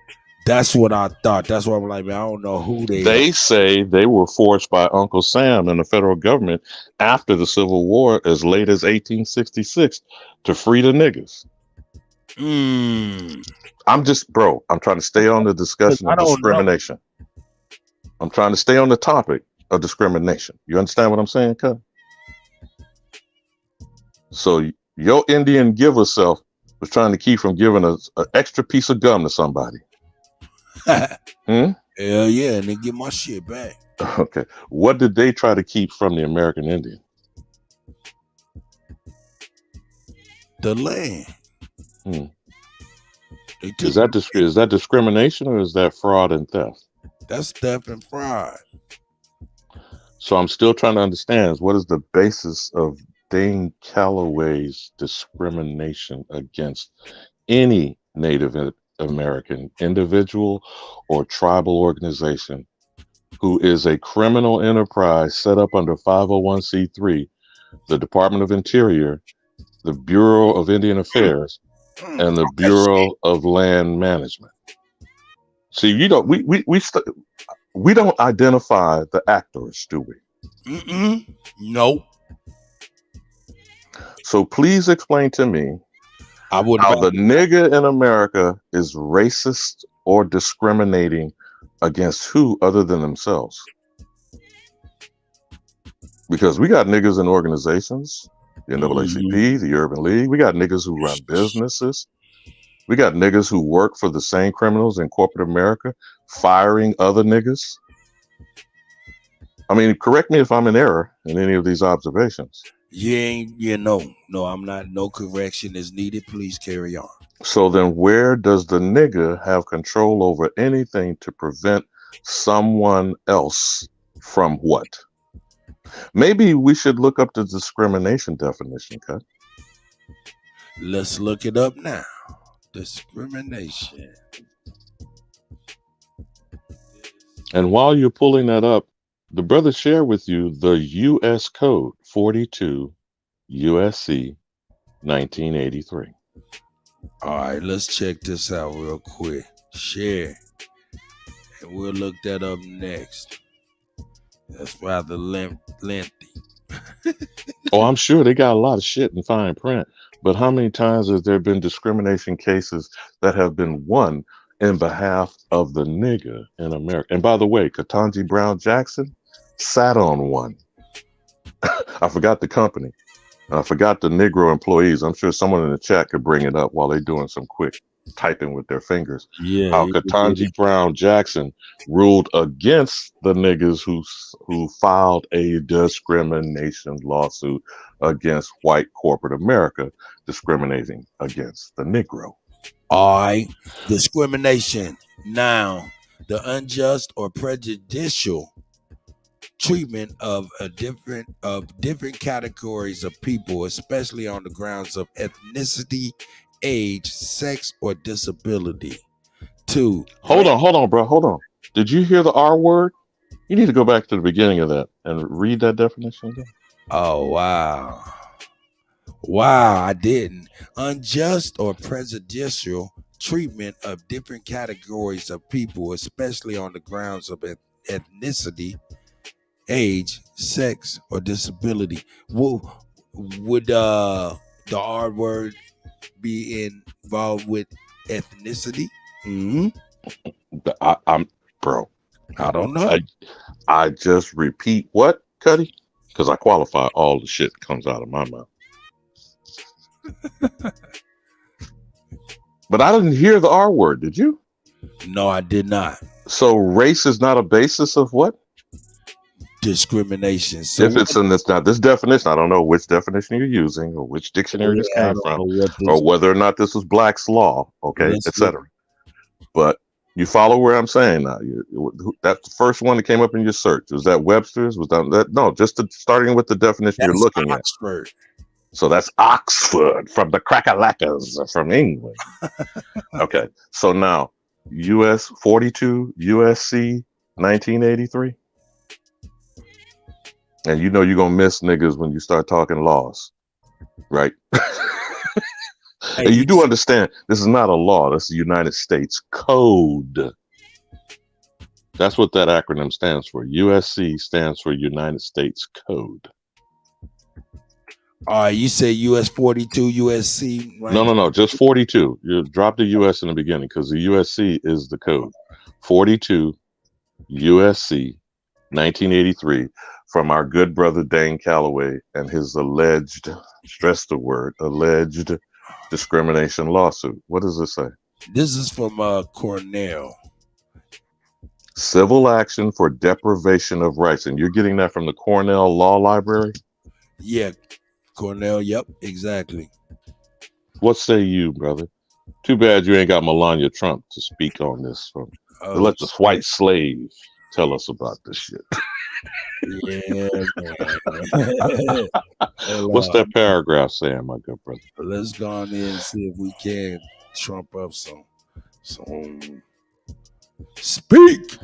That's what I thought. That's why I'm like, man, I don't know who they are. They say they were forced by Uncle Sam and the federal government after the Civil War as late as 1866 to free the niggas. I'm trying to stay on the discussion of discrimination. I'm trying to stay on the topic of discrimination. You understand what I'm saying, Kutty? So Your Indian giver self was trying to keep from giving an extra piece of gum to somebody. Hell yeah, and then get my shit back. Okay. What did they try to keep from the American Indian? The land. Is that discrimination or is that fraud and theft? That's theft and fraud. So I'm still trying to understand what is the basis of Dane Calloway's discrimination against any Native American individual or tribal organization who is a criminal enterprise set up under 501c3, the Department of Interior, the Bureau of Indian Affairs, and the Bureau of Land Management. See, we don't identify the actors, do we? Nope. So please explain to me how the nigga in America is racist or discriminating against who other than themselves? Because we got niggas in organizations, the NAACP, the Urban League. We got niggas who run businesses. We got niggas who work for the same criminals in corporate America, firing other niggas. I mean, correct me if I'm in error in any of these observations. No, I'm not. No correction is needed. Please carry on. So then where does the nigga have control over anything to prevent someone else from what? Maybe we should look up the discrimination definition, Kutt. Let's look it up now. Discrimination. And while you're pulling that up, the brother shared with you the U.S. Code 42 USC 1983. All right, let's check this out real quick. Share. And we'll look that up next. That's rather lengthy. Oh, I'm sure they got a lot of shit in fine print. But how many times has there been discrimination cases that have been won in behalf of the nigga in America? And by the way, Ketanji Brown Jackson sat on one. I forgot the company. I forgot the Negro employees. I'm sure someone in the chat could bring it up while they're doing some quick typing with their fingers. Yeah. How Ketanji Brown Jackson ruled against the niggas who filed a discrimination lawsuit against white corporate America, discriminating against the Negro. All right. Discrimination. Now, the unjust or prejudicial treatment of different categories of people, especially on the grounds of ethnicity, age, sex, or disability. 2. Hold on, bro. Hold on. Did you hear the R word? You need to go back to the beginning of that and read that definition again. Oh, wow. Wow, I didn't. Unjust or prejudicial treatment of different categories of people, especially on the grounds of ethnicity, age, sex, or disability. Would the R word be involved with ethnicity? I'm bro. I don't know. I just repeat what, Kutty? Because I qualify all the shit that comes out of my mouth. But I didn't hear the R word, did you? No, I did not. So race is not a basis of what? Discrimination. So if it's in this definition, I don't know which definition you're using or which dictionary this came from, or whether or not this was Black's law, okay, etc. But you follow where I'm saying now. That's the first one that came up in your search. Was that Webster's? Was that no? Just starting with the definition you're looking Oxford. So that's Oxford from the Crackalackers from England. Okay, so now US 42 USC 1983. And you know you're going to miss niggas when you start talking laws, right? And you do understand this is not a law. That's the United States Code. That's what that acronym stands for. USC stands for United States Code. All right, you say US 42, USC. Right? No, just 42. You drop the US in the beginning because the USC is the code. 42 USC 1983 from our good brother Dane Calloway and his alleged, stress the word, alleged discrimination lawsuit. What does it say? This is from Cornell. Civil action for deprivation of rights. And you're getting that from the Cornell Law Library? Yeah, Cornell. Yep, exactly. What say you, brother? Too bad you ain't got Melania Trump to speak on this. Let this white slave tell us about this shit. Yeah, man. What's that paragraph saying, my good brother? Let's go on in and see if we can trump up some. Speak.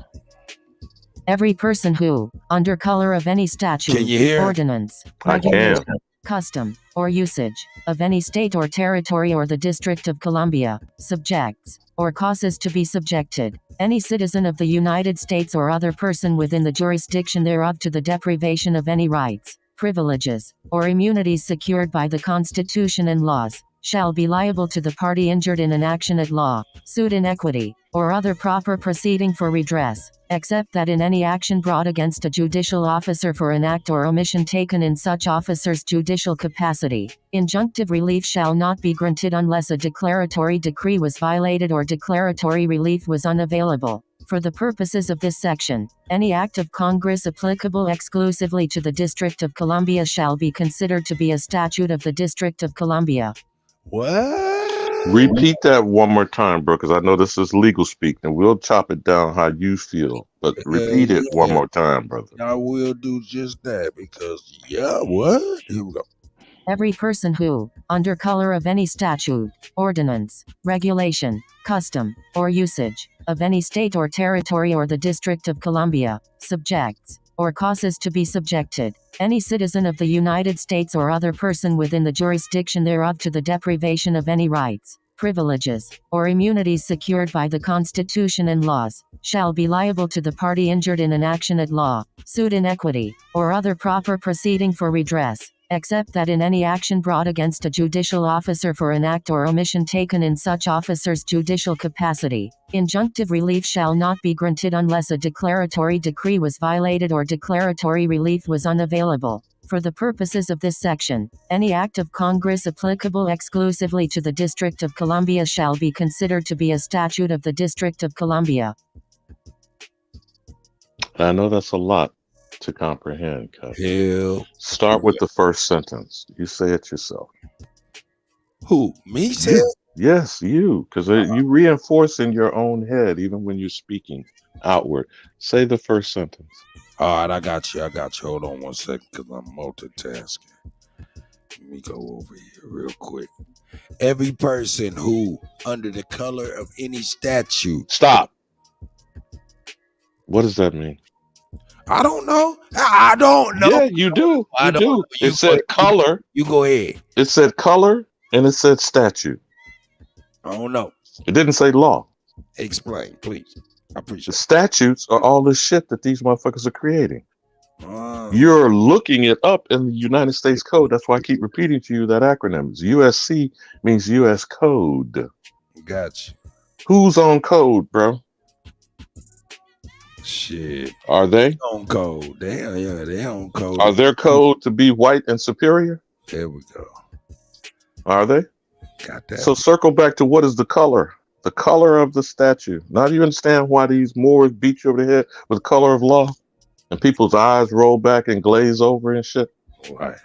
Every person who, under color of any statute, Can you hear? ordinance, I regulation, can. custom, or usage of any state or territory or the District of Columbia, subjects, or causes to be subjected, any citizen of the United States or other person within the jurisdiction thereof to the deprivation of any rights, privileges, or immunities secured by the Constitution and laws, shall be liable to the party injured in an action at law, suit in equity, or other proper proceeding for redress, except that in any action brought against a judicial officer for an act or omission taken in such officer's judicial capacity, injunctive relief shall not be granted unless a declaratory decree was violated or declaratory relief was unavailable. For the purposes of this section, any act of Congress applicable exclusively to the District of Columbia shall be considered to be a statute of the District of Columbia. What? Repeat that one more time, bro, because I know this is legal speak, and we'll chop it down how you feel. But repeat it one more time, brother. I will do just that because, what? Here we go. Every person who, under color of any statute, ordinance, regulation, custom, or usage of any state or territory or the District of Columbia, subjects, or causes to be subjected, any citizen of the United States or other person within the jurisdiction thereof to the deprivation of any rights, privileges, or immunities secured by the Constitution and laws, shall be liable to the party injured in an action at law, suit in equity, or other proper proceeding for redress, except that in any action brought against a judicial officer for an act or omission taken in such officer's judicial capacity, injunctive relief shall not be granted unless a declaratory decree was violated or declaratory relief was unavailable. For the purposes of this section, any act of Congress applicable exclusively to the District of Columbia shall be considered to be a statute of the District of Columbia. I know that's a lot to comprehend, Kutt. Hell. Start with the first sentence. You say it yourself. Who? Me say it? Yes, you. Because you reinforce in your own head, even when you're speaking outward. Say the first sentence. All right, I got you. Hold on one second because I'm multitasking. Let me go over here real quick. Every person who, under the color of any statute. Stop. What does that mean? I don't know. I don't know. Yeah, you do. You do. It said color. You go ahead. It said color and it said statute. I don't know. It didn't say law. Explain, please. I appreciate the statutes are all this shit that these motherfuckers are creating. You're looking it up in the United States Code. That's why I keep repeating to you that acronym. USC means U.S. Code. Gotcha. Who's on code, bro? Shit. Are they on code? They on code. Are their code to be white and superior? There we go. Are they? Got that. So circle back to what is the color? The color of the statue. Now do you understand why these Moors beat you over the head with the color of law? And people's eyes roll back and glaze over and shit? Right.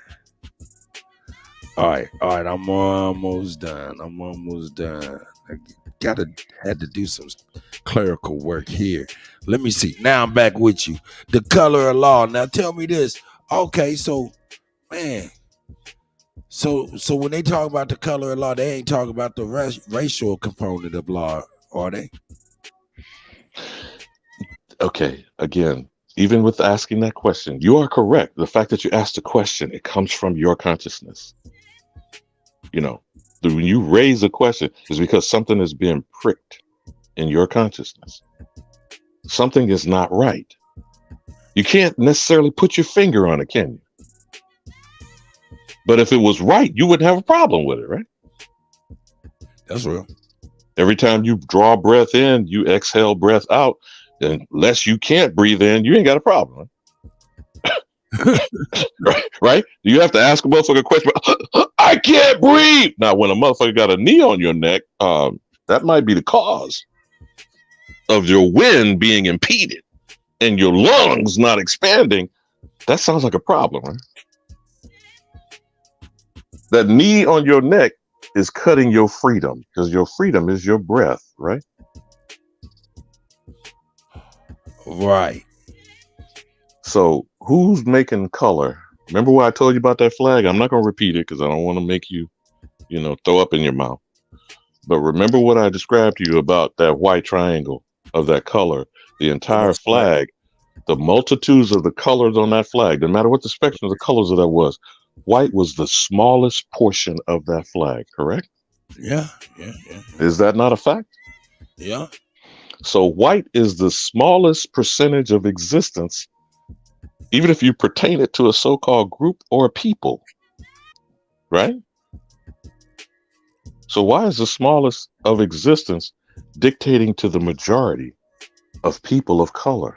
All right. I'm almost done. I had to do some clerical work here. Let me see. Now I'm back with you. The color of law. Now tell me this. Okay, so man. So when they talk about the color of law, they ain't talking about the racial component of law, are they? Okay, again, even with asking that question, you are correct. The fact that you asked the question, it comes from your consciousness. You know, when you raise a question, it's because something is being pricked in your consciousness. Something is not right. You can't necessarily put your finger on it, can you? But if it was right, you wouldn't have a problem with it, right? That's real. Every time you draw breath in, you exhale breath out. Unless you can't breathe in, you ain't got a problem. Right? Right? You have to ask a motherfucker a question. I can't breathe. Now, when a motherfucker got a knee on your neck, that might be the cause of your wind being impeded and your lungs not expanding. That sounds like a problem, right? That knee on your neck is cutting your freedom, because your freedom is your breath, right? Right. So who's making color? Remember what I told you about that flag? I'm not going to repeat it because I don't want to make you, throw up in your mouth. But remember what I described to you about that white triangle of that color, the entire flag, the multitudes of the colors on that flag, no matter what the spectrum of the colors of that was, white was the smallest portion of that flag, correct? Yeah. Is that not a fact? Yeah. So white is the smallest percentage of existence, even if you pertain it to a so-called group or a people, right? So why is the smallest of existence dictating to the majority of people of color?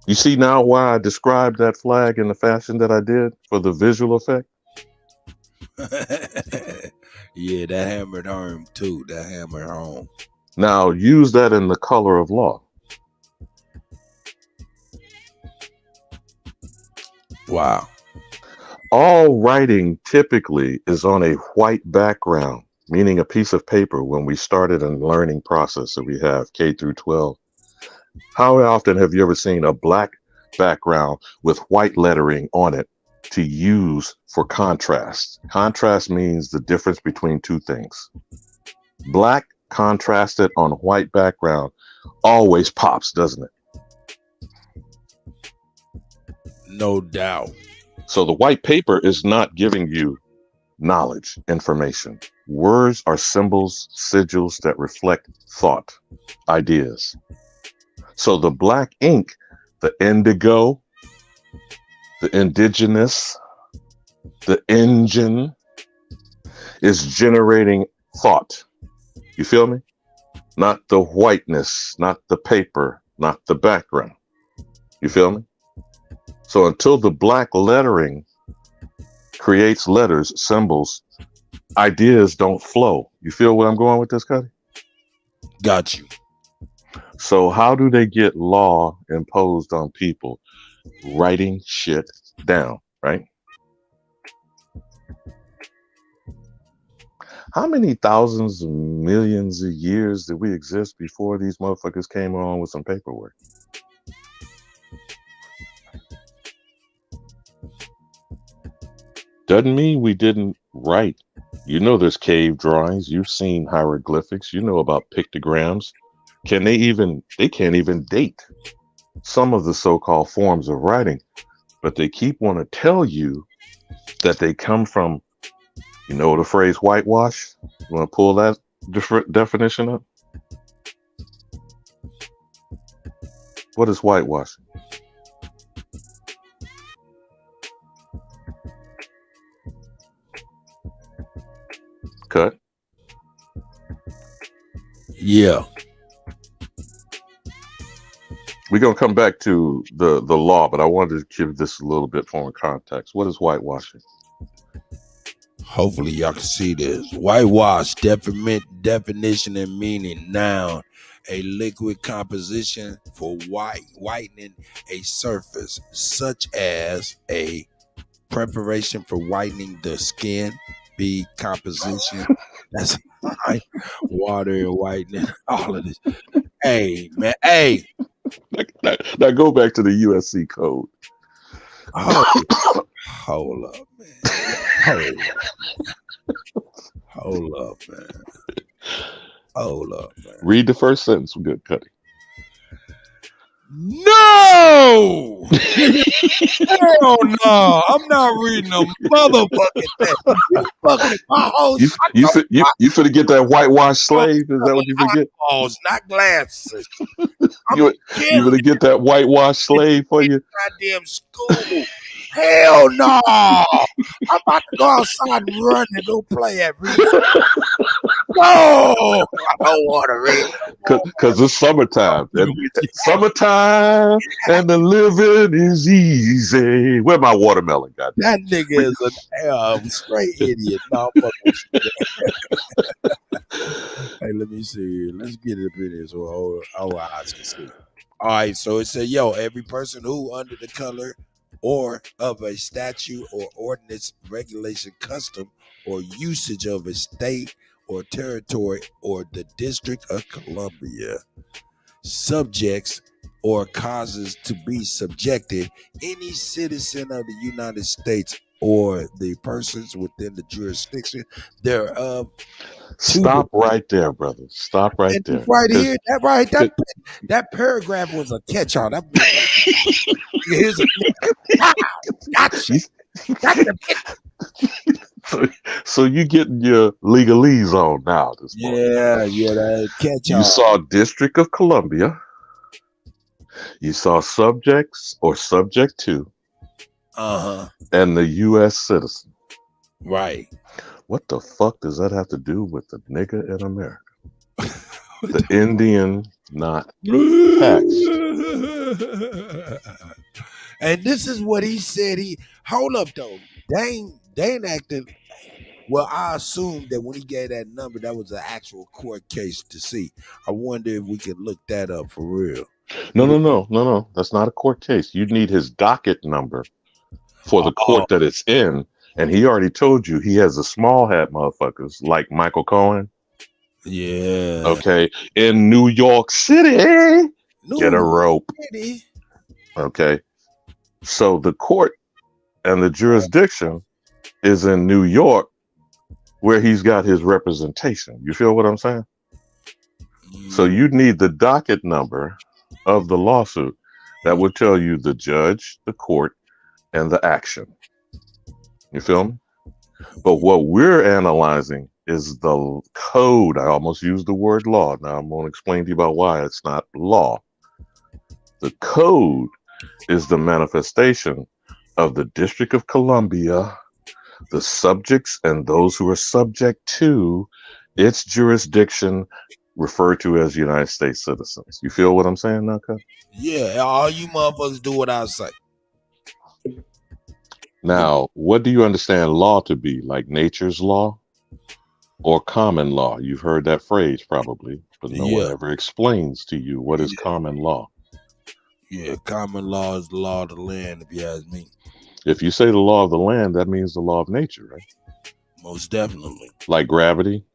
You see now why I described that flag in the fashion that I did for the visual effect? Yeah, that hammered home too. That hammered home. Now use that in the color of law. Wow. All writing typically is on a white background, meaning a piece of paper when we started a learning process that we have K through 12. How often have you ever seen a black background with white lettering on it to use for contrast? Contrast means the difference between two things. Black contrasted on white background always pops, doesn't it? No doubt. So the white paper is not giving you knowledge, information. Words are symbols, sigils that reflect thought, ideas. So the black ink, the indigo, the indigenous, the engine is generating thought. You feel me? Not the whiteness, not the paper, not the background. You feel me? So until the black lettering creates letters, symbols, ideas don't flow. You feel where I'm going with this, Kutty? Got you. So how do they get law imposed on people? Writing shit down, right? How many thousands of millions of years did we exist before these motherfuckers came on with some paperwork? Doesn't mean we didn't write. You know there's cave drawings. You've seen hieroglyphics. You know about pictograms. They can't even date some of the so-called forms of writing, but they keep want to tell you that they come from, you know the phrase whitewash? You want to pull that definition up? What is whitewashing? Cut. Yeah. We're going to come back to the law, but I wanted to give this a little bit more context. What is whitewashing? Hopefully y'all can see this. Whitewash, definition and meaning. Noun, a liquid composition for whitening a surface, such as a preparation for whitening the skin. B, composition. That's like water and whitening. All of this. Hey, man. Hey. Now go back to the USC code. Hold up, man. Hold up, man. Read the first sentence. Good, Kutty. No! Hell no! I'm not reading a motherfucking thing. You fucking my whole You finna get that whitewash slave? Is that what you forget? Eyeballs, not glasses. You finna get that whitewash slave for you? Goddamn school. Hell no! I'm about to go outside and run and go play at Reed. I don't want to read. Because it's summertime. Summertime and the living is easy. Where my watermelon got that nigga is a straight idiot. No, I'm fucking with you. Hey, let me see. Let's get it up in here so our eyes can see. All right, so it said, yo, every person who under the color or of a statute or ordinance, regulation, custom, or usage of a state or territory or the District of Columbia subjects or causes to be subjected any citizen of the United States or the persons within the jurisdiction thereof. Stop right there, brother. Stop right there. Right here, that paragraph was a catch-all. Here's a gotcha. So you getting your legalese on now this morning. Yeah, that catch-all. You saw District of Columbia. You saw subjects or subject to. And the U.S. citizen. Right. What the fuck does that have to do with the nigga in America? The Indian not taxed. And this is what he said. Hold up though. Dane acted. Well, I assumed that when he gave that number, that was an actual court case to see. I wonder if we could look that up for real. No. That's not a court case. You need his docket number for the court that it's in. And he already told you he has a small hat motherfuckers like Michael Cohen. Yeah. Okay. In New York City, get a rope. Okay. So the court and the jurisdiction is in New York where he's got his representation. You feel what I'm saying? So you need the docket number of the lawsuit that would tell you the judge, the court, and the action. You feel me? But what we're analyzing is the code. I almost used the word law. Now I'm going to explain to you about why it's not law. The code is the manifestation of the District of Columbia, the subjects and those who are subject to its jurisdiction, referred to as United States citizens. You feel what I'm saying now, Cut? Yeah, all you motherfuckers do what I say. Now, what do you understand law to be? Like nature's law or common law? You've heard that phrase probably, but no one ever explains to you what is common law. Yeah, common law is the law of the land, if you ask me. If you say the law of the land, that means the law of nature, right? Most definitely. Like gravity?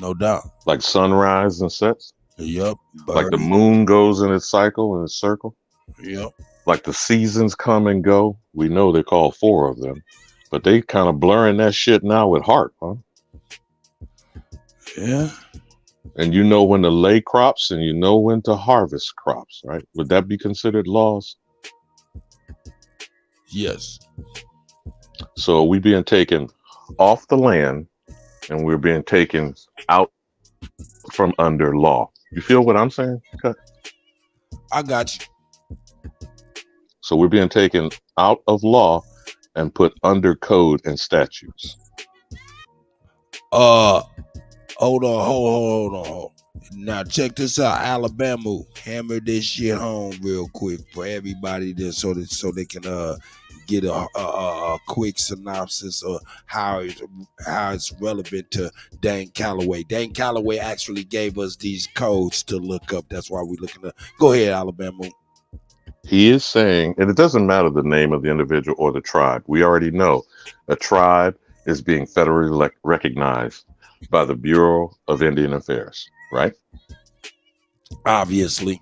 No doubt. Like sunrise and sets? Yep. Like the moon goes in its cycle, in its circle? Yep. Like the seasons come and go. We know they call 4 of them, but they kind of blurring that shit now with heart, huh? Yeah. And you know when to lay crops and you know when to harvest crops, right? Would that be considered laws? Yes. So we being taken off the land and we're being taken out from under law. You feel what I'm saying? Cut? I got you. So we're being taken out of law and put under code and statutes. Hold on. Now check this out. Alabama, hammer this shit home real quick for everybody there, so they can get a quick synopsis of how it's relevant to Dane Calloway. Dane Calloway actually gave us these codes to look up. That's why we're looking up. Go ahead, Alabama. He is saying, and it doesn't matter the name of the individual or the tribe. We already know a tribe is being federally recognized by the Bureau of Indian Affairs, right? Obviously.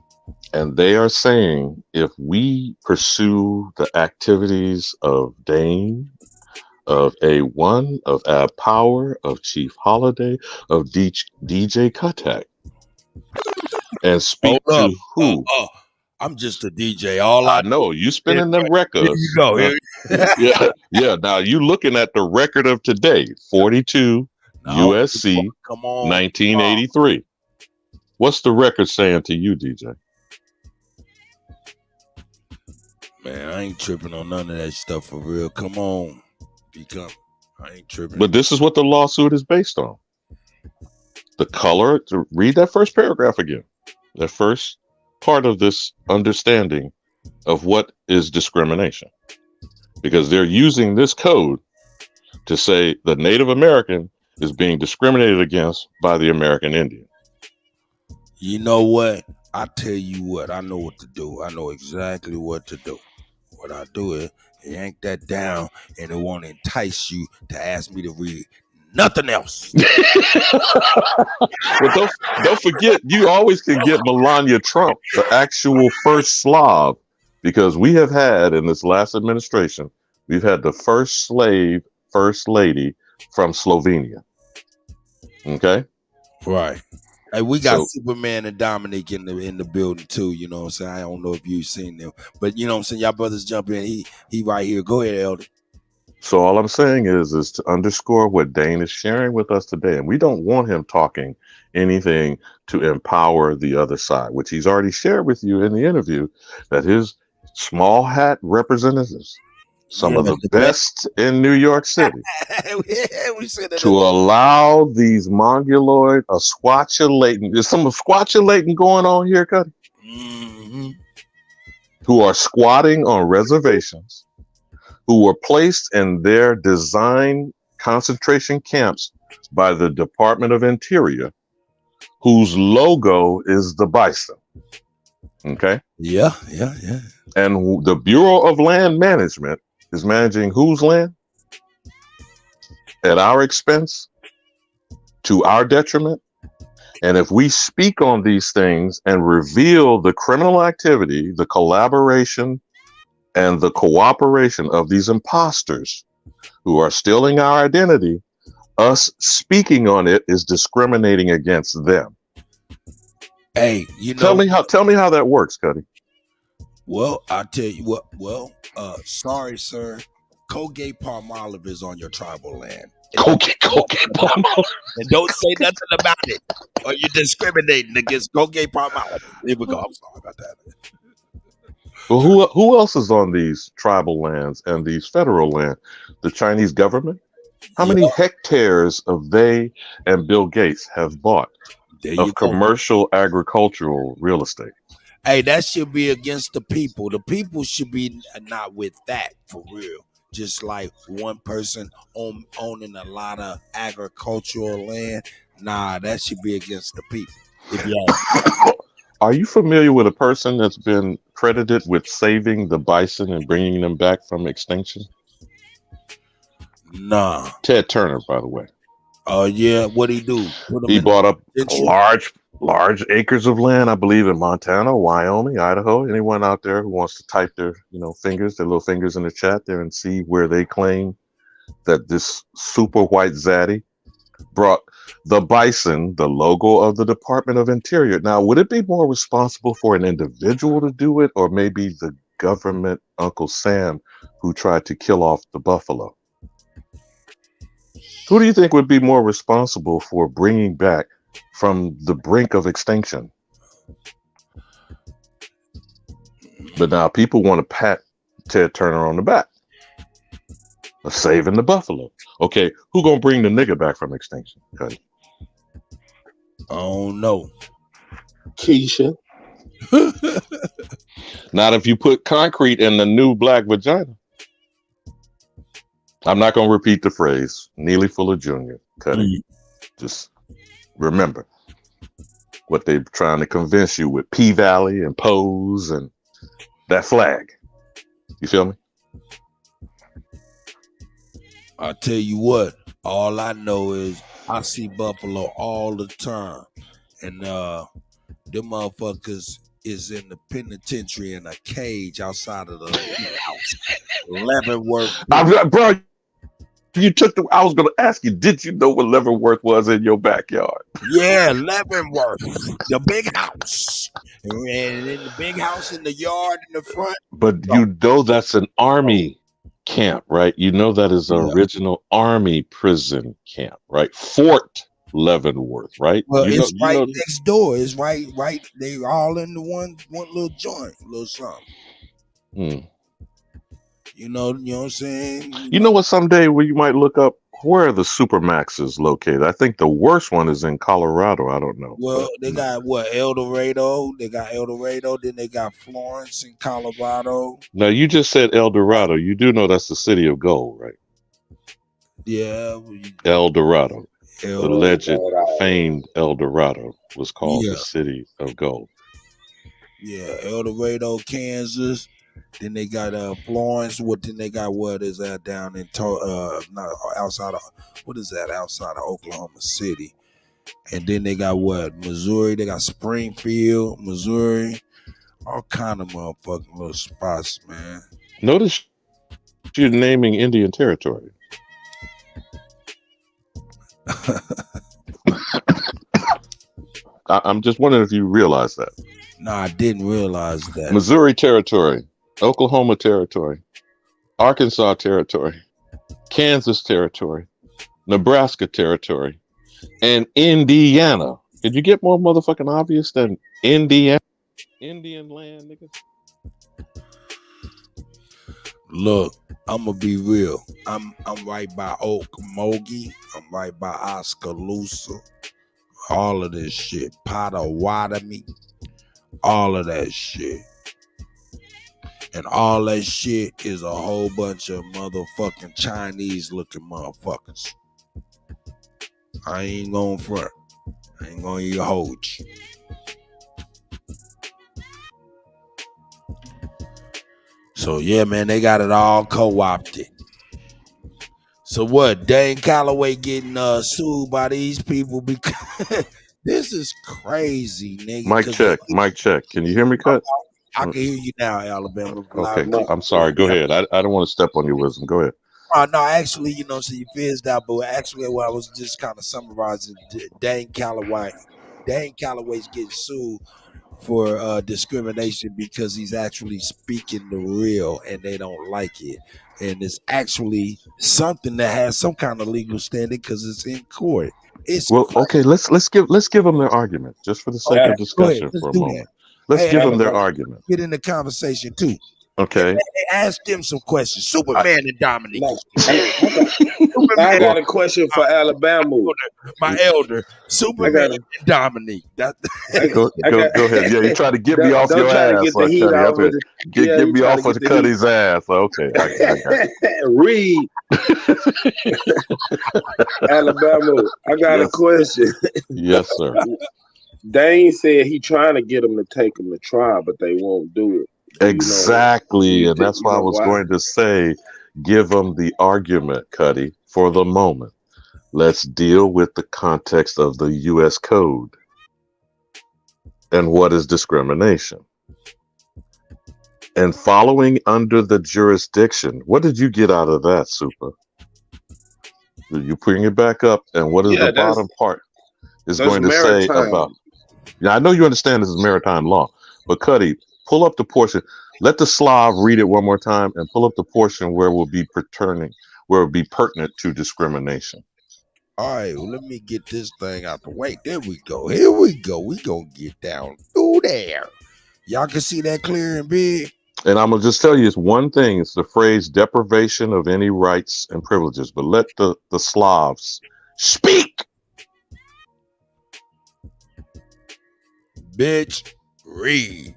And they are saying if we pursue the activities of Dane, of A1, of Ab Power, of Chief Holiday, of DJ Kuttack, and speak to who? I'm just a DJ. All I know, you spinning them records. Here you go. Yeah. Now you looking at the record of today, 42 USC, 1983. What's the record saying to you, DJ? Man, I ain't tripping on none of that stuff for real. Come on. I ain't tripping. But this is what the lawsuit is based on. the color. To read that first paragraph again. That first part of this understanding of what is discrimination. Because they're using this code to say the Native American is being discriminated against by the American Indian. You know what? I tell you what, I know what to do. I know exactly what to do. What I do is yank that down, and it won't entice you to ask me to read nothing else. But don't forget, you always can get Melania Trump, the actual first Slav, because we have had in this last administration, we've had the first slave first lady from Slovenia. Okay, right. Hey, we got Superman and Dominic in the building too. You know what I'm saying? I don't know if you've seen them, but you know what I'm saying. Y'all brothers jump in. He right here. Go ahead, Elder. So all I'm saying is to underscore what Dane is sharing with us today, and we don't want him talking anything to empower the other side, which he's already shared with you in the interview, that his small hat representatives, some of the best in New York City, to allow these mongoloid, there's some squatulating going on here, Kutty, who are squatting on reservations, who were placed in their design concentration camps by the Department of Interior, whose logo is the bison. Okay? Yeah. And the Bureau of Land Management is managing whose land? At our expense, to our detriment. And if we speak on these things and reveal the criminal activity, the collaboration, and the cooperation of these imposters who are stealing our identity, us speaking on it is discriminating against them. Hey, you know, tell me how that works, Kutty. Well, I'll tell you what. Well, sorry, sir. Colgate Palmolive is on your tribal land. Colgate Palmolive. And don't say nothing about it, or you're discriminating against Colgate Palmolive. Here we go. I'm sorry about that. Well, who else is on these tribal lands and these federal land? The Chinese government? How many hectares of they and Bill Gates have bought of commercial agricultural real estate? Hey, that should be against the people. The people should be not with that, for real. Just like one person owning a lot of agricultural land. Nah, that should be against the people. Are you familiar with a person that's been credited with saving the bison and bringing them back from extinction? Nah. Ted Turner, by the way. Oh, yeah. What'd he do? He bought up large acres of land, I believe, in Montana, Wyoming, Idaho. Anyone out there who wants to type their, their little fingers in the chat there and see where they claim that this super white zaddy brought the bison, the logo of the Department of Interior. Now, would it be more responsible for an individual to do it, or maybe the government Uncle Sam who tried to kill off the buffalo? Who do you think would be more responsible for bringing back from the brink of extinction? But now people want to pat Ted Turner on the back of saving the buffalo. Okay, who gonna bring the nigga back from extinction? Okay. Oh no, Keisha. Not if you put concrete in the new black vagina. I'm not gonna repeat the phrase. Neely Fuller Jr. Kutty. Just remember what they're trying to convince you with P-Valley and Pose and that flag. You feel me? I tell you what, all I know is I see buffalo all the time, and them motherfuckers is in the penitentiary in a cage outside of the house. Leavenworth, bro. I was going to ask you, did you know what Leavenworth was in your backyard? Yeah, Leavenworth, the big house, and in the big house in the yard in the front. But you know that's an army camp, right? You know that is an original army prison camp, right? Fort Leavenworth, right? Well, it's next door. It's right. They all in the one little joint, little something. You know what I'm saying? You know what? Someday you might look up where are the supermaxes located? I think the worst one is in Colorado. I don't know. Well, they got what, El Dorado? They got El Dorado. Then they got Florence in Colorado. Now, you just said El Dorado. You do know that's the city of gold, right? Yeah. El Dorado. El Alleged, Dorado. famed El Dorado was called Yeah. the city of gold. Yeah, El Dorado, Kansas. Then they got Florence. Then they got what is that down in not outside of, what is that outside of Oklahoma City? And then they got what, Missouri. They got Springfield, Missouri. All kind of motherfucking little spots, man. Notice you're naming Indian Territory. I'm just wondering if you realize that. No, I didn't realize that. Missouri Territory, Oklahoma Territory, Arkansas Territory, Kansas Territory, Nebraska Territory, and Indiana. Did you get more motherfucking obvious than Indiana? Indian land, nigga. Look, I'm gonna be real. I'm right by Okmulgee. I'm right by Oskaloosa. All of this shit, Potawatomi, all of that shit, and all that shit is a whole bunch of motherfucking Chinese-looking motherfuckers. I ain't going front. I ain't gonna even hold you. So yeah, man, they got it all co-opted. So what? Dane Calloway getting sued by these people because this is crazy, nigga. Mic check. Can you hear me, Cut? I can hear you now, Alabama. Okay, I'm sorry. Go ahead. I don't want to step on your wisdom. Go ahead. No, actually, so you fizzed out, but actually, what I was just kind of summarizing, Dane Calloway's getting sued for discrimination because he's actually speaking the real, and they don't like it. And it's actually something that has some kind of legal standing because it's in court. Okay. Let's give them their argument just for the sake of discussion for a moment. Let's give them their argument. Get in the conversation too. Okay. Ask them some questions. Superman and Dominique. I got a question for Alabama. My elder, Superman and Dominique. Go ahead. Yeah, you try to get me off your ass. Get me off of Cutty's ass. Okay. I got Read. Alabama, I got a question. Yes, sir. Dane said he trying to get them to take him to trial, but they won't do it. Exactly, and that's why I was going to say, give them the argument, Cutty, for the moment. Let's deal with the context of the U.S. Code and what is discrimination. And following under the jurisdiction, what did you get out of that, Super? You bring it back up, and what is the bottom part is going to say about? Yeah, I know you understand this is maritime law, but Cutty, pull up the portion. Let the Slav read it one more time and pull up the portion where it will be pertinent to discrimination. All right, well, let me get this thing out the way. There we go. Here we go. We gonna get down through there. Y'all can see that clear and big. And I'm gonna just tell you, it's one thing. It's the phrase deprivation of any rights and privileges. But let the Slavs speak. Bitch, read.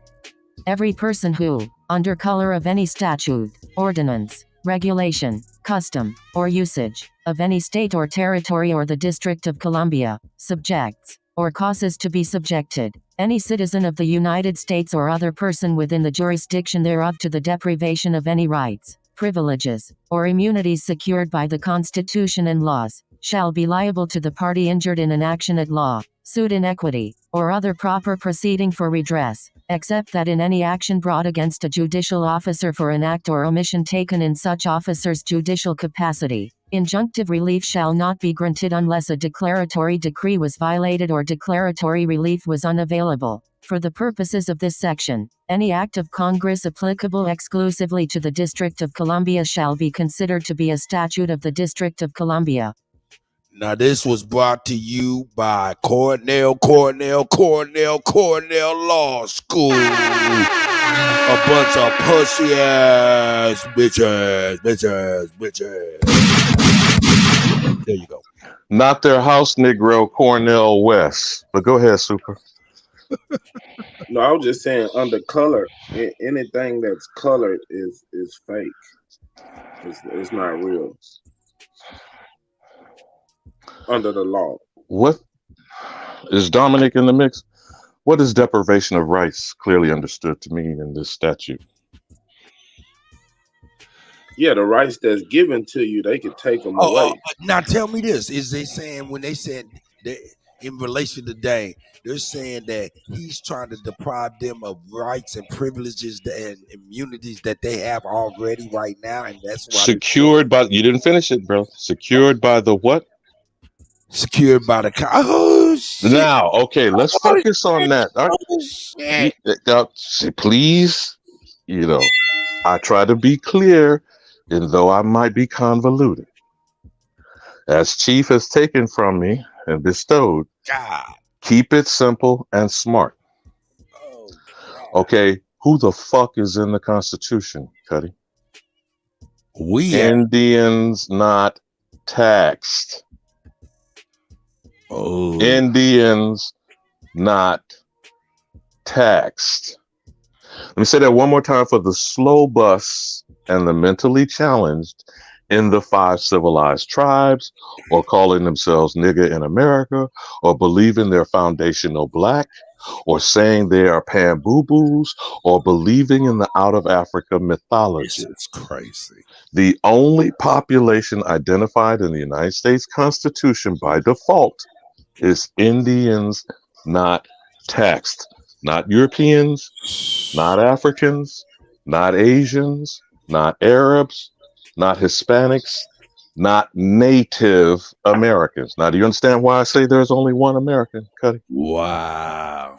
Every person who, under color of any statute, ordinance, regulation, custom, or usage, of any state or territory or the District of Columbia, subjects, or causes to be subjected, any citizen of the United States or other person within the jurisdiction thereof to the deprivation of any rights, privileges, or immunities secured by the Constitution and laws, shall be liable to the party injured in an action at law, suit in equity, or other proper proceeding for redress, except that in any action brought against a judicial officer for an act or omission taken in such officer's judicial capacity, injunctive relief shall not be granted unless a declaratory decree was violated or declaratory relief was unavailable. For the purposes of this section, any act of Congress applicable exclusively to the District of Columbia shall be considered to be a statute of the District of Columbia. Now, this was brought to you by Cornell Law School. A bunch of pussy ass bitches. There you go. Not their house Negro Cornell West. But go ahead, Super. No, I was just saying under color, anything that's colored is fake. It's not real. Under the law. What is Dominic in the mix? What is deprivation of rights clearly understood to mean in this statute? Yeah, the rights that's given to you, they can take them away. Now tell me this: is they saying when they said that in relation to Dane, they're saying that he's trying to deprive them of rights and privileges and immunities that they have already right now, and that's why secured by. You didn't finish it, bro. Secured by the what? Secured by the. Oh shit! Now, okay, let's focus on that. Please, you know, I try to be clear. And though I might be convoluted, as Chief has taken from me and bestowed, keep it simple and smart. Okay, who the fuck is in the Constitution, Kutty? Indians not taxed. Indians not taxed. Let me say that one more time for the slow bus and the mentally challenged in the 5 civilized tribes, or calling themselves nigger in America, or believing they're foundational black, or saying they are pan-boo-boos, or believing in the out of Africa mythology. It's crazy. The only population identified in the United States Constitution by default is Indians not taxed. Not Europeans, not Africans, not Asians, not Arabs, not Hispanics, not Native Americans. Now, do you understand why I say there's only one American, Kutty? Wow.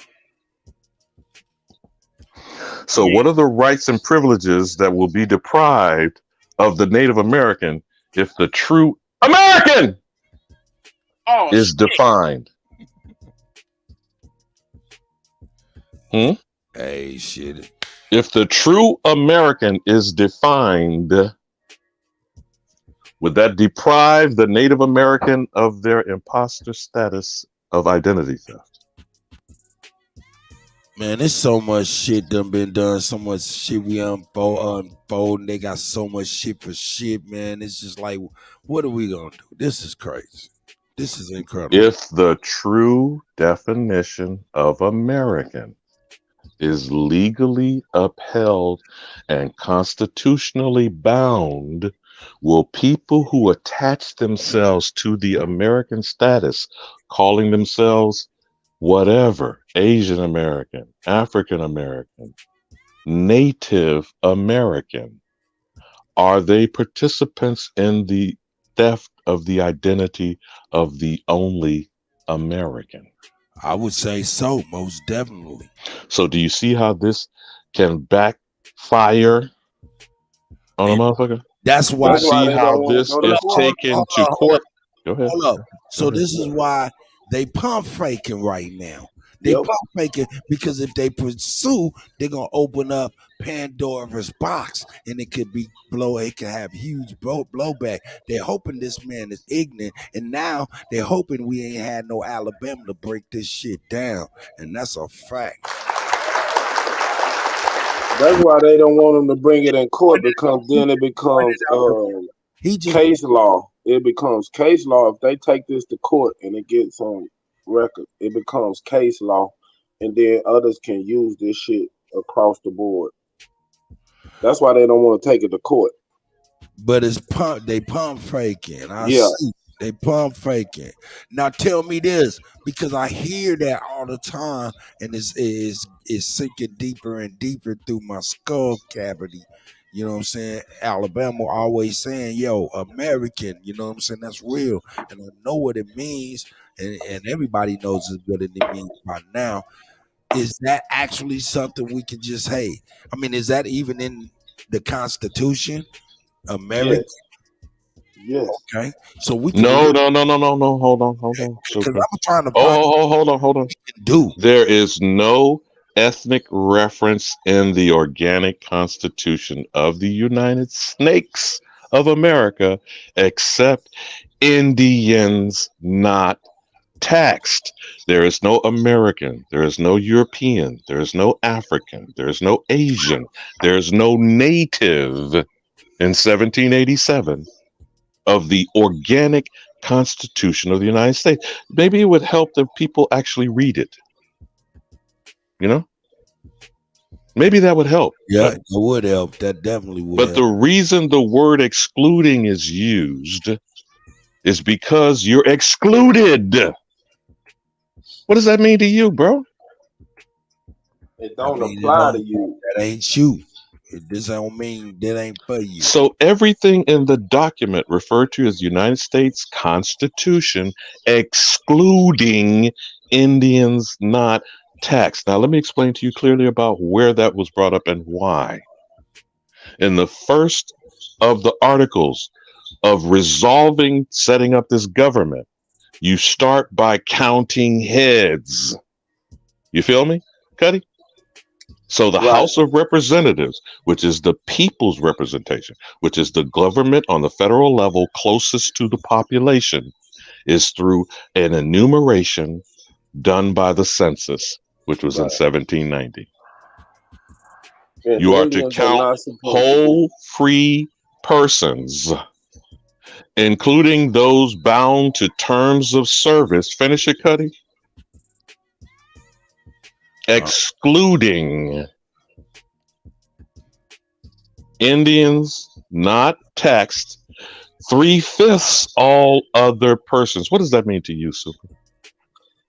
So what are the rights and privileges that will be deprived of the Native American if the true American is defined? Hey, shit. If the true American is defined, would that deprive the Native American of their imposter status of identity theft? Man, there's so much shit done been done, so much shit we unfold, and they got so much shit for shit, man. It's just like, what are we gonna do? This is crazy. This is incredible. If the true definition of American is legally upheld and constitutionally bound, will people who attach themselves to the American status, calling themselves whatever, Asian American, African American, Native American, are they participants in the theft of the identity of the only American? I would say so, most definitely. So do you see how this can backfire on a motherfucker? That's why. See how this is taken to court. Go ahead. Hold up. So this is why they pump faking right now. They pump faking because if they pursue, they're gonna open up Pandora's box, and it could be it can have huge blowback. They're hoping this man is ignorant, and now they're hoping we ain't had no Alabama to break this shit down, and that's a fact. That's why they don't want him to bring it in court, because then it becomes case law. It becomes case law. If they take this to court and it gets on record, it becomes case law, and then others can use this shit across the board. That's why they don't want to take it to court. But it's they pump faking. See. They pump faking. Now tell me this, because I hear that all the time, and it's sinking deeper and deeper through my skull cavity. You know what I'm saying? Alabama always saying, yo, American, you know what I'm saying? That's real. And I know what it means, and everybody knows what it means by now. Is that actually something we can just, is that even in the Constitution? American? Yes. Okay. So we can No. Hold on. Because I'm trying to hold on. There is no ethnic reference in the organic constitution of the United Snakes of America, except Indians not taxed. There is no American, there is no European, there is no African, there is no Asian, there is no native in 1787 of the organic Constitution of the United States. Maybe it would help if people actually read it. You know? Maybe that would help. Yeah, it would help. That definitely would. But the reason the word excluding is used is because you're excluded. What does that mean to you, bro? It don't apply to you. That ain't you. This don't mean that ain't for you. So everything in the document referred to as the United States Constitution, excluding Indians not taxed. Now, let me explain to you clearly about where that was brought up and why. In the first of the articles of resolving setting up this government, you start by counting heads. You feel me, Kutty? So the House of Representatives, which is the people's representation, which is the government on the federal level closest to the population, is through an enumeration done by the census, which was in 1790. You are to count whole free persons, including those bound to terms of service. Finish it, Kutty. Excluding Indians not taxed, 3/5 all other persons. What does that mean to you, Super?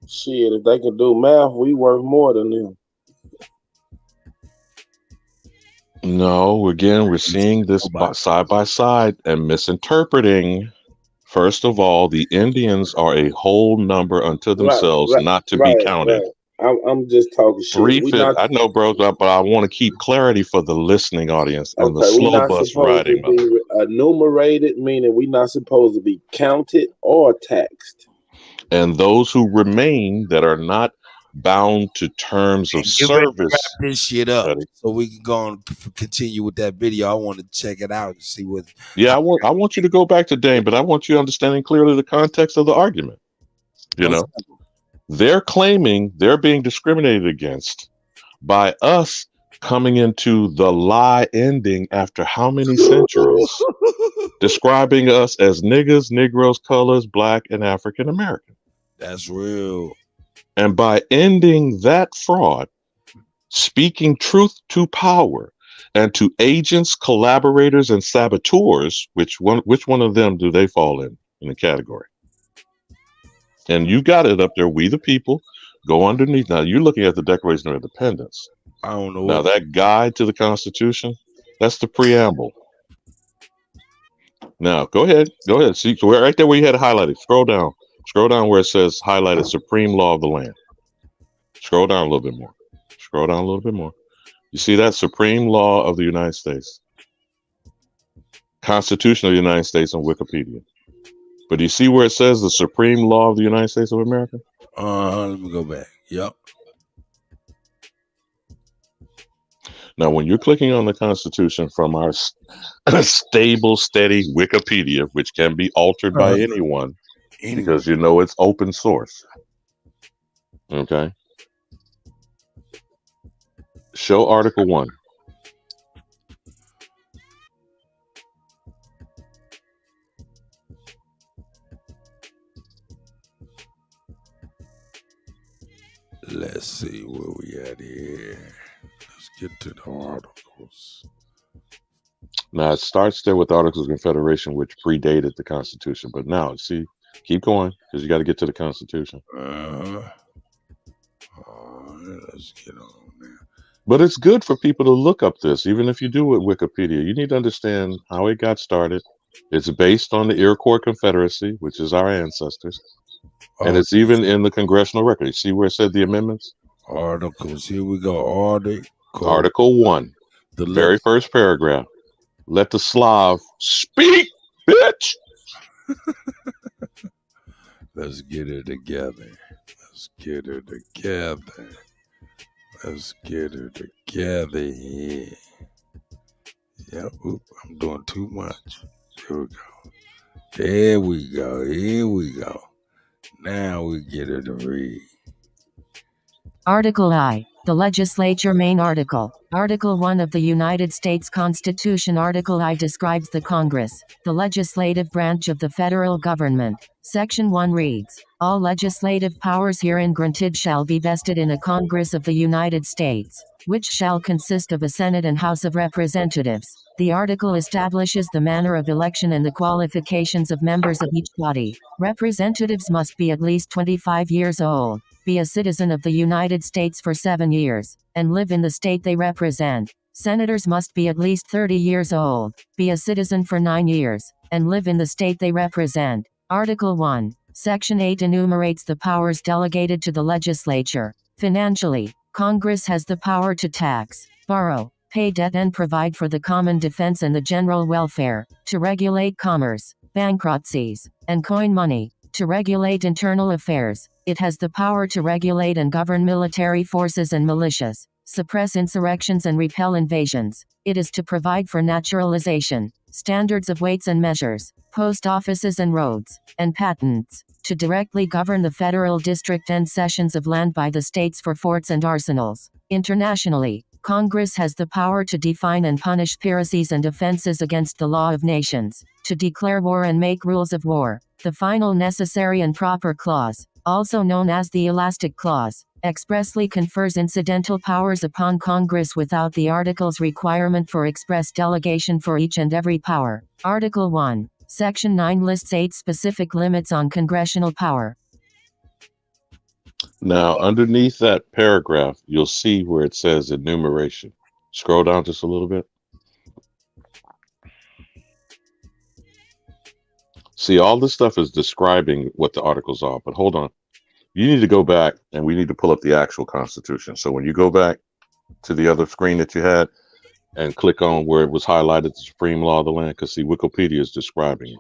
Shit, if they can do math, we worth more than them. No, again, we're seeing this side by side and misinterpreting. First of all, the Indians are a whole number unto themselves, not to be counted. I'm just talking shit. 3/5. I know, bro, but I want to keep clarity for the listening audience and the slow bus riding. Be enumerated, meaning we're not supposed to be counted or taxed. And those who remain that are not bound to terms of service. Wrap this shit up so we can go and continue with that video. I want to check it out and see what. Yeah, I want you to go back to Dane, but I want you understanding clearly the context of the argument. You know, they're claiming they're being discriminated against by us coming into the lie ending after how many centuries, describing us as niggas, Negroes, colors, Black, and African American. That's real. And by ending that fraud, speaking truth to power, and to agents, collaborators, and saboteurs, which one of them do they fall in the category? And you got it up there, we the people, go underneath. Now, you're looking at the Declaration of Independence. I don't know. Now, that guide to the Constitution, that's the preamble. Now, go ahead. See, so right there where you had it highlighted, scroll down where it says highlighted supreme law of the land. Scroll down a little bit more. You see that? Supreme law of the United States. Constitution of the United States on Wikipedia. But do you see where it says the supreme law of the United States of America? Let me go back. Yep. Now, when you're clicking on the Constitution from our stable, steady Wikipedia, which can be altered by anyone, because you know it's open source. Okay. Show Article 1. Let's see where we at here. Let's get to the articles. Now, it starts there with the Articles of Confederation, which predated the Constitution. But now, see, keep going, because you got to get to the Constitution. Let's get on there. But it's good for people to look up this, even if you do with Wikipedia. You need to understand how it got started. It's based on the Iroquois Confederacy, which is our ancestors. And it's even in the congressional record. You see where it said the amendments? Articles. Here we go. Article 1. The very first paragraph. Let the Slav speak, bitch. Let's get it together. here. Yep. I'm doing too much. Here we go. Here we go. Now we get it to read. Article I. The Legislature Main Article. Article 1 of the United States Constitution. Article I describes the Congress, the legislative branch of the federal government. Section 1 reads, all legislative powers herein granted shall be vested in a Congress of the United States, which shall consist of a Senate and House of Representatives. The article establishes the manner of election and the qualifications of members of each body. Representatives must be at least 25 years old, be a citizen of the United States for 7 years, and live in the state they represent. Senators must be at least 30 years old, be a citizen for 9 years, and live in the state they represent. Article 1, Section 8 enumerates the powers delegated to the legislature. Financially, Congress has the power to tax, borrow, pay debt and provide for the common defense and the general welfare, to regulate commerce, bankruptcies, and coin money, to regulate internal affairs. It has the power to regulate and govern military forces and militias, suppress insurrections and repel invasions. It is to provide for naturalization, standards of weights and measures, post offices and roads, and patents, to directly govern the federal district and cessions of land by the states for forts and arsenals. Internationally, Congress has the power to define and punish piracies and offenses against the law of nations, to declare war and make rules of war. The final necessary and proper clause, also known as the elastic clause, expressly confers incidental powers upon Congress without the article's requirement for express delegation for each and every power. Article 1, Section 9 lists 8 specific limits on congressional power. Now, underneath that paragraph, you'll see where it says enumeration. Scroll down just a little bit. See, all this stuff is describing what the articles are, but hold on. You need to go back, and we need to pull up the actual Constitution. So when you go back to the other screen that you had and click on where it was highlighted, the supreme law of the land, because see, Wikipedia is describing it.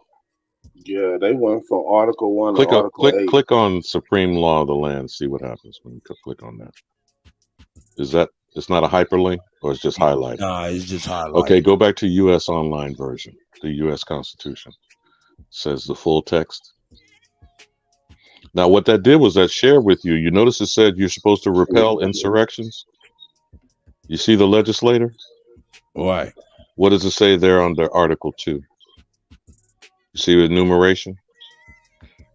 Yeah, they went from Article 1 to Article 8. Click on supreme law of the land, see what happens when you click on that. Is that, it's not a hyperlink, or it's just highlighted? Nah, it's just highlighted. Okay, go back to U.S. online version, the U.S. Constitution. Says the full text. Now, what that did was that shared with you. You notice it said you're supposed to repel insurrections. You see the legislator? Right. What does it say there under Article 2? You see the enumeration?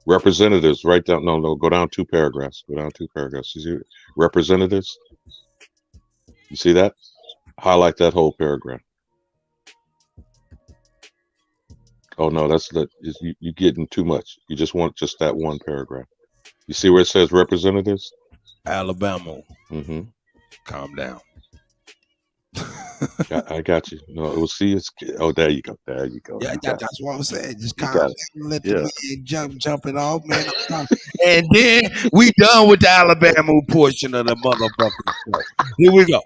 Representatives, right down. No, go down 2 paragraphs. Go down 2 paragraphs. You see representatives? You see that? Highlight that whole paragraph. Oh no, that's you're getting too much. You just want just that one paragraph. You see where it says representatives? Alabama. Mm-hmm. Calm down. I got you. No, it will see. It's there you go. There you go. Yeah, You that's what I'm saying. Just calm got down. it. Let Yeah. the man jump it off, man. And then we done with the Alabama portion of the motherfucking show. Here we go.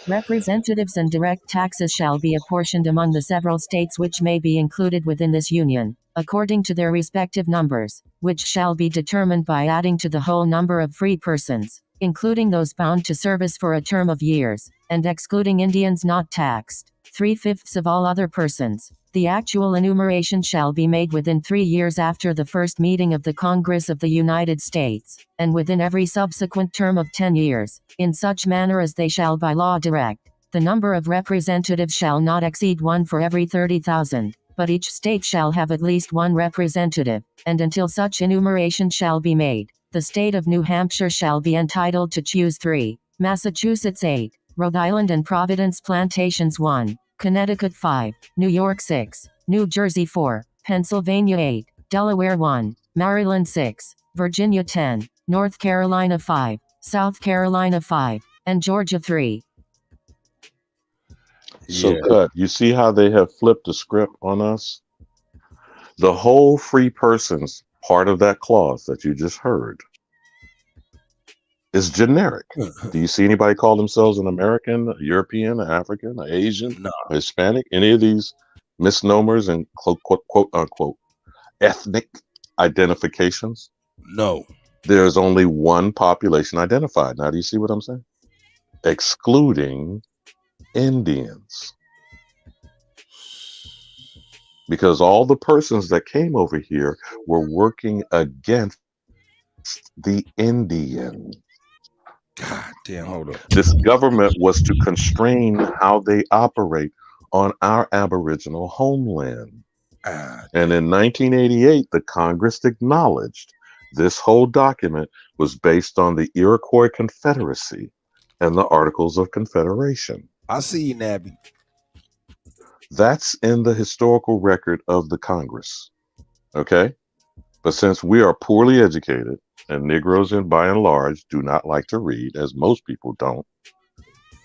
Representatives and direct taxes shall be apportioned among the several states which may be included within this union, according to their respective numbers, which shall be determined by adding to the whole number of free persons, including those bound to service for a term of years, and excluding Indians not taxed, 3/5 of all other persons. The actual enumeration shall be made within 3 years after the first meeting of the Congress of the United States, and within every subsequent term of 10 years, in such manner as they shall by law direct. The number of representatives shall not exceed 1 for every 30,000, but each state shall have at least 1 representative, and until such enumeration shall be made, the state of New Hampshire shall be entitled to choose 3, Massachusetts 8, Rhode Island and Providence Plantations 1, Connecticut 5, New York 6, New Jersey 4, Pennsylvania 8, Delaware 1, Maryland 6, Virginia 10, North Carolina 5, South Carolina 5, and Georgia 3. So, Cut, you see how they have flipped the script on us? The whole free persons part of that clause that you just heard is generic. Do you see anybody call themselves an American, a European, an African, an Asian, a Hispanic? Any of these misnomers and quote unquote ethnic identifications? No. There's only one population identified. Now, do you see what I'm saying? Excluding Indians. because all the persons that came over here were working against the Indian. God damn, hold up. This government was to constrain how they operate on our Aboriginal homeland. And in 1988, the Congress acknowledged this whole document was based on the Iroquois Confederacy and the Articles of Confederation. I see you, Nabby. That's in the historical record of the Congress. Okay? But since we are poorly educated, and Negroes, by and large, do not like to read, as most people don't,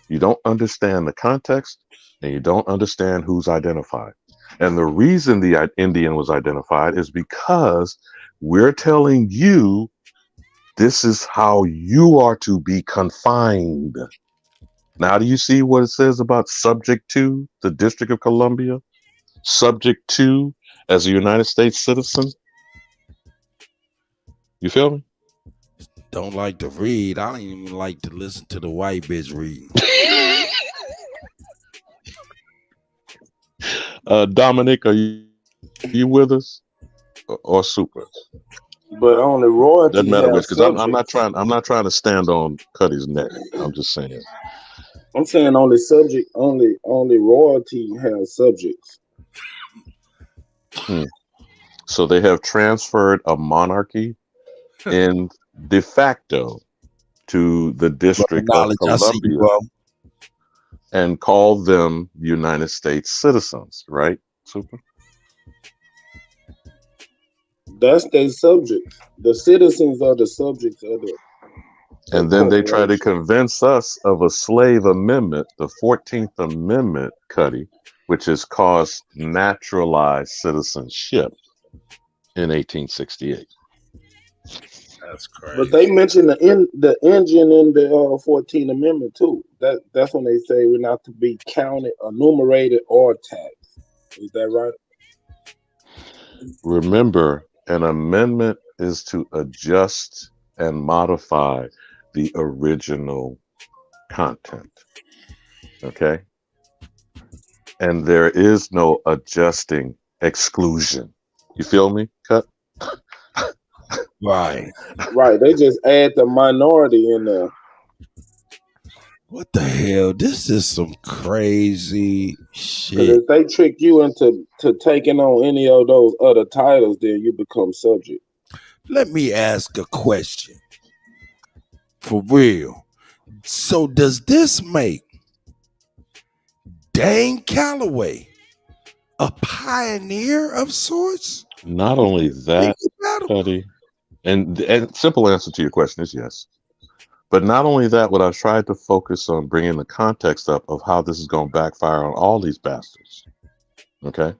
you don't understand the context, and you don't understand who's identified. And the reason the Indian was identified is because we're telling you this is how you are to be confined. Now, do you see what it says about subject to the District of Columbia? Subject to as a United States citizen? You feel me? Don't like to read. I don't even like to listen to the white bitch read. Dominic, are you with us or Super? But on the royalty, Doesn't matter which, because I'm not trying to stand on Kutty's neck. I'm just saying. I'm saying only subject, only royalty has subjects. So they have transferred a monarchy in de facto to the District of Columbia and called them United States citizens, right? Super. That's their subjects. The citizens are the subjects of the. And then they try to convince us of a slave amendment, the 14th Amendment, Kutty, which has caused naturalized citizenship in 1868. That's crazy. But they mentioned the engine in the 14th Amendment too. That's when they say we're not to be counted, enumerated, or taxed. Is that right? Remember, an amendment is to adjust and modify the original content. Okay? And there is no adjusting exclusion. You feel me, Cut? Right. Right. They just add the minority in there. What the hell? This is some crazy shit. Because if they trick you into taking on any of those other titles, then you become subject. Let me ask a question. For real. So does this make Dane Calloway a pioneer of sorts? Not only that, Kutty, and simple answer to your question is yes. But not only that, what I've tried to focus on bringing the context up of how this is going to backfire on all these bastards. Okay?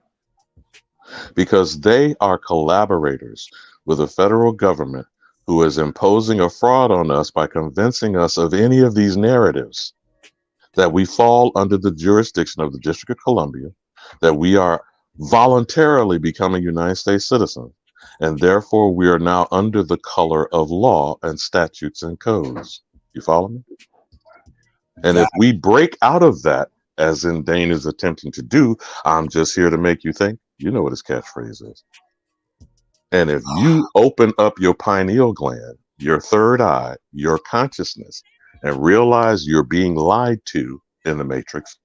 Because they are collaborators with the federal government who is imposing a fraud on us by convincing us of any of these narratives that we fall under the jurisdiction of the District of Columbia, that we are voluntarily becoming United States citizens, and therefore we are now under the color of law and statutes and codes. You follow me? And if we break out of that, as in Dane is attempting to do, I'm just here to make you think, you know what his catchphrase is. And if you open up your pineal gland, your third eye, your consciousness, and realize you're being lied to in the Matrix,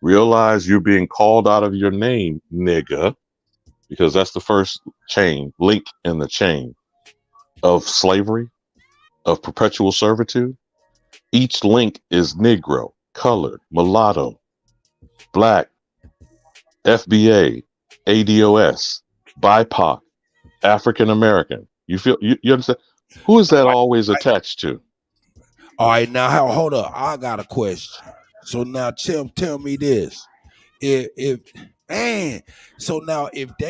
realize you're being called out of your name, nigga, because that's the first link in the chain of slavery, of perpetual servitude. Each link is Negro, colored, mulatto, black, FBA, ADOS, BIPOC, African American. You understand? Who is that always attached to? All right, now hold up. I got a question. So now tell me this. If they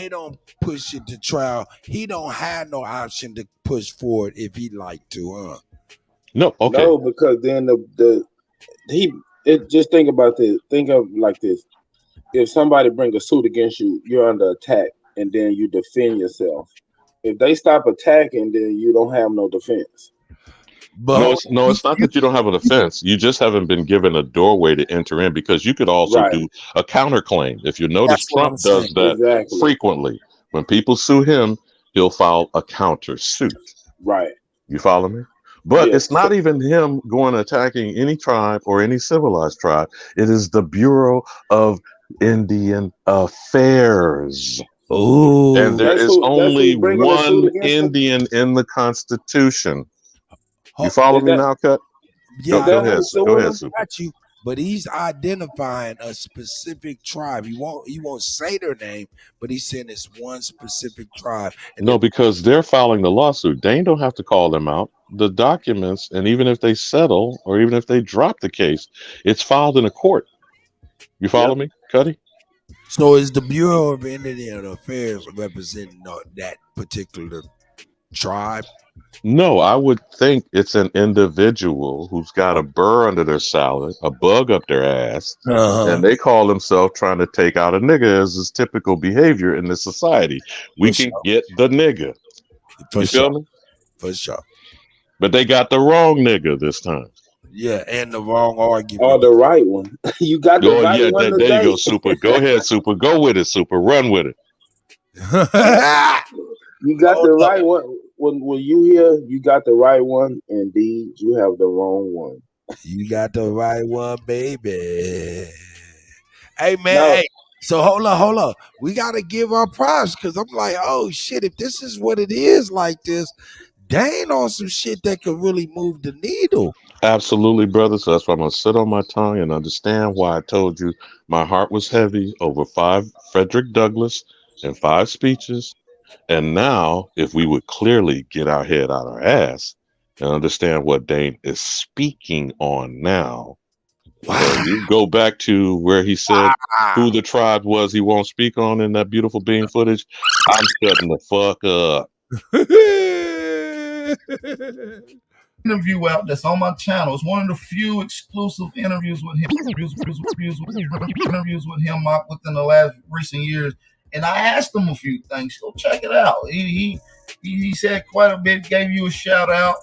don't push it to trial, he don't have no option to push forward if he like to, huh? No, okay. No, because then just think about this. Think of like this. If somebody bring a suit against you, you're under attack, and then you defend yourself. If they stop attacking, then you don't have no defense. But it's not that you don't have an offense. You just haven't been given a doorway to enter in, because you could also do a counterclaim. If you notice, Trump does that frequently. When people sue him, he'll file a counter suit. Right. You follow me? But it's not even him going attacking any tribe or any civilized tribe. It is the Bureau of Indian Affairs. Ooh. And there is only one Indian in the Constitution. You follow me now, Cut? Yeah, go ahead, Super. Got you. But he's identifying a specific tribe. He won't say their name, but he's saying it's one specific tribe. No, because they're filing the lawsuit. Dane don't have to call them out. The documents, and even if they settle or even if they drop the case, it's filed in a court. You follow me, Kutty? So is the Bureau of Indian Affairs representing that particular tribe? No, I would think it's an individual who's got a burr under their salad, a bug up their ass, and they call themselves trying to take out a nigga, as is typical behavior in this society. We can get the nigga. You feel me? For sure. But they got the wrong nigga this time. Yeah, and the wrong argument. Or the right one. You got the right one today. There you go, Super. Go ahead, Super. Go with it, Super. Run with it. You got the right one. When you hear you got the right one, indeed, you have the wrong one. You got the right one, baby. Hey, man. Hey, so hold on. We got to give our props, because I'm like, oh, shit, if this is what it is like this, Dane on some shit that could really move the needle. Absolutely, brother. So that's why I'm going to sit on my tongue and understand why I told you my heart was heavy over 5 Frederick Douglass and 5 speeches. And now, if we would clearly get our head out our ass and understand what Dane is speaking on now, you go back to where he said who the tribe was he won't speak on in that beautiful bean footage. I'm shutting the fuck up. Interview out that's on my channel. It's one of the few exclusive interviews with him. Interviews with him within the last recent years. And I asked him a few things, so check it out. He said quite a bit, gave you a shout out.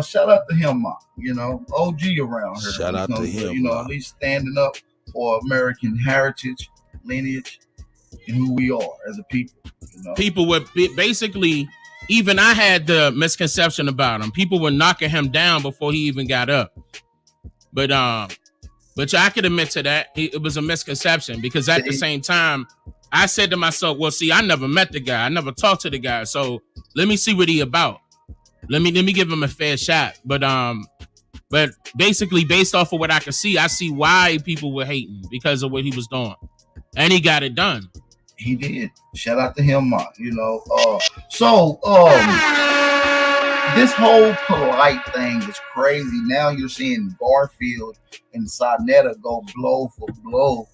Shout out to him, OG around here. Shout out to him, at least standing up for American heritage, lineage, and who we are as a people. People were basically, even I had the misconception about him. People were knocking him down before he even got up. But I could admit to that. It was a misconception, because at the same time, I said to myself, well, see, I never met the guy. I never talked to the guy. So let me see what he about. Let me give him a fair shot. But basically, based off of what I could see, I see why people were hating, because of what he was doing. And he got it done. He did. Shout out to him, this whole polite thing is crazy. Now you're seeing Garfield and Sonetta go blow for blow,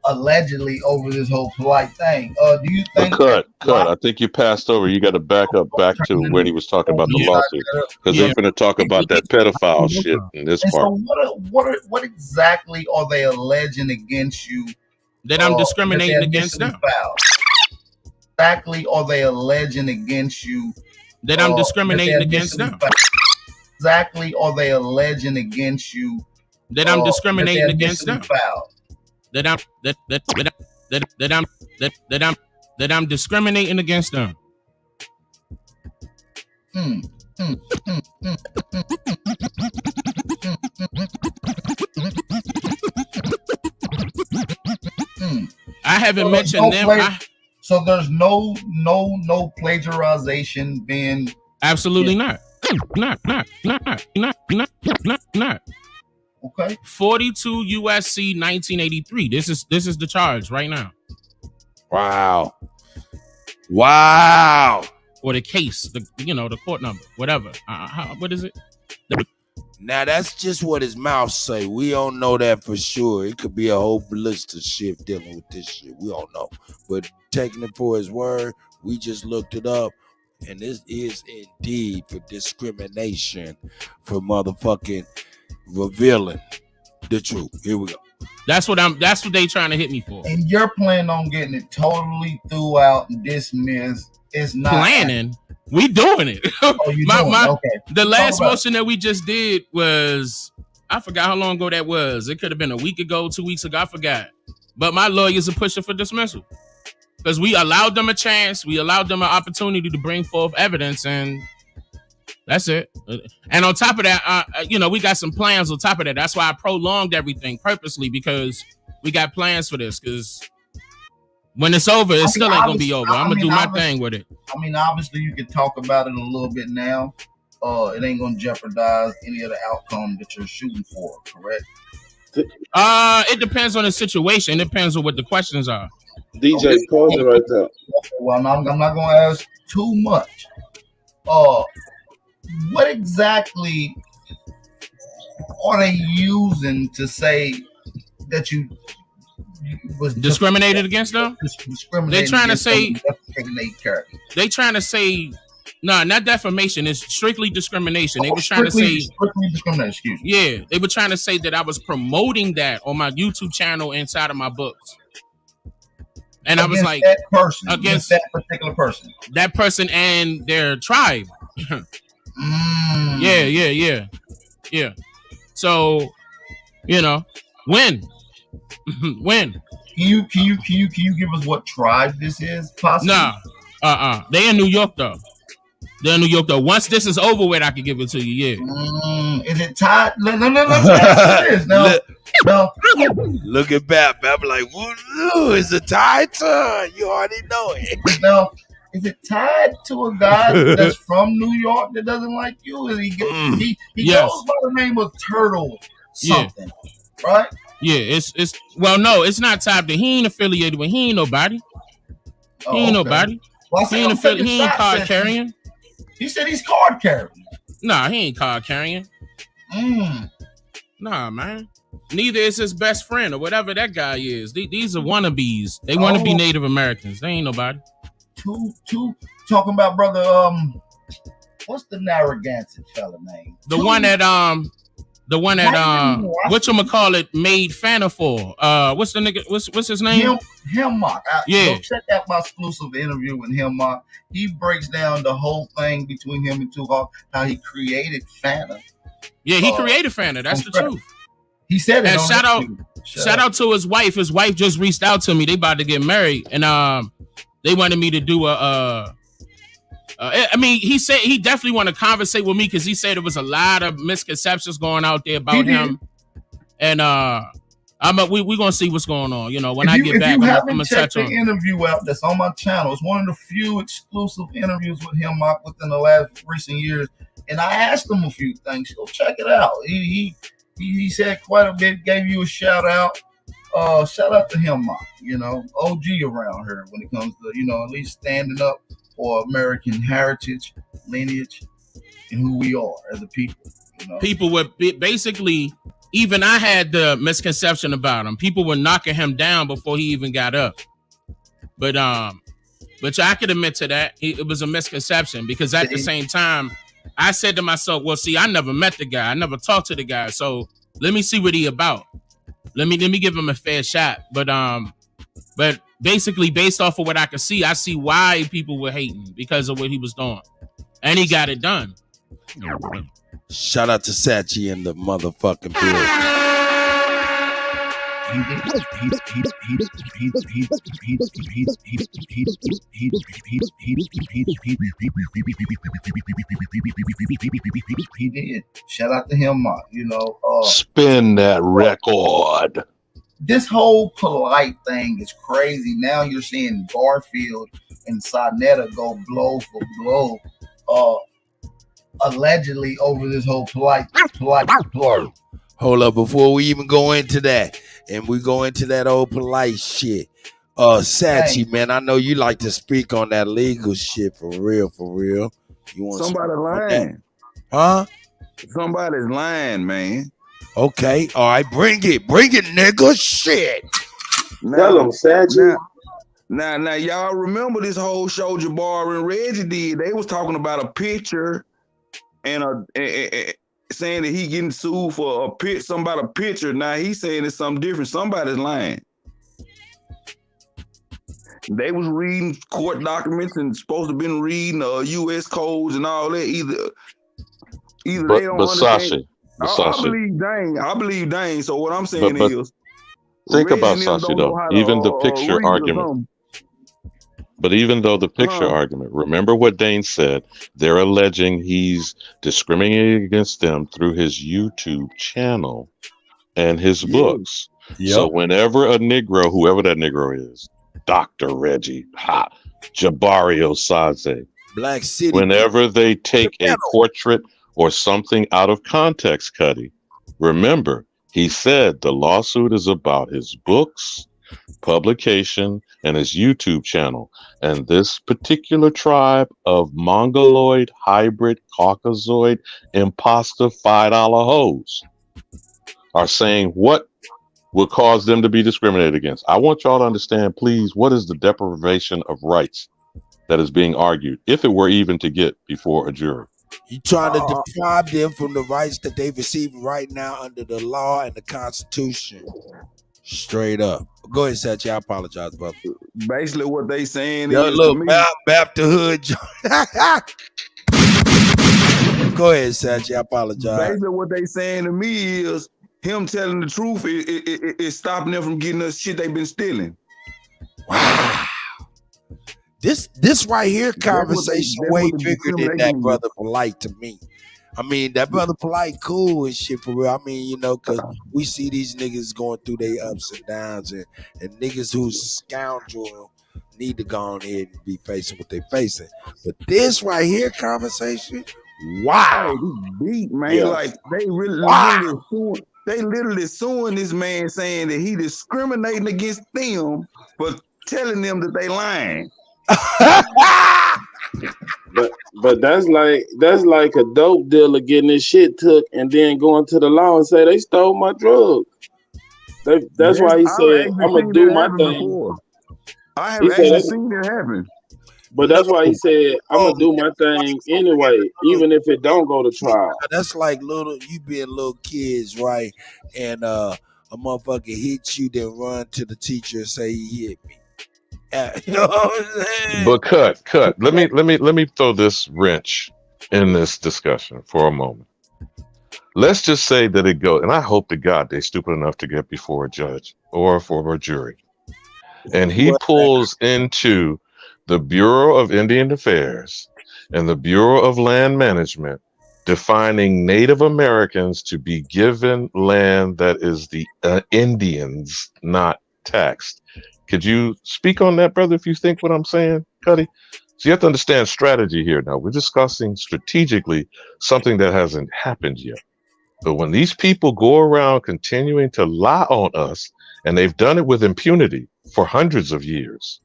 allegedly over this whole polite thing. Do you think? Cut. I think you passed over. You got to back to when he was talking about the lawsuit, because they're going to talk about that pedophile shit in this part. So what exactly are they alleging against you? That I'm discriminating against them. Exactly are they alleging against you? That I'm discriminating against them. Exactly are they alleging against you? That I'm discriminating against them. That I'm discriminating against them. I haven't mentioned them. So there's no plagiarization being. Absolutely not. Okay. 42 USC 1983. This is the charge right now. Wow. Or the case, the court number, whatever. What is it? Now that's just what his mouth say. We don't know that for sure. It could be a whole list of shit dealing with this shit. We don't know. But taking it for his word, we just looked it up. And this is indeed for discrimination, for motherfucking revealing the truth. Here we go. That's what they trying to hit me for. And you're planning on getting it totally threw out and dismissed. It's not planning. We doing it. Oh, you doing it? Okay. The last motion that we just did was, I forgot how long ago that was. It could have been a week ago, 2 weeks ago. I forgot. But my lawyers are pushing for dismissal because we allowed them a chance. We allowed them an opportunity to bring forth evidence, and that's it. And on top of that, we got some plans on top of that. That's why I prolonged everything purposely, because we got plans for this. Because when it's over, it still ain't gonna be over. I'm gonna do my thing with it. I mean, obviously, you can talk about it a little bit now. It ain't gonna jeopardize any of the outcome that you're shooting for, correct? It depends on the situation. It depends on what the questions are. DJ, pause it right there. Well, I'm not gonna ask too much. What exactly are they using to say that you was discriminated against them? They trying to say they trying to say no, not defamation. It's strictly discrimination. They were trying to say strictly discrimination. Excuse me. Yeah, they were trying to say that I was promoting that on my YouTube channel inside of my books. And I was like, that person, against that particular person, that person and their tribe. Yeah. So, when. When? Can you give us what tribe this is? Possibly? Nah. They in New York though. They're in New York though. Once this is over with, I can give it to you. Yeah. Is it tied? No. Look at Bap. Bap like, woo, is it tied to? You already know it. No. Is it tied to a guy that's from New York that doesn't like you? Is he goes by the name of Turtle something, right? Yeah, it's well, no, it's not tied to. He ain't affiliated with. He ain't nobody. He ain't nobody. Well, he ain't card carrying. He said he's card carrying. Nah, he ain't card carrying. Nah, man. Neither is his best friend or whatever that guy is. These are wannabes. They want to be Native Americans. They ain't nobody. Two talking about brother. What's the Narragansett fella name? The one that whatchamacallit made Fanta for. What's the nigga? What's his name? Hemlock. Yeah. Check out my exclusive interview with Hemlock. He breaks down the whole thing between him and Tupac, how he created Fanta. Yeah, he created Fanta. That's the truth. He said it. And shout out to his wife. His wife just reached out to me. They about to get married, and they wanted me to do he said he definitely want to conversate with me because he said there was a lot of misconceptions going out there about him, and we're gonna see what's going on. When I get back, I'm gonna touch on the interview out that's on my channel. It's one of the few exclusive interviews with him within the last recent years, and I asked him a few things. So check it out. He said quite a bit. Gave you a shout out. Shout out to him, OG around here when it comes to at least standing up for American heritage, lineage, and who we are as a people. People were basically, even I had the misconception about him. People were knocking him down before he even got up. But I could admit to that. It was a misconception because at the same time, I said to myself, well, see, I never met the guy. I never talked to the guy. So let me see what he about. Let me give him a fair shot. But basically, based off of what I could see, I see why people were hating because of what he was doing. And he got it done. Shout out to Sachi in the motherfucking building. He did. Shout out to him, spin that record. This whole polite thing is crazy. Now you're seeing Garfield and Sonetta go blow for blow, allegedly over this whole polite. Hold up, before we even go into that, and we go into that old polite shit, Sachi, man, I know you like to speak on that legal shit for real. You want somebody lying? Huh? Somebody's lying, man. Okay, all right, bring it, nigga. Shit. Tell them, Sachi. Now, y'all remember this whole show Jabbar and Reggie did? They was talking about a picture and saying that he getting sued for a picture. Now he's saying it's something different. Somebody's lying. They was reading court documents and supposed to have been reading U.S. codes and all that. Either they don't understand. I believe Dane. So what I'm saying is, think about Sashi though. Even the picture argument. But even though the picture argument, remember what Dane said. They're alleging he's discriminating against them through his YouTube channel and his books. Yep. So whenever a Negro, whoever that Negro is, Dr. Reggie, Jabario Saze, Black City, whenever they take a portrait or something out of context, Kutty, remember, he said the lawsuit is about his books, publication, and his YouTube channel. And this particular tribe of Mongoloid, hybrid, Caucasoid, imposter $5 hoes are saying what would cause them to be discriminated against. I want y'all to understand, please, what is the deprivation of rights that is being argued, if it were even to get before a jury? You trying to deprive them from the rights that they've received right now under the law and the Constitution. Straight up. Go ahead, Satchi. I apologize, brother. Basically, what they saying is look, Bap the Hood. Go ahead, Satchi. I apologize. Basically, what they saying to me is him telling the truth is stopping them from getting us shit they've been stealing. Wow. This right here conversation way bigger than that brother Polite to me. I mean, that brother Polite cool and shit for real. I mean, you know, because we see these niggas going through their ups and downs, and niggas who's scoundrel need to go on ahead and be facing what they facing. But this right here conversation, wow. Hey, beat, man. Yeah. Like, they literally suing this man, saying that he discriminating against them for telling them that they lying. But that's like a dope dealer getting his shit took and then going to the law and say they stole my drugs. That's why he said, I'm gonna do my thing. Before. I have actually seen it happen. But that's why he said, I'm gonna do my thing anyway, even if it don't go to trial. That's like you being little kids, right? And a motherfucker hits you, then run to the teacher and say he hit me. You know what I'm saying? But cut. Let me throw this wrench in this discussion for a moment. Let's just say that it goes, and I hope to God they're stupid enough to get before a judge or for a jury. And he pulls into the Bureau of Indian Affairs and the Bureau of Land Management, defining Native Americans to be given land that is the Indians, not taxed. Could you speak on that, brother, if you think what I'm saying, Kutty? So you have to understand strategy here now. We're discussing strategically something that hasn't happened yet. But when these people go around continuing to lie on us, and they've done it with impunity for hundreds of years,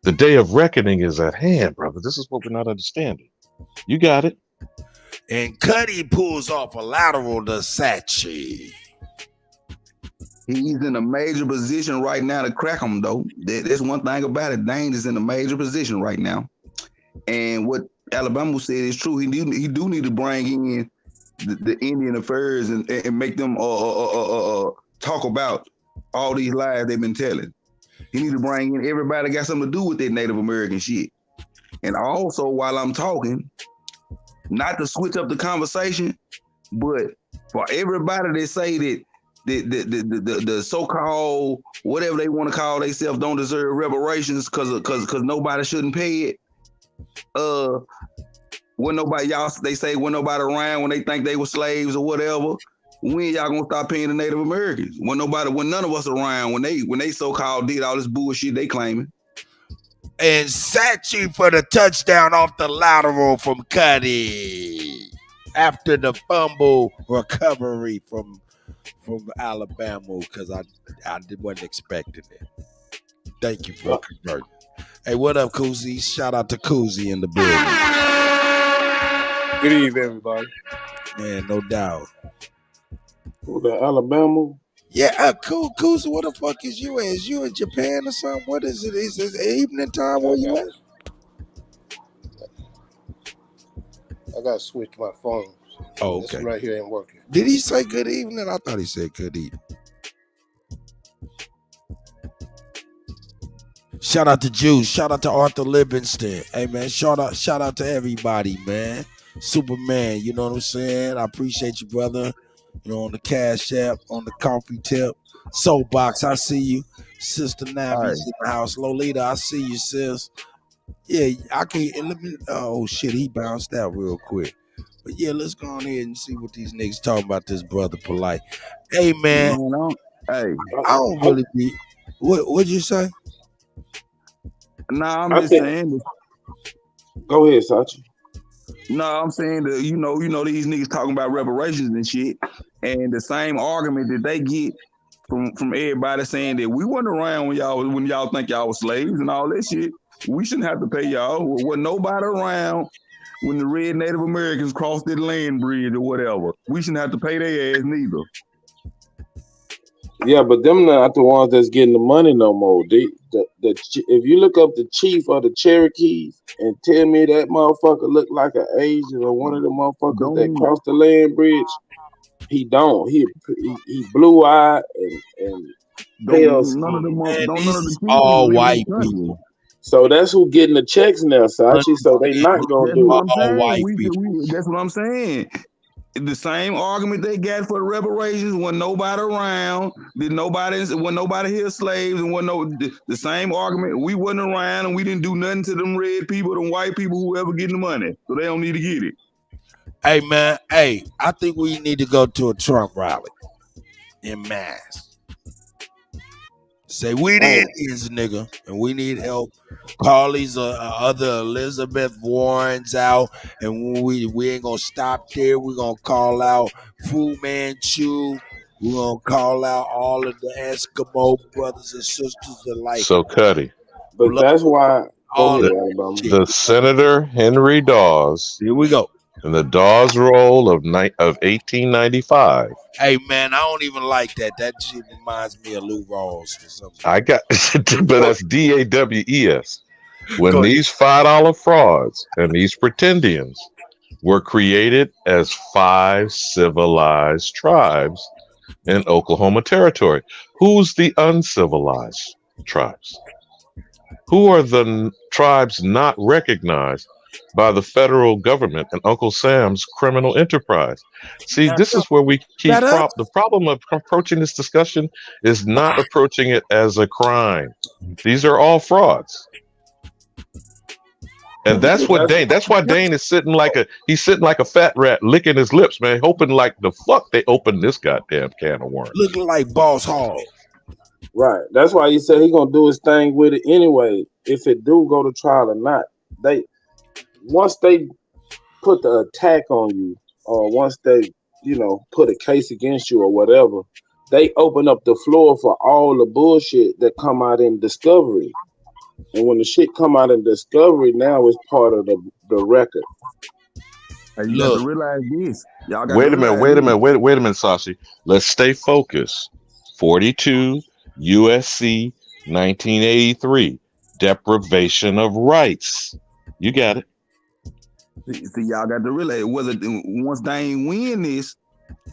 the day of reckoning is at hand, brother. This is what we're not understanding. You got it. And Kutty pulls off a lateral to Satchi. He's in a major position right now to crack him, though. There's one thing about it. Dane is in a major position right now. And what Alabama said is true. He do need to bring in the Indian affairs and make them talk about all these lies they've been telling. He need to bring in everybody that got something to do with that Native American shit. And also, while I'm talking, not to switch up the conversation, but for everybody that say that the so-called whatever they want to call themselves don't deserve reparations because nobody shouldn't pay it. When nobody they say when nobody around when they think they were slaves or whatever. When y'all gonna stop paying the Native Americans? When none of us around when they so-called did all this bullshit they claiming. And Satchi for the touchdown off the lateral from Kutty after the fumble recovery from Alabama, because I wasn't expecting it. Thank you for converting. Hey, what up, Koozie? Shout out to Koozie in the building. Good evening, everybody. Man, no doubt. Who, the Alabama? Yeah, cool. Koozie, what the fuck is you at? Is you in Japan or something? What is it? Is it evening time where you at? I gotta switch my phone. Oh, This okay. right here ain't working. Did he say good evening? I thought he said good evening. Shout out to Juice. Shout out to Arthur Livingston. Hey man, shout out to everybody, man. Superman, you know what I'm saying? I appreciate you, brother. You know, on the Cash App, on the coffee tip. Soulbox, I see you. Sister Navi's in the house. Lolita, I see you, sis. Yeah, I can't let me. Oh shit, he bounced out real quick. But yeah, let's go on ahead and see what these niggas talking about this brother Polite. Hey man, I don't really be. What'd you say? Nah, I'm just saying. Go ahead, Sachi. No, I'm saying that you know these niggas talking about reparations and shit, and the same argument that they get from everybody saying that we weren't around when y'all think y'all was slaves and all that shit. We shouldn't have to pay y'all. Wasn't nobody around when the red Native Americans crossed that land bridge or whatever. We shouldn't have to pay their ass neither. Yeah, but them not the ones that's getting the money no more. If you look up the chief of the Cherokees and tell me that motherfucker look like an Asian or one of the motherfuckers that crossed the land bridge, he don't. He blue eyed and pale skin. All white people. So that's who getting the checks now, Sachi. So they not gonna do it. All white people. That's what I'm saying. The same argument they got for the reparations when nobody around, when nobody here slaves, and the same argument. We wasn't around and we didn't do nothing to them red people, them white people, whoever getting the money, so they don't need to get it. Hey man, I think we need to go to a Trump rally in mass. Say we the Indians, nigga, and we need help. Call these other Elizabeth Warrens out, and we ain't gonna stop there. We're gonna call out Fu Manchu. We're gonna call out all of the Eskimo brothers and sisters alike. So Kutty. But that's why the Senator Henry Dawes. Here we go. In the Dawes roll of 1895. Hey man, I don't even like that. That shit reminds me of Lou Rawls or something. I got, but that's DAWES. When these $5 frauds and these pretendians were created as 5 civilized tribes in Oklahoma Territory. Who's the uncivilized tribes? Who are the tribes not recognized by the federal government and Uncle Sam's criminal enterprise? See, this is where we keep the problem of approaching this discussion is not approaching it as a crime. These are all frauds. And that's what Dane, that's why Dane is sitting like a fat rat licking his lips, man, hoping like the fuck they open this goddamn can of worms. Looking like Boss Hall. Right. That's why he said he gonna do his thing with it anyway. If it do go to trial or not. Once they put the attack on you, or once they, put a case against you or whatever, they open up the floor for all the bullshit that come out in discovery. And when the shit come out in discovery, now it's part of the record. Hey, you got to realize this. Y'all got Wait a minute, Sashi. Let's stay focused. 42 USC 1983, deprivation of rights. You got it. See, y'all got to realize whether once they ain't win this,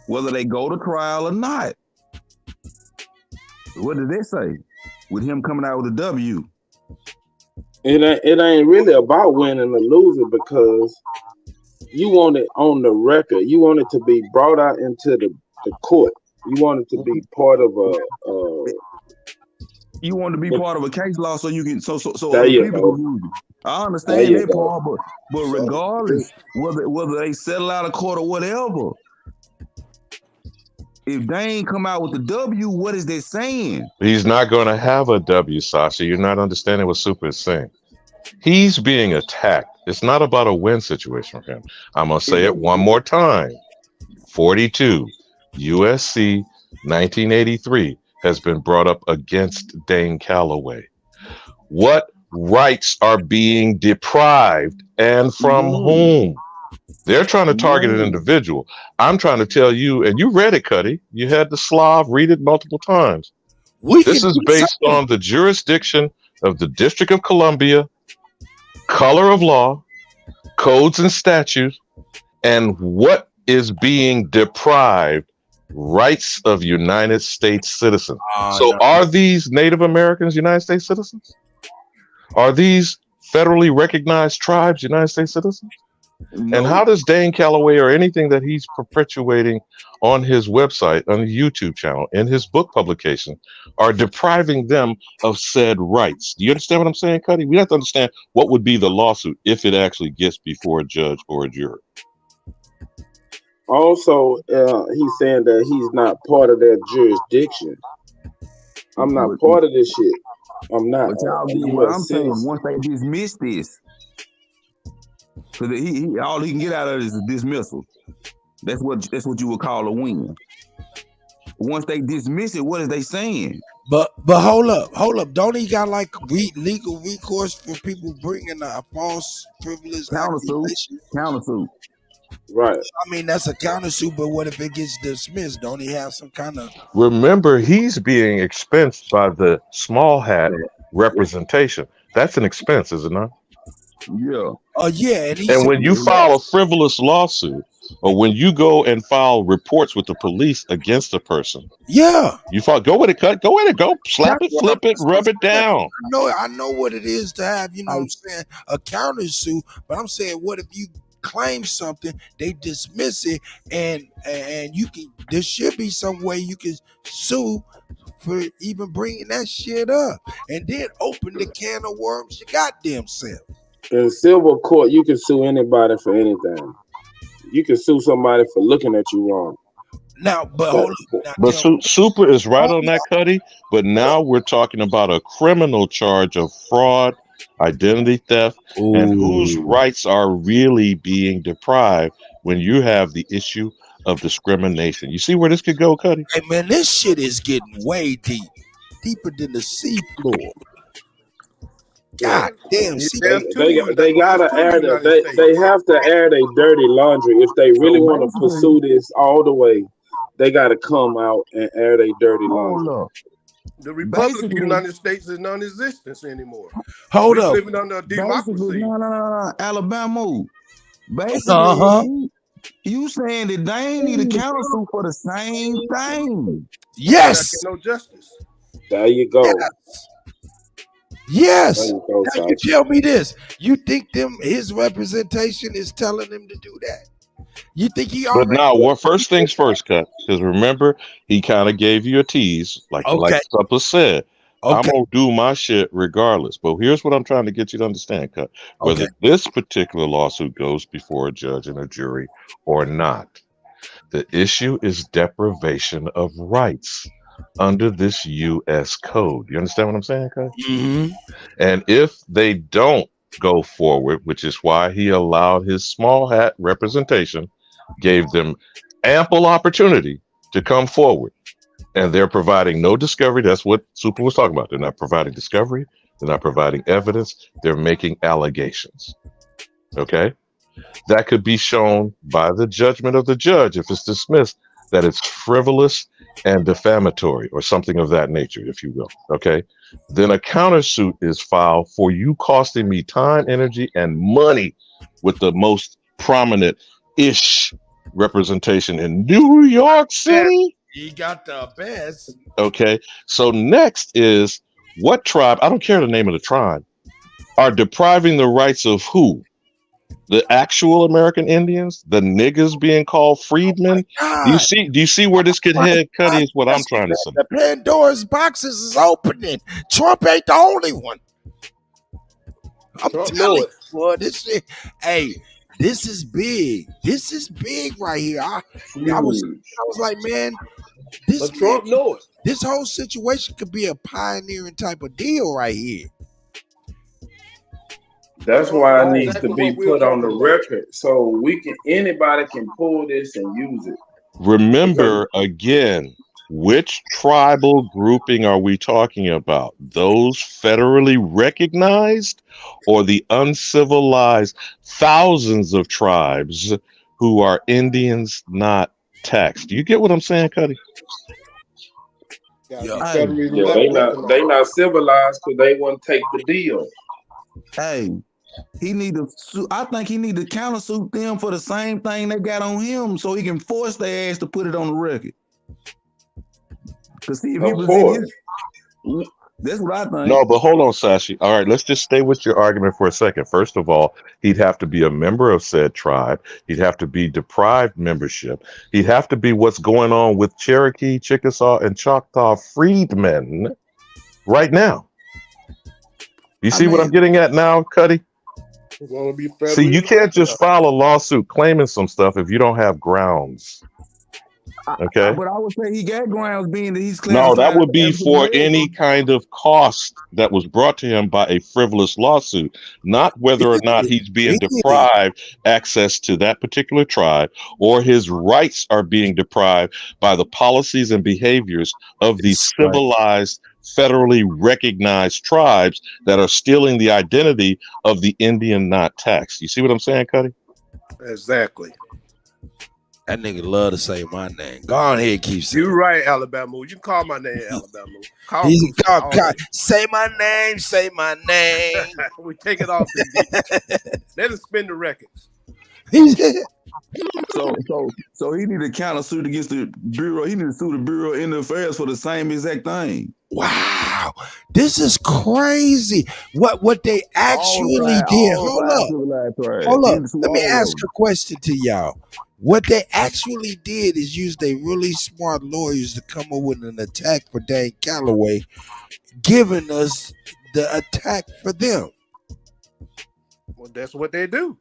whether they go to trial or not. What did they say? With him coming out with a W. It ain't really about winning or losing, because you want it on the record. You want it to be brought out into the court. You want it to be part of you want to be part of a case law so you can so there you people go. can use it. I understand that part, but regardless, whether they settle out of court or whatever, if they ain't come out with the W, what is they saying? He's not going to have a W, Sasha. You're not understanding what Super is saying. He's being attacked. It's not about a win situation for him. I'm going to say it one more time. 42 USC 1983 has been brought up against Dane Calloway. What rights are being deprived, and from whom? They're trying to target an individual. I'm trying to tell you, and you read it, Kutty. You had the Slav read it multiple times. This is based on the jurisdiction of the District of Columbia, color of law, codes and statutes, and what is being deprived rights of United States citizens. So no. are these Native Americans United States citizens? Are these federally recognized tribes United States citizens? No. And how does Dane Calloway or anything that he's perpetuating on his website, on his YouTube channel, in his book publication, are depriving them of said rights? Do you understand what I'm saying, Kutty? We have to understand what would be the lawsuit if it actually gets before a judge or a jury. Also, he's saying that he's not part of that jurisdiction. I'm not part of this shit. I'm not. But y'all get what I'm saying. Once they dismiss this, because he all he can get out of it is a dismissal. That's what you would call a win. Once they dismiss it, what are they saying? But hold up. Don't he got like legal recourse for people bringing a false, frivolous accusation? Countersuit. Right. I mean, that's a countersuit, but what if it gets dismissed? Don't he have some kind of... Remember, he's being expensed by the small hat representation. That's an expense, is it not? Yeah. Oh, yeah. And when you file a frivolous lawsuit, or when you go and file reports with the police against a person, yeah, you file. Go with it, cut. Go with it. Go slap it, flip it, rub it down. I know what it is to have, you know what I'm saying, a countersuit. But I'm saying, what if you claim something, they dismiss it, and you can? There should be some way you can sue for even bringing that shit up, and then open the can of worms your goddamn self. In civil court, you can sue anybody for anything. You can sue somebody for looking at you wrong. Now, but hold on. But Super is right on that, Kutty. But now we're talking about a criminal charge of fraud, identity theft, and whose rights are really being deprived when you have the issue of discrimination. You see where this could go, Kutty? Hey, man, this shit is getting way deep. Deeper than the seafloor. God damn, they gotta air they have to air their dirty laundry if they really want to pursue this all the way. They gotta come out and air their dirty laundry. The Republic of the United States is non-existent anymore. Hold We're up. living under a democracy. No, Alabama. Basically, you saying that they ain't need a countersuit for the same thing. Yes. No justice. There you go. Yes. Now you tell me this. You think his representation is telling him to do that? You think he already... But now, what first things first, Cut? Because remember, he kind of gave you a tease, like Supper said. I'm gonna do my shit regardless. But here's what I'm trying to get you to understand, Cut. Whether this particular lawsuit goes before a judge and a jury or not, the issue is deprivation of rights under this U.S. code. You understand what I'm saying, Cut? Mm-hmm. And if they don't go forward, which is why he allowed his small hat representation, gave them ample opportunity to come forward, and they're providing no discovery. That's what Super was talking about. They're not providing discovery. They're not providing evidence. They're making allegations. Okay? That could be shown by the judgment of the judge if it's dismissed that it's frivolous and defamatory or something of that nature, if you will. Okay? Then a countersuit is filed for you costing me time, energy, and money with the most prominent-ish representation in New York City. He got the best. Okay, so next is what tribe, I don't care the name of the tribe, are depriving the rights of who? The actual American Indians? The niggas being called freedmen? Do you see where this could head, Cuddy, is what I'm trying to say. The Pandora's boxes is opening. Trump ain't the only one. I'm telling you, boy, this shit, hey, this is big. This is big right here. I was like, man, this Trump know it. This whole situation could be a pioneering type of deal right here. That's why it needs to be put on the record, so anybody can pull this and use it. Remember again, which tribal grouping are we talking about? Those federally recognized, or the uncivilized thousands of tribes who are Indians not taxed? Do you get what I'm saying, Cuddy? They not civilized because they wouldn't take the deal. Hey, He need to sue. I think he need to countersuit them for the same thing they got on him, so he can force their ass to put it on the record. Cause see, if he was in his, that's what I think. No, but hold on, Sashi. All right, let's just stay with your argument for a second. First of all, he'd have to be a member of said tribe. He'd have to be deprived membership. He'd have to be what's going on with Cherokee, Chickasaw, and Choctaw freedmen right now. You see what I'm getting at now, Kutty? See, you can't just file a lawsuit claiming some stuff if you don't have grounds. Okay. But I would say he got grounds being that he's claiming. No, that would be for any kind of cost that was brought to him by a frivolous lawsuit, not whether or not he's being deprived access to that particular tribe or his rights are being deprived by the policies and behaviors of these civilized, federally recognized tribes that are stealing the identity of the Indian not taxed. You see what I'm saying, Kutty? Exactly. That nigga love to say my name. Go on ahead, keep saying. You right, Alabama. You can call my name, Alabama. Say my name. Say my name. We take it off. Let us spin the records. So he need to countersuit against the Bureau. He need to sue the Bureau of Indian Affairs for the same exact thing. Wow, this is crazy. What they actually did. Hold up. Let me ask a question to y'all. What they actually did is use their really smart lawyers to come up with an attack for Dan Calloway, giving us the attack for them. Well, that's what they do.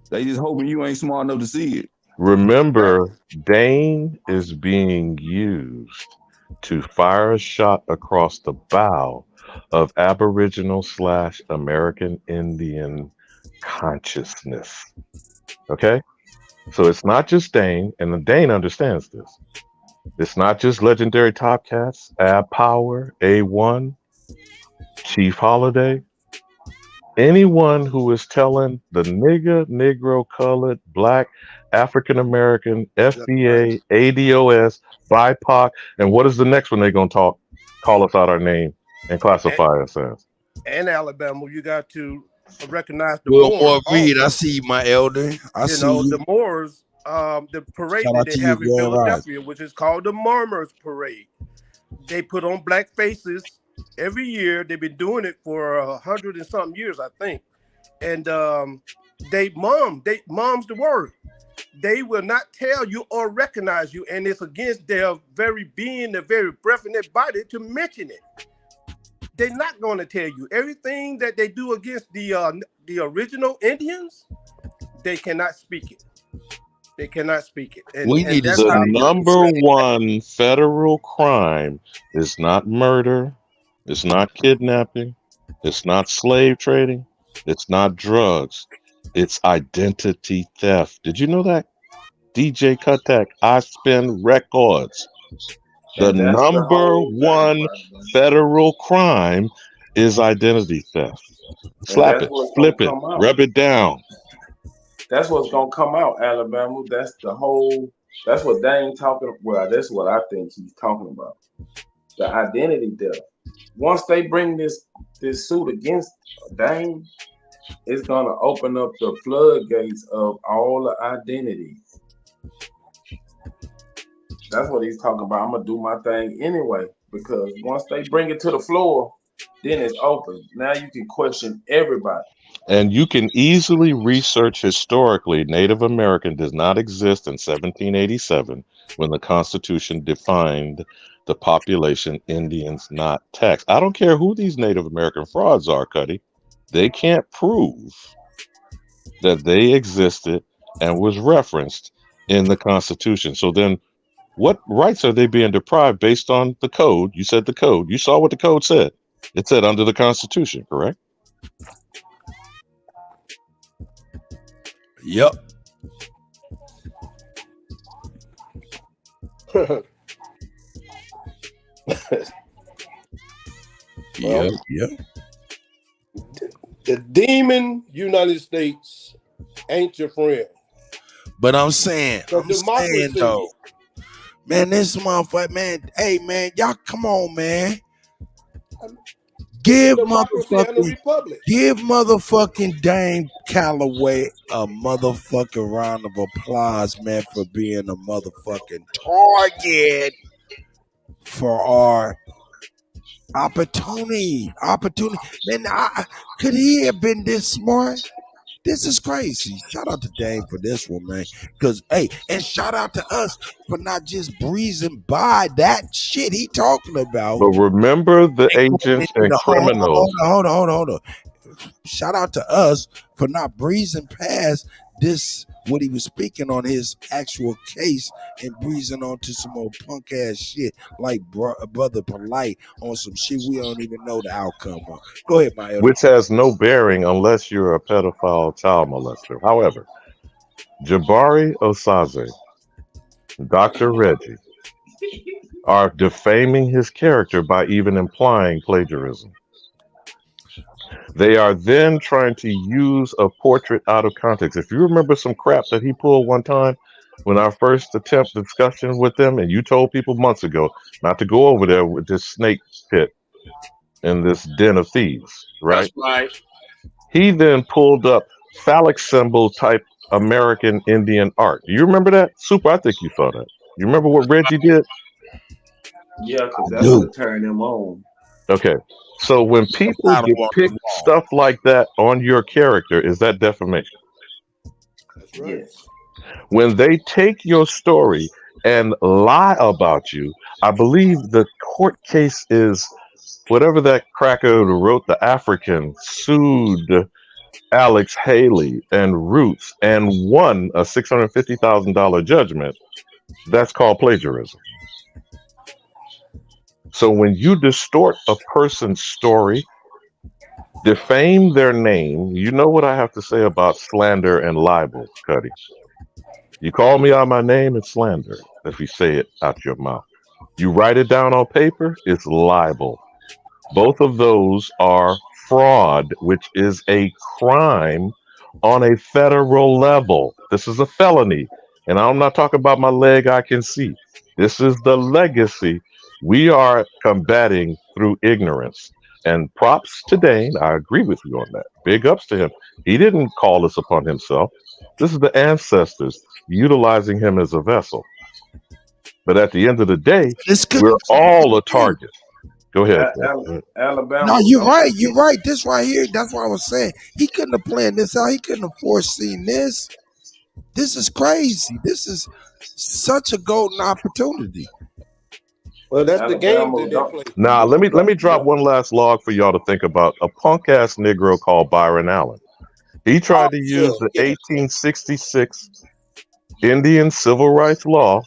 They just hoping you ain't smart enough to see it. Remember, Dane is being used to fire a shot across the bow of Aboriginal/American Indian consciousness. Okay? So it's not just Dane, and Dane understands this. It's not just legendary Top Cats, Ab Power, A1, Chief Holiday. Anyone who is telling the nigger, Negro, colored, black, African American, FBA, ADOS, BIPOC, and what is the next one they're going to call us out our name and classify us as? And Alabama, you got to recognize the Moors. I see my elder. I see the Moors, the parade that they have in Philadelphia, which is called the Murmurs Parade. They put on black faces every year. They've been doing it for 100 and something years, I think. And mom's the word. They will not tell you or recognize you, and it's against their very being, their very breath in their body to mention it. They're not going to tell you everything that they do against the original Indians. They cannot speak it. They cannot speak it. And the number one federal crime is not murder. It's not kidnapping. It's not slave trading. It's not drugs. It's identity theft. Did you know that? DJ Kuttack, I spin records. The number one federal crime is identity theft. Slap it, flip it, rub it down. That's what's gonna come out, Alabama. That's what Dane talking. Well, that's what I think he's talking about. The identity theft. Once they bring this suit against Dane, it's gonna open up the floodgates of all the identities. That's what he's talking about. I'm gonna do my thing anyway, because once they bring it to the floor, then it's open. Now you can question everybody. And you can easily research historically, Native American does not exist in 1787 when the Constitution defined the population Indians not taxed. I don't care who these Native American frauds are, Kutty. They can't prove that they existed and was referenced in the Constitution. So then what rights are they being deprived based on the code? You said the code. You saw what the code said. It said under the Constitution, correct? Yep. Yep. The demon United States ain't your friend. But I'm saying though, man, this motherfucker, man, hey man, y'all come on, man. Give democracy and a motherfucking, republic. give motherfucking Dame Calloway a motherfucking round of applause, man, for being a motherfucking target for our opportunity. Man, could he have been this smart? This is crazy. Shout out to Dame for this one, man. Because, hey, and shout out to us for not just breezing by that shit he talking about. But remember the agents and criminals. Hold on. Shout out to us for not breezing past this, what he was speaking on his actual case, and breezing onto some old punk ass shit like Brother Polite on some shit we don't even know the outcome of. Go ahead, my elder. Which has no bearing unless you're a pedophile child molester. However, Jabari Osaze, Dr. Reggie, are defaming his character by even implying plagiarism. They are then trying to use a portrait out of context. If you remember some crap that he pulled one time when our first attempt discussion with them, and you told people months ago not to go over there with this snake pit in this den of thieves, right? That's right. He then pulled up phallic symbol type American Indian art. Do you remember that? Super, I think you saw that. You remember what Reggie did? Yeah, because that's what turned him on. Okay. So when people depict stuff like that on your character, is that defamation? That's right. Yes. When they take your story and lie about you, I believe the court case is whatever that cracker who wrote The African sued Alex Haley and Roots and won a $650,000 judgment. That's called plagiarism. So when you distort a person's story, defame their name, you know what I have to say about slander and libel, Kutty. You call me out my name, it's slander if you say it out your mouth. You write it down on paper, it's libel. Both of those are fraud, which is a crime on a federal level. This is a felony. And I'm not talking about my leg I can see. This is the legacy we are combating through ignorance. And props to Dane. I agree with you on that. Big ups to him. He didn't call this upon himself. This is the ancestors utilizing him as a vessel. But at the end of the day, we're all a target. Go ahead. Alabama. No, you're right. You're right. This right here, that's what I was saying. He couldn't have planned this out. He couldn't have foreseen this. This is crazy. This is such a golden opportunity. Well, that's the game that they play. Now, let me drop one last log for y'all to think about. A punk ass Negro called Byron Allen. He tried to use the 1866 Indian Civil Rights Law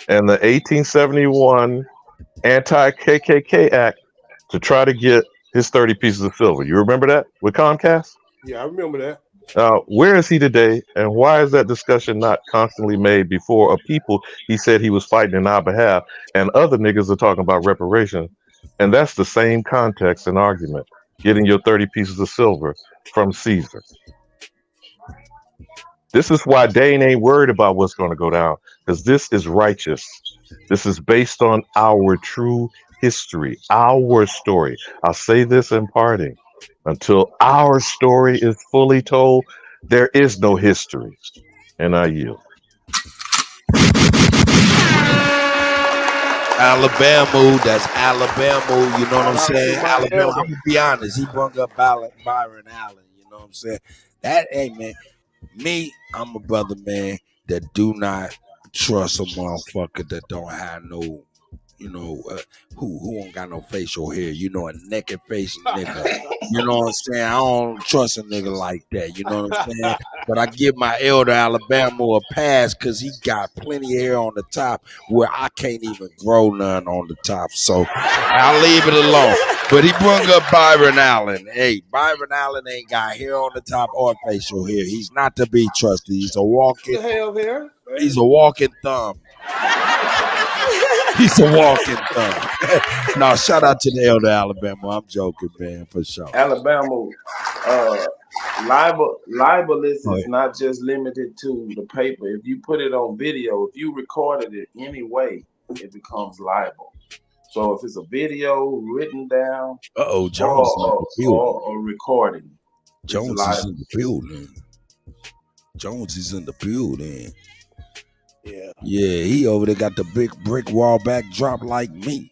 and the 1871 Anti-KKK Act to try to get his 30 pieces of silver. You remember that with Comcast? Yeah, I remember that. Where is he today, and why is that discussion not constantly made before a people he said he was fighting in our behalf, and other niggas are talking about reparations, and that's the same context and argument, getting your 30 pieces of silver from Caesar. This is why Dane ain't worried about what's going to go down, because this is righteous. This is based on our true history, our story. I'll say this in parting. Until our story is fully told, there is no history. And I yield. Alabama, that's Alabama. You know what I'm saying? Alabama. I'm gonna be honest. He brought up Byron Allen. You know what I'm saying? That, hey man, me, I'm a brother, man, that do not trust a motherfucker that don't have no, you know, who don't got no facial hair. You know, a naked face nigga. You know what I'm saying? I don't trust a nigga like that. You know what I'm saying? But I give my elder Alabama a pass because he got plenty of hair on the top where I can't even grow none on the top. So I'll leave it alone. But he brought up Byron Allen. Hey, Byron Allen ain't got hair on the top or facial hair. He's not to be trusted. He's a walking. He's a walking thumb. He's a walking thumb. No, shout out to the elder Alabama. I'm joking, man, for sure. Alabama, libelous is not just limited to the paper. If you put it on video, if you recorded it any way, it becomes libel. So if it's a video written down, Jones is in the building. or recording, Jones is in the building. Jones is in the building. Yeah. Yeah, he over there got the big brick wall backdrop like me.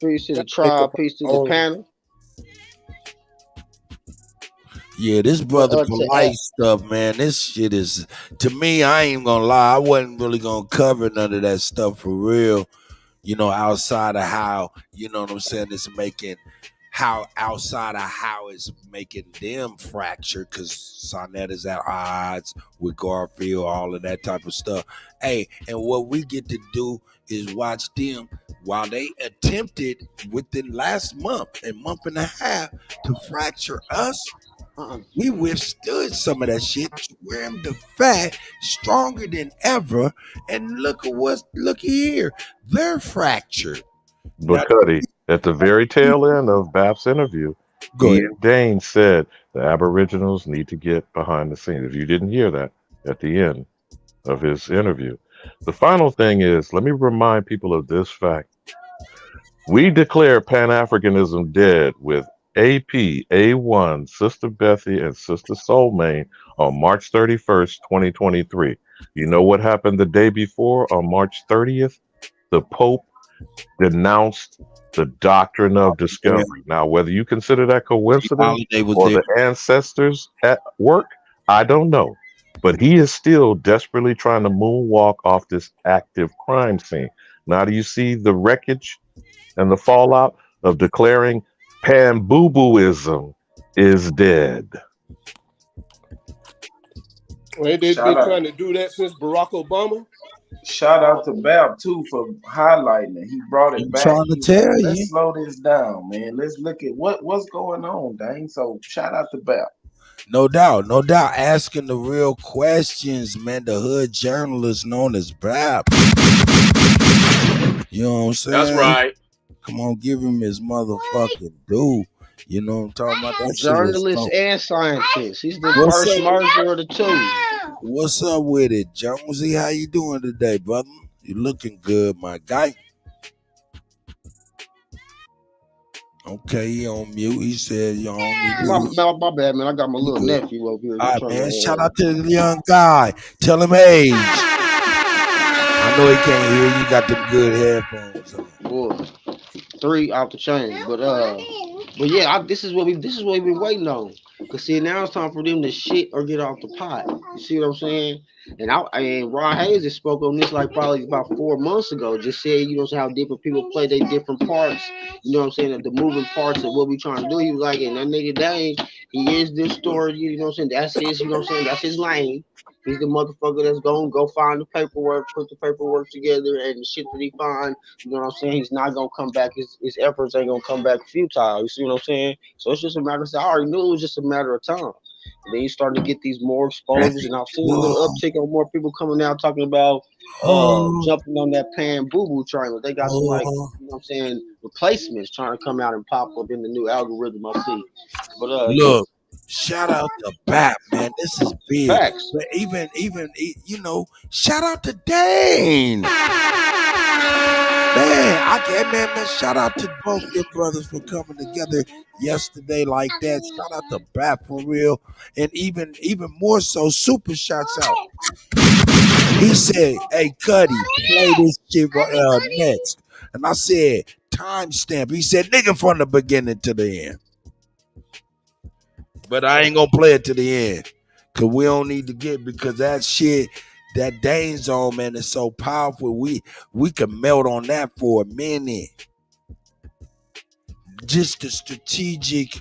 Peace to the tribe, peace to the panel. Yeah, this brother polite stuff, man. This shit is, to me, I ain't gonna lie, I wasn't really gonna cover none of that stuff for real. You know, outside of how, you know what I'm saying, it's making outside of how it's making them fracture, because Sonnet is at odds with Garfield, all of that type of stuff. Hey, and what we get to do is watch them while they attempted within last month and and a half to fracture us. We withstood some of that shit, swam the fat, stronger than ever, and look here, they're fractured. But Kutty, at the very tail end of BAP's interview, Ian Dane said the Aboriginals need to get behind the scenes. If you didn't hear that at the end of his interview. The final thing is, let me remind people of this fact. We declare Pan-Africanism dead with AP, A1, Sister Bethy, and Sister Soulmane on March 31st, 2023. You know what happened the day before on March 30th? The Pope denounced the doctrine of discovery. Now, whether you consider that coincidence or the ancestors at work, I don't know. But he is still desperately trying to moonwalk off this active crime scene. Now, do you see the wreckage and the fallout of declaring Pan-boo-booism is dead? Well, they've been trying to do that since Barack Obama. Shout out to Bab too for highlighting it. He brought it back. Trying to tell you. Let's slow this down, man. Let's look at what's going on, dang. So shout out to Bab. No doubt. Asking the real questions, man. The hood journalist known as Bab. You know what I'm saying? That's right. Come on, give him his motherfucking due. You know what I'm talking about? That journalist and scientist. He's the first merger of the two. What's up with it, Jonesy? How you doing today, brother? You looking good, my guy. Okay, he on mute. He said you on mute. My bad, man. I got my little nephew over here. All right, man. Shout out to the young guy. Tell him age. I know he can't hear you. Got them good headphones on. Boy, 3 off the chain, but yeah, this is what we've been waiting on. Cause see, now it's time for them to shit or get off the pot. You see what I'm saying? And Ron Hayes just spoke on this like probably about 4 months ago. Just said, you know, how different people play their different parts. You know what I'm saying? The moving parts of what we trying to do. He was like, and that nigga Dane, he is this story. You know what I'm saying? That's his. You know what I'm saying? That's his lane. He's the motherfucker that's going to go find the paperwork, put the paperwork together, and the shit that he find, you know what I'm saying? He's not going to come back. His efforts ain't going to come back futile. You see what I'm saying? So it's just a matter of, I already knew it was just a matter of time. And then you start to get these more exposures, and I've seen a little uptick on more people coming out talking about jumping on that Pan-boo-boo train. They got some, like, you know what I'm saying, replacements trying to come out and pop up in the new algorithm I see. But look. Shout out to BAP, man. This is big. Facts. But even, you know, shout out to Dane. Man, shout out to both your brothers for coming together yesterday like that. Shout out to BAP for real. And even more so, super shouts out. He said, hey, Kutty, play this shit next. And I said, timestamp. He said, nigga, from the beginning to the end. But I ain't gonna play it to the end. Cause we don't need to get, because that shit, that Dane Zone, man, is so powerful. We can melt on that for a minute. Just the strategic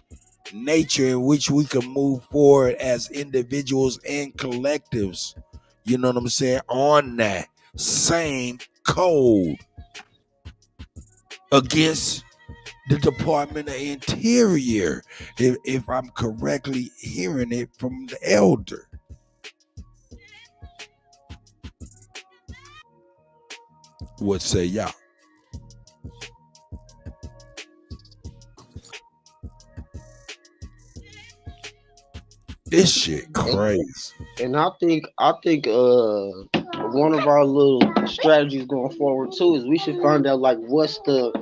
nature in which we can move forward as individuals and collectives. You know what I'm saying? On that same code against the Department of Interior, if I'm correctly hearing it from the elder. What say y'all? This shit crazy. And I think one of our little strategies going forward too is we should find out like what's the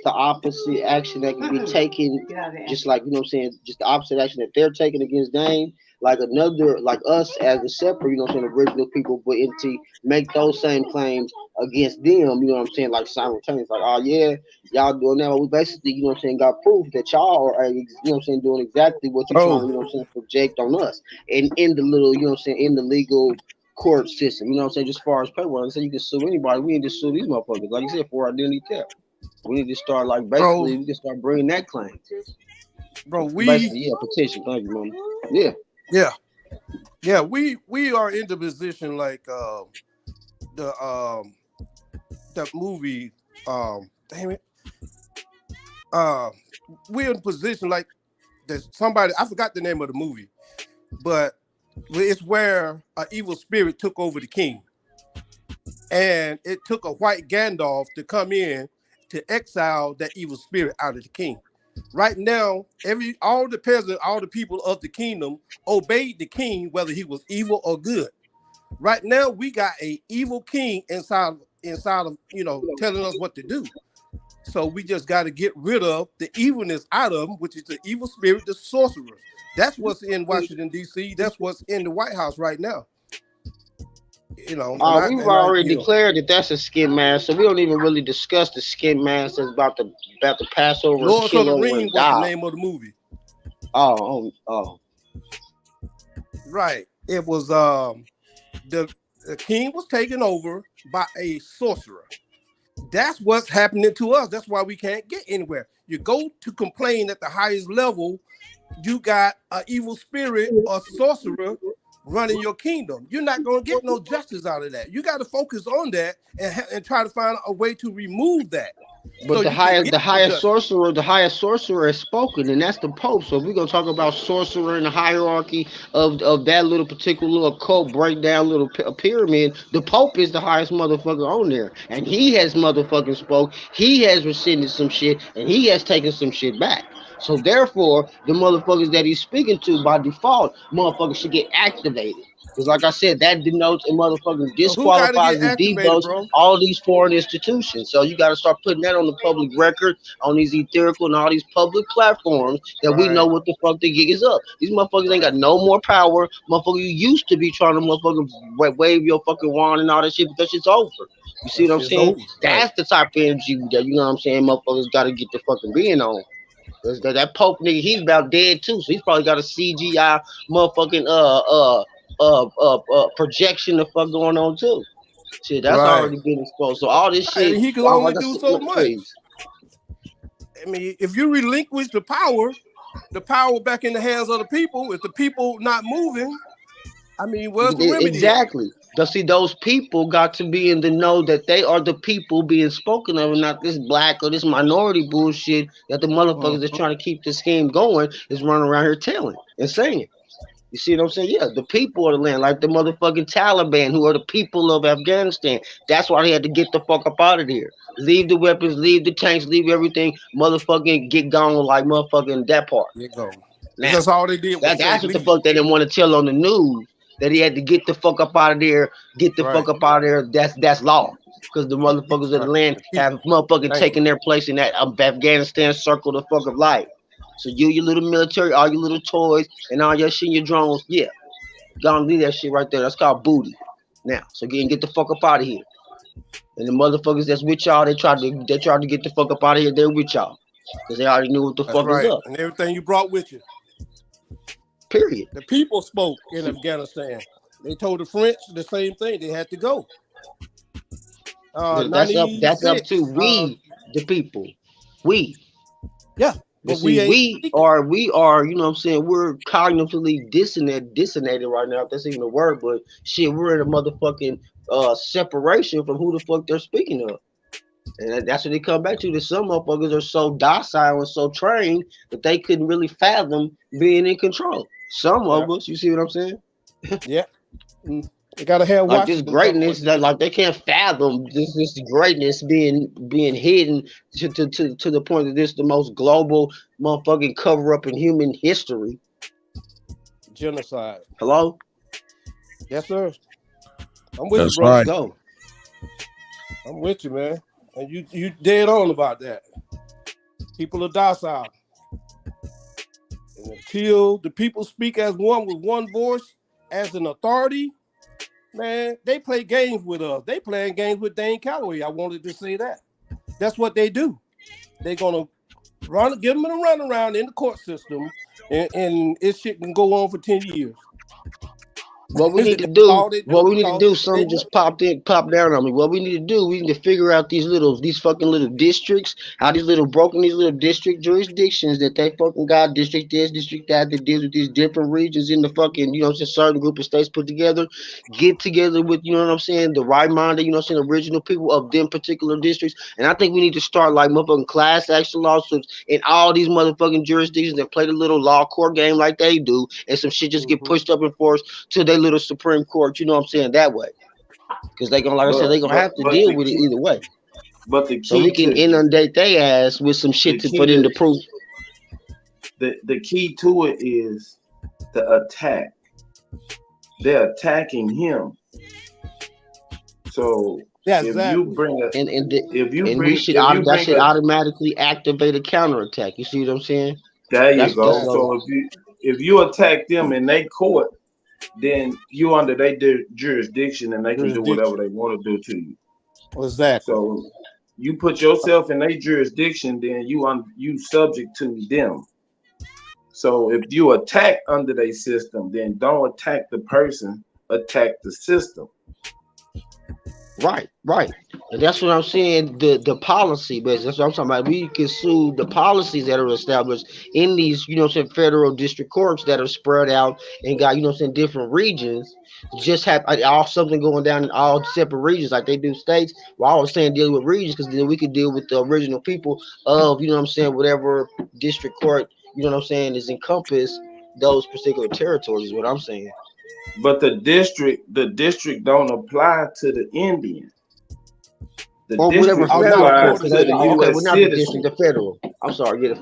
opposite action that can be taken, just like you know what I'm saying, just the opposite action that they're taking against Dame. Like another, like us as a separate, you know what I'm saying, original people, but into make those same claims against them, you know what I'm saying, like simultaneous, like, oh yeah, y'all doing that. We basically, you know what I'm saying, got proof that y'all are, you know what I'm saying, doing exactly what you're trying to, you know what I'm saying, project on us. And in the little, you know what I'm saying, in the legal court system, you know what I'm saying, just as far as paperwork, I say you can sue anybody. We need to sue these motherfuckers, like you said, for identity theft. We need to start, like, basically, we can start bringing that claim. Bro, basically, yeah, petition. Thank you, mama. Yeah. Yeah, we are in the position like that movie, damn it. We're in a position like there's somebody, I forgot the name of the movie, but it's where an evil spirit took over the king. And it took a white Gandalf to come in to exile that evil spirit out of the king. Right now, all the peasants, all the people of the kingdom obeyed the king, whether he was evil or good. Right now, we got an evil king inside of, you know, telling us what to do. So we just got to get rid of the evilness out of them, which is the evil spirit, the sorcerers. That's what's in Washington, D.C. That's what's in the White House right now. You know, we've already declared that that's a skin mask, so we don't even really discuss the skin mask that's about to pass over. Lords of the Ring was the name of the movie. Oh. Right. It was the king was taken over by a sorcerer. That's what's happening to us. That's why we can't get anywhere. You go to complain at the highest level, you got an evil spirit or sorcerer running your kingdom. You're not going to get no justice out of that. You got to focus on that and try to find a way to remove that. But so the highest sorcerer is spoken, and that's the Pope. So if we're gonna talk about sorcerer in the hierarchy of that little particular little occult breakdown little pyramid, the Pope is the highest motherfucker on there, and he has motherfucking spoke. He has rescinded some shit, and he has taken some shit back. So therefore, the motherfuckers that he's speaking to by default, motherfuckers should get activated. Because like I said, that denotes and motherfucking disqualifies and debounks all these foreign institutions. So you got to start putting that on the public record, on these etherical and all these public platforms that we know what the fuck the gig is up. These motherfuckers ain't got no more power. Motherfucker, you used to be trying to motherfucking wave your fucking wand and all that shit, but that shit's over. You see what I'm saying? That's the type of energy that, you know what I'm saying, motherfuckers got to get the fucking being on. That Pope nigga, he's about dead too, so he's probably got a CGI motherfucking projection the fuck going on too. Shit, that's already been exposed. So all this shit, he can only do so much. I mean, if you relinquish the power back in the hands of the people, if the people not moving, I mean, where's the remedy? Exactly. See, those people got to be in the know that they are the people being spoken of, and not this black or this minority bullshit that the motherfuckers that's trying to keep this scheme going is running around here telling and saying. You see what I'm saying? Yeah, the people of the land, like the motherfucking Taliban, who are the people of Afghanistan. That's why they had to get the fuck up out of there. Leave the weapons, leave the tanks, leave everything. Motherfucking get gone like motherfucking that part. Get gone. That's all they did. That's what the fuck they didn't want to tell on the news. That he had to get the fuck up out of there, fuck up out of there. That's law. Because the motherfuckers of the land have motherfucking taken their place in that Afghanistan circle the fuck of life. So your little military, all your little toys, and all your shit and your drones, yeah. Gonna leave that shit right there. That's called booty. Now, so get the fuck up out of here. And the motherfuckers that's with y'all, they tried to get the fuck up out of here. They're with y'all. Because they already knew what the fuck was up. And everything you brought with you. Period. The people spoke in Afghanistan. They told the French the same thing. They had to go. That's up to we, the people. We. Yeah. But see, we are, you know what I'm saying, we're cognitively dissonant right now, if that's even a word, but shit, we're in a motherfucking separation from who the fuck they're speaking of. And that's what they come back to. That some motherfuckers are so docile and so trained that they couldn't really fathom being in control. Some of us, you see what I'm saying? Yeah. They gotta have like this greatness that like they can't fathom this greatness being hidden to the point that this is the most global motherfucking cover up in human history. Genocide. Hello? Yes, sir. I'm with you, bro. Right. Go. I'm with you, man. And you dead on about that. People are docile. And until the people speak as one with one voice, as an authority, man, they play games with us. They playing games with Dane Calloway. I wanted to say that. That's what they do. They're gonna give them a run around in the court system, and it shit can go on for 10 years. What we need to do, something just popped down on me. What we need to do, we need to figure out these fucking little districts, how these little district jurisdictions that they fucking got, district this, district that deals with these different regions in the fucking, certain group of states put together, get together with, the right-minded, the original people of them particular districts. And I think we need to start like motherfucking class action lawsuits in all these motherfucking jurisdictions that play the little law court game like they do, and some shit just get pushed up and forced to their little Supreme Court, that way. Because they gonna, like I said, they gonna have to deal with it either way. But the key, so we can inundate their ass with some shit for them to prove. The key to it is the attack. They're attacking him. So yeah, exactly. If you bring we should automatically activate a counterattack. You see what I'm saying? There you go. So if you attack them in their court, then you under their jurisdiction, and they can do whatever they want to do to you. Exactly. So you put yourself in their jurisdiction, then you subject to them. So if you attack under their system, then don't attack the person, attack the system. Right. And that's what I'm saying, the policy, but that's what I'm talking about. We can sue the policies that are established in these, federal district courts that are spread out and got, different regions. Just have all something going down in all separate regions like they do states. Well, I was saying dealing with regions because then we could deal with the original people of, whatever district court, is encompass those particular territories is what I'm saying. But the district don't apply to the Indian. The district applies to the U.S. citizen. The federal. I'm sorry, the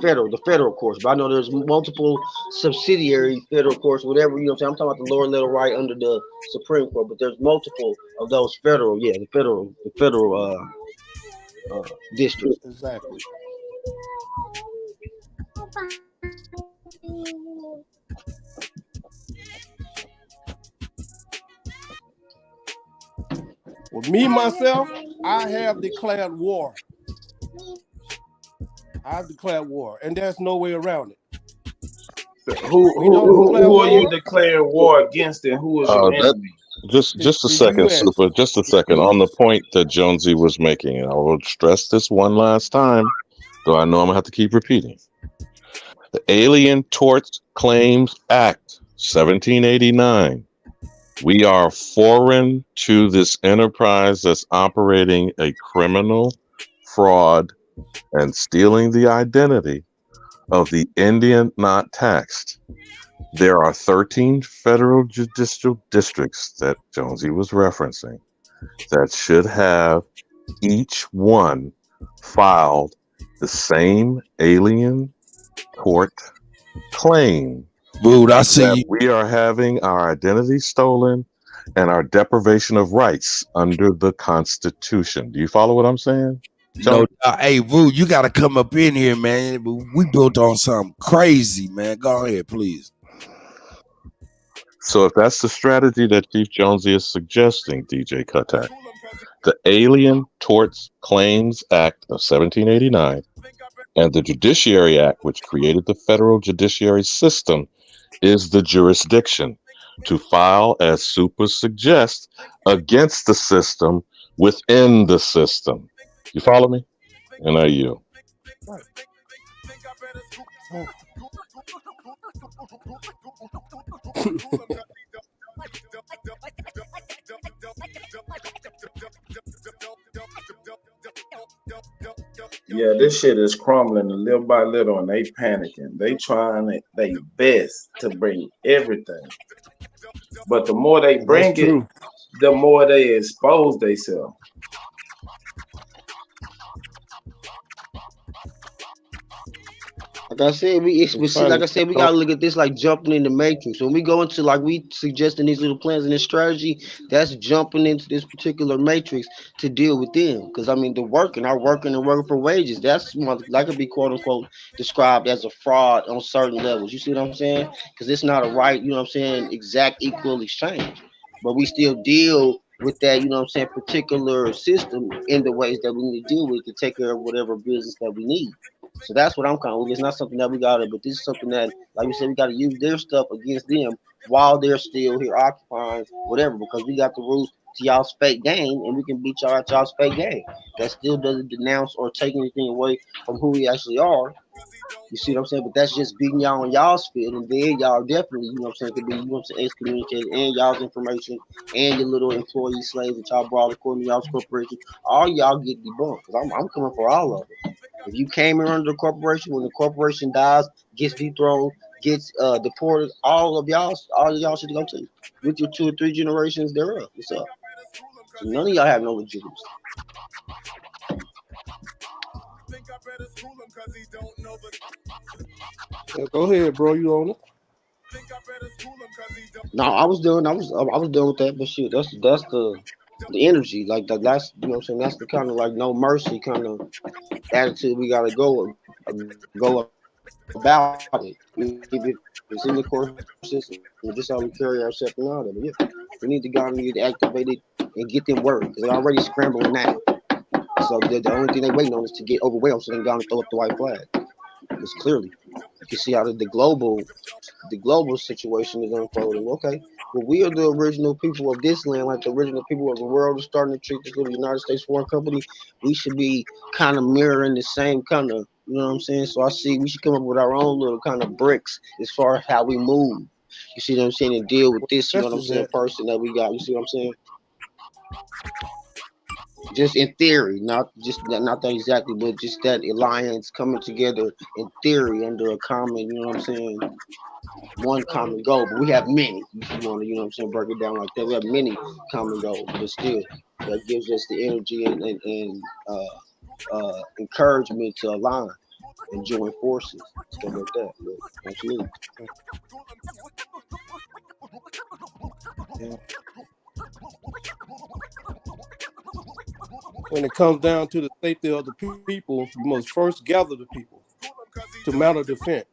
federal courts. But I know there's multiple subsidiary federal courts, whatever. I'm talking about the lower level right under the Supreme Court. But there's multiple of those federal. Yeah, the federal districts. Exactly. With me, myself, I have declared war. I've declared war, and there's no way around it. So who are you declaring war against, and who is your enemy? Just a second, Super. Just a second. On the point that Jonesy was making, and I will stress this one last time, though I know I'm going to have to keep repeating. The Alien Tort Claims Act, 1789. We are foreign to this enterprise that's operating a criminal fraud and stealing the identity of the Indian not taxed. There are 13 federal judicial districts that Jonesy was referencing that should have each one filed the same alien tort claim. Dude, I see. We are having our identity stolen and our deprivation of rights under the Constitution. Do you follow what I'm saying? No, hey, Vu, you got to come up in here, man. We built on something crazy, man. Go ahead, please. So if that's the strategy that Chief Jonesy is suggesting, DJ Kuttack, the Alien Torts Claims Act of 1789 and the Judiciary Act, which created the federal judiciary system, is the jurisdiction to file, as Super suggests, against the system within the system. You follow me? And I yield. Yeah, this shit is crumbling little by little, and they panicking. They trying their best to bring everything, but the more they bring it, the more they expose themselves. Like I said, like I said, we gotta look at this like jumping in the matrix. When we go into like we suggesting these little plans and this strategy, that's jumping into this particular matrix to deal with them. Because I mean, they're working for wages. That's that could be quote unquote described as a fraud on certain levels. You see what I'm saying? Because it's not a right, you know what I'm saying, exact equal exchange. But we still deal with that, you know what I'm saying, particular system in the ways that we need to deal with to take care of whatever business that we need. So that's what I'm kind of. It's not something that we gotta, but this is something that, like we said, we gotta use their stuff against them while they're still here occupying whatever, because we got the rules to y'all's fake game, and we can beat y'all at y'all's fake game. That still doesn't denounce or take anything away from who we actually are. You see what I'm saying? But that's just beating y'all on y'all's field, and then y'all definitely, you know what I'm saying, could be, you know what I'm saying, excommunicated, and y'all's information and your little employee slaves that y'all brought according to y'all's corporation, all y'all get debunked. Cause I'm coming for all of it. If you came here under the corporation, when the corporation dies, gets dethroned, gets deported, all of y'all should go to with your 2 or 3 generations thereof. What's up? So none of y'all have no legitimacy. Yeah, go ahead, bro. You on it? No, I was done with that, but shit, that's the energy, like that's, you know what I'm saying, that's the kind of like no mercy kind of attitude we gotta go about it. If it's in the court system, just how we carry ourselves and all that. But yeah, we need to go and need to activate it and get them work, because they're already scrambling now. So the only thing they waiting on is to get overwhelmed so they can go and throw up the white flag. Because clearly, you can see how the global situation is unfolding. Okay, well, we are the original people of this land, like the original people of the world, are starting to treat this little United States foreign company. We should be kind of mirroring the same kind of, you know what I'm saying? So I see we should come up with our own little kind of bricks as far as how we move. You see what I'm saying? And deal with this, you know what I'm saying, person that we got. You see what I'm saying? Just in theory, not that exactly, but just that alliance coming together in theory under a common, you know what I'm saying, one common goal. But we have many. If you want to, you know what I'm saying, break it down like that. We have many common goals, but still, that gives us the energy and encouragement to align and join forces, stuff like that. But absolutely. Yeah. When it comes down to the safety of the people, you must first gather the people to mount a defense.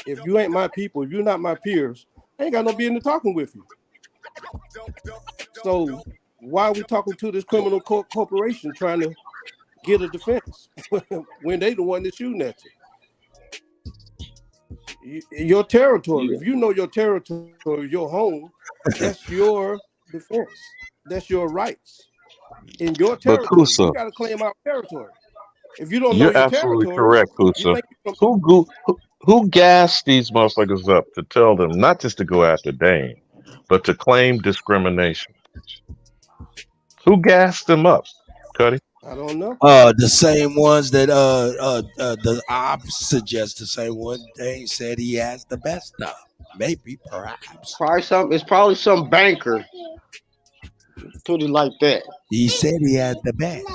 If you ain't my people, if you're not my peers, I ain't got no business talking with you. So why are we talking to this criminal corporation trying to get a defense when they the one that's shooting at you? Your territory. If you know your territory, your home, that's your defense. That's your rights. In your territory, you got to claim our territory. If you don't know your territory, absolutely correct, Kusa. Who gassed these motherfuckers up to tell them not just to go after Dane, but to claim discrimination? Who gassed them up, Kutty? I don't know. The same ones that the op suggests, the same one Dane said he has the best of. Maybe, perhaps. It's probably some banker. Put it like that. He said he had the best.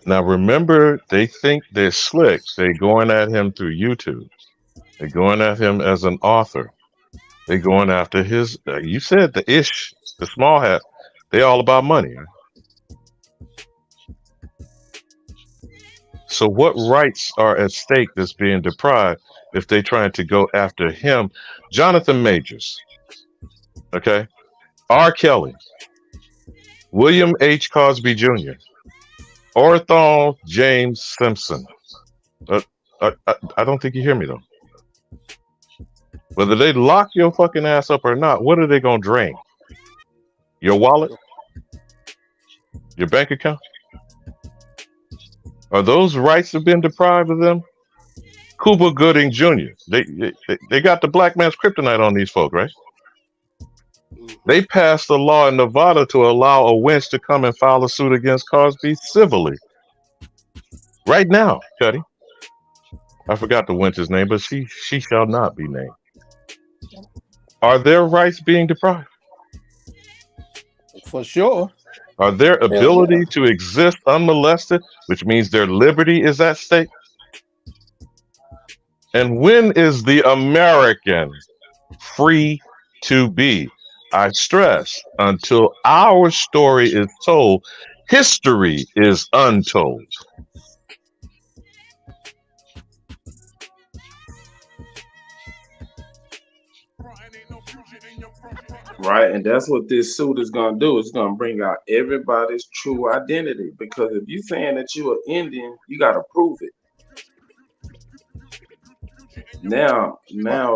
Now remember, they think they're slick. They're going at him through YouTube. They're going at him as an author. They're going after his. You said the small hat. They're all about money. Right? So what rights are at stake that's being deprived if they're trying to go after him? Jonathan Majors. Okay. R. Kelly. William H. Cosby Jr. Orthon James Simpson. I don't think you hear me though. Whether they lock your fucking ass up or not, what are they gonna drain? Your wallet? Your bank account? Are those rights have been deprived of them? Cuba Gooding Jr. They got the black man's kryptonite on these folk, right? They passed a law in Nevada to allow a wench to come and file a suit against Cosby civilly. Right now, Kutty. I forgot the wench's name, but she shall not be named. Are their rights being deprived? For sure. Are their ability to exist unmolested, which means their liberty is at stake? And when is the American free to be? I stress, until our story is told, history is untold. Right, and that's what this suit is gonna do. It's gonna bring out everybody's true identity. Because if you saying that you're an Indian, you gotta prove it. Now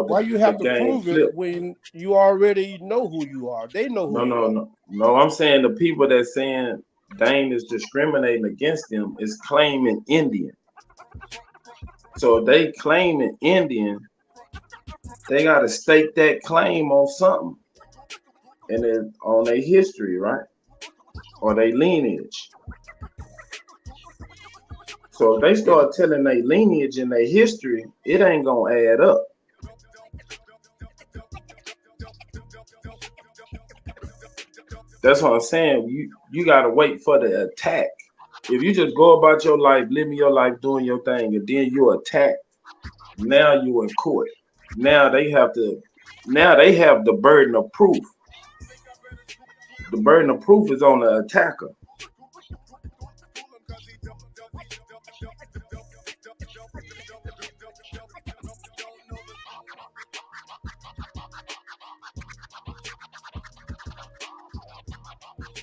Why you the have to game prove it flipped. when you already know who you are? They know who you are. No. I'm saying the people that saying Dane is discriminating against them is claiming Indian. So if they claiming Indian, they gotta stake that claim on something. And then on their history, right? Or their lineage. So if they start telling their lineage and their history, it ain't gonna add up. That's what I'm saying. You gotta wait for the attack. If you just go about your life, living your life, doing your thing, and then you attack, now you in court. Now they have the burden of proof. The burden of proof is on the attacker.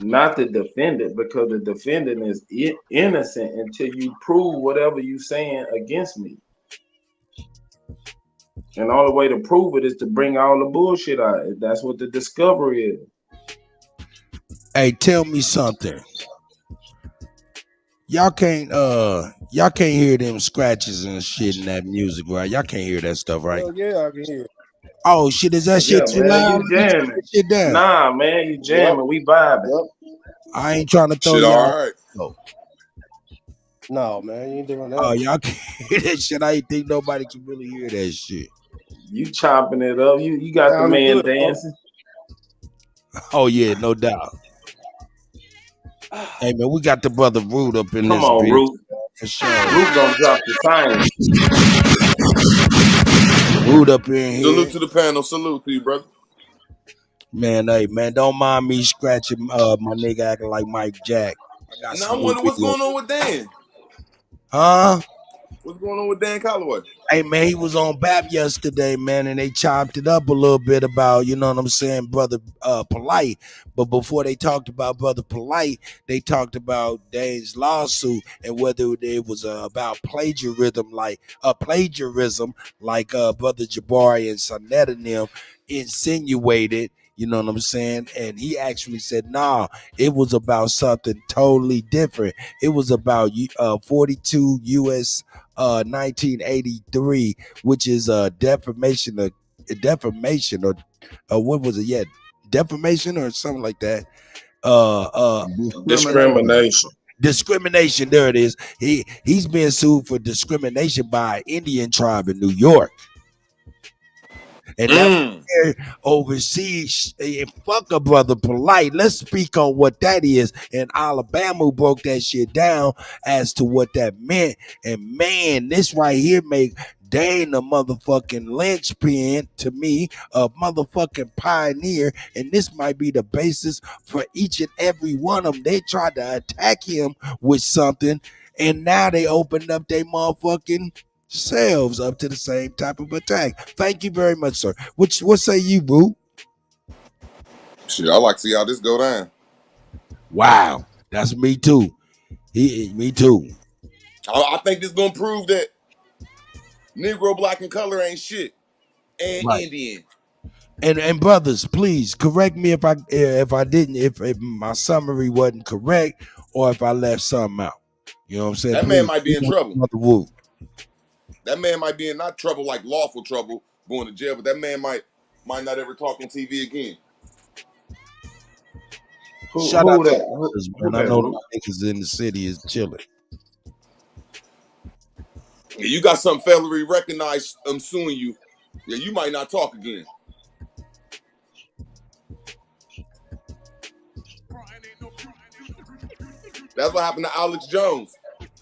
Not the defendant, because the defendant is innocent until you prove whatever you saying against me. And the only way to prove it is to bring all the bullshit out. That's what the discovery is. Hey, tell me something. Y'all can't hear them scratches and shit in that music, right? Y'all can't hear that stuff, right? Hell yeah, I can hear. Oh shit, is that shit too man, loud? you jamming. Shit down. Nah, man, you jamming. We vibing. I ain't trying to throw Shit, y'all. all right. No, man, you ain't doing that. Oh, y'all can't hear that shit. I ain't think nobody can really hear that shit. You chopping it up. You got the man dancing. Oh yeah, no doubt. Hey man, we got the brother Root up in Come this on, bitch. Root. For sure. Root gonna drop the science. Root up in here. Salute to the panel. Salute to you, brother. Man, hey man, don't mind me scratching my nigga acting like Mike Jack. Now I'm wondering what's going on with Dan. Huh? What's going on with Dan Calloway? Hey man, he was on BAP yesterday, man, and they chopped it up a little bit about, you know what I'm saying, Brother Polite. But before they talked about Brother Polite, they talked about Dane's lawsuit and whether it was about plagiarism, like Brother Jabari and Sonetta and them insinuated. You know what I'm saying? And he actually said, nah, it was about something totally different. It was about 42 U.S. 1983, which is defamation or what was it? Yeah, defamation or something like that. Discrimination. There it is. He's being sued for discrimination by an Indian tribe in New York. And that overseas, fuck a Brother Polite. Let's speak on what that is. And Alabama broke that shit down as to what that meant. And man, this right here make Dane a motherfucking linchpin to me, a motherfucking pioneer. And this might be the basis for each and every one of them. They tried to attack him with something, and now they opened up their motherfucking selves up to the same type of attack. Thank you very much, sir. What say you, boo? Shit, I like to see how this go down. Wow, that's me too. Me too. I think this gonna prove that Negro, black, and color ain't shit, and right. Indian. And brothers, please correct me if my summary wasn't correct or if I left something out. You know what I'm saying? That man might be in trouble. Woo. That man might be in not trouble like lawful trouble, going to jail, but that man might not ever talk on TV again. Shout out to brothers, man. I know the niggas in the city is chilling. Yeah, you got something federally recognized, I'm suing you. Yeah, you might not talk again. That's what happened to Alex Jones.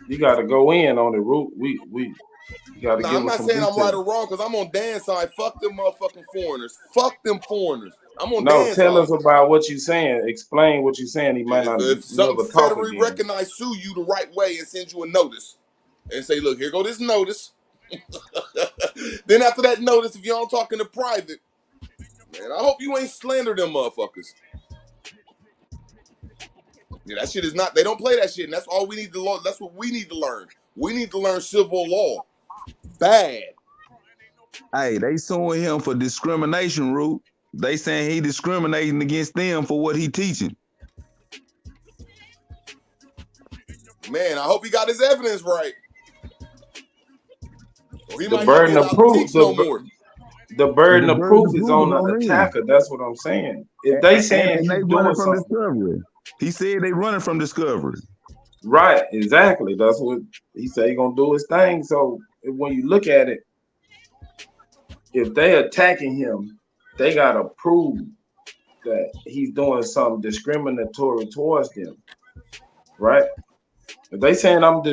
You got to go in on the root. We got to give I'm us not some saying I'm right details. or wrong because I'm on Dan's side. Fuck them motherfucking foreigners. Fuck them foreigners. I'm on No, Dan's tell side. us about what you're saying. Explain what you're saying. He might not If something never talk federally again. recognized, sue you the right way and send you a notice and say, look, here go this notice. Then after that notice, if you don't talk in the private, man, I hope you ain't slander them motherfuckers. Yeah, that shit is not. They don't play that shit, and that's all we need to learn. That's what we need to learn. We need to learn civil law. Bad. Hey, they suing him for discrimination, Root. They saying he discriminating against them for what he teaching. Man, I hope he got his evidence right. Or he The might not be burden of allowed to proof. teach no more. The burden of proof is on them. the attacker. That's what I'm saying. If they saying and he's they doing running from something, discovery. He said they running from discovery. right? Exactly. That's what he said. He gonna do his thing. So when you look at it, if they attacking him, they gotta prove that he's doing something discriminatory towards them, right? If they saying if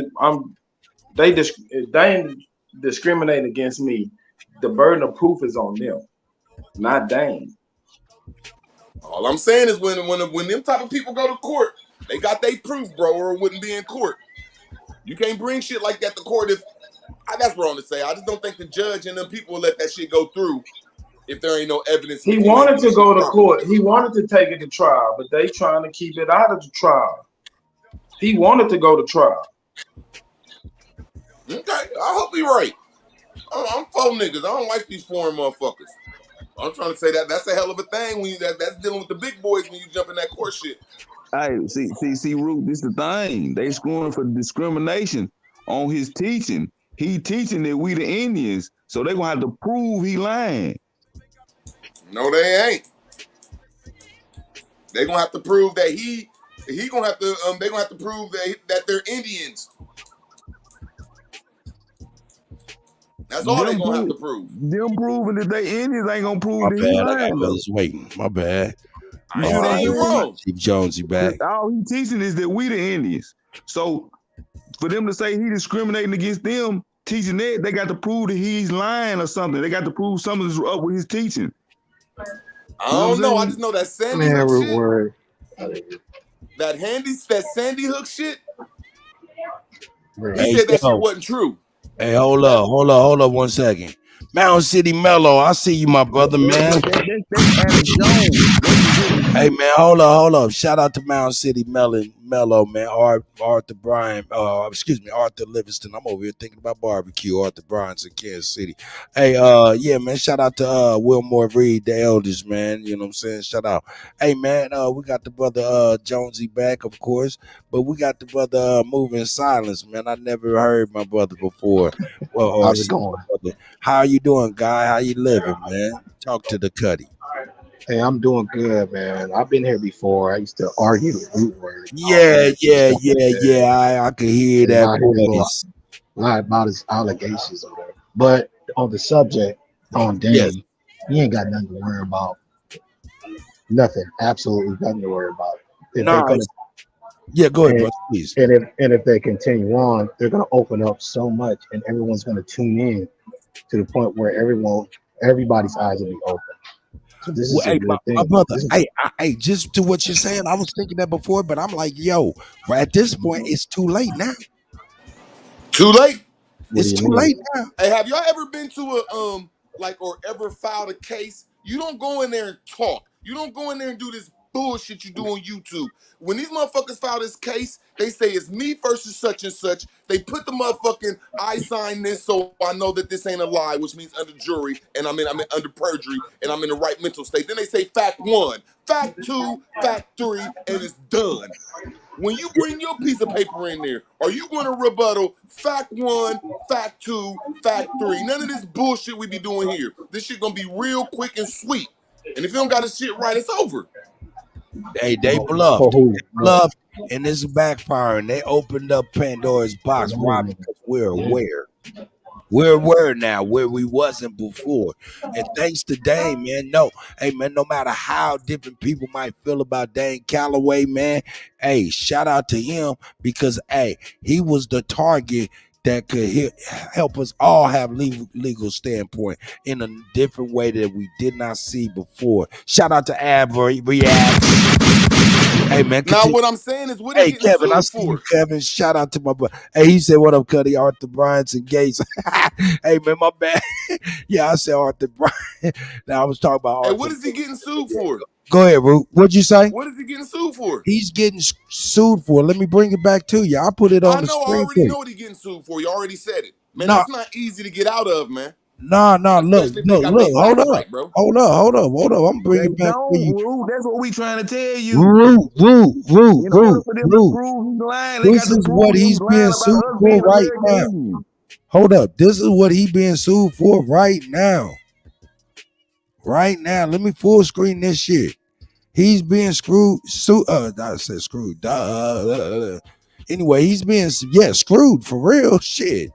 they ain't discriminating against me, the burden of proof is on them, not Dane. All I'm saying is when them type of people go to court, they got their proof, bro, or it wouldn't be in court. You can't bring shit like that to court if that's wrong to say. I just don't think the judge and them people will let that shit go through if there ain't no evidence. He wanted to go to court. He wanted to take it to trial, but they trying to keep it out of the trial. He wanted to go to trial. Okay, I hope he's right. I'm for niggas. I don't like these foreign motherfuckers. I'm trying to say that's a hell of a thing when that's dealing with the big boys when you jump in that court shit. Hey, see, Root, this is the thing. They screwing for discrimination on his teaching. He teaching that we the Indians, so they gonna have to prove he lying. No, they ain't. They gonna have to prove that he gonna have to. They gonna have to prove that they're Indians. That's all they gonna have to prove. Them proving that they Indians ain't gonna prove that he I got lying. brothers waiting. My bad. I ain't saying you wrong. Chief Jonesy back. All he teaching is that we the Indians. So for them to say he discriminating against them, teaching that, they got to prove that he's lying or something. They got to prove something's up with his teaching. I don't know. I just know that Sandy Hook shit. Word. That Sandy Hook shit. Hey, He said that shit wasn't true. Hey, hold up 1 second. Mountain City Mellow, I see you, my brother, man. Hey, man, hold up. Shout out to Mountain City Mellow, man. Arthur Bryan, Arthur Livingston. I'm over here thinking about barbecue. Arthur Bryan's in Kansas City. Hey, yeah, man, shout out to Wilmore Reed, the elders, man. You know what I'm saying? Shout out. Hey, man, we got the brother Jonesy back, of course, but we got the brother Moving Silence, man. I never heard my brother before. Well, how's it going? How you doing, guy? How you living, man? Talk to the Kutty. Hey, I'm doing good, man. I've been here before. I used to argue the root word. Yeah. I could hear that voice. Lie about his allegations or whatever. But on the subject, on Dane, he ain't got nothing to worry about. Nothing. Absolutely nothing to worry about. Go ahead, bro, please. And if they continue on, they're gonna open up so much, and everyone's gonna tune in to the point where everybody's eyes will be open. So this is a good thing. My brother, hey, just to what you're saying, I was thinking that before, but I'm like, yo, at this point, it's too late now. Too late? It's too late now. Hey, have y'all ever been to a or ever filed a case? You don't go in there and talk. You don't go in there and do this bullshit you do on YouTube. When these motherfuckers file this case, they say it's me versus such and such. They put the motherfucking I sign this so I know that this ain't a lie, which means under jury, and I'm under perjury, and I'm in the right mental state. Then they say fact 1, fact 2, fact 3, and it's done. When you bring your piece of paper in there, are you going to rebuttal fact 1, fact 2, fact 3? None of this bullshit we be doing here. This shit gonna be real quick and sweet. And if you don't got this shit right, it's over. Hey, they bluffed. And it's backfiring. They opened up Pandora's box. Why? Because we're aware. where we're now, where we wasn't before. And thanks to Dane, man. No, hey man, no matter how different people might feel about Dane Calloway, man, hey, shout out to him because hey, he was the target that could help us all have legal standpoint in a different way that we did not see before. Shout out to Ab Reacts. Hey man, now what I'm saying is, what are you getting Kevin, I sued see you, for? Kevin. Shout out to my boy. Hey, he said, "What up, Kutty? Arthur Bryant's and Gates." Hey man, my bad. Yeah, I said Arthur Bryant. Now I was talking about Arthur. Hey, what is he getting sued for? Go ahead, Root. What'd you say? What is he getting sued for? He's getting sued for. Let me bring it back to you. I put it on the screen. I already know what he's getting sued for. You already said it, man. That's not easy to get out of, man. Nah, look. Hold up, bro. Hold up. I'm bringing it back to you. Root, that's what we trying to tell you. Root. Lying, this is what he's being sued for right now. Hold up. This is what he's being sued for right now. Right now. Let me full screen this shit. He's being screwed. I said screwed. Anyway, he's being screwed for real shit.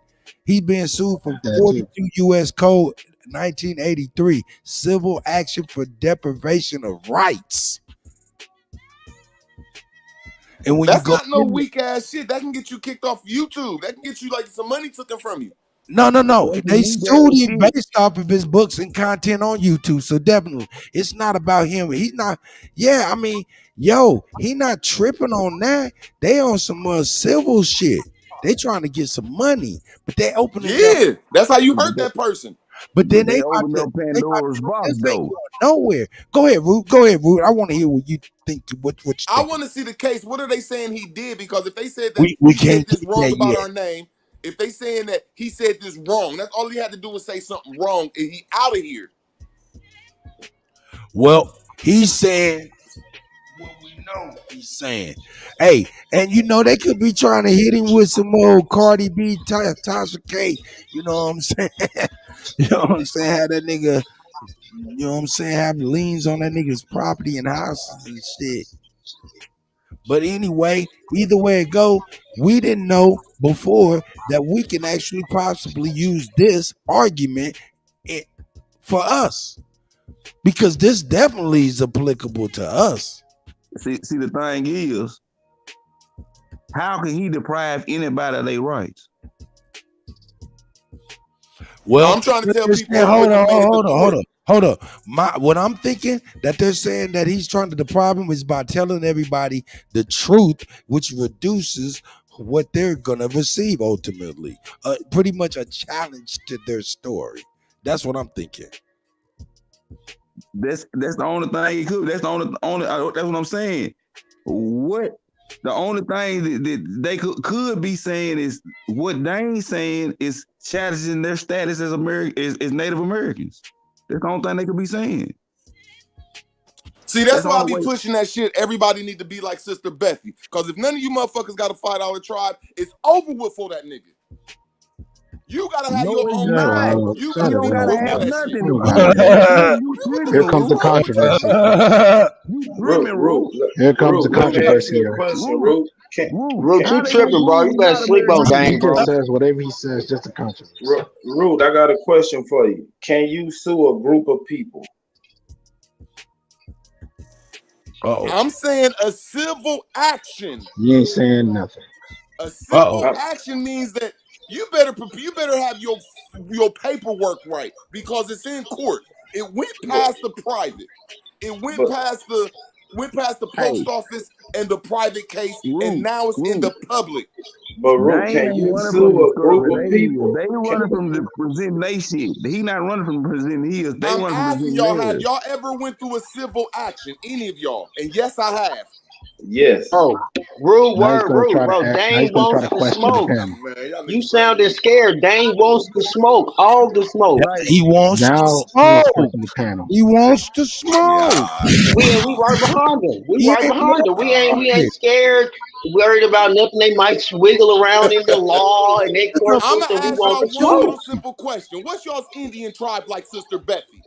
He's being sued for 42 U.S. Code 1983, civil action for deprivation of rights. And when that's you go, not no weak ass shit. That can get you kicked off YouTube. That can get you like some money taken from you. No. They sued him based off of his books and content on YouTube. So definitely, it's not about him. He's not. Yeah, I mean, he not tripping on that. They on some civil shit. They trying to get some money, but they opening. Yeah, that's how you hurt that person. But then they open up Pandora's box though. Nowhere. Go ahead, Root. I want to hear what you think. What you think. I want to see the case. What are they saying he did? Because if they said that we he can't said this wrong about yet. our name, if they saying that he said this wrong, that's all he had to do was say something wrong, and he out of here. Well, he's saying what we know he's saying. Hey, and they could be trying to hit him with some old Cardi B, Tasha K. You know what I'm saying? You know what I'm saying? Have that nigga, you know what I'm saying? Have liens on that nigga's property and houses and shit. But anyway, either way it go, we didn't know before that we can actually possibly use this argument for us. Because this definitely is applicable to us. See, the thing is, how can he deprive anybody of their rights? Well, I'm trying to tell people. Hold on. What I'm thinking that they're saying that he's trying to deprive him is by telling everybody the truth, which reduces what they're gonna receive ultimately. Pretty much a challenge to their story. That's what I'm thinking. That's the only thing he could. That's the only. That's what I'm saying. What the only thing that they could be saying is what Dane's saying is challenging their status as as Native Americans. That's the only thing they could be saying. See, that's why I be pushing that shit. Everybody need to be like Sister Bethy. Because if none of you motherfuckers got a $5 tribe, it's over with for that nigga. You gotta have your own tribe. You gotta be gotta have Here comes the controversy. Here comes the controversy. Root, you tripping, bro. You better sleep on Dane, bro. He says whatever he says, just a controversy. Root, I got a question for you. Can you sue a group of people? I'm saying a civil action. You ain't saying nothing. A civil action means that you better have your paperwork right because it's in court. It went past the private. It went past the post office and the private case, and now it's in the public. But Root, can you sue a group of people? They running from the presenting they shit. He not running from presenting his. They I'm running from asking presenting y'all, theirs. have y'all ever went through a civil action? Any of y'all? And yes, I have. Yes. Oh, rude, bro. Dane wants to smoke. You sounded scared. Dane wants to smoke. All the smoke. He wants to smoke. He wants to smoke. We right behind him. We ain't scared. Worried about nothing. They might wiggle around in the law and they court. I'm gonna ask y'all one little simple question. What's y'all's Indian tribe like, Sister Bethy?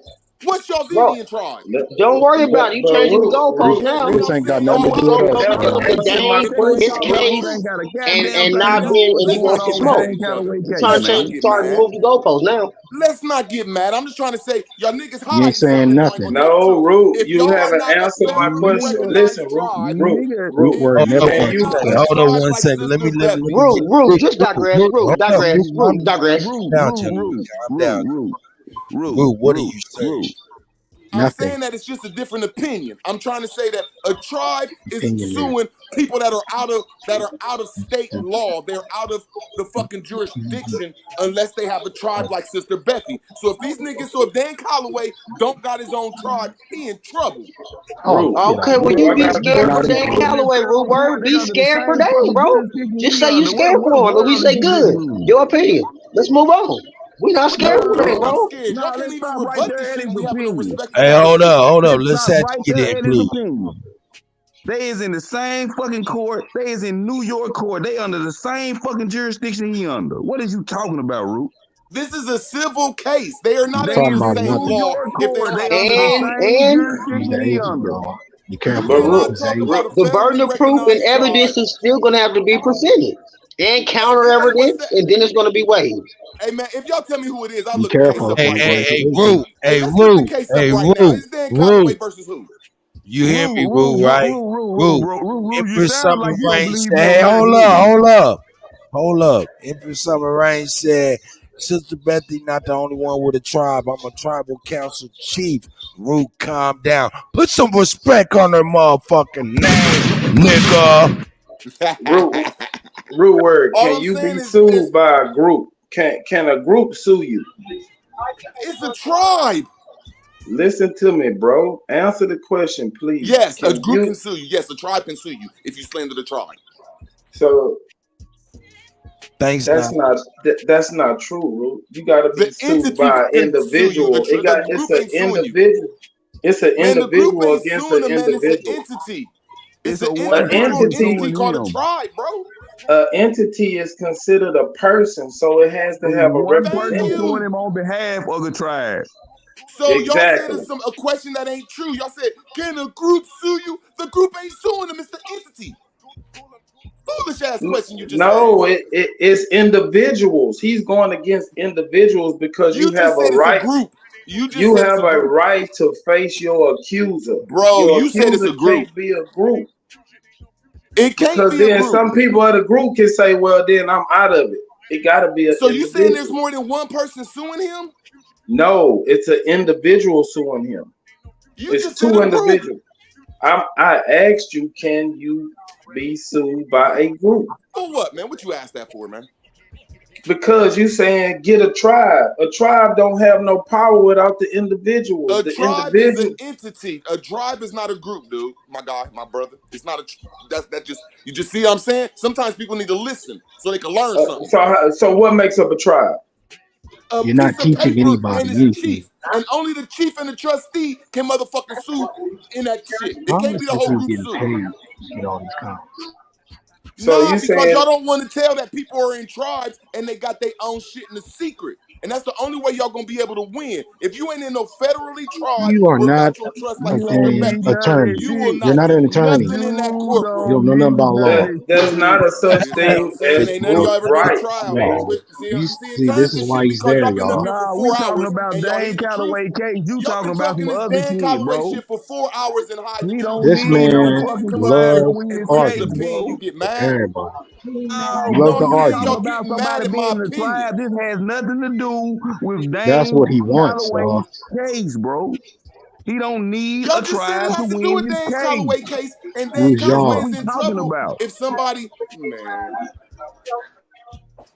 What's y'all's Indian tribe? Don't worry about it. You changing the goalpost now. Roots ain't got nothing to So do with you us, dealing with Dane, his case, and not being, and you want to smoke. You trying to start to move the goalpost now. Let's not get mad. I'm just trying to say, y'all niggas You ain't saying nothing. No, Root, if you y'all haven't not answered my question. Listen, Root, Hold on 1 second. Let me Root, just digress. Root, digress. Calm down. Root, what are you saying? I'm saying that it's just a different opinion. I'm trying to say that a tribe is suing people that are out of state law. They're out of the fucking jurisdiction unless they have a tribe like Sister Bethy. So if Dan Calloway don't got his own tribe, he in trouble. Okay, well you be scared for Dan Calloway, Root Word. Be scared for Dan, bro. Just say you scared for him, and we say good. Your opinion. Let's move on. We not scared for Dan, bro. Y'all can't even rebut this shit. We having a respect. Hey, hold up. Let's have to get in, please. They is in the same fucking court. They is in New York court. They under the same fucking jurisdiction he under. What is you talking about, Root? This is a civil case. They are not under the same law. If they Be careful. The burden of proof and evidence is still going to have to be presented. And counter evidence, and then it's going to be waived. Hey man, if y'all tell me who it is, I'll look careful. the case up Root. Calloway versus who? You hear me, Root, right? Root. Empress Summer Rain said, hold up. Empress Summer Rain said, Sister Bethy not the only one with a tribe. I'm a tribal council chief. Root, calm down. Put some respect on her motherfucking name, nigga. Root Word, can you be sued by a group? Can a group sue you? It's a tribe. Listen to me, bro. Answer the question, please. Yes, a group can sue you. Yes, a tribe can sue you if you slander the tribe. So thanks. That's not true, Root. You gotta be sued by an individual. It's an individual. It's an individual against an individual. It's an entity. It's an entity called a tribe, bro. An entity is considered a person, so it has to have a representative. Suing him on behalf of the tribe. So y'all said it's a question that ain't true. Y'all said, can a group sue you? The group ain't suing them. It's the entity. Foolish ass question you just asked. It's individuals. He's going against individuals because you have a right. You have a right to face your accuser. Bro, you said it's a group. Can't be a group. It can't because be then a group. Some people of the group can say, well, then I'm out of it. It got to be a. So you saying there's more than one person suing him? No, it's an individual suing him. It's two individuals. I asked you, can you be sued by a group? For what, man? What you asked that for, man? Because you saying get a tribe. A tribe don't have no power without the individuals. A tribe is an entity. A tribe is not a group, dude. My guy, my brother. It's not that just you just see what I'm saying? Sometimes people need to listen so they can learn something. So what makes up a tribe? You're not teaching anybody anything. And only the chief and the trustee can motherfucking sue in that shit. It can't be the whole group sue. Get all these comments. So because y'all don't want to tell that people are in tribes and they got their own shit in the secret. And that's the only way y'all gonna be able to win. If you ain't in no federally tribe, you are not an attorney. You're not an attorney. You don't know nothing about law. There's not a such thing as group rights. See, this is why he's there, y'all. Nah, we talking about Dan Calloway case. You talking about some other shit, bro. Shit for 4 hours and hide. This man loves arguing. You get mad. Everybody. He loves to argue. About somebody being in the tribe. This has nothing to do with Dan. That's what he wants, y'all. Case, bro. He don't need a tribe to win his case. Calloway case, and Dan Calloway's in trouble. About? If somebody, man.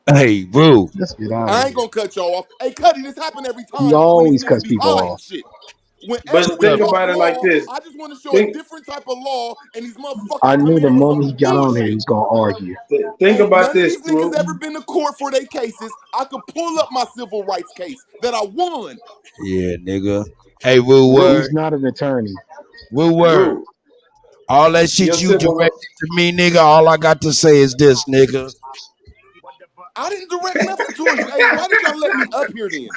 Hey, Rue. Let's get out. I ain't gonna cut y'all off. Hey, Kutty, this happened every time. He always cuts people off. Shit. But think about it like this. I just want to show a different type of law, and these motherfuckers. I knew the moment he got on here, he's gonna argue. Think about this. These niggas ever been to court for their cases? I could pull up my civil rights case that I won. Yeah, nigga. Hey, Will Word. He's not an attorney. Will Word. All that shit you directed to me, nigga. All I got to say is this, nigga. I didn't direct nothing to him. Hey, why did y'all let me up here then?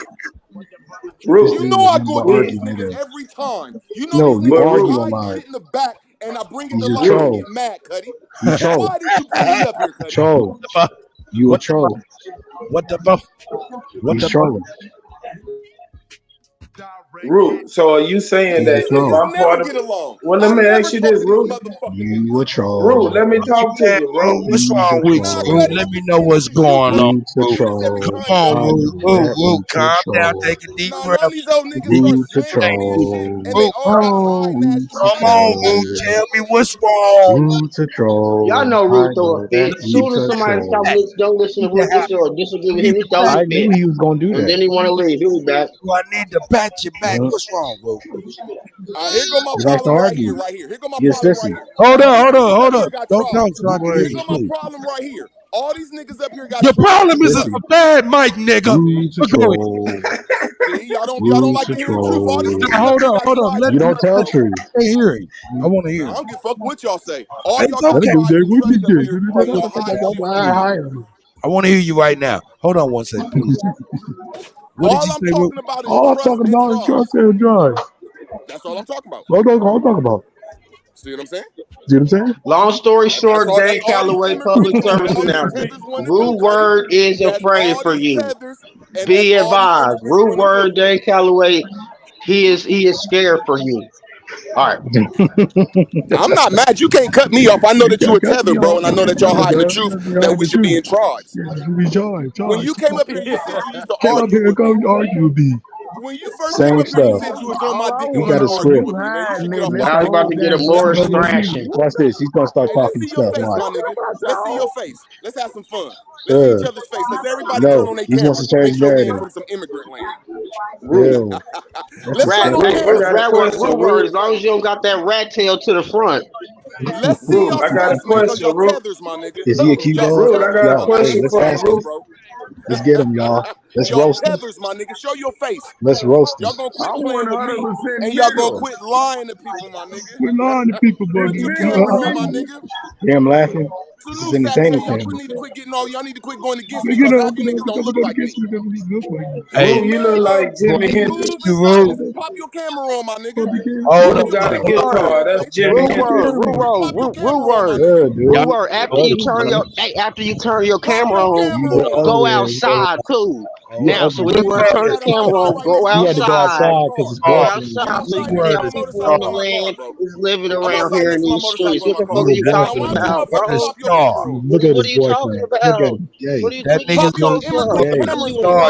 You know I go against these niggas every time. You know these niggas hide shit in the back, and I bring it to light and get mad, Kutty. Why did you bring me up here, Kutty? Troll. You a troll. What the fuck? What the trolling? Root. So are you saying that if I'm part of get along? Well, let me ask you this, Root. You a troll. Root, let me talk to you, Root. What's wrong with you? Root, let me know what's going on. Come on, Root. Calm down. Take a deep breath. Root a troll. Come on, Root. Tell me what's wrong. Root a troll. Y'all know Root throw a fit. As soon as somebody don't listen to Root or disagree with him, he throw a fit. I knew he was gonna do that. And then he want to leave. He'll be back. I need to pat you back. What's wrong, Root? Here go my problem right here. Here go my problem right here. Hold on. Don't talk so I can hear you. Here go my problem right here. All these niggas up here got your problem is a bad mic, nigga. See, y'all don't like to hear the truth. All these niggas hold on. You don't tell the truth. I hear it. I want to hear it. I don't give a fuck what y'all say. All y'all got I want to hear you right now. Hold on one second, please. All I'm talking about is trust and drive. That's all I'm talking about. What I'm talking about. See what I'm saying? See what I'm saying? Long story short, Dave Calloway public service announcement. Rude Word is afraid for you. Be advised. Rude Word, Dave Calloway, he is scared for you. All right. I'm not mad. You can't cut me off. I know that you were tethered, bro, and I know that y'all hiding the truth that we should be in tribes. When you came up here, you said you used to argue with me. When you first came up here, you said you was on my dick. You got a script. Now he's about to get a more thrashing. Watch this. He's gonna start talking stuff. Let's see your face. Let's have some fun. Let's see each other's face. Let's everybody turn on their he wants to camera. change Make sure narrative. we're from some immigrant land. Let's rat word. As long as you don't got that rat tail to the front. Let's see y'all. I got a question, Root. Is he a key Root, I got a question for you, bro. Let's get him, y'all. Let's roast him. Tethers, my nigga. Show your face. Let's roast him. Y'all gonna quit playing with me, and y'all gonna quit lying to people, my nigga. Quit lying to people, Put your camera on, my nigga. Hear him laughing. This is entertaining for him. Y'all need to quit going against me because all you niggas don't look like me. Hey, you look like Jimmy Hendrix. Pop your camera on, my nigga. Oh, you got a guitar. That's Jimmy Hendrix. Rude word. After you turn your camera on, go outside too. Now, so when you want to turn the camera on, go outside. He had to go outside because it's dark. So you can have people on the land is living around here in these streets. What the fuck are you talking about, bro? Look at What are his you boyfriend. talking Look about? at him. That nigga's gonna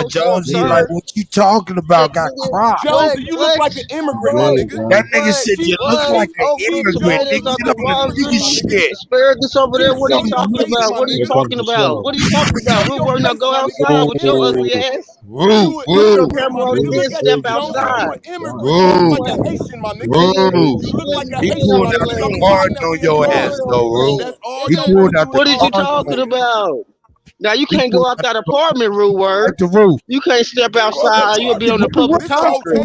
Jonesy, like what you talking about? Got cropped. Jonesy, you look like an immigrant, my nigga. That nigga said you look like an immigrant. Nigga, get up in the nigga shit. Asparagus over there. What are you talking about? What are you talking about? What are you talking about? Rude word, now go outside with your ugly ass. Rude. Put your camera on and then step outside. Rude. He pulled out the garden on your ass, though, Rude. He pulled out the What is you talking about? Now you can't go out that apartment, Rude word. You can't step outside. You'll be on the public concrete.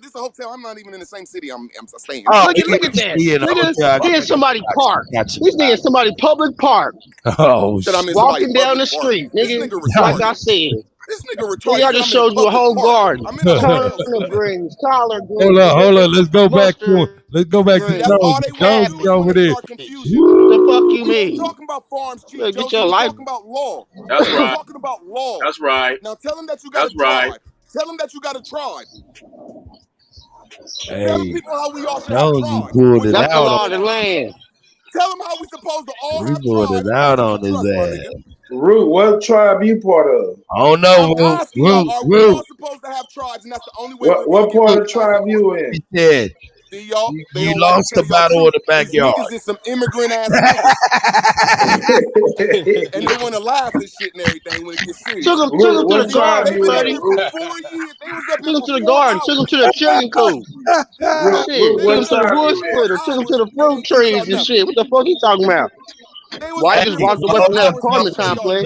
This is a hotel. I'm not even in the same city. I'm staying. Look at that. Niggas, here's somebody park. This nigga somebody public park. Oh, walking down the street, nigga. Like I said. This nigga retarded. Y'all just showed you a whole garden. Collard greens. Hold on. Let's go back to him. Let's go back to Jonesy over there. The fuck you mean? Talking about farms, Chief. Get your life. Talking about law. That's right. Talking about law. That's right. Now tell him that you got a tribe. Tell him that you got a tribe. Tell the people how we all should have tribes. That's the law of the land. Tell them how we supposed to all have pulled tribes. it out on his ass. Root, what tribe you part of? I don't know. We all supposed to have tribes, and that's the only way. What part of the tribe you in? He said. See, y'all, you lost the battle of the backyard. Niggas is some immigrant ass niggas. And they want to laugh and shit and everything when it gets serious. Took him to the garden, buddy. Took him to the garden. Took him to the chicken coop. Shit. Took him to the wood splitter. Took him to the fruit trees and shit. What the fuck he talking about? Why just walked away from that apartment complex?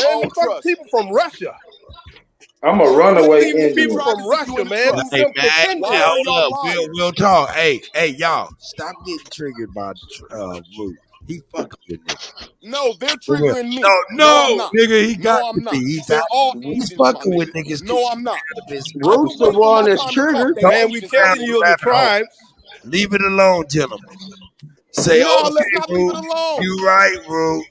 man. own Them fucking trust. people from Russia. I'm a And who runaway believe these People Indian. from tribes if you Russia, in the man. trust? Hey Them man, pretenders. Why are hold y'all up. lying? We'll talk. Hey, y'all, stop getting triggered by Root. He fucking with niggas. No, they're triggering me. I'm No, not. nigga, he got No, to I'm not. be. They're all He's Asians, my fucking with nigga. niggas. No, I'm not. I Roots Quit the wasting one my that's time to talk triggered. they Man, we Asians, telling nigga. you the tribes. Leave it alone, gentlemen. Say, No, okay, let's not leave it Root. alone. You right, Root.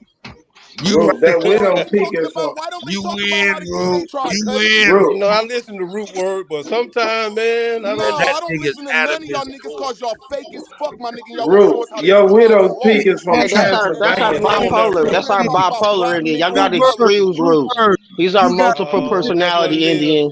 You Bro, right, that What are widow they peak talking is about? from Why don't they you talk about win, how to get to Root. their tribe, You Cuddy? win, bro. Root. You know, I listen to root word, but sometimes, man, I No, don't. That I don't nigga's listen to none of y'all atavism. niggas cause y'all fake as fuck, my nigga. Y'all won't show Bro, us how to get your the tribes widow's involved. peak is from Hey, that's our Transylvania. That ain't that Root bipolar. Niggas That's true. our ain't talking about bipolar black Indian. Y'all niggas got and to brothers. excuse Root. He's our You got multiple Oh, that's what it personality is. Indian.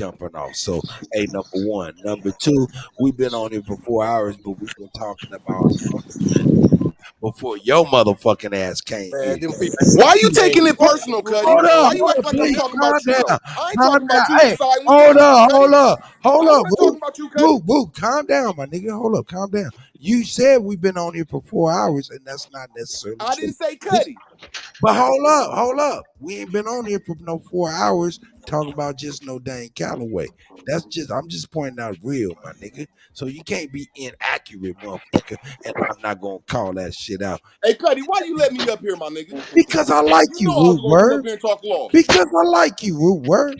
jumping off. So, hey, number one. Number two, we've been on here for 4 hours, but we've been talking about before your motherfucking ass came Man, here. them people. Why you taking it personal, Cuddy? Hold Why up, you acting like I'm please, talking calm about you, down, though? I ain't calm talking about down. you. Hey, Siding with hold them, up, Cuddy. hold I up, wasn't talking about you, Cuddy. Boo, calm down, my nigga. Hold up, calm down. You said we've been on here for 4 hours, and that's not necessarily I true. didn't say Cuddy. But hold up. We ain't been on here for no 4 hours talking about just no dang Callaway. I'm just pointing out real, my nigga. So you can't be inaccurate, motherfucker, and I'm not gonna call that shit out. Hey, Cuddy, why you let me up here, my nigga? Because I like You you, know I was Root gonna come up Word. here and talk law. Because I like you, Root Word.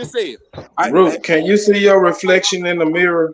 Just say it. Ruth, can you see your reflection in the mirror?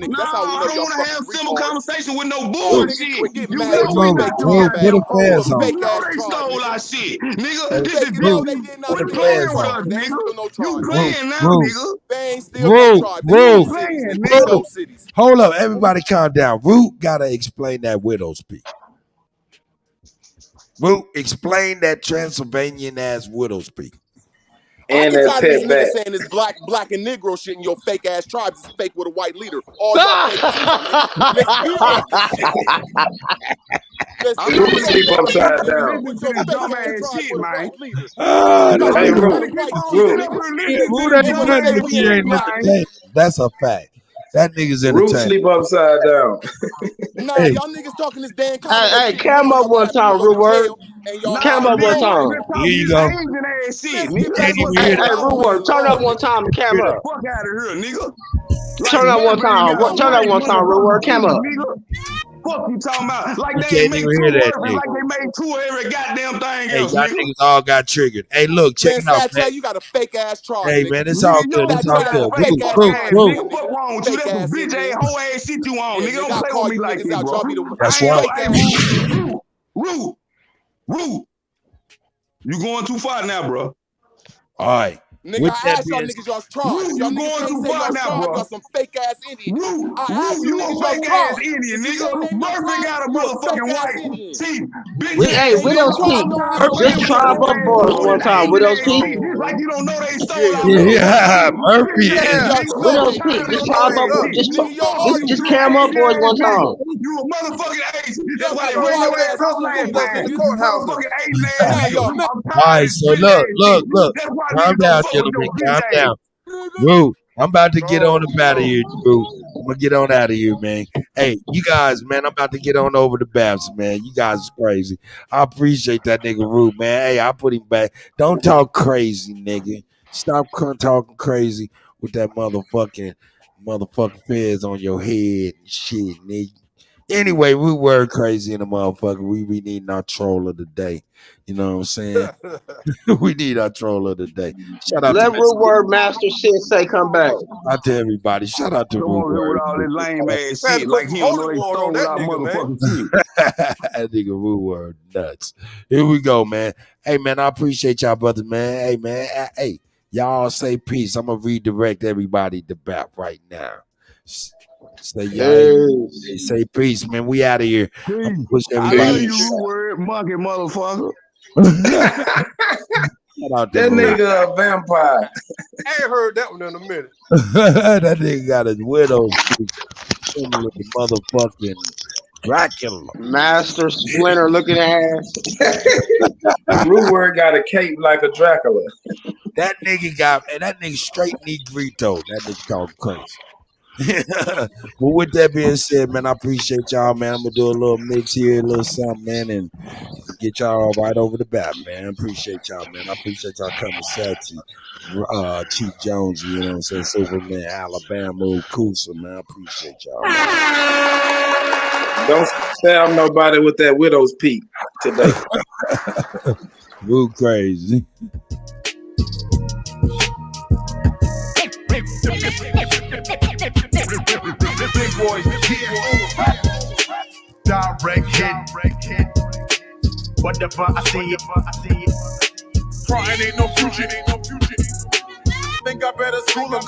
real niggas. That's how we I know don't y'all want to have fucking simple retards. conversation with no Y'all bullshit. niggas quit getting You mad know at your we fake not tribe playing, ass. man. Your You fake know ass they tribe, stole nigga. our shit, nigga. This Fake is it. No, different. they did not Quit steal no playing with tribes. us, They ain't nigga. steal no You tribes, nigga. playing now, nigga. They ain't steal no tribes. They You stole cities, playing, nigga. They nigga. stole cities. Hold up, everybody calm down. Root gotta explain that widow speak. Root, explain that Transylvanian ass widow speak. I get tired of these niggas saying this black and Negro shit and your fake ass tribes is fake with a white leader. All y'all fake too, my nigga. Let's build off this shit. Let's I'm build trying to off keep this on shit, trying nigga. to With listen to your this fake dumb ass ass tribe shit, with a man. white leader. Ah, You got a hey, leader Root. with a white chief, Root. nigga. Root ain't And even you say we ain't black. entertained. That's a fact. That nigga's Root entertained. sleep upside down. Nah, Hey, y'all niggas talking this Dan Conway Hey, shit. You come know up y'all gonna one have niggas time, go real to word. jail and y'all Come lives up one gonna Nigga, matter. time. just here talking you this go. Asian ass shit, Let's nigga. get That's back Can't to even what's hear Dan that. Hey, real Conway word. and Turn up one nigga. time. Come Hear that. up. fuck out of here, nigga. Like Turn up one Burberry ain't time. got a Turn up white one time, real motherfucking word. Come chief, up. nigga. Fuck you talking about? Like You they ain't can't make even two hear that words and nigga. like they made two of every goddamn thing Hey, else, y'all nigga. niggas all got triggered. Hey, look, check Man, it out, man. Satchel, you got a fake ass tribe, Hey, nigga. man, it's all Nigga, good. your It's all Satchel fat, got a good. fake fake Root, ass fuck root, tribe ass, in root. here, nigga. Fuck nigga. wrong with you? Fake That's some ass bitch ass Indians. hoe ass shit you on, Yeah, nigga. nigga, Don't I play with call me you like niggas that, out. bro. Y'all be the That's I ain't right. fake gonna, ass Indians. Root. You going too far now, bro. All right. Nigga, I asked y'all niggas y'all's tribes. Y'all niggas can't say y'all's tribe, y'all some fake ass Indians. I asked you niggas y'all's tribes. Indian, nigga. Murphy got a motherfucking white chief. Hey, Widow's Peak. Just tribe up for us one time. Widow's Peak. It's like you don't know they stole our Yeah, Murphy. Widow's Peak. Just tribe up. Just cam up for us one time. You a motherfucking ace. That's Y'all why got they bring your retarded ass ass up hoes last moved us in time. the You courthouse. motherfucking ace ass Now y'all nigga. mad. All right, so look. That's why Calm niggas down, don't fuck with gentlemen. your Calm bitch down. Rue, I'm about to get on up out of here, Rue. I'm gonna get on out of here, man. Hey, you guys, man, I'm about to get on over to Babs, man. You guys is crazy. I appreciate that nigga Rue, man. Hey, I put him back. Don't talk crazy, nigga. Stop talking crazy with that motherfucking feds on your head and shit, nigga. Anyway, we were crazy in the motherfucker. We need our troll of the day. You know what I'm saying? We need our troll of the day. Shout out Let to Root Word Master Sensei come back. Shout out to everybody. Shout out to Come on here with all this lame ass shit like he don't know they stole our motherfucking shit. That nigga Rue Word nuts. Here we go, man. Hey, man, I appreciate y'all, brothers, man. Hey, man. Hey, y'all say peace. I'm gonna redirect everybody to BAP right now. Say y'all, say peace, man. We out of here. Push I love everybody. you, Root Word, monkey motherfucker. That nigga a vampire. I ain't heard that one in a minute. That nigga got his widow similar to motherfucking Dracula. Master Splinter looking ass. Root Word got a cape like a Dracula. That nigga straight Negrito. That nigga talking crazy. Well, with that being said, man, I appreciate y'all, man. I'm gonna do a little mix here, a little something, man, and get y'all right over the bat, man. Appreciate y'all, man. I appreciate y'all coming, Sachi, Chief Jones, you know what I'm saying, Superman, Alabama, Coosa, man. I appreciate y'all, man. Don't stab nobody with that widow's peak today. Real crazy. Big boys, direct hit. Whatever I see it. Crying ain't no future. Think I better school him.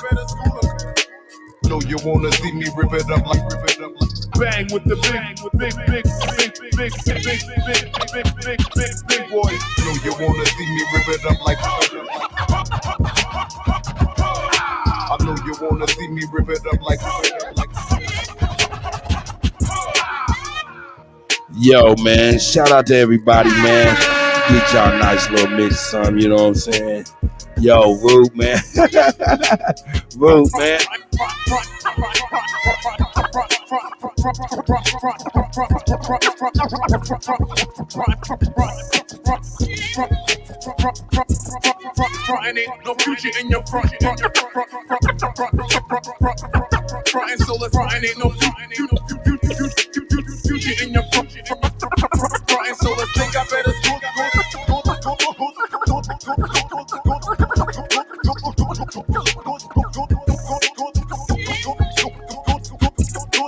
No, you wanna see me rip it up like bang with the big boys. No, you wanna see me rip it up like I know you wanna see me rip it up like Yo, man, shout out to everybody, man. Get y'all a nice little mix, son. You know what I'm saying? Yo, Root, man. Root, man. Crying ain't no future in your front. Crying so let's crying ain't no future in your front. Crying so let's think I better school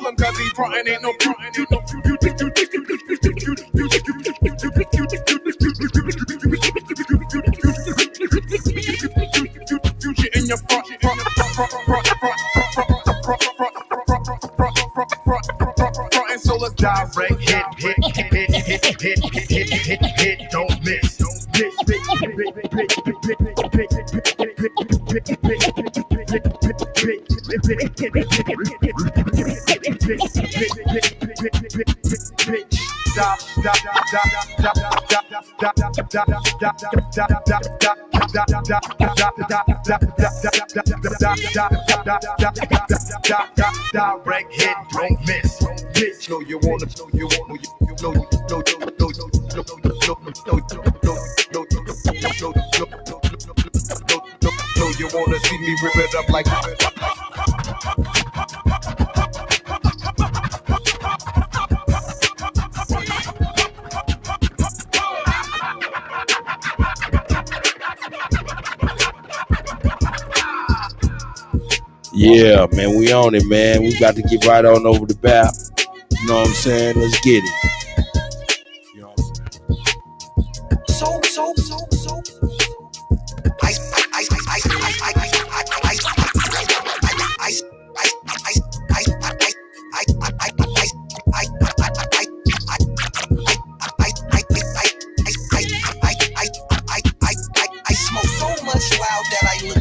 him cause he crying ain't no future in your front. Crying so let's direct hit, don't miss. Direct hit, don't miss. Bitch, know you wanna you wanna see me rip it up like Yeah, man, we on it, man. We about to get right on over the BAP. You know what I'm saying? Let's get it. You know what I'm saying? So.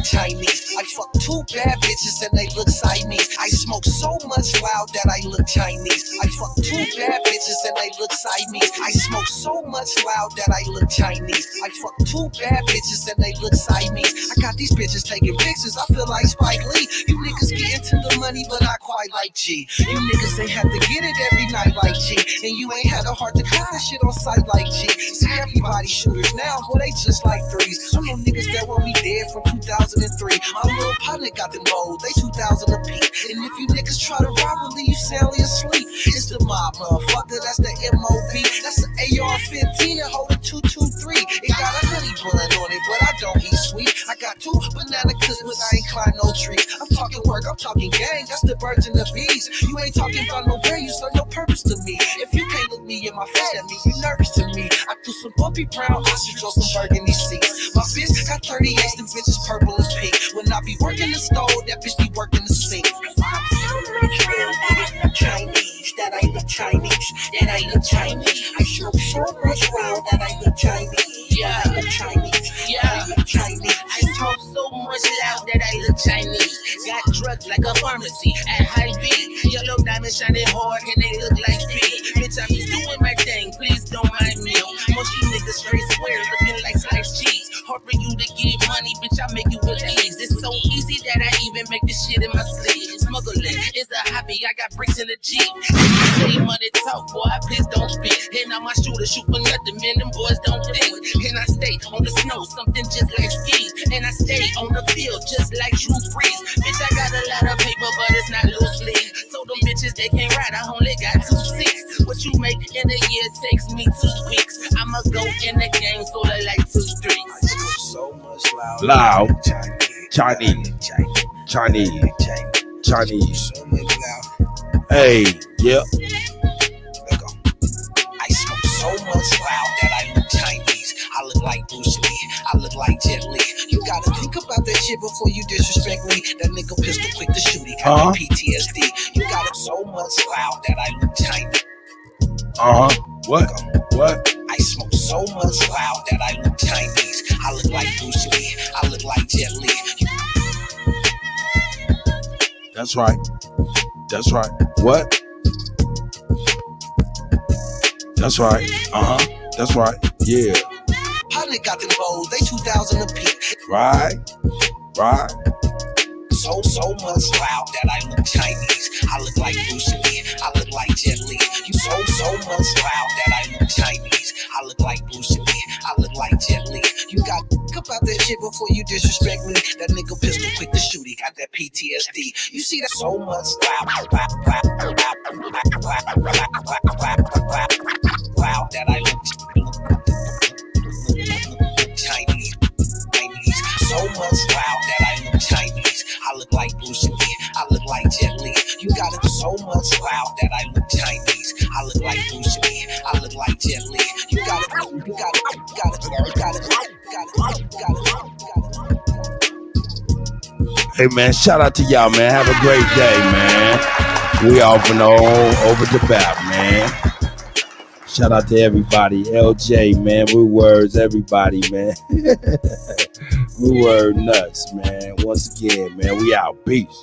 Chinese. I fuck 2 bad bitches and they look Siamese. I smoke so much loud that I look Chinese. I fuck 2 bad bitches and they look Siamese. I smoke so much loud that I look Chinese. I fuck 2 bad bitches and they look Siamese. I got these bitches taking pictures, I feel like Spike Lee. You niggas get into the money, but not quite like G. You niggas ain't have to get it every night like G. And you ain't had a heart to cut that shit on sight like G. See, everybody shooters now, boy, they just like threes. Some of them niggas that won't be dead from 2003. My little partner got them old, they 2000 a piece. And if you niggas try to rob or leave you soundly asleep, it's the mob, motherfucker, that's the MOB. That's the AR-15 and hold a 223. It got a honey bun on it, but I don't eat sweet. I got 2 banana clips, but I ain't climb no tree. I'm talking work, I'm talking gang, that's the birds and the bees. You ain't talking about no value, so no purpose to me. If you can't look me in my face, that means you nervous to me. I threw some bumpy brown ostrich on some burgundy seats. My bitch got 38, them bitches purple and pink. When I be working the stove, that bitch be working the sink. Chinese, that I look Chinese, that I look Chinese. I smoke so much loud that I look Chinese. Yeah, I look Chinese. Yeah, I look Chinese. I smoke so much loud that I look Chinese. Got drugs like a pharmacy at high B. Yellow diamonds shining hard and they look like speed. Bitch, I'm just doing my thing, please don't mind me. Most you niggas straight square looking like sliced cheese. Hard for you to get money, bitch, I make you with ease. It's so easy that I even make this shit in my sleeve. Smuggling is a hobby, I got bricks in the Jeep. Say money talk, boy, please don't speak. And now my shooters shoot for nothing, man, them boys don't think. And I stay on the snow, something just like skis. And I stay on the field, just like Drew Brees. Bitch, I got a lot of paper, but it's not loose leaf. Told them bitches they can't ride, I only got 2 seats. What you make in a year takes me 2 weeks. I'ma go in the game, so I like 2 streets. So much loud. Chinese. Hey, yep. I smoke so much loud that I look Chinese. I look like Bruce Lee. I look like Jet Li. You gotta think about that shit before you disrespect me. That nigga pistol quick to shoot. He got that PTSD. You got it so much loud that I look Chinese. What? I smoke so much loud that I look Chinese. I look like Bruce Lee. I look like Jet Li. That's right. What? That's right. That's right. Yeah. Partner got them bows, they 2000 a piece. Right. So much loud that I look Chinese. I look like Bruce Lee. I look like Jet Li. You so much loud that I look Chinese. I look like Bruce Lee. I look like Jet Li. You got to think about that shit before you disrespect me. That nigga pistol quick to shoot. He got that PTSD. You see that so much loud that I look Chinese. So much loud that I look Chinese. I look like Bruce Lee. I look like Jet Li. You got it so much loud that I look Chinese. I look like Bruce Lee. I look like Jet Li. You got it. Hey man, shout out to y'all, man. Have a great day, man. We off and on over the bat, man. Shout out to everybody. LJ, man. We words, everybody, man. We word nuts, man. Once again, man, we out. Peace.